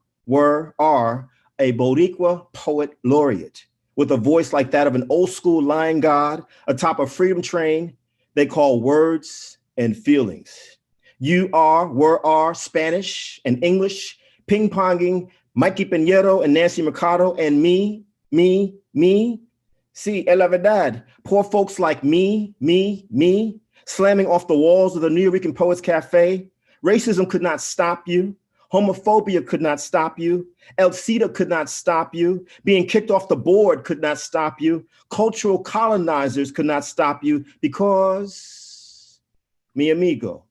a Boricua poet laureate with a voice like that of an old school lion god atop a freedom train they call words and feelings. You are Spanish and English, ping-ponging Mikey Pinheiro and Nancy Mercado and me. See, la verdad, poor folks like me, slamming off the walls of the Nuyorican Poets Cafe. Racism could not stop you. Homophobia could not stop you. El Cida could not stop you. Being kicked off the board could not stop you. Cultural colonizers could not stop you because, mi amigo,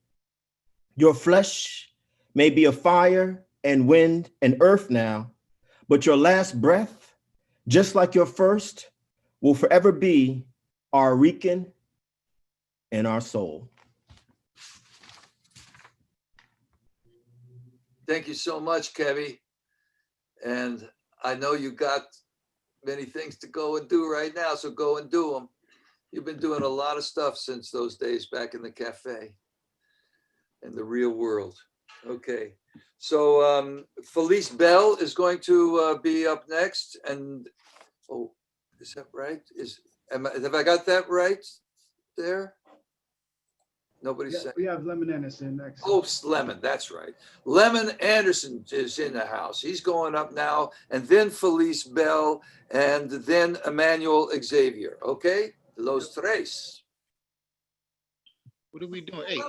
your flesh may be a fire and wind and earth now, but your last breath, just like your first, will forever be our Rican and our soul. Thank you so much, Kevy. And I know you got many things to go and do right now, so go and do them. You've been doing a lot of stuff since those days back in the cafe, in the real world. Okay, so Felice Bell is going to be up next. And, oh, is that right? Have I got that right there? Nobody's Yeah, saying. we have Lemon Anderson next. Oh, Lemon, that's right. Lemon Anderson is in the house. He's going up now, and then Felice Bell, and then Emmanuel Xavier. Okay, los tres. What are we doing? Hey.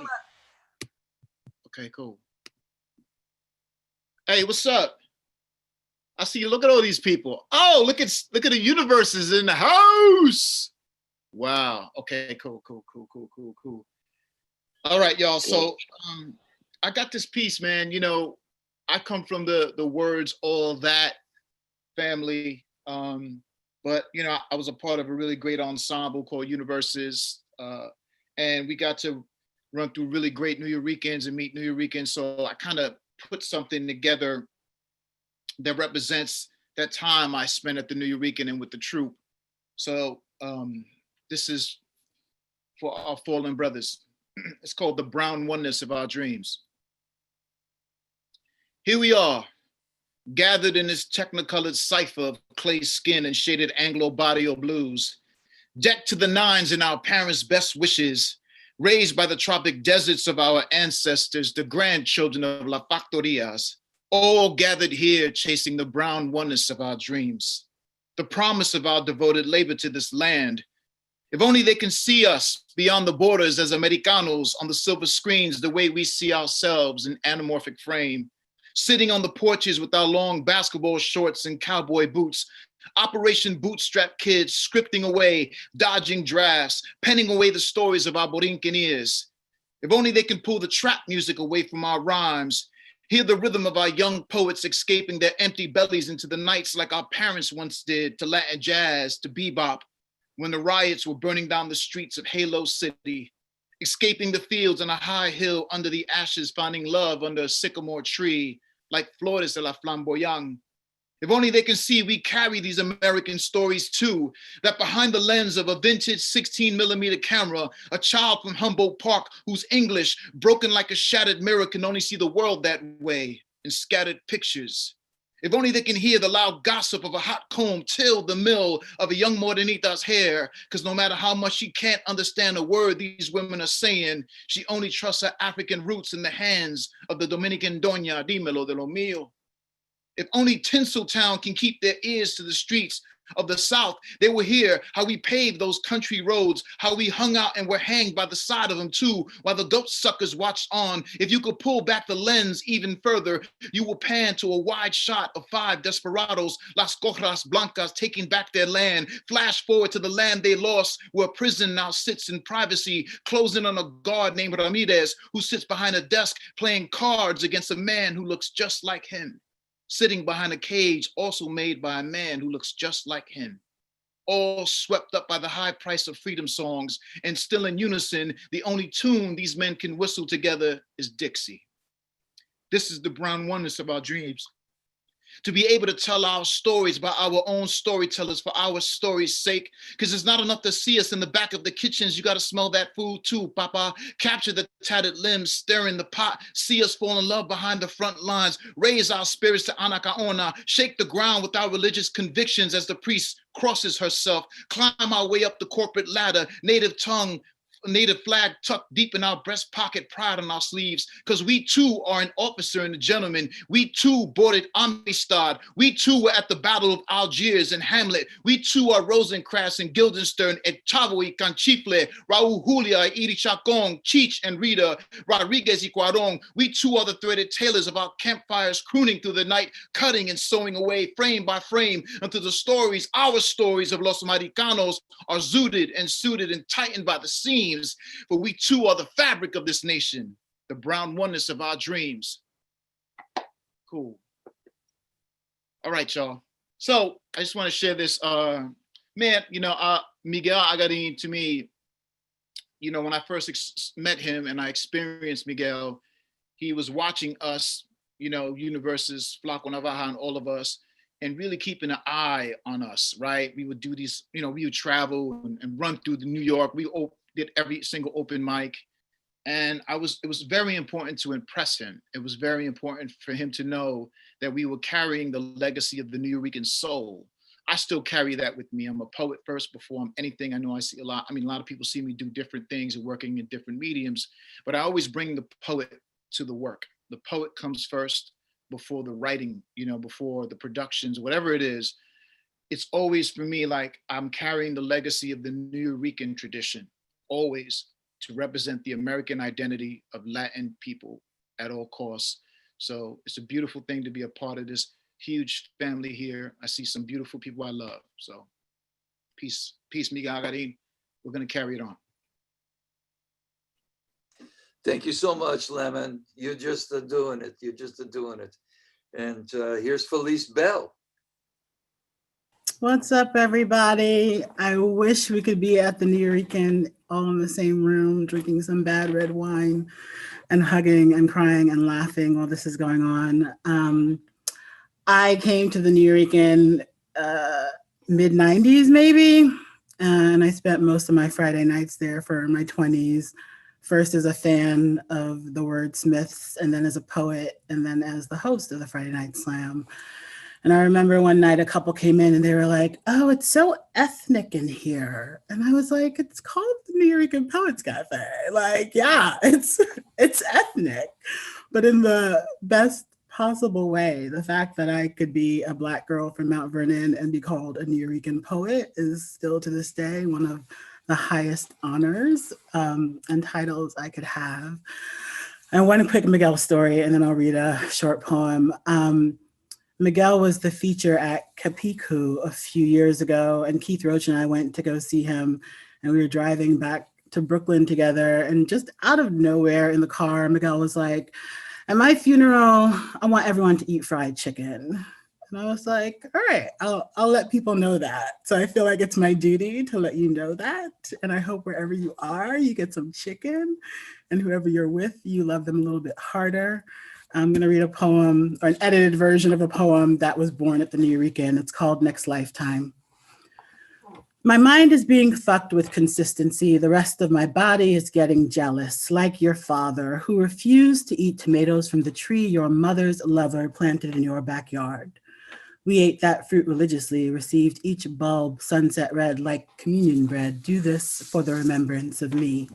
Okay, cool. Hey, what's up? I see you. Look at all these people. Oh, look at the universes in the house. Wow. Okay, cool. All right, y'all. So I got this piece, man. You know, I come from the words all that family. But you know, I was a part of a really great ensemble called Universes. And we got to run through really great Nuyorican and meet Nuyorican. So I kind of put something together that represents that time I spent at the Nuyorican and with the troupe. So this is for our fallen brothers. It's called The Brown Oneness of Our Dreams. Here we are, gathered in this technicolored cipher of clay skin and shaded Anglo-Barrio blues, decked to the nines in our parents' best wishes, raised by the tropic deserts of our ancestors, the grandchildren of La Factorias, all gathered here chasing the brown oneness of our dreams, the promise of our devoted labor to this land. If only they can see us beyond the borders as Americanos on the silver screens the way we see ourselves in anamorphic frame, sitting on the porches with our long basketball shorts and cowboy boots, Operation Bootstrap kids scripting away, dodging drafts, penning away the stories of our Borinqueneers. If only they can pull the trap music away from our rhymes, hear the rhythm of our young poets escaping their empty bellies into the nights like our parents once did, to Latin jazz, to bebop, when the riots were burning down the streets of Halo City, escaping the fields on a high hill under the ashes, finding love under a sycamore tree, like Flores de la Flamboyant. If only they can see we carry these American stories too, that behind the lens of a vintage 16mm camera, a child from Humboldt Park whose English, broken like a shattered mirror, can only see the world that way in scattered pictures. If only they can hear the loud gossip of a hot comb till the mill of a young Morenita's hair, because no matter how much she can't understand a word these women are saying, she only trusts her African roots in the hands of the Dominican Doña Dímelo de lo mío. If only Tinseltown can keep their ears to the streets of the South, they will hear how we paved those country roads, how we hung out and were hanged by the side of them too, while the goat suckers watched on. If you could pull back the lens even further, you will pan to a wide shot of 5 desperados, Las Corras Blancas, taking back their land. Flash forward to the land they lost, where prison now sits in privacy, closing on a guard named Ramirez, who sits behind a desk playing cards against a man who looks just like him, sitting behind a cage also made by a man who looks just like him. All swept up by the high price of freedom songs, and still in unison, the only tune these men can whistle together is Dixie. This is the brown oneness of our dreams. To be able to tell our stories by our own storytellers for our story's sake, because it's not enough to see us in the back of the kitchens. You got to smell that food too, Papa. Capture the tattered limbs, stir in the pot, see us fall in love behind the front lines, raise our spirits to Anacaona, shake the ground with our religious convictions as the priest crosses herself, climb our way up the corporate ladder, native tongue, native flag tucked deep in our breast pocket, pride on our sleeves, because we too are an officer and a gentleman. We too boarded Amistad. We too were at the Battle of Algiers and Hamlet. We too are Rosencrantz and Guildenstern, et Chavo y Canchifle, Raúl Julia, Iri Chacón, Cheech and Rita, Rodriguez y Cuarón. We too are the threaded tailors of our campfires, crooning through the night, cutting and sewing away frame by frame until the stories, our stories of Los Americanos, are zooted and suited and tightened by the seams. For we too are the fabric of this nation, the brown oneness of our dreams. Cool. All right, y'all. So I just want to share this. Man, you know, Miguel Algarín, to me, you know, when I first met him and I experienced Miguel, he was watching us, you know, Universes, Flaco Navaja, and all of us, and really keeping an eye on us, right? We would do these, you know, we would travel and run through the New York. We did every single open mic. And it was very important to impress him. It was very important for him to know that we were carrying the legacy of the Nuyorican soul. I still carry that with me. I'm a poet first before I'm anything. I know I see a lot. I mean, a lot of people see me do different things and working in different mediums, but I always bring the poet to the work. The poet comes first before the writing, you know, before the productions, whatever it is. It's always for me like I'm carrying the legacy of the Nuyorican tradition, always to represent the American identity of Latin people at all costs. So it's a beautiful thing to be a part of this huge family here. I see some beautiful people I love. So peace, Miguel Algarín. We're gonna carry it on. Thank you so much, Lemon. You're just doing it. You're just doing it. And here's Felice Bell. What's up, everybody? I wish we could be at the Nuyorican all in the same room, drinking some bad red wine and hugging and crying and laughing while this is going on. I came to the Nuyorican mid-90s, maybe, and I spent most of my Friday nights there for my 20s. First as a fan of the wordsmiths, and then as a poet, and then as the host of the Friday Night Slam. And I remember one night a couple came in and they were like, "Oh, it's so ethnic in here." And I was like, "It's called the Nuyorican Poets Cafe." Like, yeah, it's ethnic, but in the best possible way. The fact that I could be a Black girl from Mount Vernon and be called a Nuyorican poet is still to this day one of the highest honors and titles I could have. And one quick Miguel story, and then I'll read a short poem. Miguel was the feature at Capicu a few years ago, and Keith Roach and I went to go see him, and we were driving back to Brooklyn together, and just out of nowhere in the car, Miguel was like, "At my funeral, I want everyone to eat fried chicken." And I was like, "All right, I'll let people know that." So I feel like it's my duty to let you know that. And I hope wherever you are, you get some chicken, and whoever you're with, you love them a little bit harder. I'm gonna read a poem, or an edited version of a poem that was born at the Nuyorican. It's called Next Lifetime. My mind is being fucked with consistency. The rest of my body is getting jealous, like your father, who refused to eat tomatoes from the tree your mother's lover planted in your backyard. We ate that fruit religiously, received each bulb sunset red like communion bread. Do this for the remembrance of me.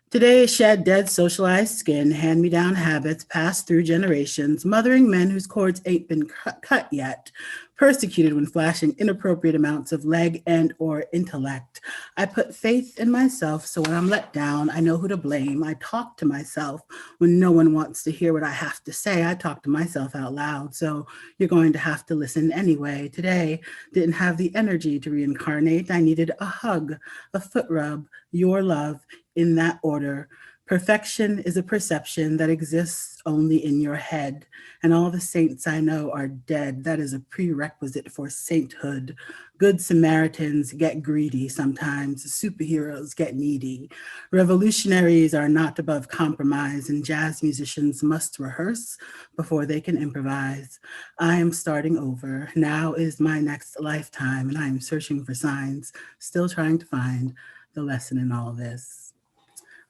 Today, shed dead socialized skin, hand-me-down habits passed through generations, mothering men whose cords ain't been cut yet, persecuted when flashing inappropriate amounts of leg and or intellect. I put faith in myself, so when I'm let down, I know who to blame. I talk to myself when no one wants to hear what I have to say. I talk to myself out loud, so you're going to have to listen anyway. Today, didn't have the energy to reincarnate. I needed a hug, a foot rub, your love, in that order. Perfection is a perception that exists only in your head, and all the saints I know are dead. That is a prerequisite for sainthood. Good Samaritans get greedy sometimes. Superheroes get needy. Revolutionaries are not above compromise, and jazz musicians must rehearse before they can improvise. I am starting over. Now is my next lifetime, and I am searching for signs, still trying to find the lesson in all this.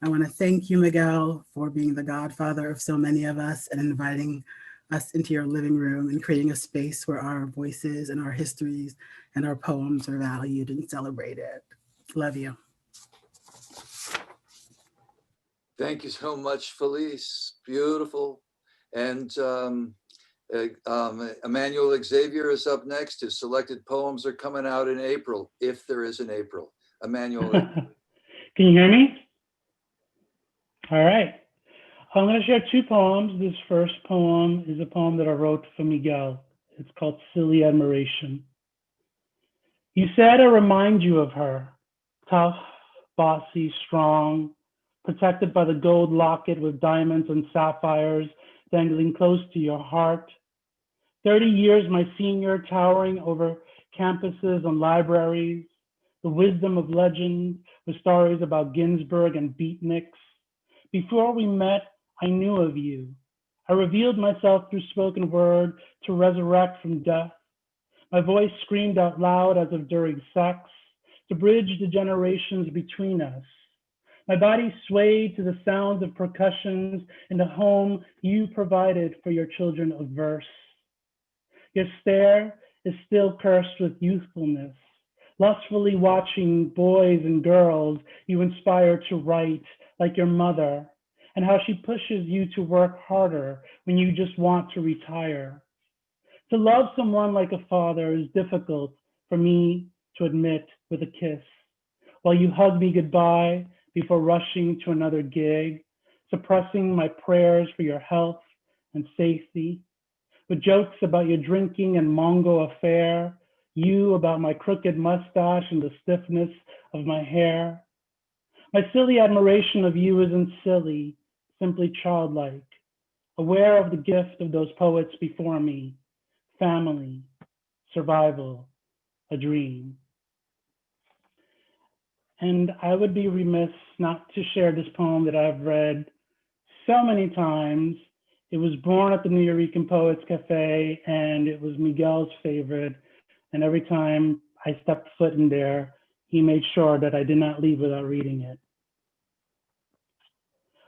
I want to thank you, Miguel, for being the godfather of so many of us and inviting us into your living room and creating a space where our voices and our histories and our poems are valued and celebrated. Love you. Thank you so much, Felice. Beautiful. And Emmanuel Xavier is up next. His selected poems are coming out in April, if there is an April. Emmanuel. Can you hear me? All right. I'm going to share two poems. This first poem is a poem that I wrote for Miguel. It's called Silly Admiration. You said I remind you of her, tough, bossy, strong, protected by the gold locket with diamonds and sapphires dangling close to your heart. 30 years my senior, towering over campuses and libraries, the wisdom of legend with stories about Ginsberg and beatniks. Before we met, I knew of you. I revealed myself through spoken word to resurrect from death. My voice screamed out loud as if during sex, to bridge the generations between us. My body swayed to the sounds of percussions in the home you provided for your children of verse. Your stare is still cursed with youthfulness, lustfully watching boys and girls you inspire to write like your mother, and how she pushes you to work harder when you just want to retire. To love someone like a father is difficult for me to admit with a kiss, while you hug me goodbye before rushing to another gig, suppressing my prayers for your health and safety, with jokes about your drinking and Mongo affair, you about my crooked mustache and the stiffness of my hair. My silly admiration of you isn't silly, simply childlike, aware of the gift of those poets before me, family, survival, a dream. And I would be remiss not to share this poem that I've read so many times. It was born at the Nuyorican Poets Cafe, and it was Miguel's favorite. And every time I stepped foot in there, he made sure that I did not leave without reading it.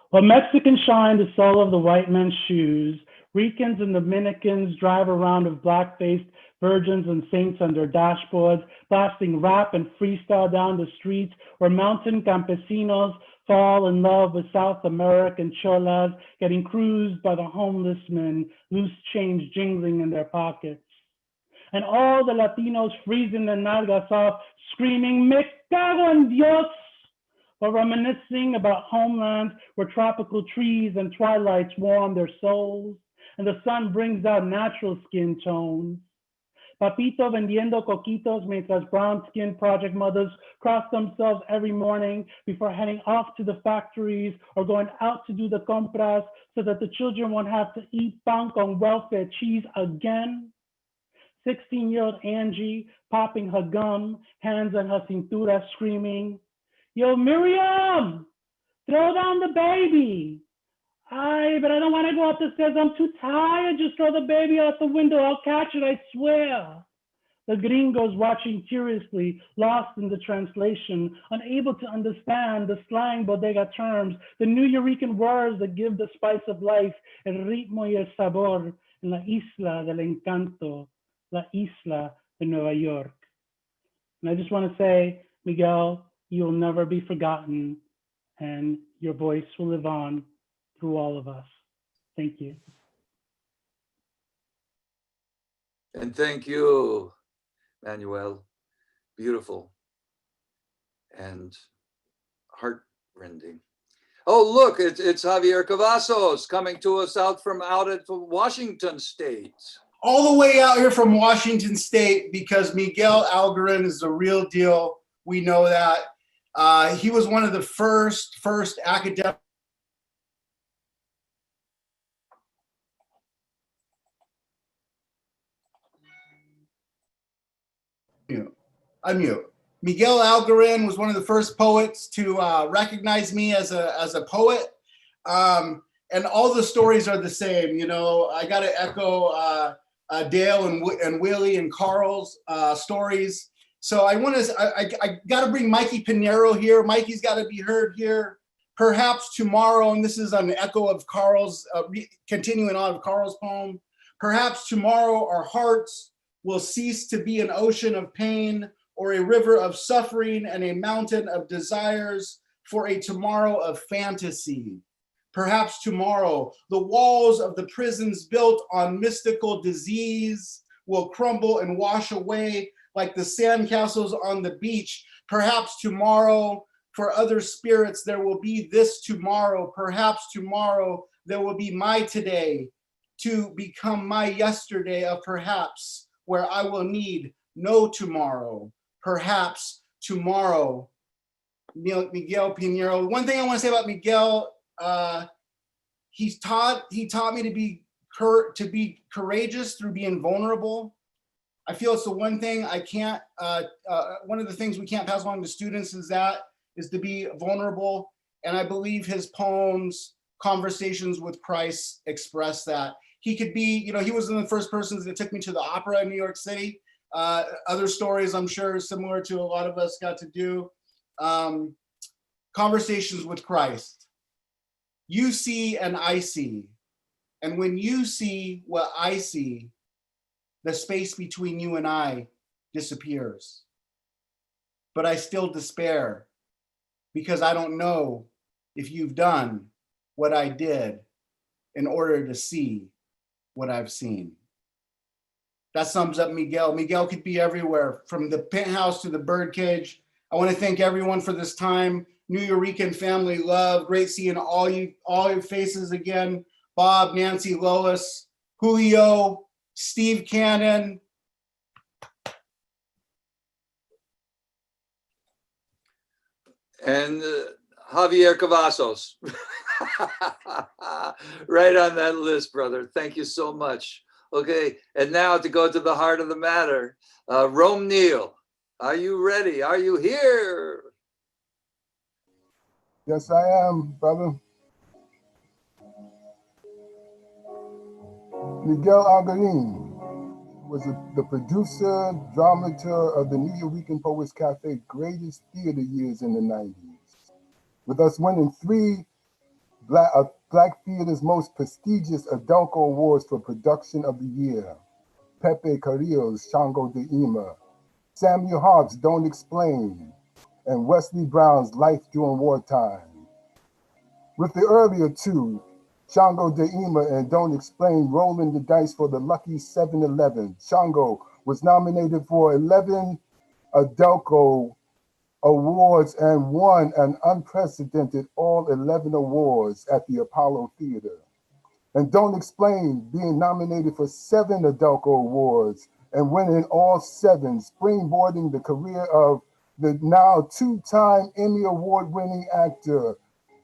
While Mexicans shine the sole of the white man's shoes, Ricans and Dominicans drive around with black-faced virgins and saints on their dashboards, blasting rap and freestyle down the streets, where mountain campesinos fall in love with South American cholas, getting cruised by the homeless men, loose change jingling in their pockets. And all the Latinos freezing their nalgas off, screaming, "Me cago en Dios," while reminiscing about homelands where tropical trees and twilights warm their souls, and the sun brings out natural skin tones. Papito vendiendo coquitos mientras brown-skinned project mothers cross themselves every morning before heading off to the factories or going out to do the compras so that the children won't have to eat pan con welfare cheese again. 16-year-old Angie popping her gum, hands on her cintura, screaming, "Yo, Miriam, throw down the baby." "Ay, but I don't want to go up the stairs. I'm too tired. Just throw the baby out the window. I'll catch it, I swear." The gringos watching curiously, lost in the translation, unable to understand the slang bodega terms, the Nuyorican words that give the spice of life, el ritmo y el sabor, en la isla del encanto, la isla de Nueva York. And I just want to say, Miguel, you will never be forgotten, and your voice will live on through all of us. Thank you. And thank you, Manuel. Beautiful and heart-rending. Oh, look, it's Javier Cavazos coming to us out at Washington State. All the way out here from Washington State, because Miguel Algarín is the real deal. We know that. He was one of the first academic. I'm mute. Miguel Algarín was one of the first poets to recognize me as a poet. And all the stories are the same. You know, I got to echo Dale and Willie and Carl's stories. So I got to bring Mikey Pinheiro here. Mikey's got to be heard here. Perhaps tomorrow, and this is an echo of Carl's, continuing on of Carl's poem. Perhaps tomorrow our hearts will cease to be an ocean of pain or a river of suffering and a mountain of desires for a tomorrow of fantasy. Perhaps tomorrow, the walls of the prisons built on mystical disease will crumble and wash away like the sandcastles on the beach. Perhaps tomorrow, for other spirits, there will be this tomorrow. Perhaps tomorrow, there will be my today to become my yesterday of perhaps, where I will need no tomorrow. Perhaps tomorrow. Miguel Pinheiro. One thing I want to say about Miguel, he taught me to be courageous through being vulnerable. I feel it's the one thing I can't, one of the things we can't pass along to students is to be vulnerable. And I believe his poems, Conversations with Christ, express that. He could be, he was one of the first persons that took me to the opera in New York City. Other stories, I'm sure, similar to a lot of us got to do. Conversations with Christ. You see and I see. And when you see what I see, the space between you and I disappears. But I still despair because I don't know if you've done what I did in order to see what I've seen. That sums up Miguel. Miguel could be everywhere, from the penthouse to the birdcage. I want to thank everyone for this time. Nuyorican family love. Great seeing all your faces again. Bob, Nancy, Lois, Julio, Steve Cannon. And Javier Cavazos. Right on that list, brother. Thank you so much. Okay, and now to go to the heart of the matter. Rome Neal, are you ready? Are you here? Yes, I am, brother. Miguel Algarín was the producer, dramaturg of the Nuyorican Poets Cafe greatest theater years in the 90s. With us winning 3 Black Theater's most prestigious Adulco Awards for Production of the Year. Pepe Carrillo's Shango de Ima, Samuel Hart's Don't Explain, and Wesley Brown's Life During Wartime. With the earlier 2, Shango de Ima and Don't Explain, rolling the dice for the lucky 7-11. Shango was nominated for 11 Adulco Awards and won an unprecedented all 11 awards at the Apollo Theater. And Don't Explain being nominated for 7 Adulco Awards and winning all 7, springboarding the career of the now 2-time Emmy Award-winning actor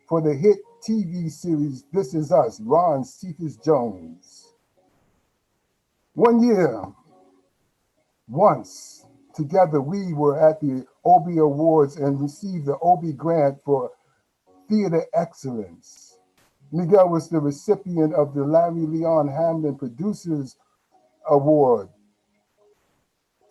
for the hit TV series This Is Us, Ron Cephas Jones. One year, once, together we were at the Obie Awards and received the Obie Grant for Theater Excellence. Miguel was the recipient of the Larry Leon Hamlin Producers Award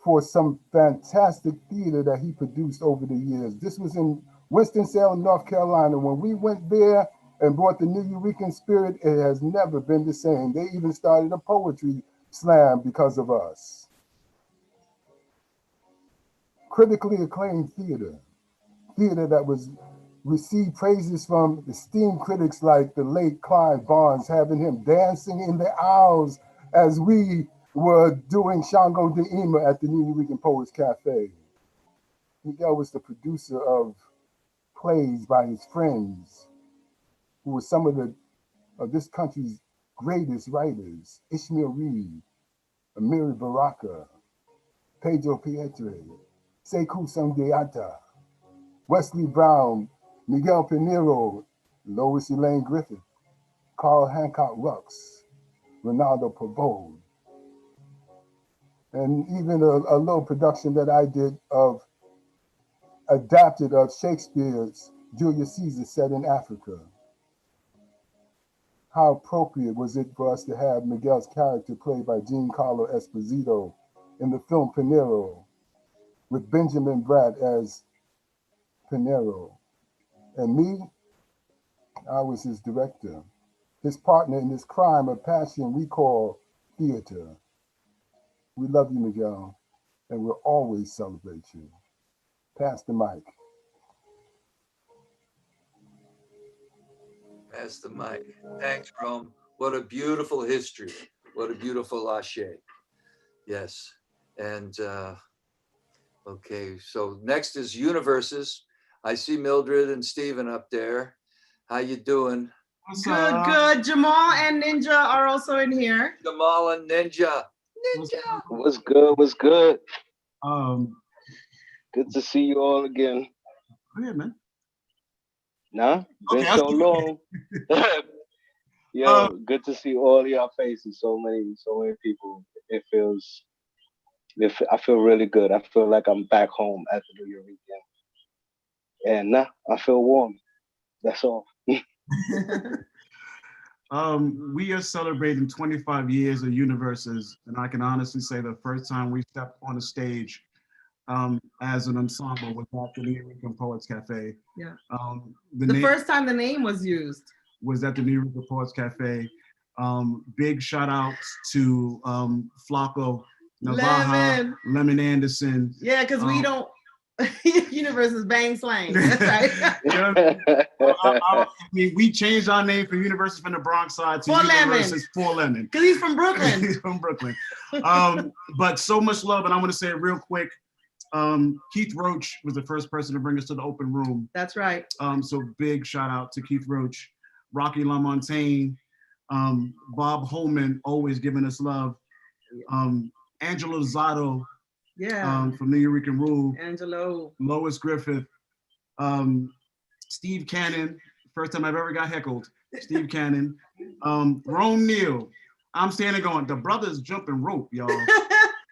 for some fantastic theater that he produced over the years. This was in Winston-Salem, North Carolina. When we went there and brought the Nuyorican spirit, it has never been the same. They even started a poetry slam because of us. Critically acclaimed theater that was received praises from esteemed critics like the late Clive Barnes, having him dancing in the aisles as we were doing Shango de Ima at the Nuyorican Poets Cafe. Miguel was the producer of plays by his friends, who were some of this country's greatest writers: Ishmael Reed, Amina Baraka, Pedro Pietre, Sekou Sandeata, Wesley Brown, Miguel Pinheiro, Lois Elaine Griffith, Carl Hancock Rux, Ronaldo Pavone, and even a little production that I did of adapted of Shakespeare's Julius Caesar set in Africa. How appropriate was it for us to have Miguel's character played by Giancarlo Esposito in the film Pinheiro, with Benjamin Bratt as Pinheiro. And me, I was his director, his partner in this crime of passion we call theater. We love you, Miguel, and we'll always celebrate you. Pass the mic. Pass the mic. Thanks, Rome. What a beautiful history. What a beautiful lâché. Yes. And okay, so next is universes. I see Mildred and Stephen up there. How you doing? Good, good. Jamal and Ninja are also in here. Jamal and Ninja. What's good? What's good? Good to see you all again. Go ahead, man. Nah, been Okay, so long. Yo, good to see all y'all faces. So many people. I feel really good. I feel like I'm back home at the Nuyorican. And nah, I feel warm. That's all. We are celebrating 25 years of Universes, and I can honestly say the first time we stepped on a stage as an ensemble was at the Nuyorican Poets Cafe. Yeah. The first time the name was used was at the Nuyorican Poets Cafe. Big shout outs to Flacco Navaja, Lemon Anderson. Yeah, because we don't. Universe is bang slang. That's right. I mean, we changed our name from Universe from the Bronx side to Universe is For Lemon. Because he's from Brooklyn. He's from Brooklyn. But so much love, and I want to say it real quick. Keith Roach was the first person to bring us to the open room. That's right. So big shout out to Keith Roach, Rocky LaMontagne, Bob Holman, always giving us love. Angelo Zotto. Yeah. From Nuyorican Rule. Angelo. Lois Griffith. Steve Cannon. First time I've ever got heckled. Steve Cannon. Rome Neal. I'm standing going, the brother's jumping rope, y'all.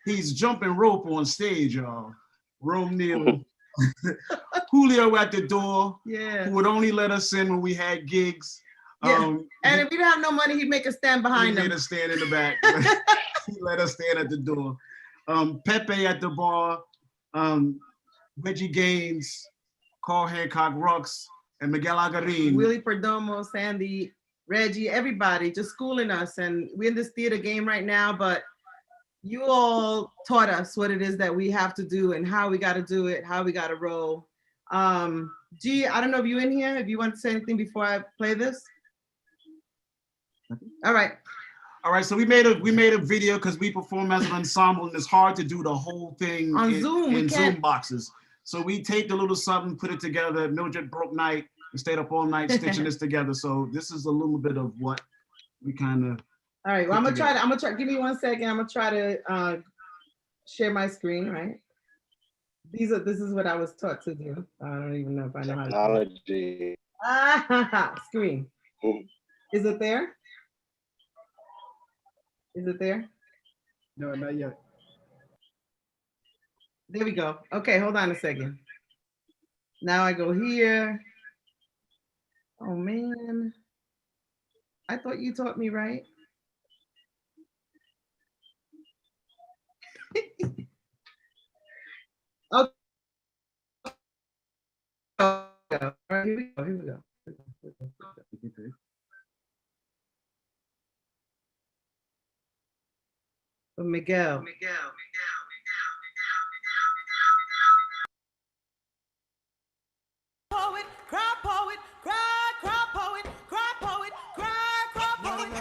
He's jumping rope on stage, y'all. Rome Neal. Julio at the door. Yeah. Who would only let us in when we had gigs. Yeah. And if we didn't have no money, he'd make us stand behind him. He made us stand in the back. He let us stand at the door. Pepe at the bar, Reggie Gaines, Carl Hancock Rux, and Miguel Algarín. Willie Perdomo, Sandy, Reggie, everybody just schooling us. And we're in this theater game right now, but you all taught us what it is that we have to do and how we got to do it, how we got to roll. G, I don't know if you're in here, if you want to say anything before I play this. All right. All right, so we made a video because we perform as an ensemble, and it's hard to do the whole thing on Zoom in Zoom boxes. So we taped a little something, put it together. Mildred broke night and stayed up all night stitching this together. So this is a little bit of what we kind of. All right, well, I'm gonna try. Give me 1 second. I'm gonna try to share my screen. Right. This is what I was taught to do. I don't even know if I know how to. Technology. Screen. Is it there? Is it there? No, not yet. There we go. Okay, hold on a second. Now I go here. Oh man. I thought you taught me right. Okay. All right, here we go. Miguel. Poet, cry poet, cry poet, cry poet, cry poet, cry poet,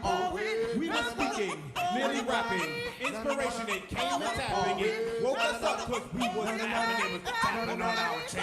poet. We were speaking, merely rapping, inspiration it came and tapping it, woke us up cause we wasn't having it, was tapping on our chain.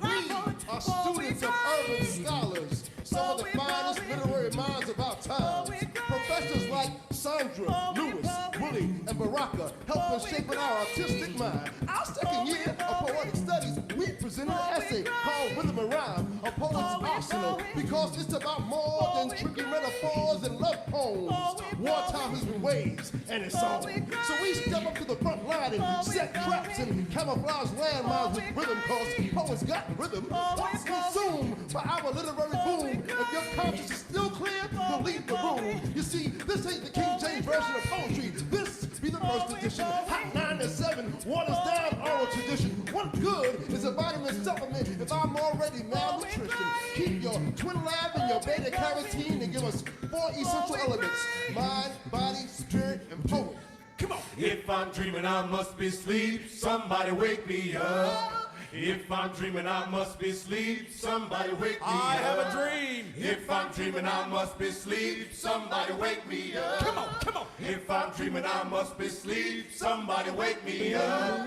We are students of urban scholars, some of the finest literary minds of our time. Professors like Sandra, Lewis, Willie, and Baraka help in shaping our artistic mind. Our second year of poetic studies, we presented an essay called Rhythm and Rhyme, a poet's arsenal, because it's about more than tricky metaphors and love poems. Wartime has been waves and it's on. So we step up to the front line and set traps and camouflage landmines with rhythm, cause poets got rhythm. Once consumed by our literary boom, if your conscience is still clear, you'll leave the room. You see, this ain't the King James version of poetry. This be the first edition. Hot 97 waters down oral tradition. What good is a vitamin supplement if I'm already malnutrition? Keep your twin lab and your beta carotene and give us 4 essential elements: mind, body, spirit, and poet. Come on. If I'm dreaming, I must be asleep. Somebody wake me up. If I'm dreaming, I must be asleep. Somebody wake me up. I have a dream. If I'm dreaming, I must be asleep. Somebody wake me up. Come on, come on. If I'm dreaming, I must be asleep. Somebody wake me up.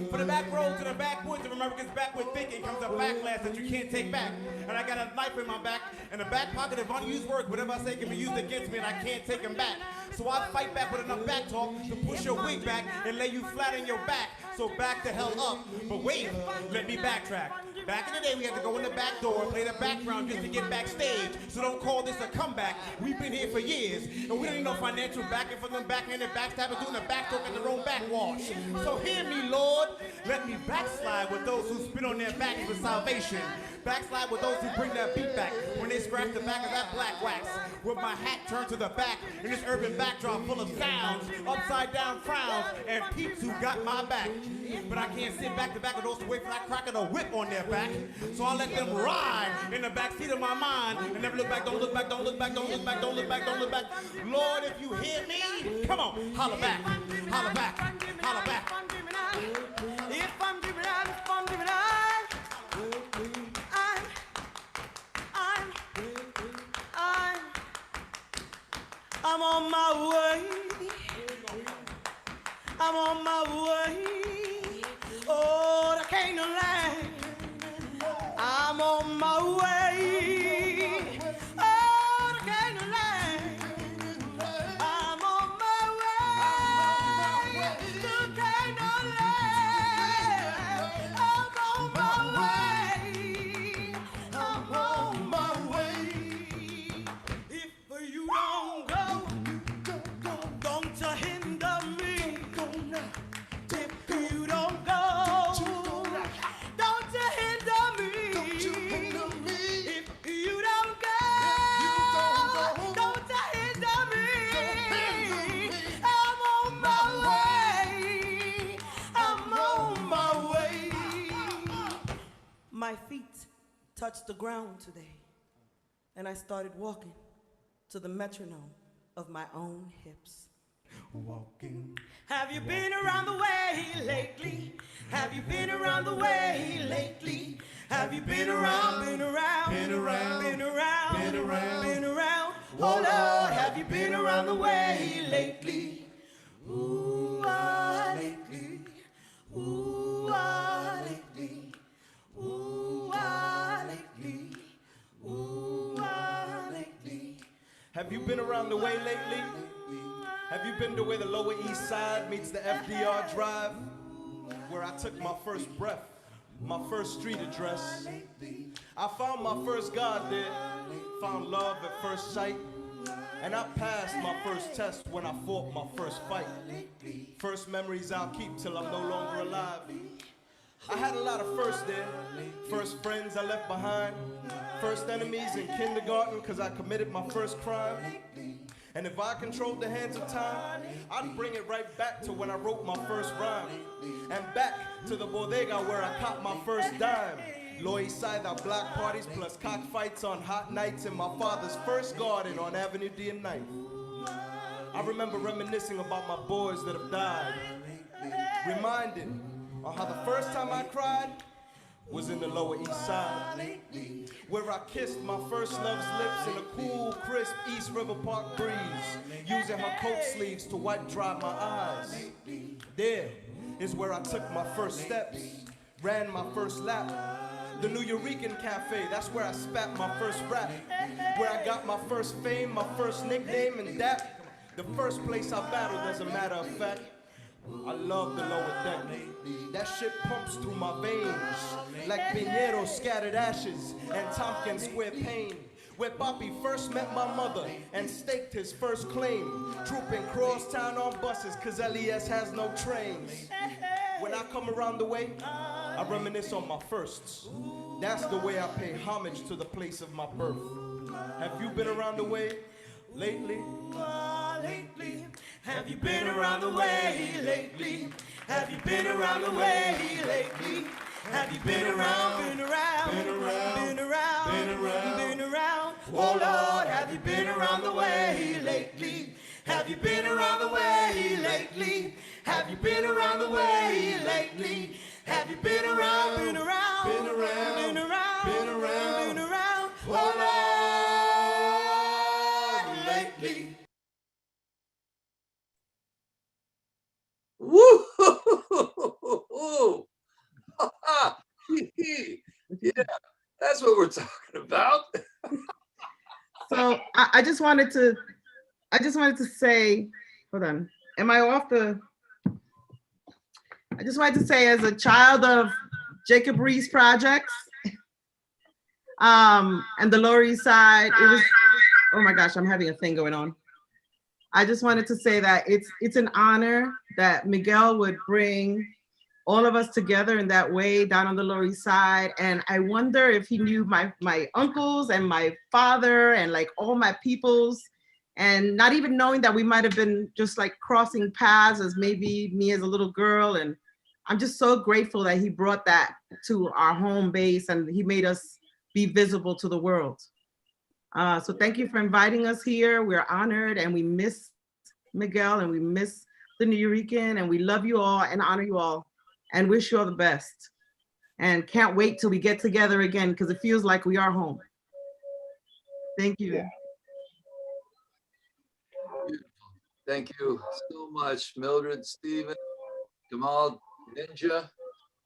For the back road to the backwoods of Americans' backward thinking comes a backlash that you can't take back. And I got a knife in my back and a back pocket of unused words. Whatever I say can be used against me and I can't take them back. So I fight back with enough back talk to push your wig back and lay you flat on your back. So back the hell up. But wait, let me backtrack. Back in the day, we had to go in the back door and play the background just to get backstage. So don't call this a comeback. We've been here for years, and we don't need no financial backing for them backhanded backstabbers doing the backtalk at their own backwash. So hear me, Lord. Let me backslide with those who spit on their backs for salvation. Backslide with those who bring their beat back when they scratch the back of that black wax. With my hat turned to the back in this urban backdrop full of sounds, upside down frowns, and peeps who got my back. But I can't sit back to back with those who wait for that crack of the whip on their back. back. So I let them ride in the back seat of my mind and never look back, don't look back, don't look back, don't look back, don't look back, don't look back. Lord, if you hear me, come on, holler back, holler back, holler back. If I'm dreaming out, if I'm dreaming out, I'm on my way. I'm on my way. Oh, the Canaan land. I'm on my way. Oh, the Canaan land. I'm on my way to Canaan land. I'm on my way. I'm on my way. If you don't go, don't you hinder me. If you don't go, don't you hinder me. If you don't go, don't you hinder me. I'm on my way. I'm on my way. My feet touched the ground today, and I started walking to the metronome of my own hips. Walking. Have you been around the way lately? Have you been around the way lately? Have you been around, been around, been around, been around, been around, been around? Oh Lord, have you been around the way lately? Ooh, ah, lately. Ooh, ah, lately. Ooh, ah, lately. Ooh, ah, lately. Have you been around the way lately? Have you been to where the Lower East Side meets the FDR Drive? Where I took my first breath, my first street address. I found my first God there, found love at first sight. And I passed my first test when I fought my first fight. First memories I'll keep till I'm no longer alive. I had a lot of firsts there. First friends I left behind. First enemies in kindergarten cause I committed my first crime. And if I controlled the hands of time, I'd bring it right back to when I wrote my first rhyme. And back to the bodega where I caught my first dime. Lower East Side, our block parties plus cockfights on hot nights in my father's first garden on Avenue D and 9th. I remember reminiscing about my boys that have died. Reminded on how the first time I cried was in the Lower East Side, where I kissed my first love's lips in a cool, crisp East River Park breeze, using her coat sleeves to wipe dry my eyes. There is where I took my first steps, ran my first lap. The Nuyorican Cafe, that's where I spat my first rap, where I got my first fame, my first nickname, and that, the first place I battled, as a matter of fact. I love the lower deck. That shit pumps through my veins like Piñero's scattered ashes and Tompkins Square pain. Where Papi first met my mother and staked his first claim. Trooping crosstown on buses cause LES has no trains. When I come around the way, I reminisce on my firsts. That's the way I pay homage to the place of my birth. Have you been around the way lately? Lately. Have you been around the way lately? Have you been around the way lately? Have you been around, been around, been around, been around, been around, been around? Oh Lord, have you been around the way lately? Have you been around the way lately? Have you been around the way lately? Have you been around, been around, been around, been around, been around, been around? Oh Lord, lately. Woo! Yeah, that's what we're talking about. So I just wanted to say, hold on, am I off the? I just wanted to say, as a child of Jacob Reese Projects, and the Lower East Side, it was, oh my gosh, I'm having a thing going on. I just wanted to say that it's an honor that Miguel would bring all of us together in that way down on the Lower East Side. And I wonder if he knew my uncles and my father and like all my peoples, and not even knowing that we might have been just like crossing paths as maybe me as a little girl. And I'm just so grateful that he brought that to our home base and he made us be visible to the world. So thank you for inviting us here. We're honored and we miss Miguel and we miss the Nuyorican and we love you all and honor you all and wish you all the best. And can't wait till we get together again because it feels like we are home. Thank you. Yeah. Thank you so much, Mildred, Stephen, Kamal, Ninja,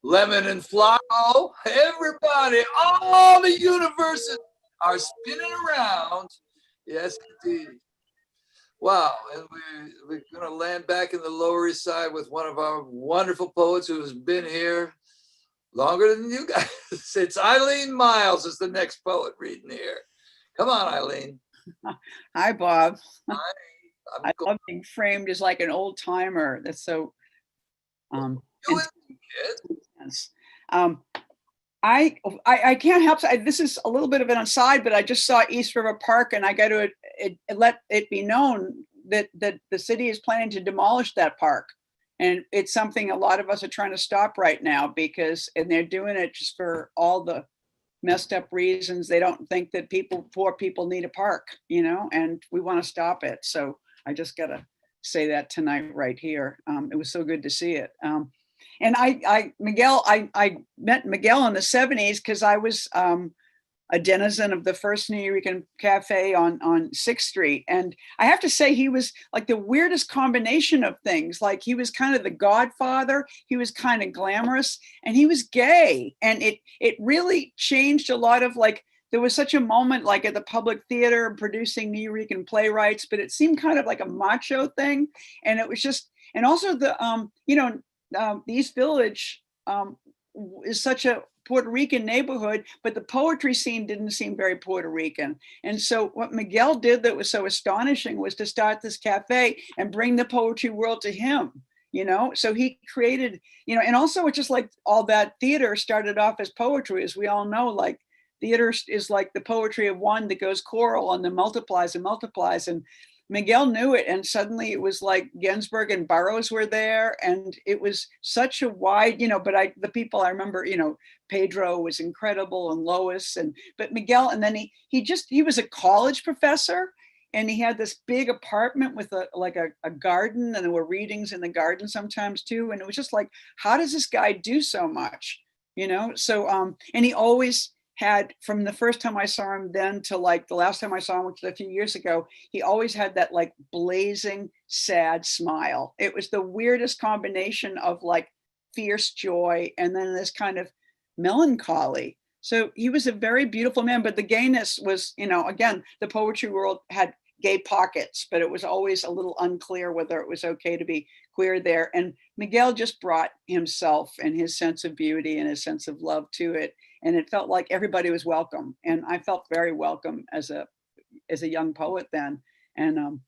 Lemon and Flaco, everybody, all the universes are spinning around. Yes, indeed. Wow, and we're gonna land back in the Lower East Side with one of our wonderful poets who has been here longer than you guys. It's Eileen Miles is the next poet reading here. Come on, Eileen. Hi, Bob. Hi. I love being framed as like an old timer. That's so intense. I can't help. This is a little bit of an aside, but I just saw East River Park, and I got to let it be known that the city is planning to demolish that park, and it's something a lot of us are trying to stop right now because, and they're doing it just for all the messed up reasons. They don't think that poor people need a park, you know, and we want to stop it. So I just got to say that tonight right here. It was so good to see it. And I met Miguel in the 70s because I was a denizen of the first Nuyorican cafe on 6th Street. And I have to say, he was like the weirdest combination of things. Like he was kind of the godfather, he was kind of glamorous, and he was gay. And it really changed a lot of like, there was such a moment like at the Public Theater producing Nuyorican playwrights, but it seemed kind of like a macho thing. And it was just, and also the, the East Village is such a Puerto Rican neighborhood, but the poetry scene didn't seem very Puerto Rican. And so what Miguel did that was so astonishing was to start this cafe and bring the poetry world to him, you know? So he created, you know, and also it's just like all that theater started off as poetry, as we all know, like theater is like the poetry of one that goes choral and then multiplies and multiplies. And Miguel knew it, and suddenly it was like Ginsberg and Burroughs were there, and it was such a wide, you know, but the people I remember, you know, Pedro was incredible and Lois, but Miguel, and then he was a college professor, and he had this big apartment with a garden, and there were readings in the garden sometimes too, and it was just like, how does this guy do so much, you know? So and he always had, from the first time I saw him then to like the last time I saw him, which was a few years ago, he always had that like blazing, sad smile. It was the weirdest combination of like fierce joy and then this kind of melancholy. So he was a very beautiful man, but the gayness was, you know, again, the poetry world had gay pockets, but it was always a little unclear whether it was okay to be queer there. And Miguel just brought himself and his sense of beauty and his sense of love to it. And it felt like everybody was welcome. And I felt very welcome as a young poet then. And,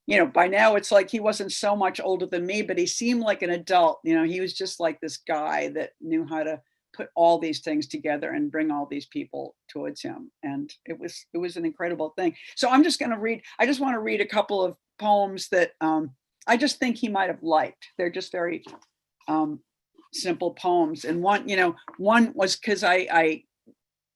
you know, by now it's like he wasn't so much older than me, but he seemed like an adult. You know, he was just like this guy that knew how to put all these things together and bring all these people towards him. And it was an incredible thing. So I just want to read a couple of poems that I just think he might have liked. They're just very simple poems. And one was because I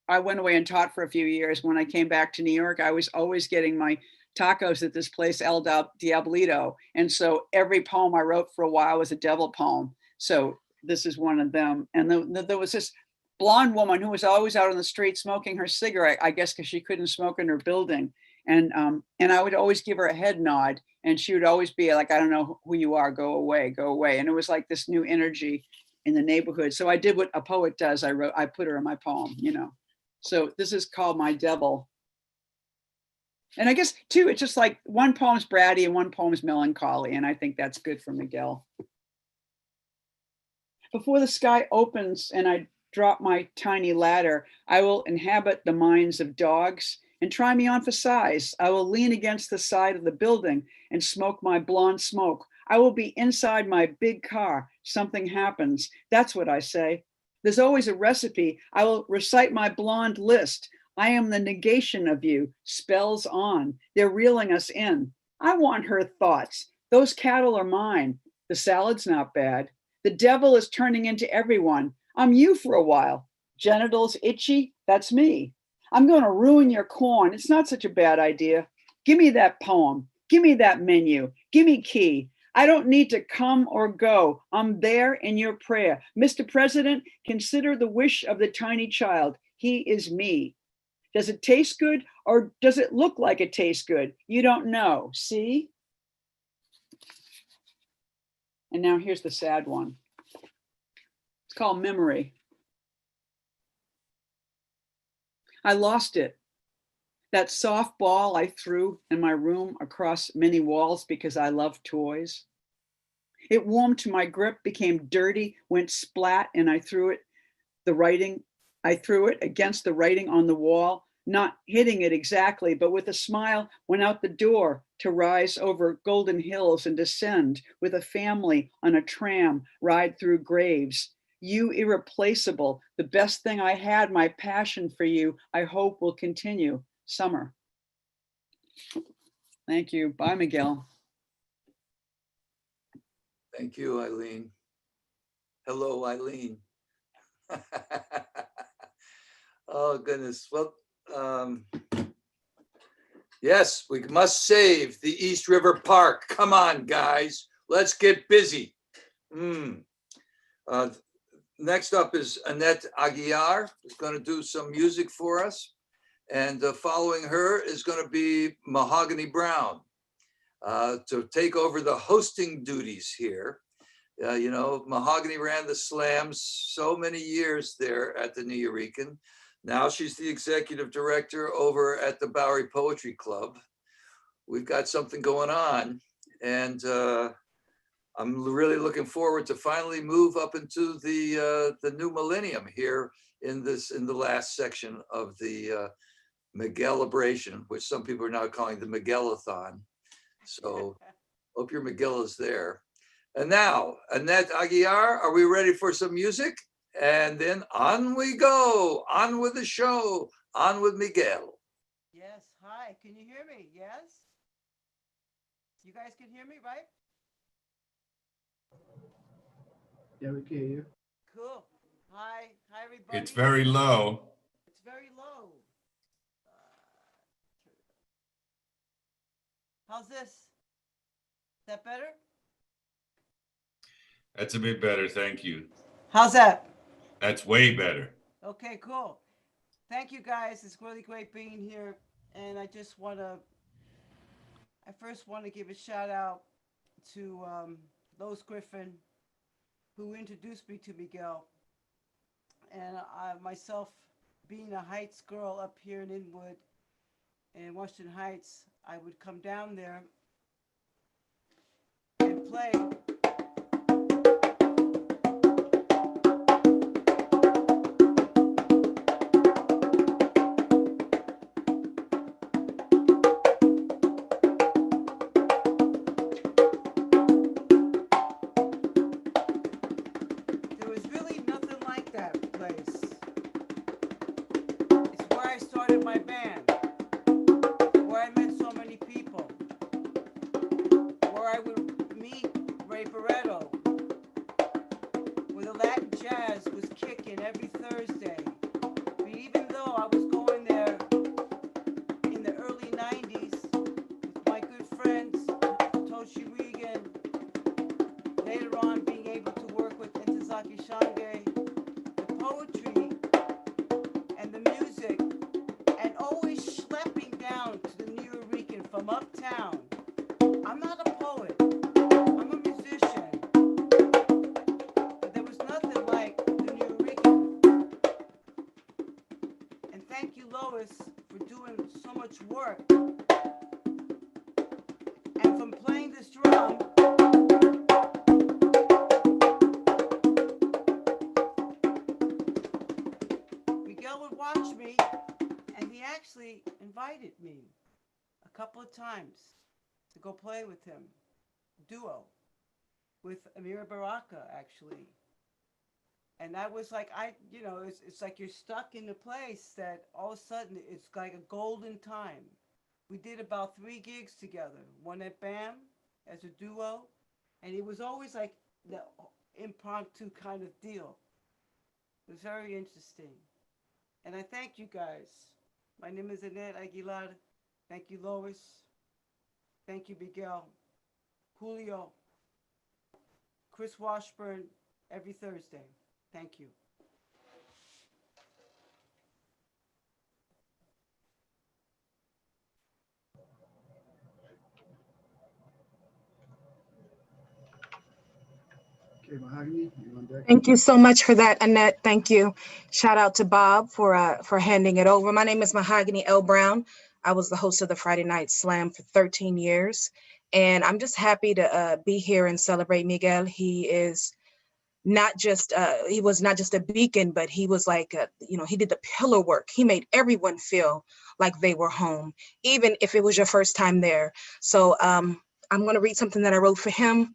went away and taught for a few years. When I came back to New York, I was always getting my tacos at this place, El Diablito. And so every poem I wrote for a while was a devil poem. So this is one of them. And there was this blonde woman who was always out on the street smoking her cigarette, I guess because she couldn't smoke in her building. And I would always give her a head nod, and she would always be like, I don't know who you are, go away, go away. And it was like this new energy in the neighborhood. So I did what a poet does. I put her in my poem, you know. So this is called My Devil. And I guess too, it's just like one poem's bratty and one poem's melancholy. And I think that's good for Miguel. Before the sky opens and I drop my tiny ladder, I will inhabit the minds of dogs and try me on for size. I will lean against the side of the building and smoke my blonde smoke. I will be inside my big car. Something happens. That's what I say. There's always a recipe. I will recite my blonde list. I am the negation of you. Spells on. They're reeling us in. I want her thoughts. Those cattle are mine. The salad's not bad. The devil is turning into everyone. I'm you for a while. Genitals itchy? That's me. I'm going to ruin your corn. It's not such a bad idea. Give me that poem. Give me that menu. Give me key. I don't need to come or go. I'm there in your prayer. Mr. President, consider the wish of the tiny child. He is me. Does it taste good or does it look like it tastes good? You don't know. See? And now here's the sad one. It's called Memory. I lost it. That soft ball I threw in my room across many walls because I love toys. It warmed to my grip, became dirty, went splat, and I threw it against the writing on the wall, not hitting it exactly, but with a smile went out the door to rise over golden hills and descend with a family on a tram, ride through graves. You irreplaceable, the best thing I had, my passion for you, I hope will continue. Summer. Thank you. Bye, Miguel. Thank you, Eileen. Hello, Eileen. Oh, goodness. Well, yes, we must save the East River Park. Come on, guys. Let's get busy. Next up is Annette Aguiar, who's going to do some music for us. And following her is going to be Mahogany Brown to take over the hosting duties here. You know, Mahogany ran the slams so many years there at the Nuyorican. Now she's the executive director over at the Bowery Poetry Club. We've got something going on, and I'm really looking forward to finally move up into the new millennium here in the last section of the Miguelabration, which some people are now calling the Miguelathon. So hope your Miguel is there. And now, Annette Aguiar, are we ready for some music? And then on we go, on with the show, on with Miguel. Yes, hi, can you hear me? Yes? You guys can hear me, right? Yeah, we can hear you. Cool. Hi, everybody. It's very low. It's very low. How's this? Is that better? That's a bit better, thank you. How's that? That's way better. Okay, cool. Thank you guys. It's really great being here. And I first want to give a shout out to Lois Griffin, who introduced me to Miguel. And I myself, being a Heights girl up here in Inwood, in Washington Heights, I would come down there and play. There was really nothing like that place. It's where I started my band, where I met so many people, where I would meet Ray Barretto, where the Latin jazz was kicking every Thursday. But even though I was going there in the early 90s with my good friends, Toshi Regan, later on being able to work with Intezaki Shange, the poetry and the music, and always schlepping down to the Nuyorican from uptown. I'm not a poet, I'm a musician, but there was nothing like the Nuyorican. And thank you, Lois, for doing so much work. And from playing this drum, Miguel would watch me, and he actually invited me a couple of times to go play with him, duo, with Amina Baraka, actually. And that was like, it's like you're stuck in a place that all of a sudden it's like a golden time. We did about 3 gigs together, one at BAM as a duo, and it was always like impromptu kind of deal. It was very interesting. And I thank you guys. My name is Annette Aguilar. Thank you, Lois. Thank you, Miguel. Julio. Chris Washburn every Thursday. Thank you. Okay, Mahogany, you on deck? Thank you so much for that, Annette. Thank you. Shout out to Bob for handing it over. My name is Mahogany L. Brown. I was the host of the Friday Night Slam for 13 years. And I'm just happy to be here and celebrate Miguel. He is not just, he was not just a beacon, but he was like, he did the pillar work. He made everyone feel like they were home, even if it was your first time there. So I'm going to read something that I wrote for him.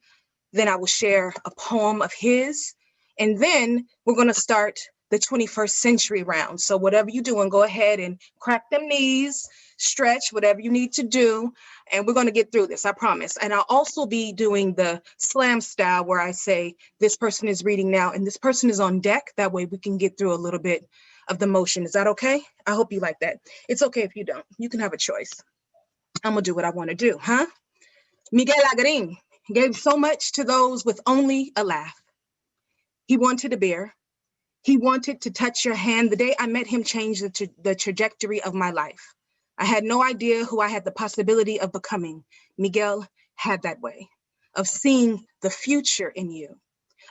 Then I will share a poem of his. And then we're going to start the 21st century round. So whatever you're doing, go ahead and crack them knees, stretch, whatever you need to do. And we're going to get through this, I promise. And I'll also be doing the slam style where I say, this person is reading now and this person is on deck. That way we can get through a little bit of the motion. Is that okay? I hope you like that. It's okay if you don't. You can have a choice. I'm going to do what I want to do, huh? Miguel Algarín gave so much to those with only a laugh. He wanted a beer. He wanted to touch your hand. The day I met him changed the trajectory of my life. I had no idea who I had the possibility of becoming. Miguel had that way of seeing the future in you,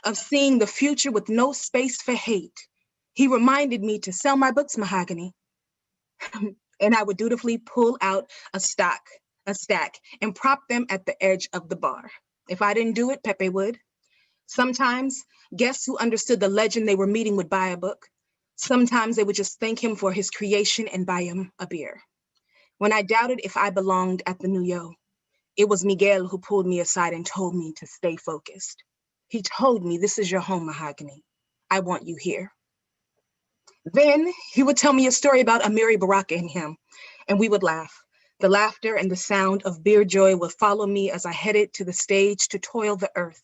of seeing the future with no space for hate. He reminded me to sell my books, Mahogany. And I would dutifully pull out a stack, and prop them at the edge of the bar. If I didn't do it, Pepe would. Sometimes guests who understood the legend they were meeting would buy a book. Sometimes they would just thank him for his creation and buy him a beer. When I doubted if I belonged at the Nuyo, it was Miguel who pulled me aside and told me to stay focused. He told me, this is your home, Mahogany. I want you here. Then he would tell me a story about Amina Baraka and him, and we would laugh. The laughter and the sound of beer joy would follow me as I headed to the stage to toil the earth.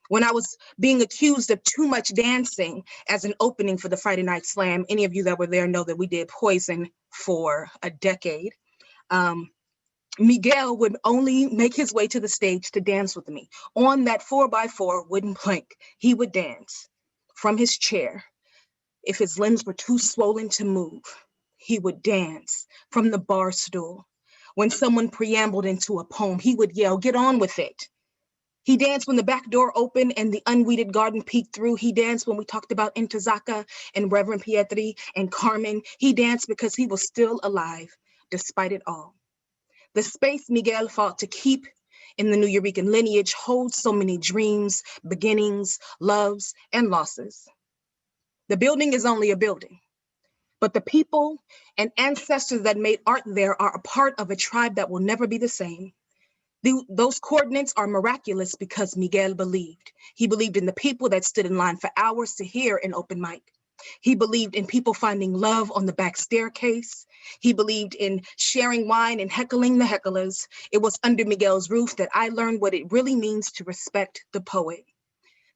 When I was being accused of too much dancing as an opening for the Friday Night Slam, any of you that were there know that we did Poison for a decade. Miguel would only make his way to the stage to dance with me. On that 4x4 wooden plank, he would dance from his chair. If his limbs were too swollen to move, he would dance from the bar stool. When someone preambled into a poem, he would yell, get on with it. He danced when the back door opened and the unweeded garden peeked through. He danced when we talked about Intozaka and Reverend Pietri and Carmen. He danced because he was still alive, despite it all. The space Miguel fought to keep in the Nuyorican lineage holds so many dreams, beginnings, loves, and losses. The building is only a building, but the people and ancestors that made art there are a part of a tribe that will never be the same. Those coordinates are miraculous because Miguel believed. He believed in the people that stood in line for hours to hear an open mic. He believed in people finding love on the back staircase. He believed in sharing wine and heckling the hecklers. It was under Miguel's roof that I learned what it really means to respect the poet.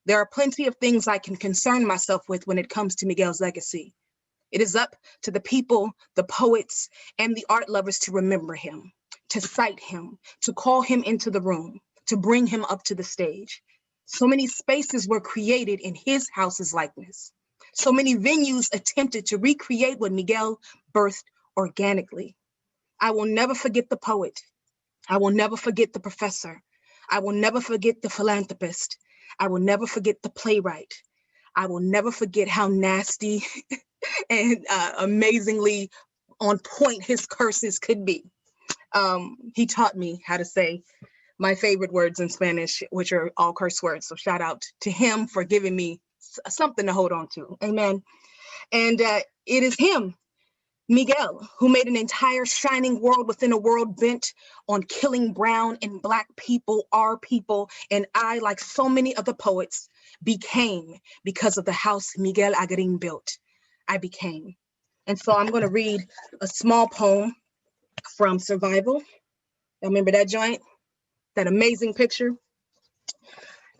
There are plenty of things I can concern myself with when it comes to Miguel's legacy. It is up to the people, the poets, and the art lovers to remember him, to cite him, to call him into the room, to bring him up to the stage. So many spaces were created in his house's likeness. So many venues attempted to recreate what Miguel birthed organically. I will never forget the poet. I will never forget the professor. I will never forget the philanthropist. I will never forget the playwright. I will never forget how nasty and amazingly on point his curses could be. He taught me how to say my favorite words in Spanish, which are all curse words. So shout out to him for giving me something to hold on to. Amen. And it is him, Miguel, who made an entire shining world within a world bent on killing brown and Black people, our people. And I, like so many of the poets, became because of the house Miguel Algarín built. I became. And so I'm going to read a small poem from Survival. Y'all remember that joint? That amazing picture?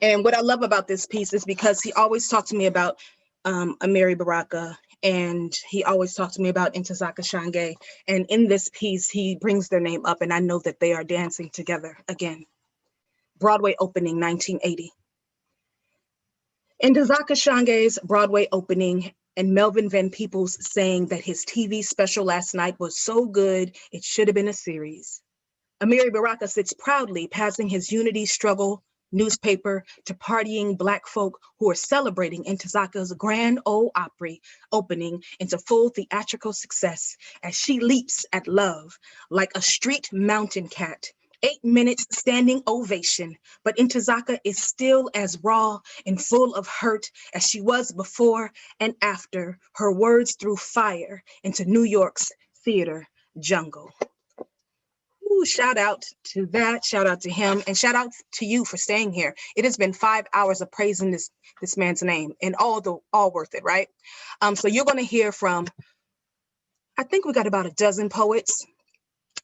And what I love about this piece is because he always talked to me about Amina Baraka, and he always talked to me about Ntozake Shange. And in this piece, he brings their name up, and I know that they are dancing together again. Broadway opening, 1980. Ntozake Shange's Broadway opening, and Melvin Van Peebles saying that his TV special last night was so good, it should have been a series. Amina Baraka sits proudly passing his Unity Struggle newspaper to partying Black folk who are celebrating Ntozake's Grand Ole Opry opening into full theatrical success as she leaps at love like a street mountain cat. 8 minutes standing ovation, but Ntozake is still as raw and full of hurt as she was before and after her words threw fire into New York's theater jungle. Ooh, shout out to that, shout out to him, and shout out to you for staying here. It has been 5 hours of praising this man's name, and all worth it, right? So you're gonna hear from, I think we got about a dozen poets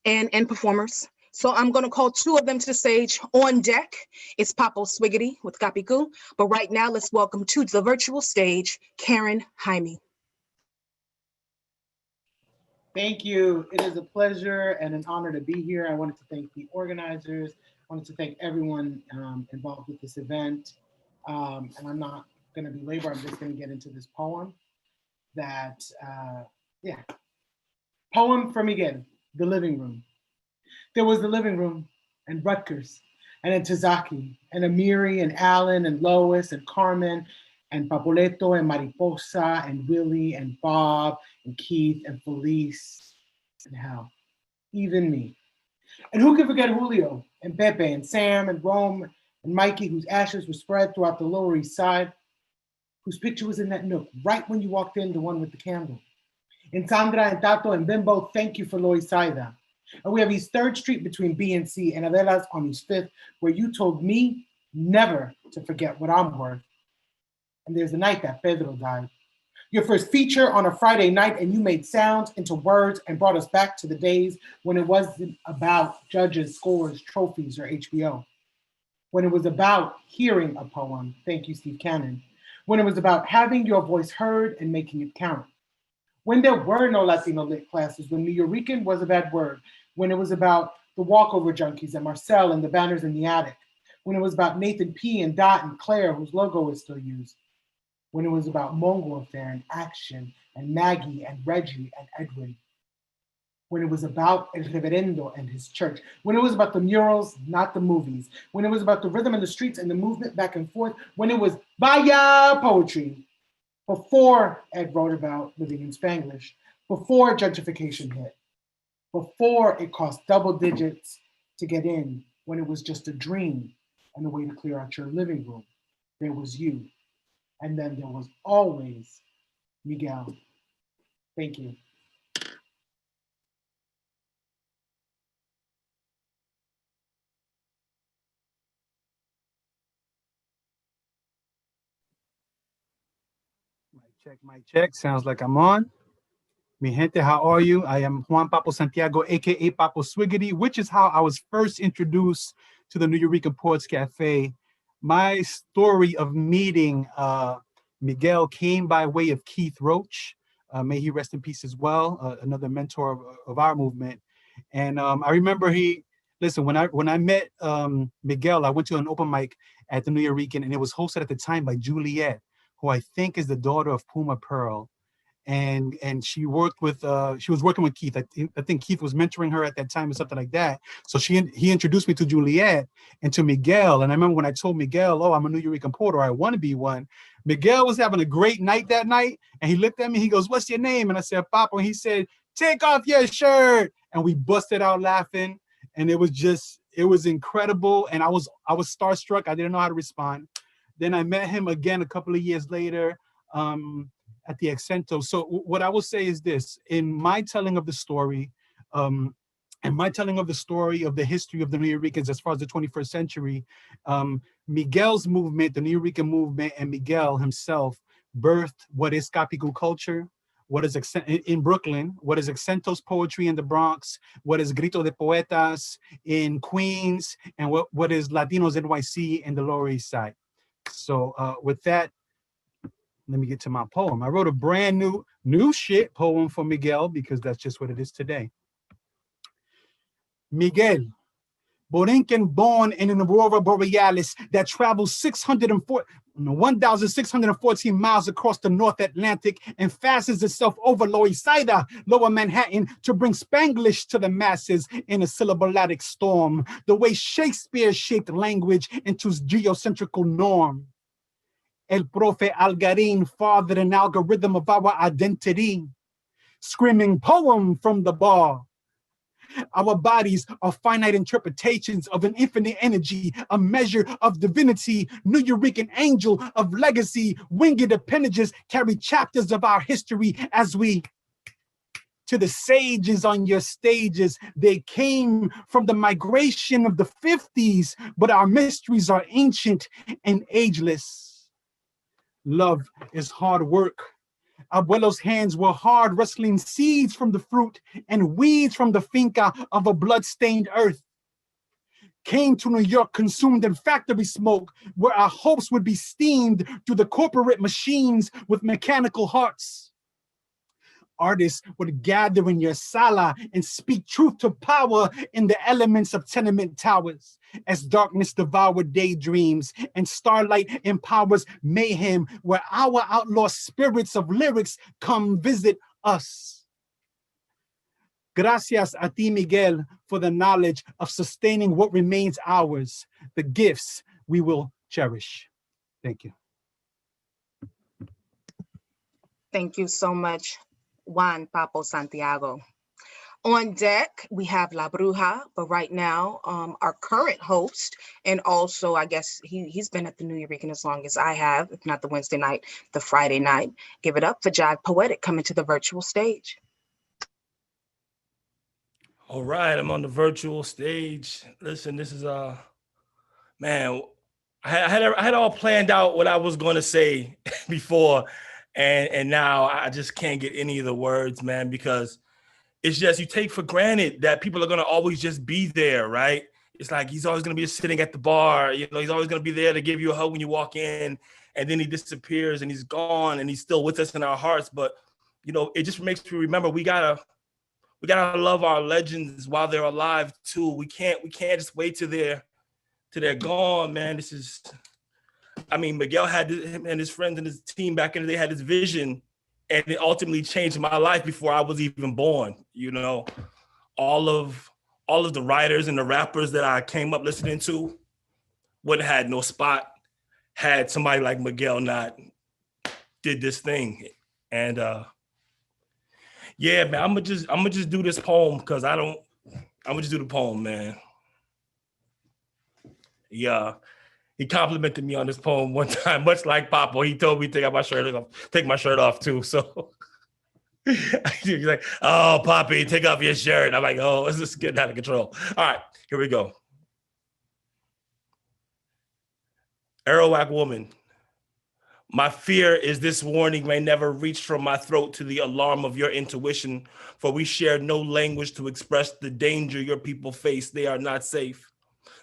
and performers. So I'm gonna call 2 of them to the stage. On deck is Papo Swiggity with Kapiku, but right now let's welcome to the virtual stage, Karen Jaime. Thank you. It is a pleasure and an honor to be here. I wanted to thank the organizers. I wanted to thank everyone involved with this event. And I'm not gonna belabor, I'm just gonna get into this poem that, Poem for Miguel, The Living Room. There was the living room, and Rutgers, and Ntozake, and Amiri, and Alan, and Lois, and Carmen, and Papoleto, and Mariposa, and Willie, and Bob, and Keith, and Felice, and hell, even me. And who can forget Julio, and Pepe, and Sam, and Rome, and Mikey, whose ashes were spread throughout the Lower East Side, whose picture was in that nook, right when you walked in, the one with the candle. And Sandra, and Tato, and Bimbo, thank you for Loisaida. And we have East 3rd Street between B and C, and Adela's on East 5th, where you told me never to forget what I'm worth. And there's the night that Pedro died. Your first feature on a Friday night, and you made sounds into words and brought us back to the days when it wasn't about judges, scores, trophies, or HBO. When it was about hearing a poem, thank you, Steve Cannon. When it was about having your voice heard and making it count. When there were no Latino lit classes, when Nuyorican was a bad word, when it was about the walkover junkies and Marcel and the banners in the attic, when it was about Nathan P. and Dot and Claire, whose logo is still used, when it was about Mongo Affair and Action and Maggie and Reggie and Edwin, when it was about El Reverendo and his church, when it was about the murals, not the movies, when it was about the rhythm in the streets and the movement back and forth, when it was Vaya poetry, before Ed wrote about living in Spanglish, before gentrification hit, before it cost double digits to get in, when it was just a dream and a way to clear out your living room, there was you. And then there was always Miguel. Thank you. Mic check. Sounds like I'm on. Mi gente, how are you? I am Juan Papo Santiago, aka Papo Swiggity, which is how I was first introduced to the Nuyorican Poets Cafe. My story of meeting Miguel came by way of Keith Roach. May he rest in peace as well, another mentor of our movement. And I remember when I met Miguel, I went to an open mic at the Nuyorican, and it was hosted at the time by Juliet, who I think is the daughter of Puma Pearl. And she worked with, she was working with Keith. I think Keith was mentoring her at that time or something like that. So he introduced me to Juliet and to Miguel. And I remember when I told Miguel, oh, I'm a Nuyorican poet, or I want to be one. Miguel was having a great night that night. And he looked at me, he goes, what's your name? And I said, Papo. And he said, take off your shirt. And we busted out laughing. And it was incredible. And I was starstruck. I didn't know how to respond. Then I met him again a couple of years later at the Accento. So what I will say is this: in my telling of the story, and my telling of the story of the history of the Nuyoricans as far as the 21st century, Miguel's movement, the Nuyorican movement, and Miguel himself birthed what is Capicu culture, what is in Brooklyn, what is Accento's poetry in the Bronx, what is Grito de Poetas in Queens, and what is Latinos NYC in the Lower East Side. So with that, let me get to my poem. I wrote a brand new shit poem for Miguel because that's just what it is today. Miguel, Borinquen born in an aurora borealis that travels 1,614 miles across the North Atlantic and fastens itself over Loisaida, Lower Manhattan, to bring Spanglish to the masses in a syllabic storm, the way Shakespeare shaped language into its geocentrical norm. El Profe Algarín fathered an algorithm of our identity, screaming poem from the bar. Our bodies are finite interpretations of an infinite energy, a measure of divinity, Nuyorican angel of legacy, winged appendages carry chapters of our history as we to the sages on your stages. They came from the migration of the 50s, but our mysteries are ancient and ageless. Love is hard work. Abuelo's hands were hard, wrestling seeds from the fruit and weeds from the finca of a blood-stained earth. Came to New York consumed in factory smoke, where our hopes would be steamed through the corporate machines with mechanical hearts. Artists would gather in your sala and speak truth to power in the elements of tenement towers. As darkness devoured daydreams and starlight empowers mayhem, where our outlaw spirits of lyrics come visit us. Gracias a ti, Miguel, for the knowledge of sustaining what remains ours, the gifts we will cherish. Thank you. Thank you so much, Juan Papo Santiago. On deck, we have La Bruja, but right now, our current host, and also, I guess he's been at the Nuyorican as long as I have, if not the Wednesday night, the Friday night. Give it up for Jive Poetic coming to the virtual stage. All right, I'm on the virtual stage. Listen, this is man, I had it all planned out what I was going to say before, and now I just can't get any of the words, man, because it's just you take for granted that people are going to always just be there, right? It's like he's always going to be sitting at the bar, you know, he's always going to be there to give you a hug when you walk in, and then he disappears and he's gone and he's still with us in our hearts. But, you know, it just makes me remember we gotta love our legends while they're alive too. We can't just wait till they're gone, man. This is, I mean, Miguel had him and his friends and his team back in the day had this vision, and it ultimately changed my life before I was even born. You know, all of the writers and the rappers that I came up listening to wouldn't have had no spot had somebody like Miguel not did this thing. And yeah, man, I'm gonna just do this poem because I'm gonna just do the poem, man. Yeah. He complimented me on this poem one time, much like Papo. He told me to take my shirt off too. So he's like, "Oh, Poppy, take off your shirt." I'm like, "Oh, this is getting out of control." All right, here we go. Arawak woman. My fear is this warning may never reach from my throat to the alarm of your intuition, for we share no language to express the danger your people face. They are not safe.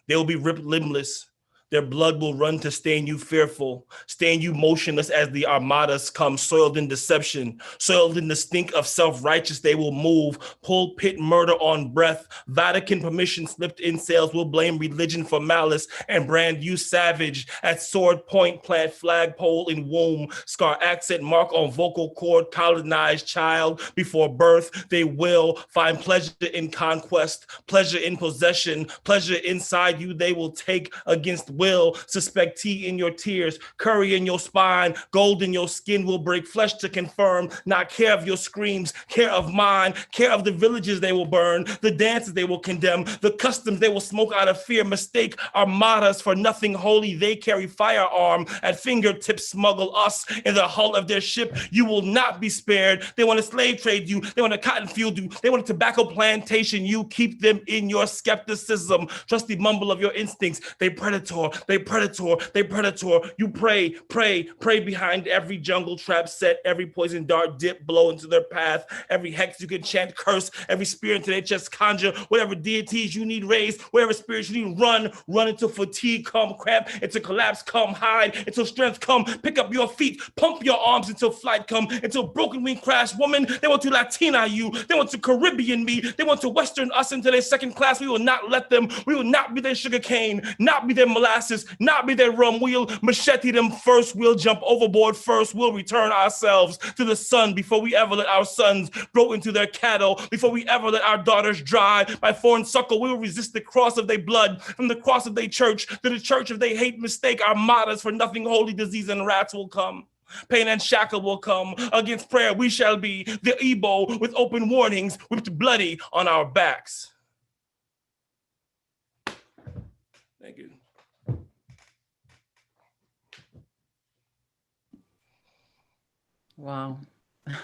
They will be ripped limbless. Their blood will run to stain you fearful, stain you motionless as the armadas come, soiled in deception, soiled in the stink of self-righteous. They will move, pulpit murder on breath. Vatican permission slipped in sails will blame religion for malice and brand you savage. At sword point, plant flagpole in womb, scar accent mark on vocal cord, colonized child before birth. They will find pleasure in conquest, pleasure in possession, pleasure inside you. They will take against will. Suspect tea in your tears, curry in your spine, gold in your skin will break flesh to confirm, not care of your screams, care of mine, care of the villages they will burn, the dances they will condemn, the customs they will smoke out of fear, mistake armadas for nothing holy. They carry firearm at fingertips, smuggle us in the hull of their ship. You will not be spared. They want to slave trade you. They want to cotton field you. They want a tobacco plantation. You keep them in your skepticism, trusty mumble of your instincts. They predator, they predator. You pray behind every jungle trap set, every poison dart dip, blow into their path, every hex you can chant, curse, every spirit into their chest conjure, whatever deities you need raised, whatever spirits you need run until fatigue come, cramp, until collapse come, hide, until strength come, pick up your feet, pump your arms until flight come, until broken wing crash. Woman, they want to Latina you, they want to Caribbean me, they want to Western us into their second class. We will not let them. We will not be their sugar cane, not be their molasses, not be their rum. We'll machete them first. We'll jump overboard first. We'll return ourselves to the sun before we ever let our sons grow into their cattle, before we ever let our daughters dry by foreign suckle. We will resist the cross of their blood, from the cross of their church to the church of they hate mistake our martyrs. For nothing holy, disease and rats will come. Pain and shackle will come. Against prayer we shall be the Igbo with open warnings, whipped bloody on our backs. Thank you. Wow. That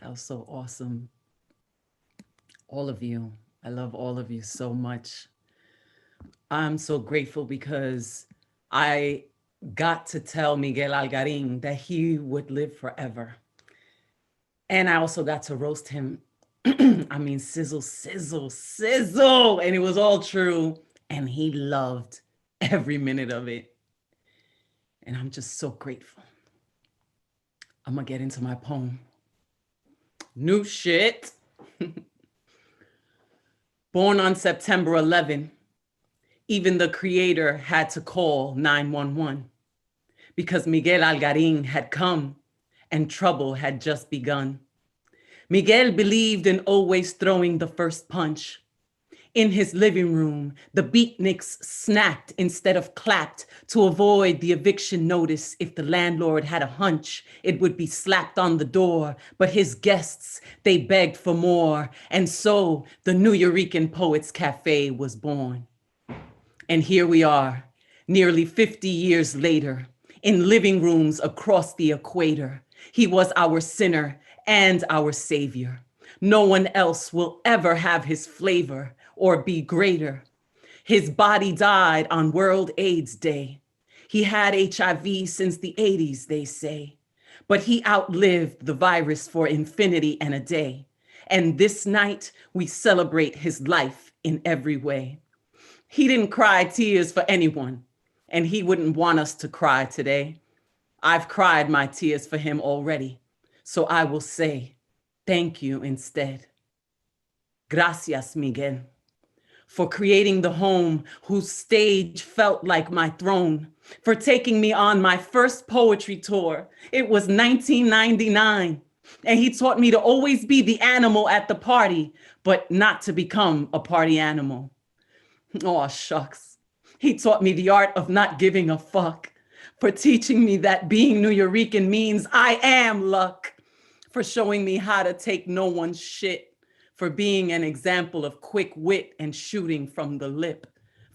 was so awesome. All of you. I love all of you so much. I'm so grateful because I got to tell Miguel Algarín that he would live forever. And I also got to roast him. I mean, sizzle. And it was all true. And he loved every minute of it. And I'm just so grateful. I'm gonna get into my poem. New shit. Born on September 11, even the creator had to call 911 because Miguel Algarín had come and trouble had just begun. Miguel believed in always throwing the first punch. In his living room, the beatniks snapped instead of clapped to avoid the eviction notice. If the landlord had a hunch, it would be slapped on the door. But his guests, they begged for more. And so the Nuyorican Poets Cafe was born. And here we are, nearly 50 years later, in living rooms across the equator. He was our sinner and our savior. No one else will ever have his flavor or be greater. His body died on World AIDS Day. He had HIV since the 80s, they say, but he outlived the virus for infinity and a day. And this night, we celebrate his life in every way. He didn't cry tears for anyone, and he wouldn't want us to cry today. I've cried my tears for him already, so I will say thank you instead. Gracias, Miguel, for creating the home whose stage felt like my throne, for taking me on my first poetry tour. It was 1999, and he taught me to always be the animal at the party, but not to become a party animal. Oh, shucks. He taught me the art of not giving a fuck, for teaching me that being Nuyorican means I am luck, for showing me how to take no one's shit, for being an example of quick wit and shooting from the lip,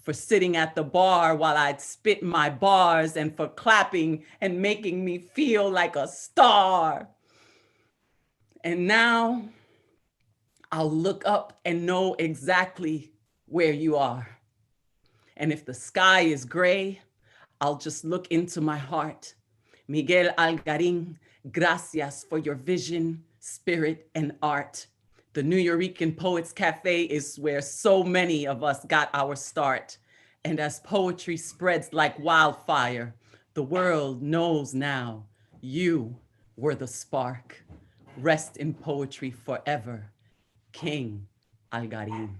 for sitting at the bar while I'd spit my bars, and for clapping and making me feel like a star. And now I'll look up and know exactly where you are. And if the sky is gray, I'll just look into my heart. Miguel Algarín, gracias for your vision, spirit, and art. The Nuyorican Poets Cafe is where so many of us got our start. And as poetry spreads like wildfire, the world knows now you were the spark. Rest in poetry forever, King Algarín.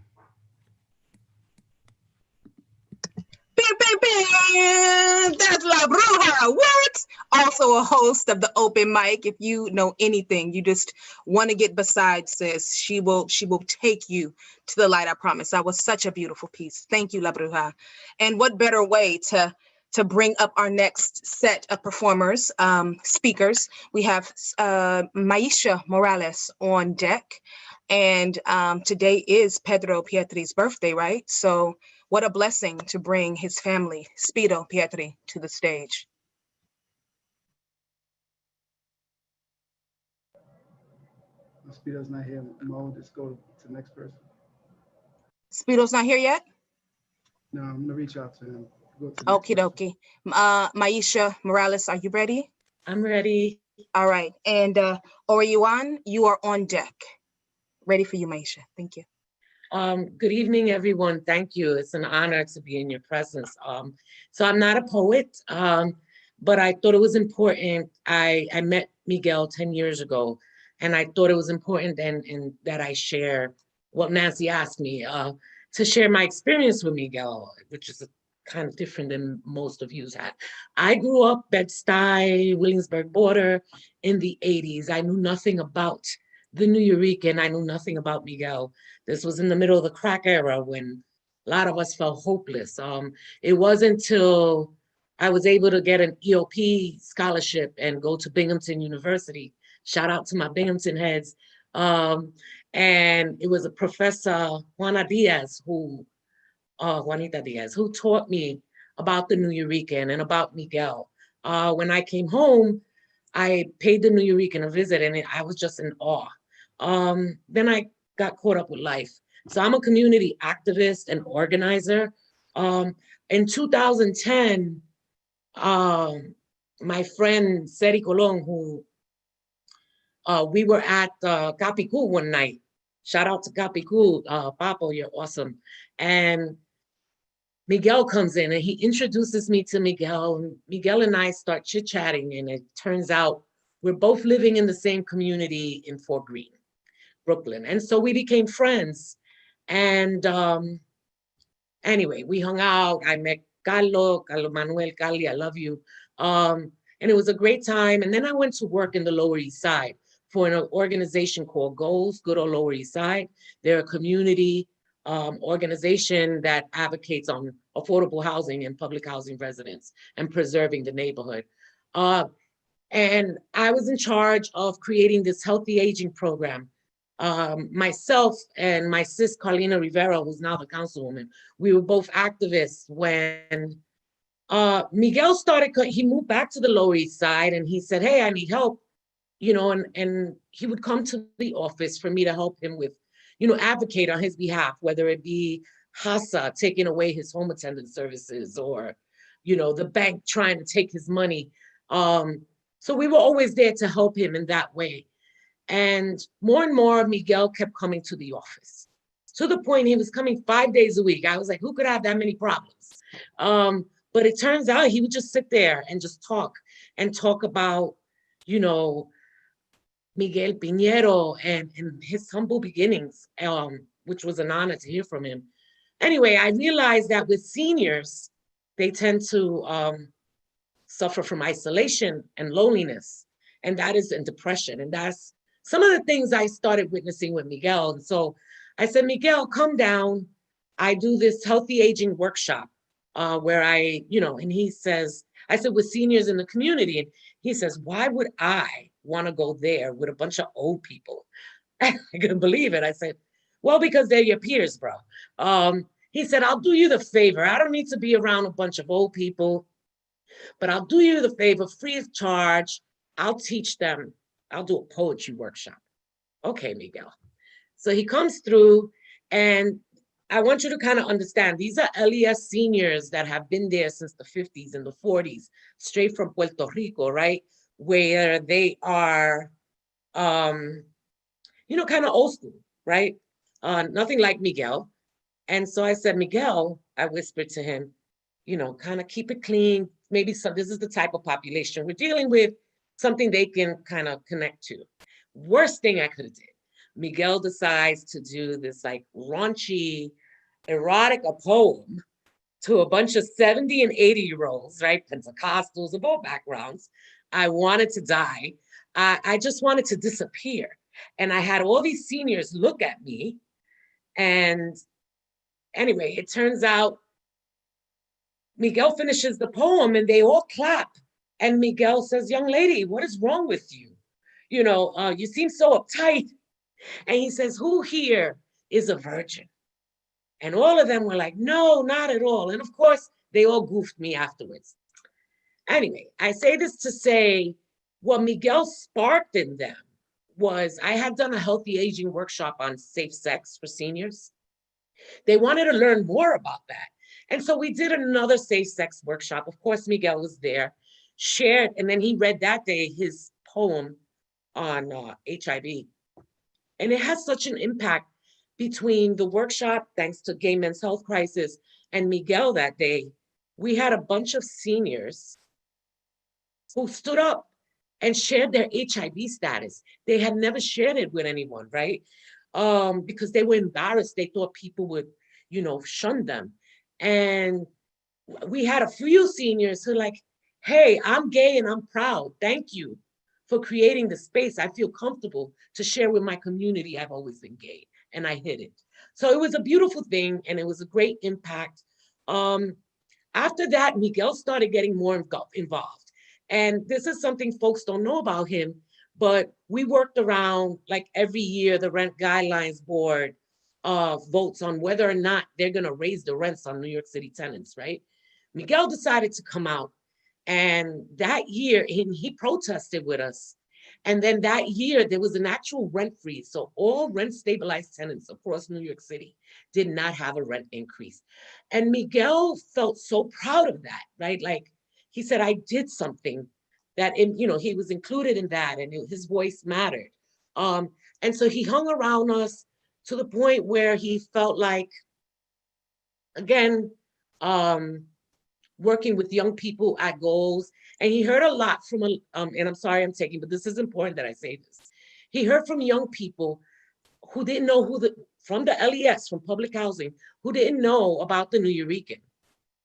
That's La Bruja. What? Also a host of the open mic. If you know anything, you just want to get beside sis, she will take you to the light, I promise. That was such a beautiful piece. Thank you, La Bruja. And what better way to bring up our next set of performers, speakers. We have Maisha Morales on deck. And today is Pedro Pietri's birthday, right? So what a blessing to bring his family, Speedo Pietri, to the stage. Speedo's not here. Mo, just go to the next person. Speedo's not here yet? No, I'm gonna reach out to him. Okie dokie. Maisha Morales, are you ready? I'm ready. All right. And Oriuan, you are on deck. Ready for you, Maisha. Thank you. Good evening, everyone. Thank you. It's an honor to be in your presence. So I'm not a poet, but I thought it was important. I met Miguel 10 years ago, and I thought it was important and that I share what Nancy asked me to share my experience with Miguel, which is kind of different than most of you's had. I grew up Bed-Stuy, Williamsburg border in the 80s. I knew nothing about the Nuyorican. I knew nothing about Miguel. This was in the middle of the crack era when a lot of us felt hopeless. It wasn't until I was able to get an EOP scholarship and go to Binghamton University. Shout out to my Binghamton heads. And it was a professor, Juanita Diaz, who taught me about the Nuyorican and about Miguel. When I came home, I paid the Nuyorican a visit and I was just in awe. Then I got caught up with life. So I'm a community activist and organizer. In 2010, my friend Seri Colon, who we were at Capicu one night. Shout out to Capicu, Papo, you're awesome. And Miguel comes in and he introduces me to Miguel. And Miguel and I start chit-chatting, and it turns out we're both living in the same community in Fort Greene, Brooklyn. And so we became friends. And anyway, we hung out. I met Carlo Manuel, Cali, I love you. And it was a great time. And then I went to work in the Lower East Side for an organization called GOES, Good Old Lower East Side. They're a community organization that advocates on affordable housing and public housing residents and preserving the neighborhood. And I was in charge of creating this healthy aging program. Myself and my sis, Carlina Rivera, who's now the councilwoman, we were both activists when Miguel he moved back to the Lower East Side and he said, hey, I need help, and he would come to the office for me to help him with, advocate on his behalf, whether it be HASA taking away his home attendant services or, the bank trying to take his money. So we were always there to help him in that way. And more, Miguel kept coming to the office to the point he was coming 5 days a week. I was like, who could have that many problems? But it turns out he would just sit there and just talk about, Miguel Piñero and his humble beginnings, which was an honor to hear from him. Anyway, I realized that with seniors, they tend to suffer from isolation and loneliness, and that is in depression. And that's some of the things I started witnessing with Miguel. And so I said, Miguel, come down. I do this healthy aging workshop where and he says, I said, with seniors in the community. And he says, why would I want to go there with a bunch of old people? I couldn't believe it. I said, well, because they're your peers, bro. He said, I'll do you the favor. I don't need to be around a bunch of old people, but I'll do you the favor, free of charge. I'll teach them. I'll do a poetry workshop. Okay, Miguel. So he comes through, and I want you to kind of understand, these are LES seniors that have been there since the 50s and the 40s, straight from Puerto Rico, right? Where they are, kind of old school, right? Nothing like Miguel. And so I said, Miguel, I whispered to him, kind of keep it clean. Maybe this is the type of population we're dealing with, something they can kind of connect to. Worst thing I could have did. Miguel decides to do this like raunchy, erotic poem to a bunch of 70 and 80-year-olds, right? Pentecostals of all backgrounds. I wanted to die. I just wanted to disappear. And I had all these seniors look at me. And anyway, it turns out Miguel finishes the poem and they all clap. And Miguel says, young lady, what is wrong with you? You seem so uptight. And he says, who here is a virgin? And all of them were like, no, not at all. And of course, they all goofed me afterwards. Anyway, I say this to say what Miguel sparked in them was I had done a healthy aging workshop on safe sex for seniors. They wanted to learn more about that. And so we did another safe sex workshop. Of course, Miguel was there, shared, and then he read that day his poem on HIV. And it has such an impact between the workshop, thanks to Gay Men's Health Crisis, and Miguel that day. We had a bunch of seniors who stood up and shared their HIV status. They had never shared it with anyone, right? Because they were embarrassed. They thought people would, shun them. And we had a few seniors who like, hey, I'm gay and I'm proud. Thank you for creating the space. I feel comfortable to share with my community. I've always been gay, and I hid it. So it was a beautiful thing, and it was a great impact. After that, Miguel started getting more involved. And this is something folks don't know about him, but we worked around, like every year, the Rent Guidelines Board votes on whether or not they're gonna raise the rents on New York City tenants, right? Miguel decided to come out, and that year he protested with us. And then that year there was an actual rent freeze. So all rent stabilized tenants across New York City did not have a rent increase. And Miguel felt so proud of that, right? Like he said, I did something that, he was included in that, and his voice mattered. And so he hung around us to the point where he felt like, again, working with young people at goals. And he heard a lot from, and I'm sorry I'm taking, but this is important that I say this. He heard from young people who didn't know from the LES, from public housing, who didn't know about the Nuyorican,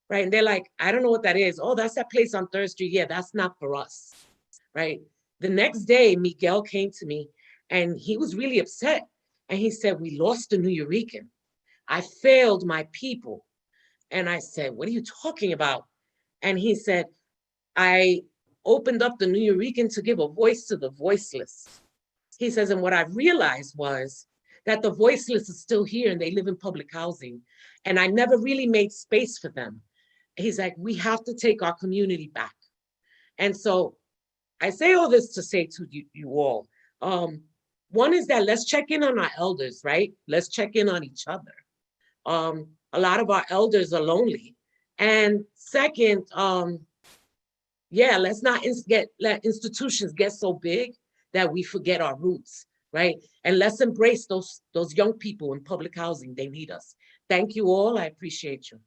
right? And they're like, I don't know what that is. Oh, that's that place on 3rd Street. Yeah, that's not for us, right? The next day, Miguel came to me and he was really upset. And he said, we lost the Nuyorican. I failed my people. And I said, what are you talking about? And he said, I opened up the Nuyorican to give a voice to the voiceless. He says, and what I realized was that the voiceless is still here and they live in public housing. And I never really made space for them. He's like, we have to take our community back. And so I say all this to say to you all, one is that let's check in on our elders, right? Let's check in on each other. A lot of our elders are lonely. And second, let's not let institutions get so big that we forget our roots, right? And let's embrace those young people in public housing. They need us. Thank you all. I appreciate you.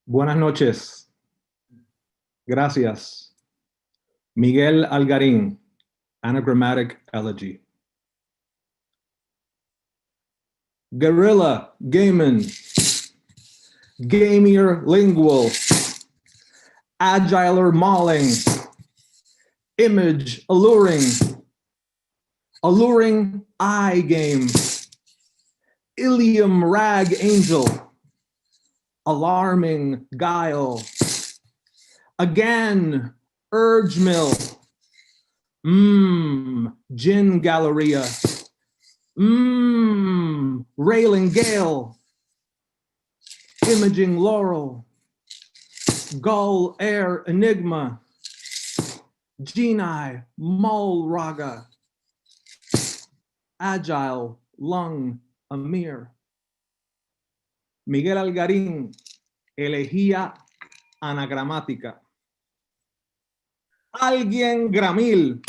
Buenas noches. Gracias. Miguel Algarín, Anagrammatic Elegy. Guerrilla, Gaiman, Gamier Lingual, Agiler Mauling, Image Alluring, Alluring Eye Game, Ilium Rag Angel, Alarming Guile, Again, Urge Mill, Gin Galleria, Railing Gale, Imaging Laurel, Gull Air Enigma, Genii Mole Raga, Agile Lung Amir, Miguel Algarín, Elegía Anagramática, Alguien Gramil,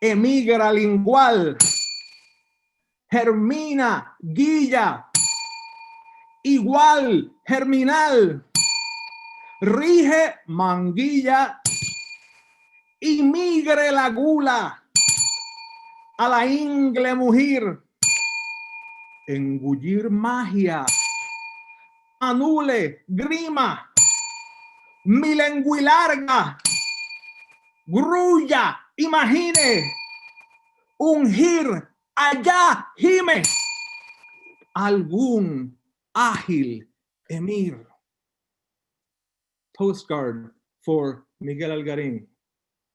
Emigra Lingual, Germina Guilla, Igual Germinal, Rige Manguilla, Imigre la Gula, a la Ingle Mugir, Engullir Magia, Anule Grima, Milenguilarga, Grulla, Imagine, Ungir, Allá, Jime, Algún Ágil Emir. Postcard for Miguel Algarín,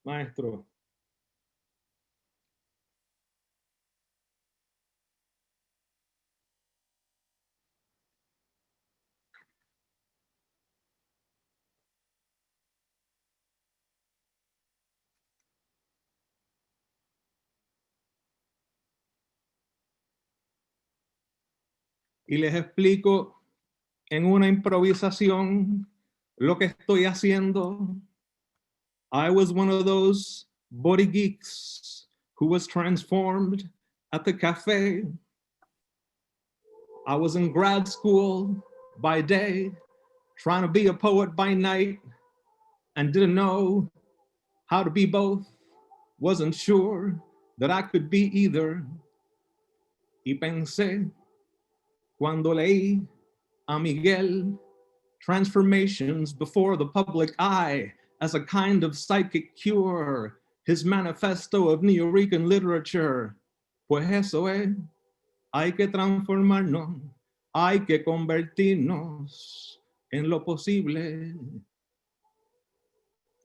Maestro. y les explico en una improvisación lo que estoy haciendo. I was one of those body geeks who was transformed at the cafe. I was in grad school by day, trying to be a poet by night, and didn't know how to be both. Wasn't sure that I could be either. Y pensé, cuando leí a Miguel, Transformations Before the Public Eye as a kind of psychic cure, his manifesto of Nuyorican literature. Pues eso es, hay que transformarnos, hay que convertirnos en lo posible.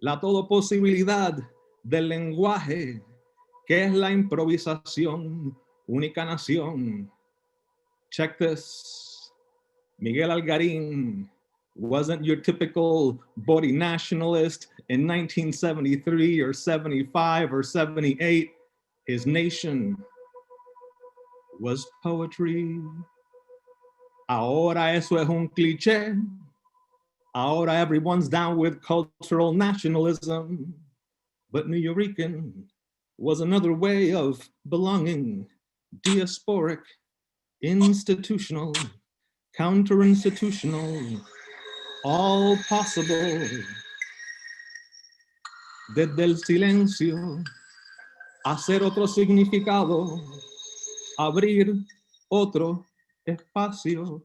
La todo posibilidad del lenguaje, que es la improvisación, única nación. Check this. Miguel Algarín wasn't your typical body nationalist in 1973 or 75 or 78. His nation was poetry. Ahora eso es un cliché. Ahora everyone's down with cultural nationalism. But Nuyorican was another way of belonging, diasporic, institutional, counter-institutional, all possible. Desde el silencio, hacer otro significado, abrir otro espacio.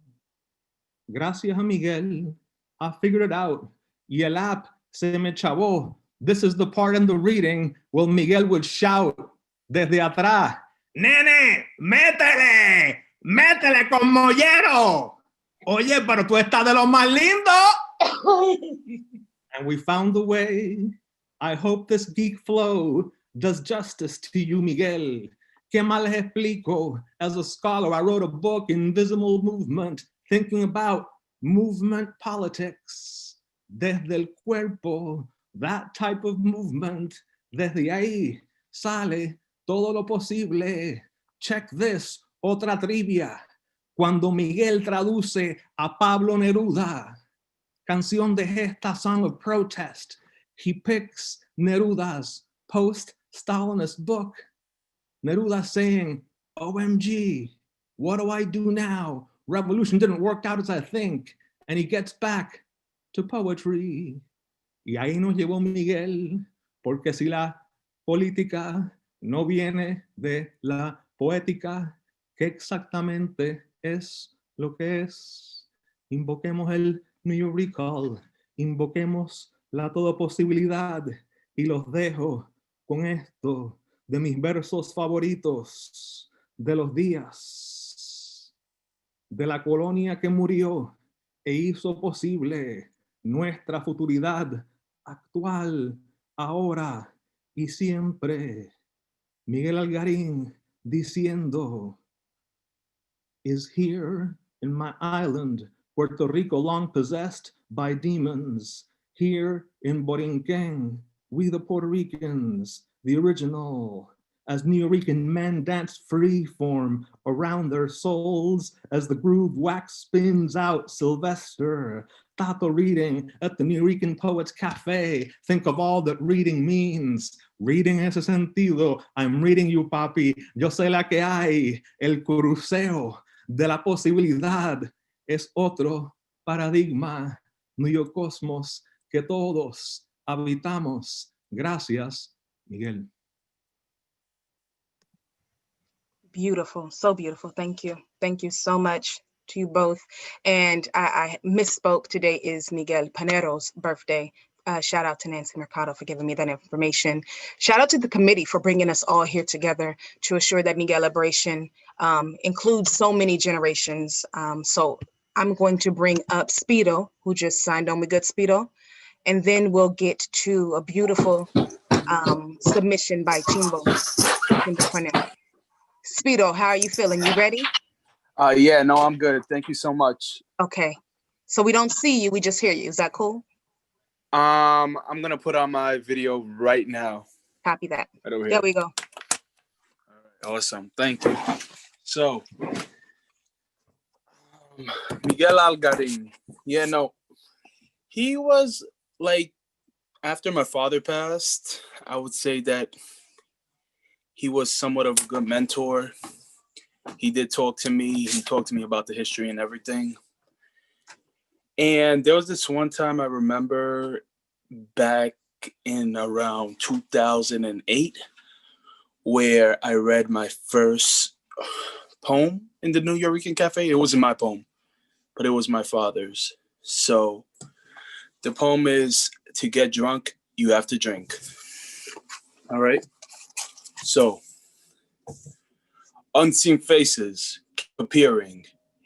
Gracias a Miguel, I figured it out. Y el app se me chavó. This is the part in the reading where Miguel would shout desde atrás, "Nene, métele, métele con mollero. Oye, pero tú estás de lo más lindo." And we found the way. I hope this geek flow does justice to you, Miguel. ¿Qué más les explico? As a scholar, I wrote a book, Invisible Movement, thinking about movement politics. Desde el cuerpo, that type of movement. Desde ahí sale todo lo posible. Check this, otra trivia. Cuando Miguel traduce a Pablo Neruda, Canción de Gesta, Song of Protest, he picks Neruda's post-Stalinist book. Neruda saying, OMG, what do I do now? Revolution didn't work out as I think. And he gets back to poetry. Y ahí nos llevó Miguel, porque si la política no viene de la poética, ¿qué exactamente es lo que es? Invoquemos el Nuyorican, invoquemos la toda posibilidad y los dejo con esto de mis versos favoritos de los días de la colonia que murió e hizo posible nuestra futuridad actual, ahora y siempre. Miguel Algarín diciendo, is here in my island, Puerto Rico, long possessed by demons. Here in Borinquen, we the Puerto Ricans, the original, as Nuyorican men dance free form around their souls as the groove wax spins out Sylvester. Tato reading at the Nuyorican Poets Cafe. Think of all that reading means. Reading ese sentido. I'm reading you, papi. Yo sé la que hay. El cruceo de la posibilidad es otro paradigma. Nuyocosmos que todos habitamos. Gracias, Miguel. Beautiful, so beautiful. Thank you. Thank you so much to you both. And I misspoke. Today is Miguel Panero's birthday. Shout out to Nancy Mercado for giving me that information. Shout out to the committee for bringing us all here together to assure that Miguelabration includes so many generations. So I'm going to bring up Speedo, who just signed on with Good Speedo. And then we'll get to a beautiful submission by Chimbo Cornell. Speedo, how are you feeling? You ready? Yeah, no, I'm good. Thank you so much. Okay. So we don't see you, we just hear you. Is that cool? I'm gonna put on my video right now. Copy that. Right over here. There we go. All right, awesome. Thank you. So Miguel Algarín. Yeah, no. He was like, after my father passed, I would say that he was somewhat of a good mentor. He did talk to me. He talked to me about the history and everything. And there was this one time I remember back in around 2008 where I read my first poem in the Nuyorican Cafe. It wasn't my poem, but it was my father's. So the poem is, to get drunk, you have to drink. All right. So, unseen faces keep appearing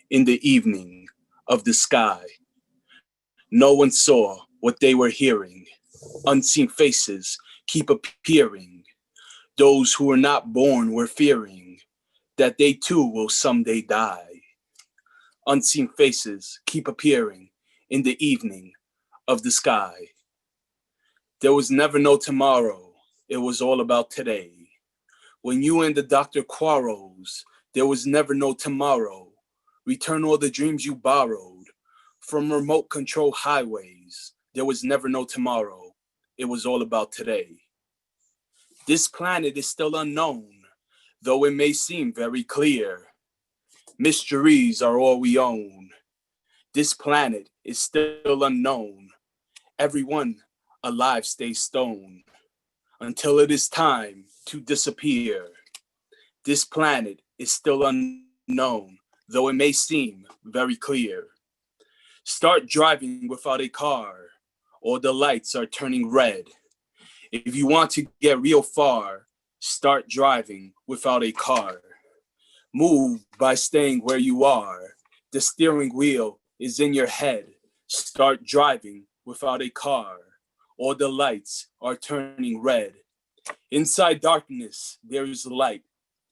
in the evening of the sky. No one saw what they were hearing. Unseen faces keep appearing. Those who were not born were fearing that they too will someday die. Unseen faces keep appearing in the evening of the sky. There was never no tomorrow. It was all about today. When you and the doctor quarrels, there was never no tomorrow. Return all the dreams you borrowed from remote control highways. There was never no tomorrow. It was all about today. This planet is still unknown, though it may seem very clear. Mysteries are all we own. This planet is still unknown. Everyone alive stays stone until it is time to disappear. This planet is still unknown, though it may seem very clear. Start driving without a car, or the lights are turning red. If you want to get real far, start driving without a car. Move by staying where you are. The steering wheel is in your head. Start driving without a car, or the lights are turning red. Inside darkness, there is light.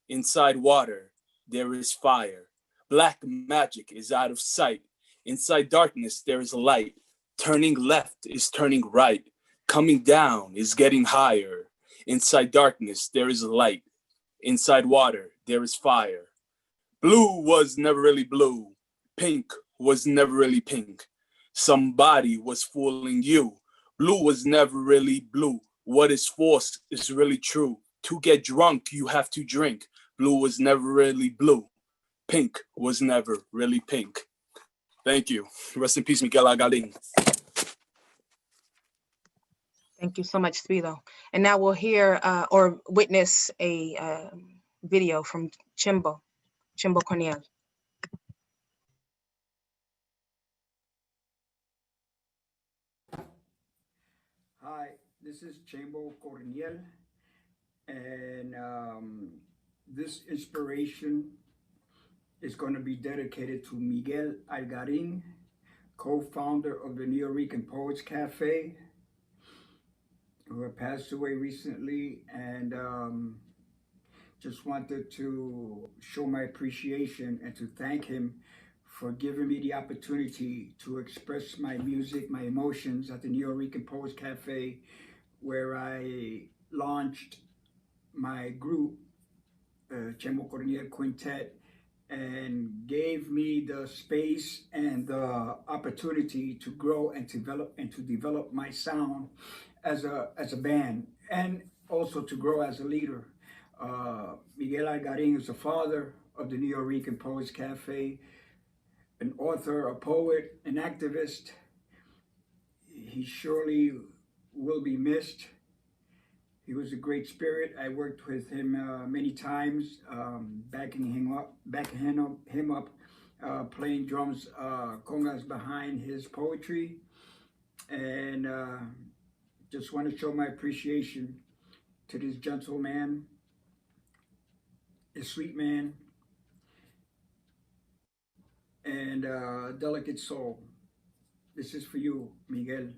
Inside water, there is fire. Black magic is out of sight. Inside darkness, there is light. Turning left is turning right. Coming down is getting higher. Inside darkness, there is light. Inside water, there is fire. Blue was never really blue. Pink was never really pink. Somebody was fooling you. Blue was never really blue. What is false is really true. To get drunk, you have to drink. Blue was never really blue. Pink was never really pink. Thank you. Rest in peace, Miguel Algarín. Thank you so much, Spilo. And now we'll hear or witness a video from Chimbo Cornel. Hi, this is Chimbo Cornel, and this inspiration is going to be dedicated to Miguel Algarín, co-founder of the Nuyorican Poets Cafe, who had passed away recently, and just wanted to show my appreciation and to thank him for giving me the opportunity to express my music, my emotions at the Nuyorican Poets Cafe, where I launched my group, Chimbo Cornel Quintet, and gave me the space and the opportunity to grow and to develop my sound as a band, and also to grow as a leader. Miguel Algarín is the father of the Nuyorican Poets Cafe, an author, a poet, an activist. He surely will be missed. He was a great spirit. I worked with him many times, backing him up, playing drums, congas behind his poetry, and just want to show my appreciation to this gentleman, a sweet man, and delicate soul. This is for you, Miguel.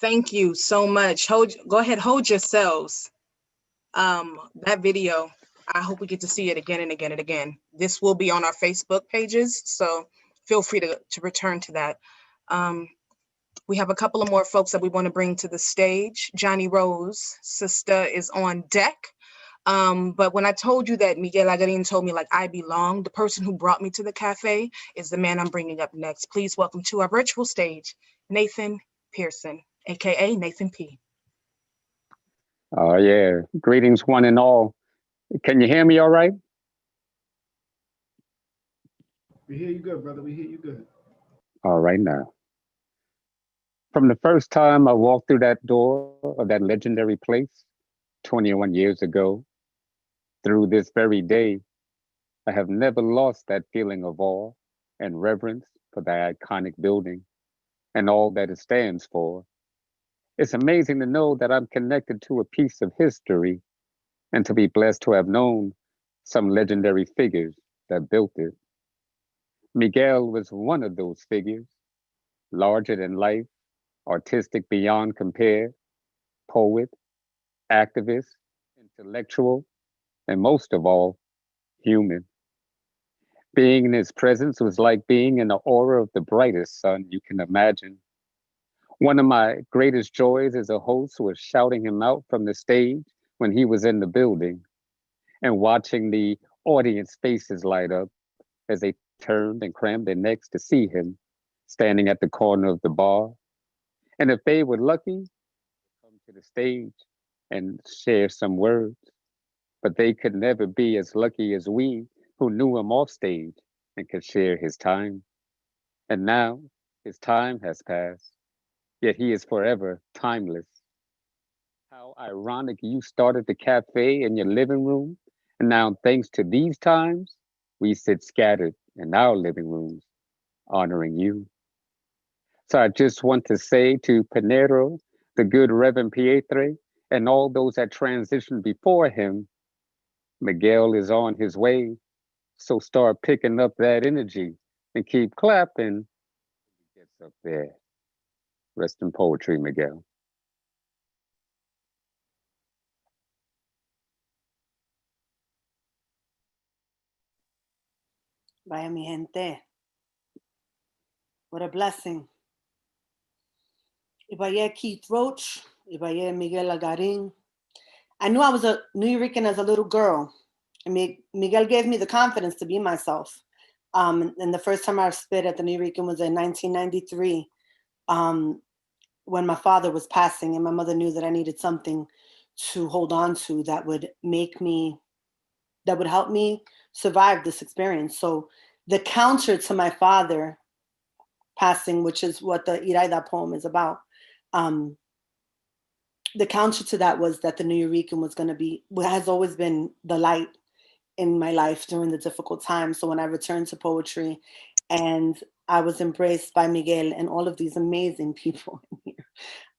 Thank you so much. Go ahead, hold yourselves. That video, I hope we get to see it again and again and again. This will be on our Facebook pages, so feel free to return to that. We have a couple of more folks that we want to bring to the stage. Johnny Rose, sister, is on deck. But when I told you that Miguel Algarín told me like I belong, the person who brought me to the cafe is the man I'm bringing up next. Please welcome to our virtual stage, Nathan Pearson, AKA Nathan P. Oh yeah, greetings one and all. Can you hear me all right? We hear you good, brother. We hear you good. All right now. From the first time I walked through that door of that legendary place 21 years ago, through this very day, I have never lost that feeling of awe and reverence for the iconic building and all that it stands for. It's amazing to know that I'm connected to a piece of history and to be blessed to have known some legendary figures that built it. Miguel was one of those figures, larger than life, artistic beyond compare, poet, activist, intellectual, and most of all, human. Being in his presence was like being in the aura of the brightest sun you can imagine. One of my greatest joys as a host was shouting him out from the stage when he was in the building and watching the audience faces light up as they turned and crammed their necks to see him standing at the corner of the bar. And if they were lucky, come to the stage and share some words. But they could never be as lucky as we who knew him off stage and could share his time. And now his time has passed, yet he is forever timeless. How ironic you started the cafe in your living room, and now thanks to these times, we sit scattered in our living rooms, honoring you. So I just want to say to Pinero, the good Reverend Pietre, and all those that transitioned before him, Miguel is on his way. So start picking up that energy and keep clapping. He gets up there. Rest in poetry, Miguel. Vaya mi gente. What a blessing. Ibaye Keith Roach, Ibaye Miguel Algarín. I knew I was a Nuyorican as a little girl. And Miguel gave me the confidence to be myself. And the first time I spit at the Nuyorican was in 1993, when my father was passing, and my mother knew that I needed something to hold on to that would help me survive this experience. So the counter to my father passing, which is what the Iraida poem is about, the counter to that was that the Nuyorican was going to be, has always been the light in my life during the difficult times. So when I returned to poetry and I was embraced by Miguel and all of these amazing people in here,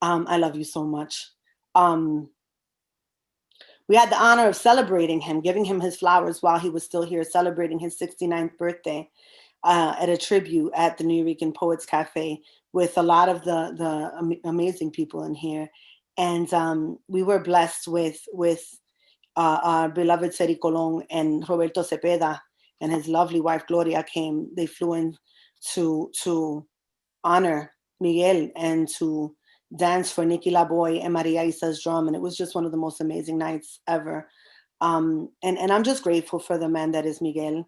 I love you so much. We had the honor of celebrating him, giving him his flowers while he was still here, celebrating his 69th birthday at a tribute at the Nuyorican Poets Cafe with a lot of the amazing people in here. And we were blessed with our beloved Seri Colon and Roberto Cepeda and his lovely wife Gloria came. They flew in to honor Miguel and to dance for Nicky Laboy and Maria Isa's drum. And it was just one of the most amazing nights ever. And I'm just grateful for the man that is Miguel,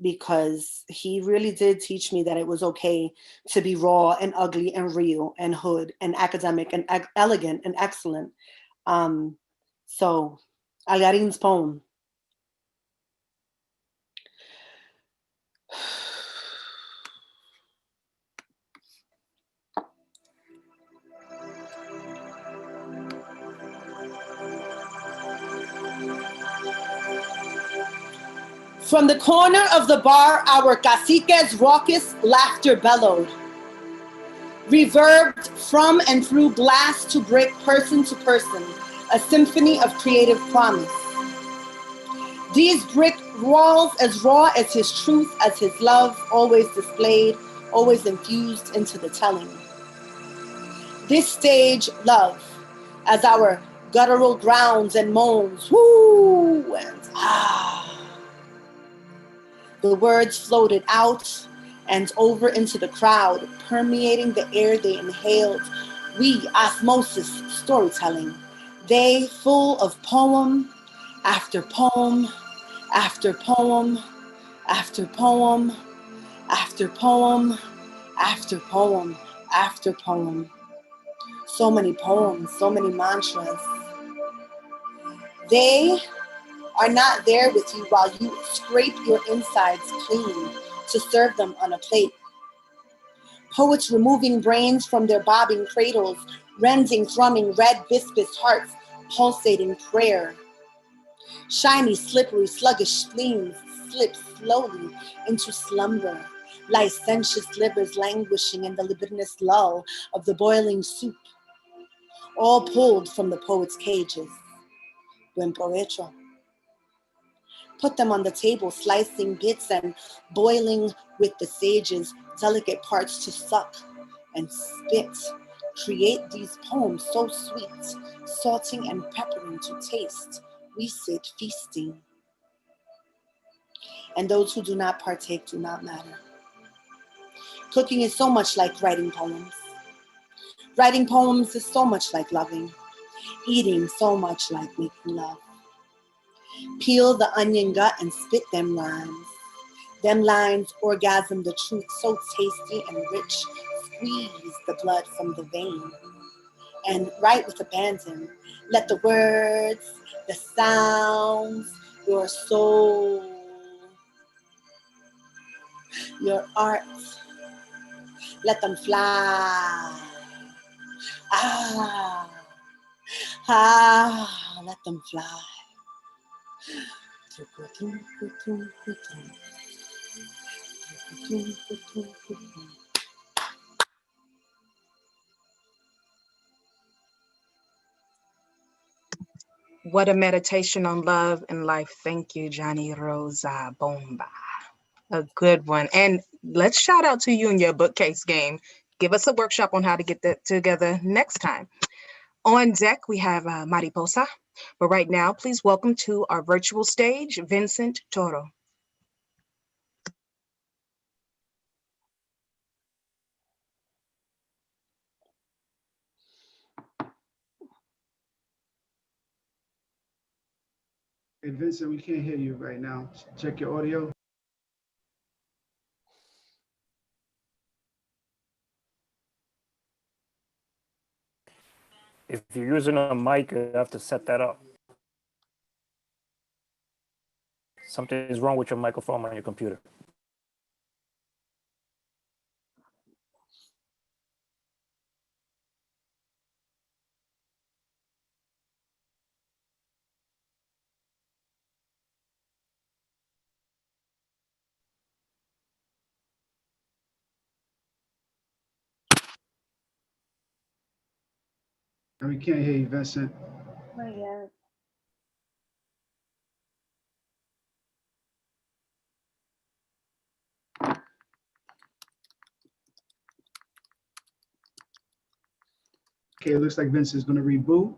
because he really did teach me that it was okay to be raw and ugly and real and hood and academic and elegant and excellent. So Algarin's poem. From the corner of the bar, our cacique's raucous laughter bellowed, reverbed from and through glass to brick, person to person, a symphony of creative promise. These brick walls, as raw as his truth, as his love, always displayed, always infused into the telling. This stage, love, as our guttural grounds and moans, whoo and ah. The words floated out and over into the crowd, permeating the air they inhaled. We, osmosis, storytelling. They, full of poem after poem, after poem, after poem, after poem, after poem, after poem. So many poems, so many mantras. They are not there with you while you scrape your insides clean to serve them on a plate. Poets removing brains from their bobbing cradles, rending, thrumming red viscous hearts, pulsating prayer. Shiny, slippery, sluggish spleens slip slowly into slumber, licentious livers languishing in the libidinous lull of the boiling soup, all pulled from the poet's cages. Buen provecho. Put them on the table, slicing bits and boiling with the sage's delicate parts to suck and spit. Create these poems so sweet, salting and peppering to taste. We sit feasting. And those who do not partake do not matter. Cooking is so much like writing poems. Writing poems is so much like loving. Eating so much like making love. Peel the onion gut and spit them lines. Them lines orgasm the truth so tasty and rich. Squeeze the blood from the vein. And write with abandon. Let the words, the sounds, your soul, your art, let them fly. Ah, ah, let them fly. What a meditation on love and life. Thank you, Johnny Rosa Bomba. A good one. And let's shout out to you and your bookcase game. Give us a workshop on how to get that together next time. On deck, we have Mariposa. But right now, please welcome to our virtual stage, Vincent Toro. Hey, Vincent, we can't hear you right now. Check your audio. If you're using a mic, you have to set that up. Something is wrong with your microphone on your computer. We can't hear you, Vincent. Okay, it looks like Vincent's going to reboot.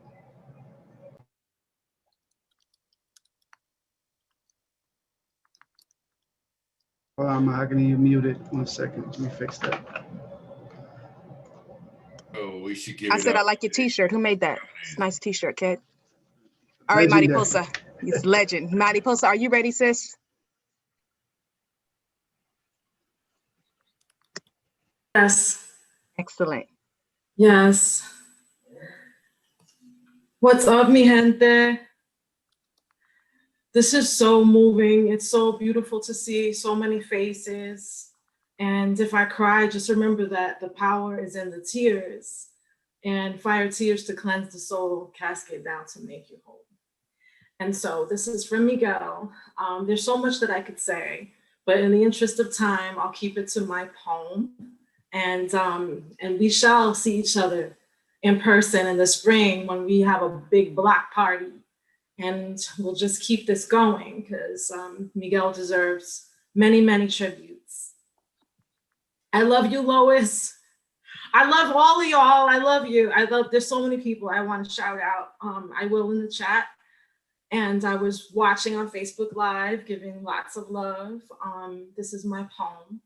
Hold on, how can you mute it? 1 second, let me fix that. Oh, we should give I it said, up. I like your t-shirt. Who made that? It's a nice t-shirt, kid. All right, Legendary. Mariposa. It's legend. Mariposa, are you ready, sis? Yes. Excellent. Yes. What's up, mi gente? This is so moving. It's so beautiful to see so many faces. And if I cry, just remember that the power is in the tears. And fire tears to cleanse the soul, cascade down to make you whole. And so this is from Miguel. There's so much that I could say, but in the interest of time, I'll keep it to my poem. And we shall see each other in person in the spring when we have a big block party. And we'll just keep this going because Miguel deserves many, many tributes. I love you, Lois. I love all of y'all. I love you. There's so many people I want to shout out. I will in the chat. And I was watching on Facebook Live, giving lots of love. This is my poem.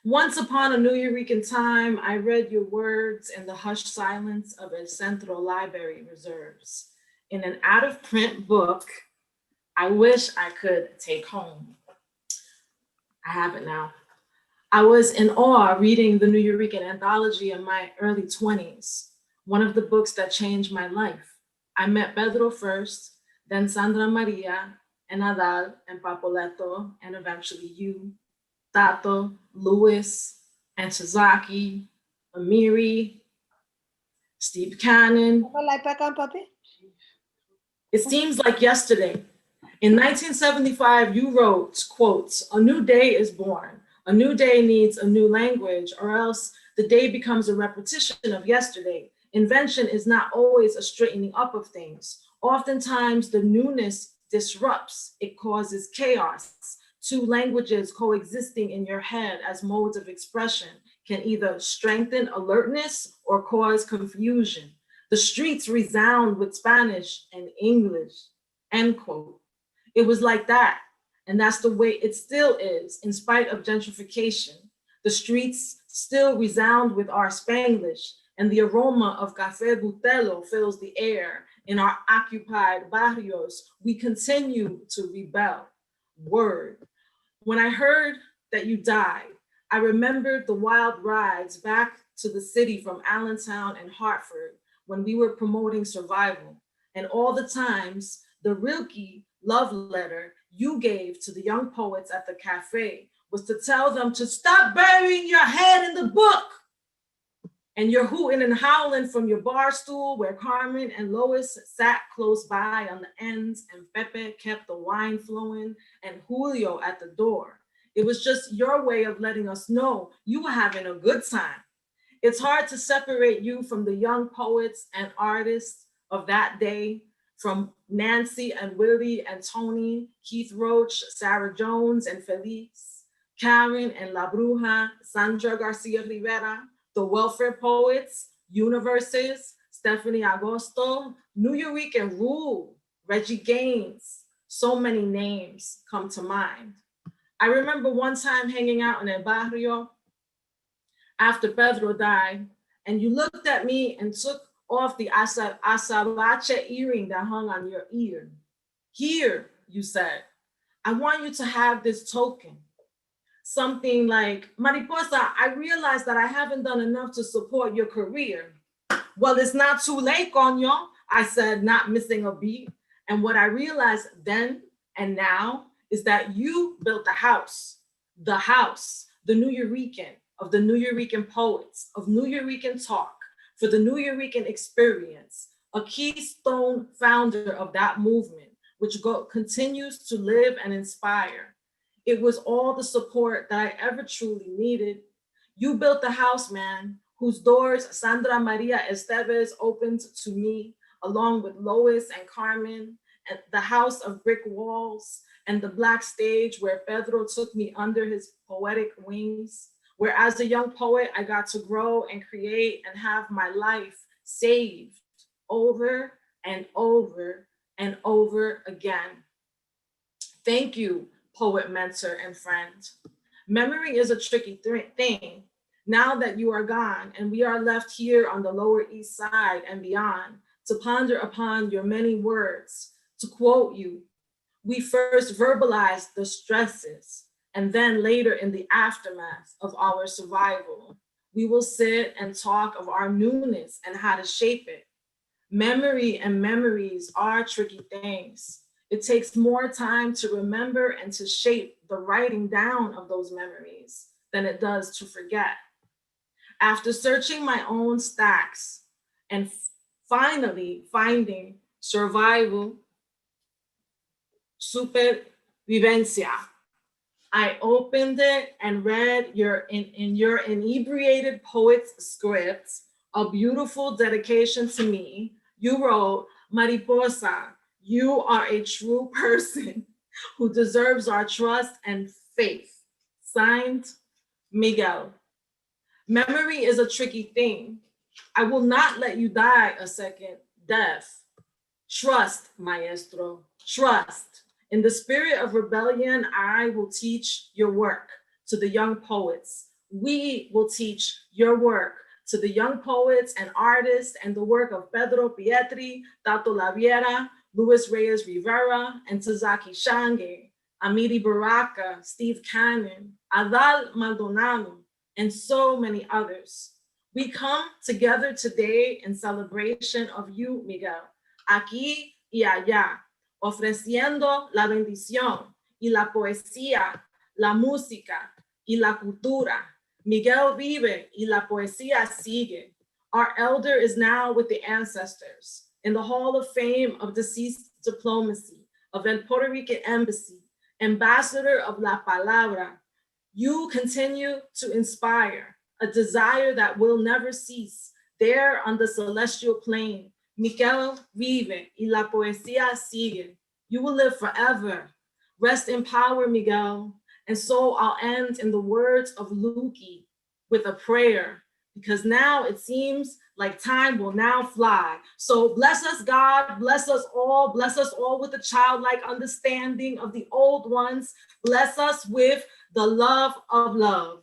Once upon a Nuyorican time, I read your words in the hushed silence of El Centro Library reserves. In an out-of-print book, I wish I could take home. I have it now. I was in awe reading the Nuyorican anthology in my early 20s, one of the books that changed my life. I met Pedro first, then Sandra Maria, and Adal, and Papoleto, and eventually you, Tato, Louis, and Shizaki, Amiri, Steve Cannon. It seems like yesterday. In 1975, you wrote, quote, "A new day is born. A new day needs a new language, or else the day becomes a repetition of yesterday. Invention is not always a straightening up of things. Oftentimes, the newness disrupts. It causes chaos. Two languages coexisting in your head as modes of expression can either strengthen alertness or cause confusion. The streets resound with Spanish and English," end quote. It was like that, and that's the way it still is, in spite of gentrification. The streets still resound with our Spanglish, and the aroma of Café Butelo fills the air. In our occupied barrios, we continue to rebel. Word. When I heard that you died, I remembered the wild rides back to the city from Allentown and Hartford when we were promoting survival, and all the times the Rilke love letter you gave to the young poets at the cafe was to tell them to stop burying your head in the book. And you're hooting and howling from your bar stool where Carmen and Lois sat close by on the ends, and Pepe kept the wine flowing, and Julio at the door. It was just your way of letting us know you were having a good time. It's hard to separate you from the young poets and artists of that day, from Nancy and Willie and Tony, Keith Roach, Sarah Jones and Felice, Karen and La Bruja, Sandra Garcia Rivera, the welfare poets, Universes, Stephanie Agosto, Nuyorican Rule, Reggie Gaines. So many names come to mind. I remember one time hanging out in El Barrio after Pedro died, and you looked at me and took off the azabache earring that hung on your ear. Here, you said, I want you to have this token. Something like, Mariposa, I realize that I haven't done enough to support your career. Well, it's not too late, coño, I said, not missing a beat. And what I realized then and now is that you built the house, the Nuyorican, of the Nuyorican poets, of Nuyorican talk, for the Nuyorican experience, a keystone founder of that movement, which continues to live and inspire. It was all the support that I ever truly needed. You built the house, man, whose doors Sandra Maria Esteves opened to me, along with Lois and Carmen, and the house of brick walls, and the black stage where Pedro took me under his poetic wings, where as a young poet, I got to grow and create and have my life saved over and over and over again. Thank you, poet, mentor, and friend. Memory is a tricky thing. Now that you are gone and we are left here on the Lower East Side and beyond to ponder upon your many words, to quote you, we first verbalized the stresses, and then later in the aftermath of our survival, we will sit and talk of our newness and how to shape it. Memory and memories are tricky things. It takes more time to remember and to shape the writing down of those memories than it does to forget. After searching my own stacks and finally finding survival, supervivencia, I opened it and read in your inebriated poet's script, a beautiful dedication to me. You wrote, Mariposa, you are a true person who deserves our trust and faith. Signed, Miguel. Memory is a tricky thing. I will not let you die a second death. Trust, maestro, trust. In the spirit of rebellion, I will teach your work to the young poets. We will teach your work to the young poets and artists, and the work of Pedro Pietri, Tato Laviera, Luis Reyes Rivera, and Tazaki Shange, Amina Baraka, Steve Cannon, Adal Maldonado, and so many others. We come together today in celebration of you, Miguel, aquí y allá, ofreciendo la bendición y la poesía, la música y la cultura. Miguel vive y la poesía sigue. Our elder is now with the ancestors in the Hall of Fame of Deceased Diplomacy of the Puerto Rican Embassy, ambassador of La Palabra. You continue to inspire a desire that will never cease there on the celestial plane. Miguel vive y la poesía sigue. You will live forever. Rest in power, Miguel. And so I'll end in the words of Luki with a prayer, because now it seems like time will now fly. So bless us, God, bless us all with the childlike understanding of the old ones. Bless us with the love of love.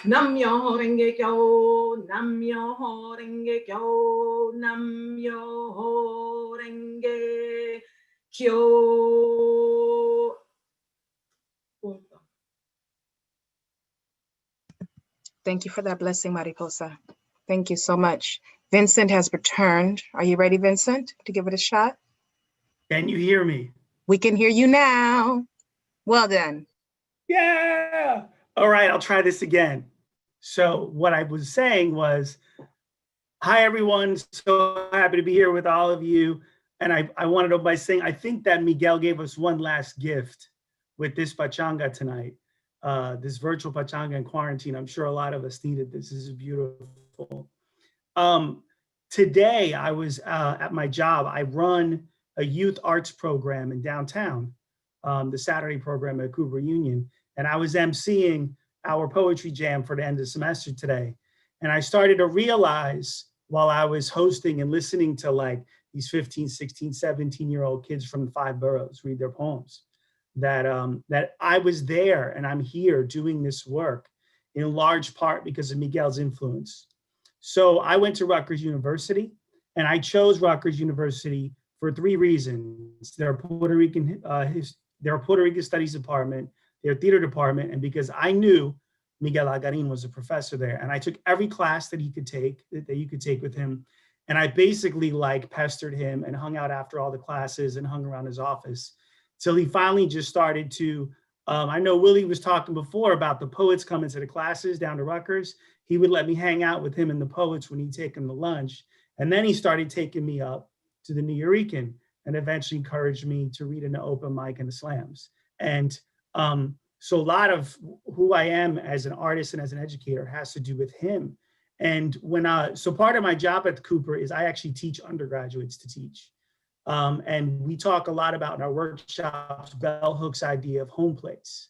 Nam-myoho Renge Kyo, Nam-myoho Renge Kyo, Nam-myoho Renge Kyo. Punto. Thank you for that blessing, Mariposa. Thank you so much. Vincent has returned. Are you ready, Vincent, to give it a shot? Can you hear me? We can hear you now. Well done. Yeah. All right, I'll try this again. So what I was saying was, hi, everyone. So happy to be here with all of you. And I wanted to by saying, I think that Miguel gave us one last gift with this pachanga tonight, this virtual pachanga in quarantine. I'm sure a lot of us needed this. This is beautiful. today I was at my job. I run a youth arts program in downtown, the Saturday program at Cooper Union. And I was emceeing our poetry jam for the end of the semester today. And I started to realize while I was hosting and listening to like these 15, 16, 17-year-old kids from the 5 boroughs read their poems, that I was there and I'm here doing this work in large part because of Miguel's influence. So I went to Rutgers University, and I chose Rutgers University for 3 reasons. Their Puerto Rican Studies Department, their theater department, and because I knew Miguel Algarín was a professor there, and I took every class that he could take, that you could take with him, and I basically like pestered him and hung out after all the classes and hung around his office till he finally just started to. I know Willie was talking before about the poets coming to the classes down to Rutgers. He would let me hang out with him and the poets when he'd take them to lunch. And then he started taking me up to the Nuyorican and eventually encouraged me to read in the open mic and the slams. And so a lot of who I am as an artist and as an educator has to do with him. And so part of my job at Cooper is I actually teach undergraduates to teach. And we talk a lot about in our workshops, Bell Hook's idea of home place,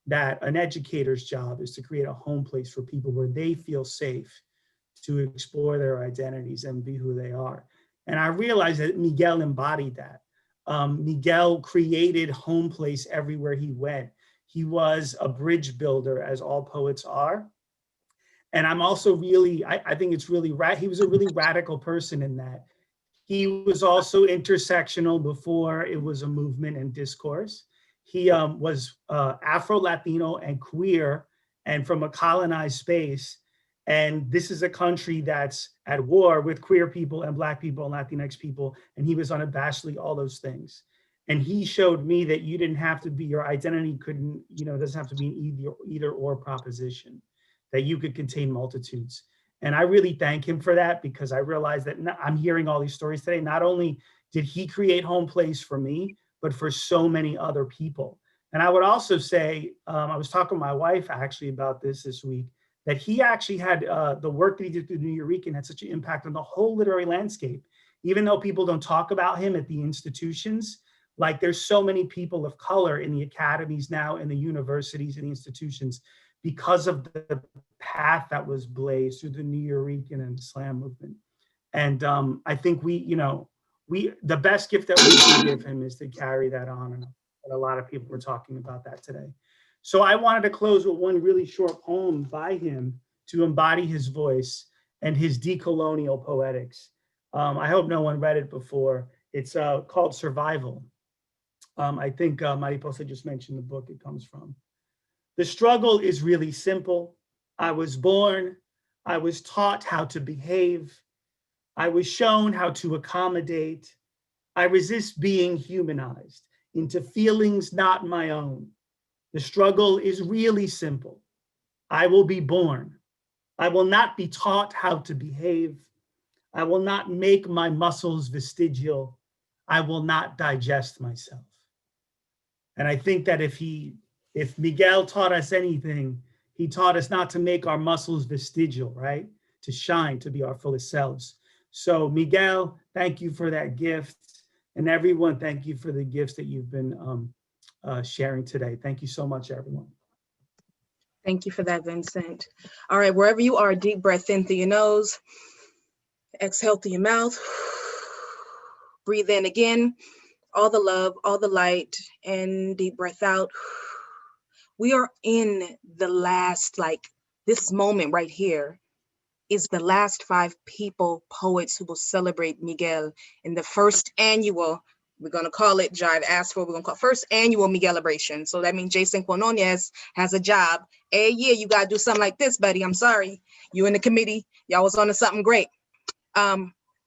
that an educator's job is to create a home place for people where they feel safe to explore their identities and be who they are. And I realized that Miguel embodied that. Miguel created home place everywhere he went. He was a bridge builder, as all poets are. And I'm also really, I think it's really, he was a really radical person in that. He was also intersectional before it was a movement and discourse. He was Afro-Latino and queer and from a colonized space. And this is a country that's at war with queer people and Black people and Latinx people. And he was unabashedly all those things. And he showed me that you didn't have to be, your identity couldn't, doesn't have to be an either or proposition, that you could contain multitudes. And I really thank him for that, because I realized that I'm hearing all these stories today. Not only did he create home place for me, but for so many other people. And I would also say, I was talking to my wife actually about this week, that he actually had the work that he did through the Nuyorican had such an impact on the whole literary landscape. Even though people don't talk about him at the institutions, like there's so many people of color in the academies now, in the universities and the institutions, because of the path that was blazed through the Nuyorican and slam movement. And I think the best gift that we can give him is to carry that on. And a lot of people were talking about that today. So I wanted to close with one really short poem by him to embody his voice and his decolonial poetics. I hope no one read it before. It's called Survival. I think Mariposa just mentioned the book it comes from. The struggle is really simple. I was born, I was taught how to behave, I was shown how to accommodate. I resist being humanized into feelings not my own. The struggle is really simple. I will be born. I will not be taught how to behave. I will not make my muscles vestigial. I will not digest myself. And I think that if Miguel taught us anything, he taught us not to make our muscles vestigial, right? To shine, to be our fullest selves. So Miguel, thank you for that gift. And everyone, thank you for the gifts that you've been sharing today. Thank you so much, everyone. Thank you for that, Vincent. All right, wherever you are, deep breath in through your nose, exhale through your mouth, breathe in again, all the love, all the light, and deep breath out. We are in the last, this moment right here is the last 5 poets who will celebrate Miguel in the first annual, we're going to call it, Jive asked for, we're going to call it first annual Miguelabration. So that means Jason Quinonez has a job. Hey, yeah, you got to do something like this, buddy. I'm sorry. You in the committee, y'all was on to something great.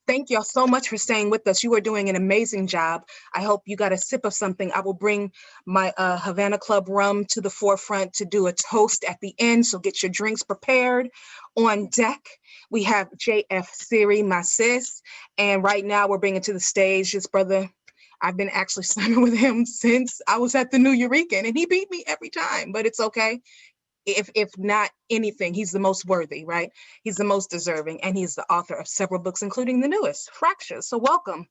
Thank y'all so much for staying with us. You are doing an amazing job. I hope you got a sip of something. I will bring my Havana Club rum to the forefront to do a toast at the end. So get your drinks prepared. On deck, we have JF Siri, my sis. And right now we're bringing to the stage this brother. I've been actually slamming with him since I was at the Nuyorican, and he beat me every time, but it's okay. if not anything, he's the most worthy, right? He's the most deserving, and he's the author of several books, including the newest, Fractures. So welcome.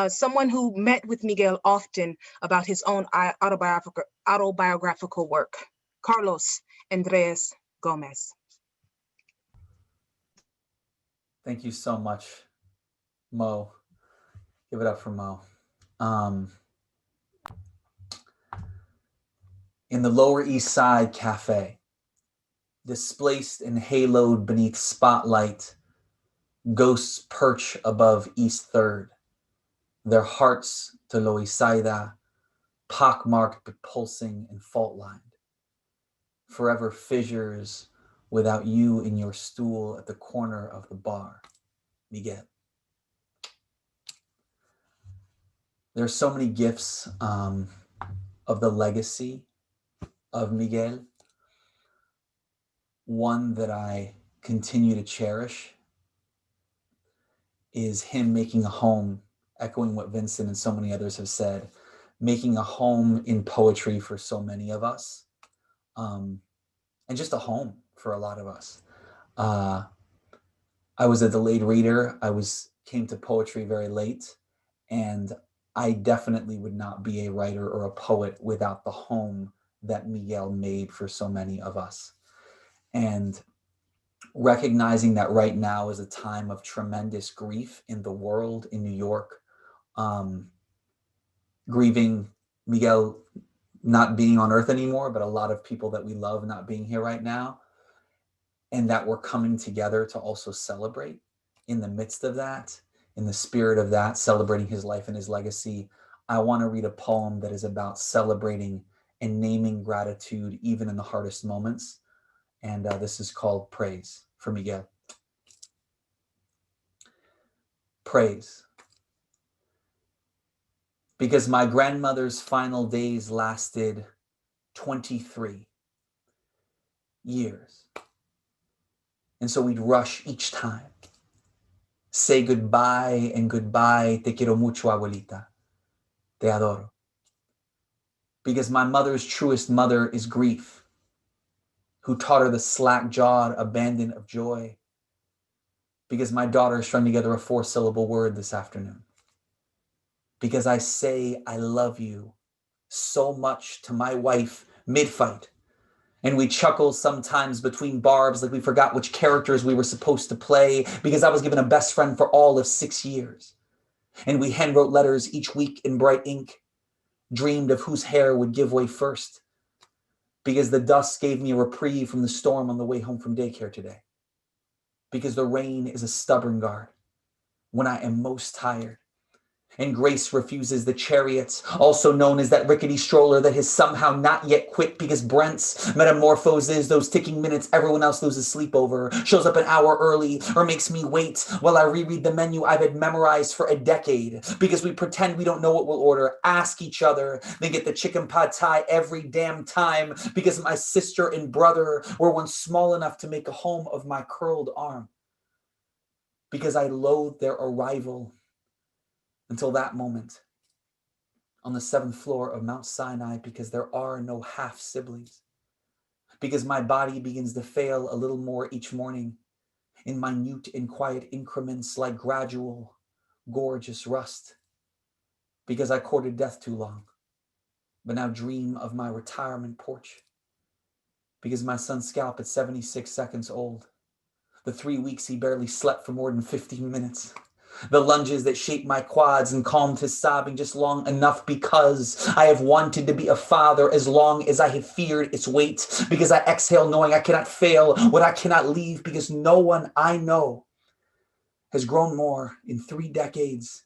Someone who met with Miguel often about his own autobiographical work, Carlos Andres Gomez. Thank you so much, Mo. Give it up for Mo. In the Lower East Side Cafe, displaced and haloed beneath spotlight, ghosts perch above East 3rd, their hearts to Loisaida, pockmarked but pulsing and fault-lined. Forever fissures without you in your stool at the corner of the bar, Miguel. There are so many gifts of the legacy of Miguel. One that I continue to cherish is him making a home, echoing what Vincent and so many others have said, making a home in poetry for so many of us, and just a home for a lot of us. I was a delayed reader. Came to poetry very late, and I definitely would not be a writer or a poet without the home that Miguel made for so many of us. And recognizing that right now is a time of tremendous grief in the world, in New York, grieving Miguel not being on earth anymore, but a lot of people that we love not being here right now, and that we're coming together to also celebrate in the midst of that, in the spirit of that, celebrating his life and his legacy. I want to read a poem that is about celebrating and naming gratitude even in the hardest moments. And this is called Praise for Miguel. Praise. Because my grandmother's final days lasted 23 years. And so we'd rush each time. Say goodbye and goodbye. Te quiero mucho, abuelita. Te adoro. Because my mother's truest mother is grief, who taught her the slack-jawed abandon of joy. Because my daughter strung together a 4-syllable word this afternoon. Because I say I love you so much to my wife mid-fight. And we chuckle sometimes between barbs like we forgot which characters we were supposed to play, because I was given a best friend for all of 6 years. And we handwrote letters each week in bright ink, dreamed of whose hair would give way first, because the dust gave me a reprieve from the storm on the way home from daycare today. Because the rain is a stubborn guard when I am most tired. And grace refuses the chariot, also known as that rickety stroller that has somehow not yet quit, because Brent's metamorphoses those ticking minutes everyone else loses sleep over, shows up an hour early or makes me wait while I reread the menu I've had memorized for a decade, because we pretend we don't know what we'll order, ask each other, then get the chicken pad thai every damn time, because my sister and brother were once small enough to make a home of my curled arm, because I loathe their arrival until that moment on the 7th floor of Mount Sinai, because there are no half siblings, because my body begins to fail a little more each morning in minute and quiet increments like gradual, gorgeous rust, because I courted death too long, but now dream of my retirement porch, because my son's scalp at 76 seconds old, the 3 weeks he barely slept for more than 15 minutes, the lunges that shaped my quads and calmed his sobbing just long enough, because I have wanted to be a father as long as I have feared its weight, because I exhale knowing I cannot fail what I cannot leave, because no one I know has grown more in 3 decades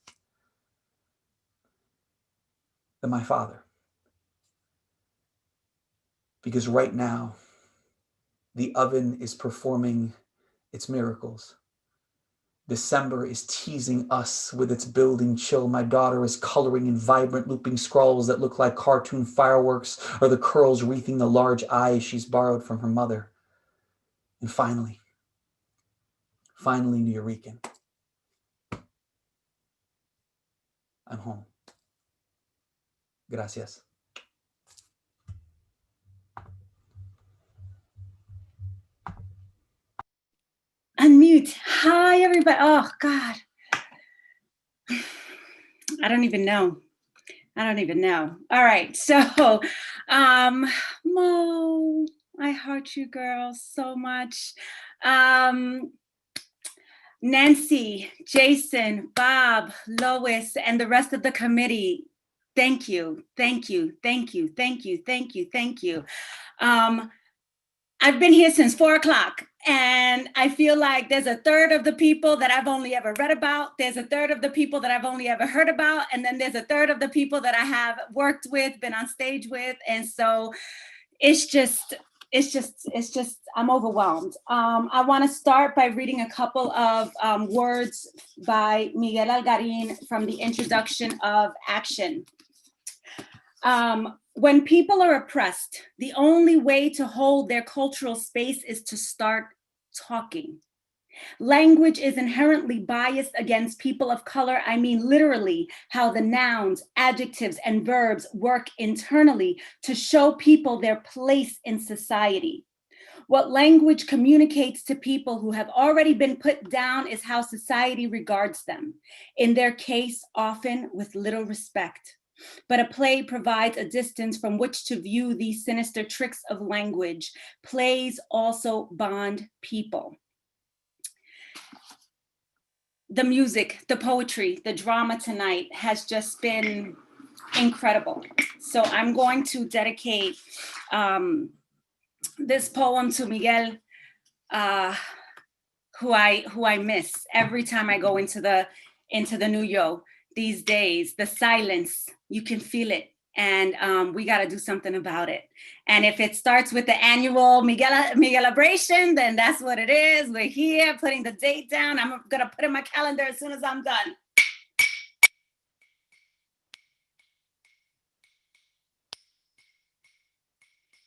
than my father. Because right now, the oven is performing its miracles. December is teasing us with its building chill. My daughter is coloring in vibrant looping scrolls that look like cartoon fireworks, or the curls wreathing the large eyes she's borrowed from her mother. And finally, Nuyorican, I'm home. Gracias. right. Hi, everybody. Oh, God. I don't even know. All right. So, Mo, I heart you girls so much. Nancy, Jason, Bob, Lois, and the rest of the committee, thank you. I've been here since 4 o'clock, and I feel like there's a third of the people that I've only ever read about, there's a third of the people that I've only ever heard about, and then there's a third of the people that I have worked with, been on stage with, and so it's just, I'm overwhelmed. I want to start by reading a couple of words by Miguel Algarín from the introduction of Action. When people are oppressed, the only way to hold their cultural space is to start talking. Language is inherently biased against people of color. I mean, literally, how the nouns, adjectives, and verbs work internally to show people their place in society. What language communicates to people who have already been put down is how society regards them. In their case, often with little respect. But a play provides a distance from which to view these sinister tricks of language. Plays also bond people. The music, the poetry, the drama tonight has just been incredible. So I'm going to dedicate this poem to Miguel, who I miss every time I go into the Nuyo these days. The silence, you can feel it, and we got to do something about it. And if it starts with the annual Miguelabration, then that's what it is. We're here putting the date down. I'm gonna put in my calendar as soon as I'm done.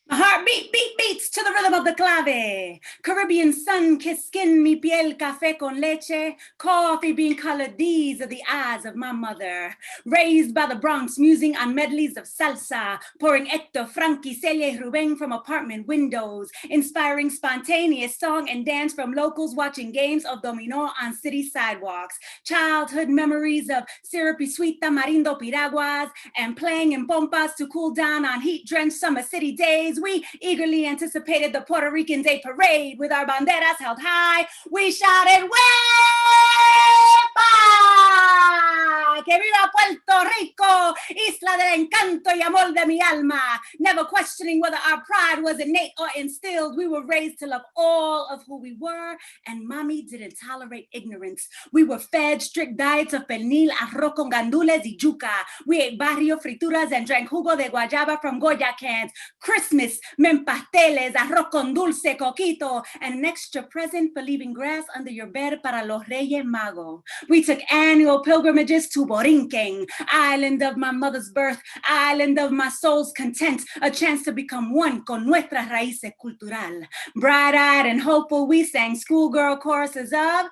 My heart beats to the rhythm of the clave. Caribbean sun-kissed skin, mi piel café con leche. Coffee bean colored, these are the eyes of my mother. Raised by the Bronx, musing on medleys of salsa. Pouring Hector, Frankie, Celia, Ruben from apartment windows. Inspiring spontaneous song and dance from locals watching games of dominó on city sidewalks. Childhood memories of syrupy sweet tamarindo piraguas. And playing in pompas to cool down on heat-drenched summer city days. We eagerly anticipated the Puerto Rican Day Parade with our banderas held high. We shouted, ¡Huepa! ¡Que viva Puerto Rico! Isla del encanto y amor de mi alma. Never questioning whether our pride was innate or instilled. We were raised to love all of who we were, and mommy didn't tolerate ignorance. We were fed strict diets of pernil, arroz con gandules y yuca. We ate barrio frituras and drank jugo de guayaba from Goya cans. Christmas, pasteles, arroz con dulce, coquito, and an extra present for leaving grass under your bed para los Reyes Magos. We took annual pilgrimages to Borinquen, island of my mother's birth, island of my soul's content, a chance to become one con nuestras raíces cultural. Bright-eyed and hopeful, we sang schoolgirl choruses of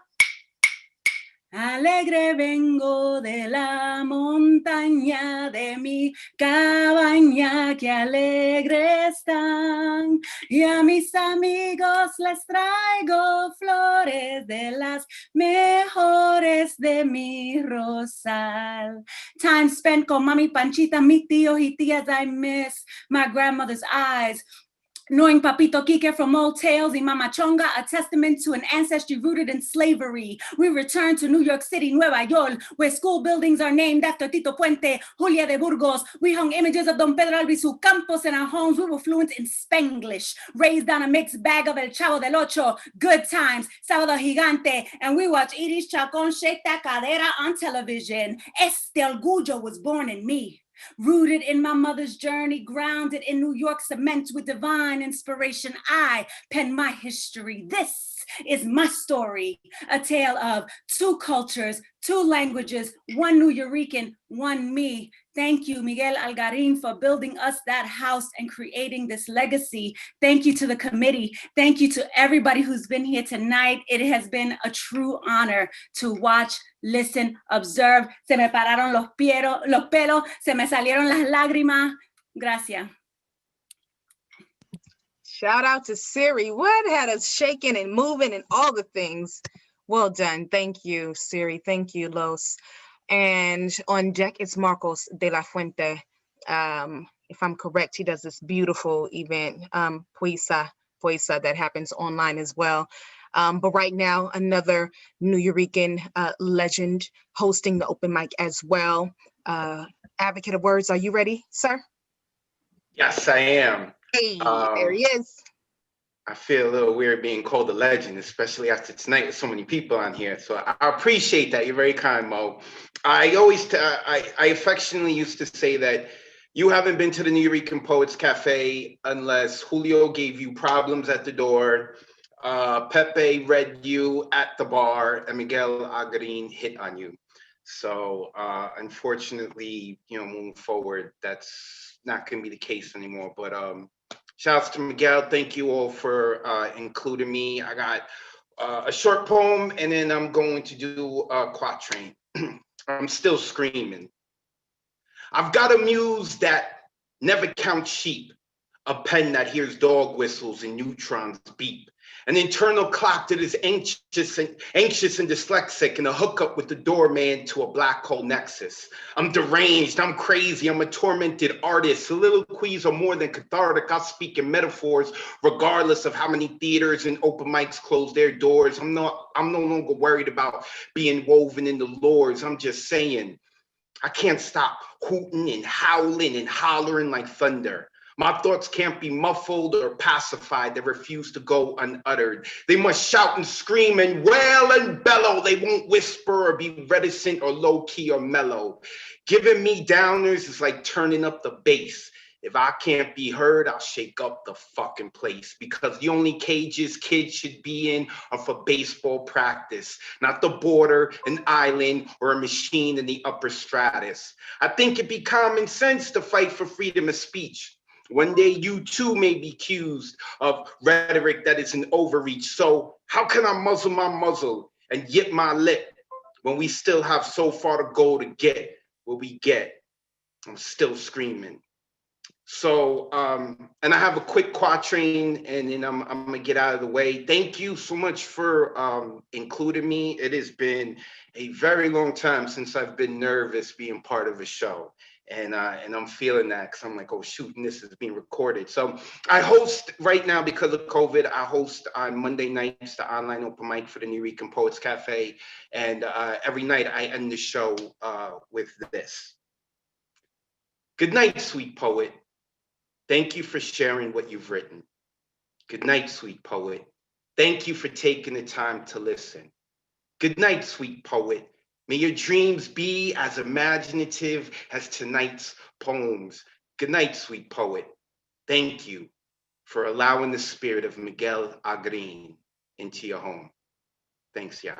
Alegre vengo de la montaña de mi cabaña, que alegre están. Y a mis amigos les traigo flores de las mejores de mi rosal. Time spent con mami Panchita, mi tíos y tías I miss. My grandmother's eyes. Knowing Papito Quique from old tales y Mama Chonga, a testament to an ancestry rooted in slavery. We returned to New York City, Nueva York, where school buildings are named after Tito Puente, Julia de Burgos. We hung images of Don Pedro Albizu Campos in our homes. We were fluent in Spanglish, raised on a mixed bag of El Chavo del Ocho, Good Times, Sábado Gigante, and we watched Iris Chacon shake that cadera on television. Este orgullo was born in me. Rooted in my mother's journey, grounded in New York cement with divine inspiration, I pen my history. This is my story, a tale of 2 cultures, 2 languages, 1 Nuyorican, 1 me. Thank you, Miguel Algarín, for building us that house and creating this legacy. Thank you to the committee. Thank you to everybody who's been here tonight. It has been a true honor to watch, listen, observe. Se me pararon los pelos, se me salieron las lágrimas. Gracias. Shout out to Siri. What had us shaking and moving and all the things? Well done. Thank you, Siri. Thank you, Los. And on deck is Marcos de la Fuente. If I'm correct, he does this beautiful event, Poisa, that happens online as well. But right now, another Nuyorican legend hosting the open mic as well. Advocate of Words, are you ready, sir? Yes, I am. Hey, there he is. I feel a little weird being called a legend, especially after tonight with so many people on here. So I appreciate that. You're very kind, Mo. I always, I affectionately used to say that you haven't been to the Nuyorican Poets Cafe unless Julio gave you problems at the door, Pepe read you at the bar, and Miguel Algarín hit on you. So unfortunately, you know, moving forward, that's not going to be the case anymore. But shouts to Miguel. Thank you all for including me. I got a short poem, and then I'm going to do a quatrain. I'm still screaming. I've got a muse that never counts sheep, a pen that hears dog whistles and neutrons beep, an internal clock that is anxious and dyslexic, and a hookup with the doorman to a black hole nexus. I'm deranged, I'm crazy, I'm a tormented artist. Soliloquies are more than cathartic. I speak in metaphors, regardless of how many theaters and open mics close their doors. I'm no longer worried about being woven in the lores. I'm just saying, I can't stop hooting and howling and hollering like thunder. My thoughts can't be muffled or pacified. They refuse to go unuttered. They must shout and scream and wail and bellow. They won't whisper or be reticent or low-key or mellow. Giving me downers is like turning up the bass. If I can't be heard, I'll shake up the fucking place, because the only cages kids should be in are for baseball practice, not the border, an island, or a machine in the upper stratus. I think it'd be common sense to fight for freedom of speech. One day you too may be accused of rhetoric that is an overreach. So how can I muzzle my muzzle and yip my lip when we still have so far to go to get what we get? I'm still screaming. So, and I have a quick quatrain, and then I'm gonna get out of the way. Thank you so much for including me. It has been a very long time since I've been nervous being part of a show. And I'm feeling that, because I'm like, oh shoot, and this is being recorded. So I host right now, because of COVID, I host on Monday nights the online open mic for the Nuyorican Poets Cafe. And every night I end the show with this. Good night, sweet poet. Thank you for sharing what you've written. Good night, sweet poet. Thank you for taking the time to listen. Good night, sweet poet. May your dreams be as imaginative as tonight's poems. Good night, sweet poet. Thank you for allowing the spirit of Miguel Algarín into your home. Thanks, y'all.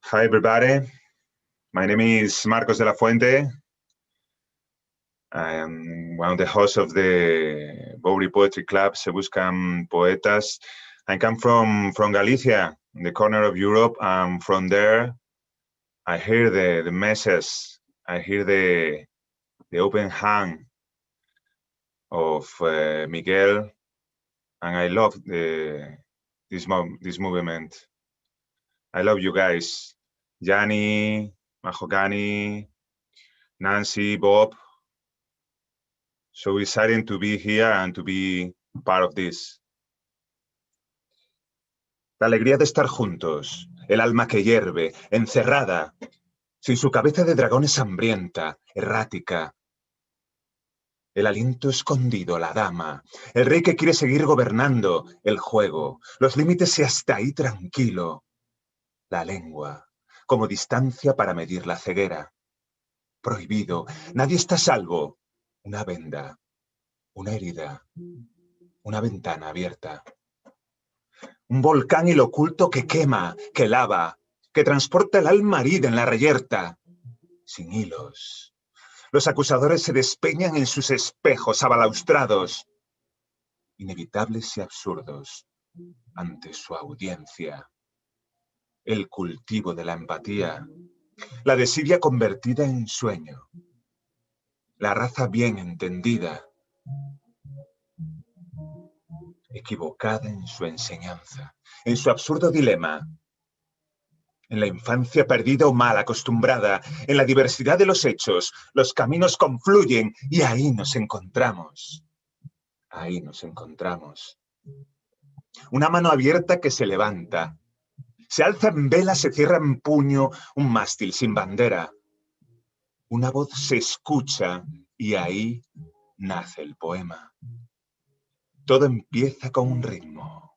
Hi, everybody. My name is Marcos de la Fuente. I am one of the hosts of the Bowery Poetry Club, Se Buscan Poetas. I come from Galicia, in the corner of Europe, and from there, I hear the message. I hear the open hand of Miguel, and I love this movement. I love you guys. Yanni, Mahogany, Nancy, Bob. So exciting to be here and to be part of this. La alegría de estar juntos, el alma que hierve, encerrada, sin su cabeza de dragón es hambrienta, errática. El aliento escondido, la dama, el rey que quiere seguir gobernando, el juego, los límites y hasta ahí tranquilo. La lengua, como distancia para medir la ceguera. Prohibido, nadie está a salvo. Una venda, una herida, una ventana abierta. Un volcán y lo oculto que quema, que lava, que transporta el alma herida en la reyerta. Sin hilos. Los acusadores se despeñan en sus espejos abalaustrados, inevitables y absurdos, ante su audiencia. el cultivo de la empatía, la desidia convertida en sueño, la raza bien entendida, equivocada en su enseñanza, en su absurdo dilema, en la infancia perdida o mal acostumbrada, en la diversidad de los hechos, los caminos confluyen y ahí nos encontramos. Ahí nos encontramos. Una mano abierta que se levanta, se alza en vela, se cierra en puño, un mástil sin bandera. Una voz se escucha y ahí nace el poema. Todo empieza con un ritmo.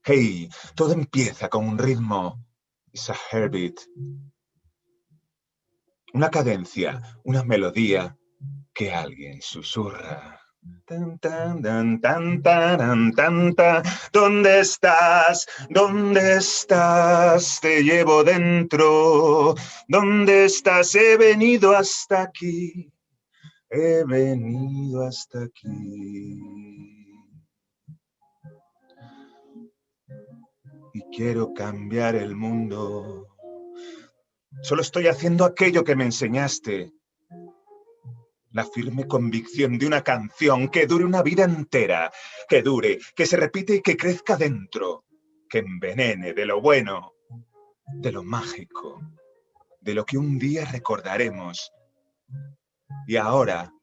Hey, todo empieza con un ritmo. It's a heartbeat. Una cadencia, una melodía que alguien susurra. Tan, tan, tan, tan, tan, tan, tan. ¿Dónde estás? ¿Dónde estás? Te llevo dentro. ¿Dónde estás? He venido hasta aquí. He venido hasta aquí. Y quiero cambiar el mundo. Solo estoy haciendo aquello que me enseñaste. La firme convicción de una canción que dure una vida entera, que dure, que se repite y que crezca dentro, que envenene de lo bueno, de lo mágico, de lo que un día recordaremos. Y ahora,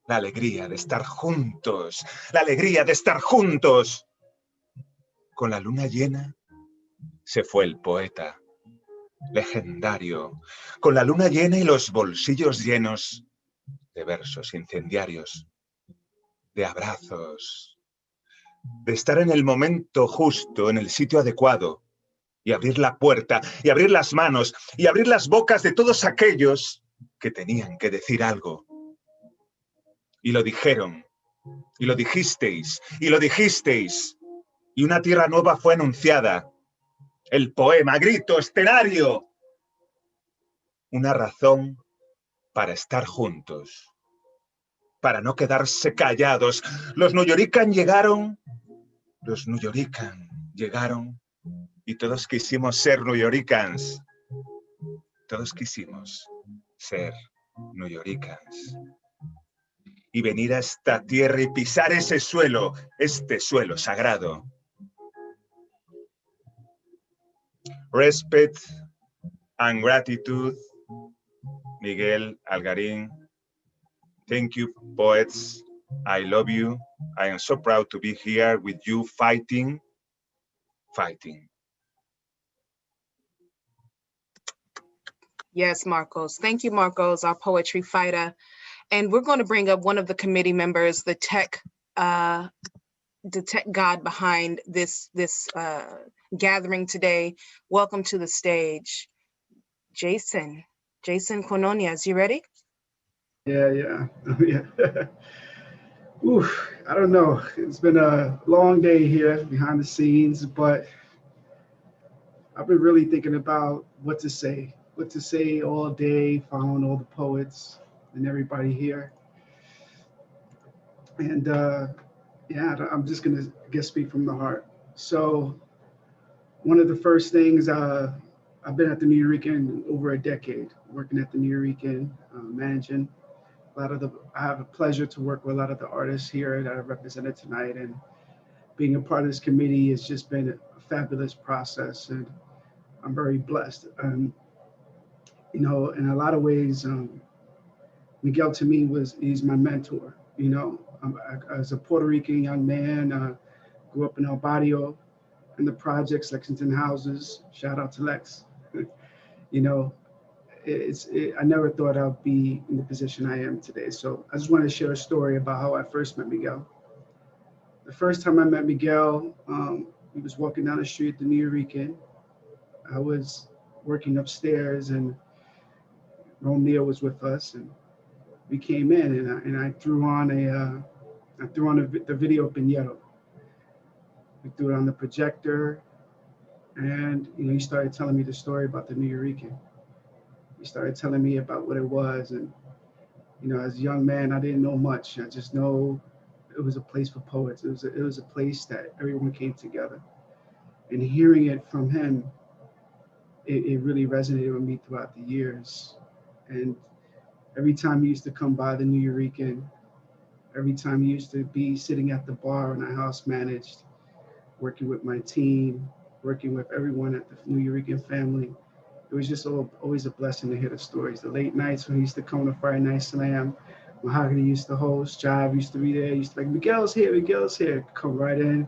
la alegría de estar juntos, la alegría de estar juntos. Con la luna llena se fue el poeta. Legendario, con la luna llena y los bolsillos llenos de versos incendiarios, de abrazos, de estar en el momento justo, en el sitio adecuado, y abrir la puerta, y abrir las manos, y abrir las bocas de todos aquellos que tenían que decir algo. Y lo dijeron, y lo dijisteis, y lo dijisteis, y una tierra nueva fue anunciada. El poema, grito, escenario. Una razón para estar juntos, para no quedarse callados. Los Nuyorican llegaron, y todos quisimos ser Nuyoricans. Todos quisimos ser Nuyoricans. Y venir a esta tierra y pisar ese suelo, este suelo sagrado. Respect and gratitude, Miguel, Algarín. Thank you, poets. I love you. I am so proud to be here with you fighting. Yes, Marcos. Thank you, Marcos, our poetry fighter. And we're going to bring up one of the committee members, the tech god behind this gathering today. Welcome to the stage, Jason Quinonias. You ready? Yeah. Oof, I don't know. It's been a long day here behind the scenes, but I've been really thinking about what to say all day, following all the poets and everybody here. And I'm just gonna speak from the heart. So one of the first things, I've been at the Nuyorican over a decade, working at the Nuyorican, managing I have a pleasure to work with a lot of the artists here that are represented tonight, and being a part of this committee has just been a fabulous process, and I'm very blessed. In a lot of ways, Miguel to me he's my mentor. As a Puerto Rican young man, grew up in El Barrio, in the projects, Lexington houses. Shout out to Lex. I never thought I'd be in the position I am today. So I just want to share a story about how I first met Miguel. The first time I met Miguel, he was walking down the street at the Nuyorican. I was working upstairs and Romeo was with us, and we came in and I threw on the video Pinheiro. We threw it on the projector, and he started telling me the story about the Nuyorican. He started telling me about what it was, and as a young man, I didn't know much. I just know it was a place for poets. It was a place that everyone came together. And hearing it from him, it really resonated with me throughout the years. And every time he used to come by the Nuyorican, every time he used to be sitting at the bar when I house managed, working with my team, working with everyone at the Nuyorican family, it was just always a blessing to hear the stories. The late nights when he used to come to Friday Night Slam, Mahogany used to host, Jive used to be there, used to be like, Miguel's here, come right in,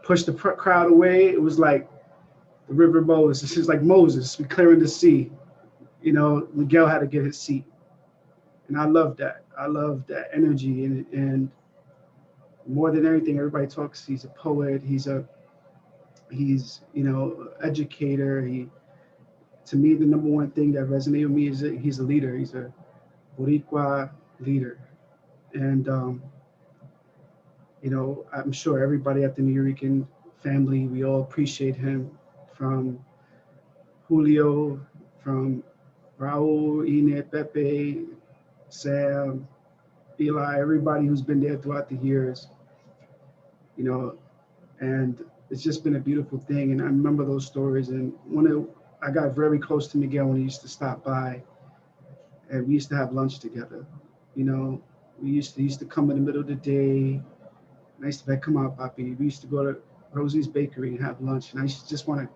push the crowd away. It was like the river Moses. It's just like Moses, we clearing the sea. You know, Miguel had to get his seat. And I love that. I love that energy. And more than anything, everybody talks, he's a poet, he's you know, educator. To me, the number one thing that resonated with me is that he's a leader. He's a Boricua leader. And, you know, I'm sure everybody at the Nuyorican family, we all appreciate him, from Julio, from Raul, Ine, Pepe, Sam, Eli, everybody who's been there throughout the years, you know, and it's just been a beautiful thing. And I remember those stories. And I got very close to Miguel when he used to stop by, and we used to have lunch together. You know, he used to come in the middle of the day. And I used to be like, come on, Papi. We used to go to Rosie's Bakery and have lunch. And I used to just want to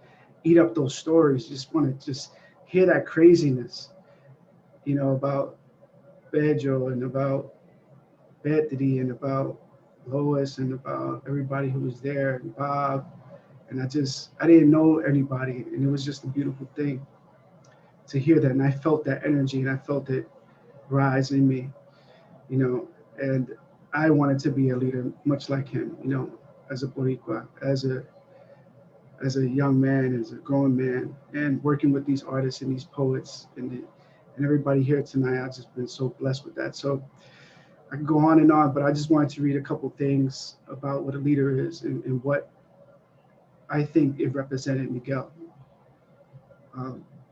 eat up those stories, just want to just hear that craziness, you know, about Pedro and about Beatty and about Lois and about everybody who was there, and Bob. And I didn't know anybody. And it was just a beautiful thing to hear that. And I felt that energy, and I felt it rise in me, you know, and I wanted to be a leader much like him, you know, as a Boricua, as a young man, as a grown man, and working with these artists and these poets and everybody here tonight. I've just been so blessed with that. So I can go on, but I just wanted to read a couple things about what a leader is and what I think it represented Miguel.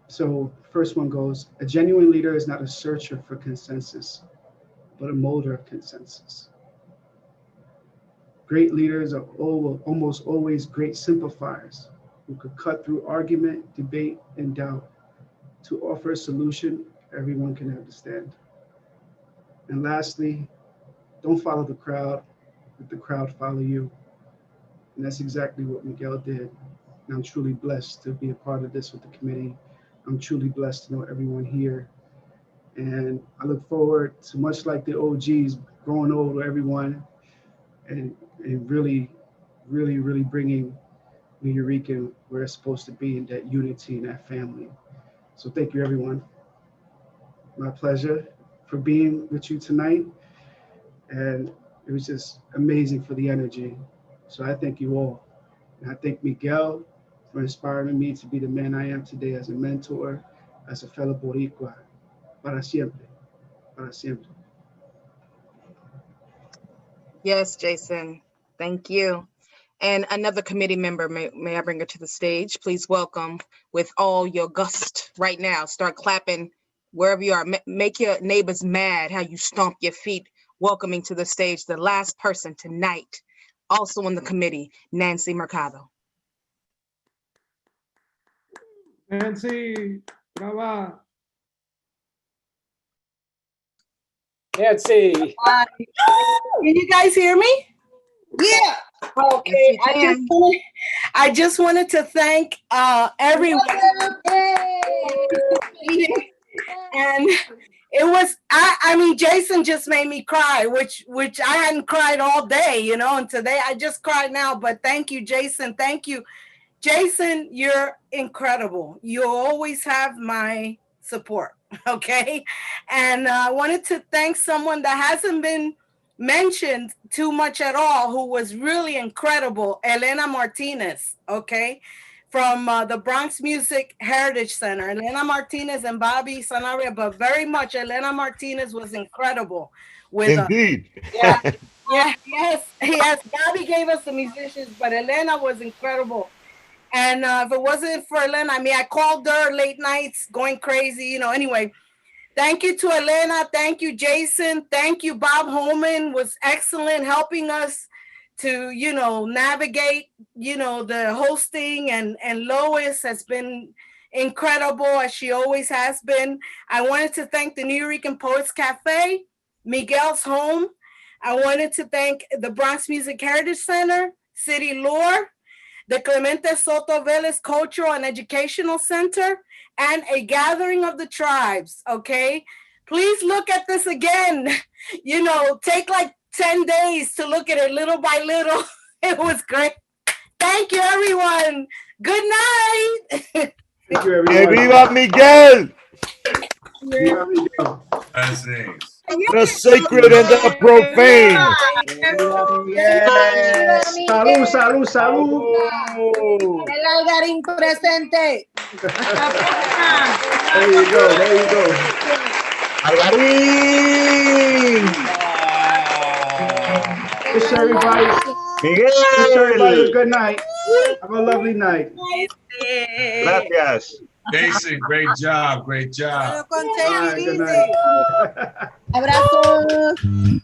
So first one goes, a genuine leader is not a searcher for consensus, but a molder of consensus. Great leaders are almost always great simplifiers who could cut through argument, debate, and doubt to offer a solution everyone can understand. And lastly, don't follow the crowd, let the crowd follow you. And that's exactly what Miguel did. And I'm truly blessed to be a part of this with the committee. I'm truly blessed to know everyone here. And I look forward to, much like the OGs, growing old with everyone and really, really, really bringing Nuyorican where it's supposed to be, in that unity and that family. So thank you, everyone. My pleasure for being with you tonight. And it was just amazing for the energy. So I thank you all. And I thank Miguel for inspiring me to be the man I am today, as a mentor, as a fellow Boricua. Para siempre. Para siempre. Yes, Jason, thank you. And another committee member, may I bring her to the stage? Please welcome, with all your gust right now. Start clapping wherever you are. Make your neighbors mad how you stomp your feet, welcoming to the stage the last person tonight, also on the committee, Nancy Mercado. Nancy, brava. Nancy. Can you guys hear me? Yeah. Okay. I just wanted to thank everyone. And it was, I mean, Jason just made me cry, which I hadn't cried all day, you know, and today I just cried now, but thank you, Jason. Thank you. Jason, you're incredible. You always have my support, okay? And I wanted to thank someone that hasn't been mentioned too much at all, who was really incredible, Elena Martinez, okay? From the Bronx Music Heritage Center. Elena Martinez and Bobby Sanabria, but very much Elena Martinez was incredible. Indeed. Yes. Bobby gave us the musicians, but Elena was incredible. And if it wasn't for Elena, I mean, I called her late nights, going crazy, you know, anyway. Thank you to Elena. Thank you, Jason. Thank you, Bob Holman was excellent helping us to, navigate, the hosting, and Lois has been incredible as she always has been. I wanted to thank the Nuyorican Poets Cafe, Miguel's home. I wanted to thank the Bronx Music Heritage Center, City Lore, the Clemente Soto Vélez Cultural and Educational Center, and a gathering of the tribes, okay? Please look at this again. Take like 10 days to look at it little by little. It was great. Thank you, everyone. Good night. Thank you, everyone. ¡Que viva Miguel! Viva Miguel. Blessings. The sacred and the profane. Yes. Salud, salud, salud. El Algarín presente. There you go, there you go. Algarín. Wish everybody, wish everybody a good night. Have a lovely night. Gracias. Jason, great job, great job. All right, good night. Abrazo.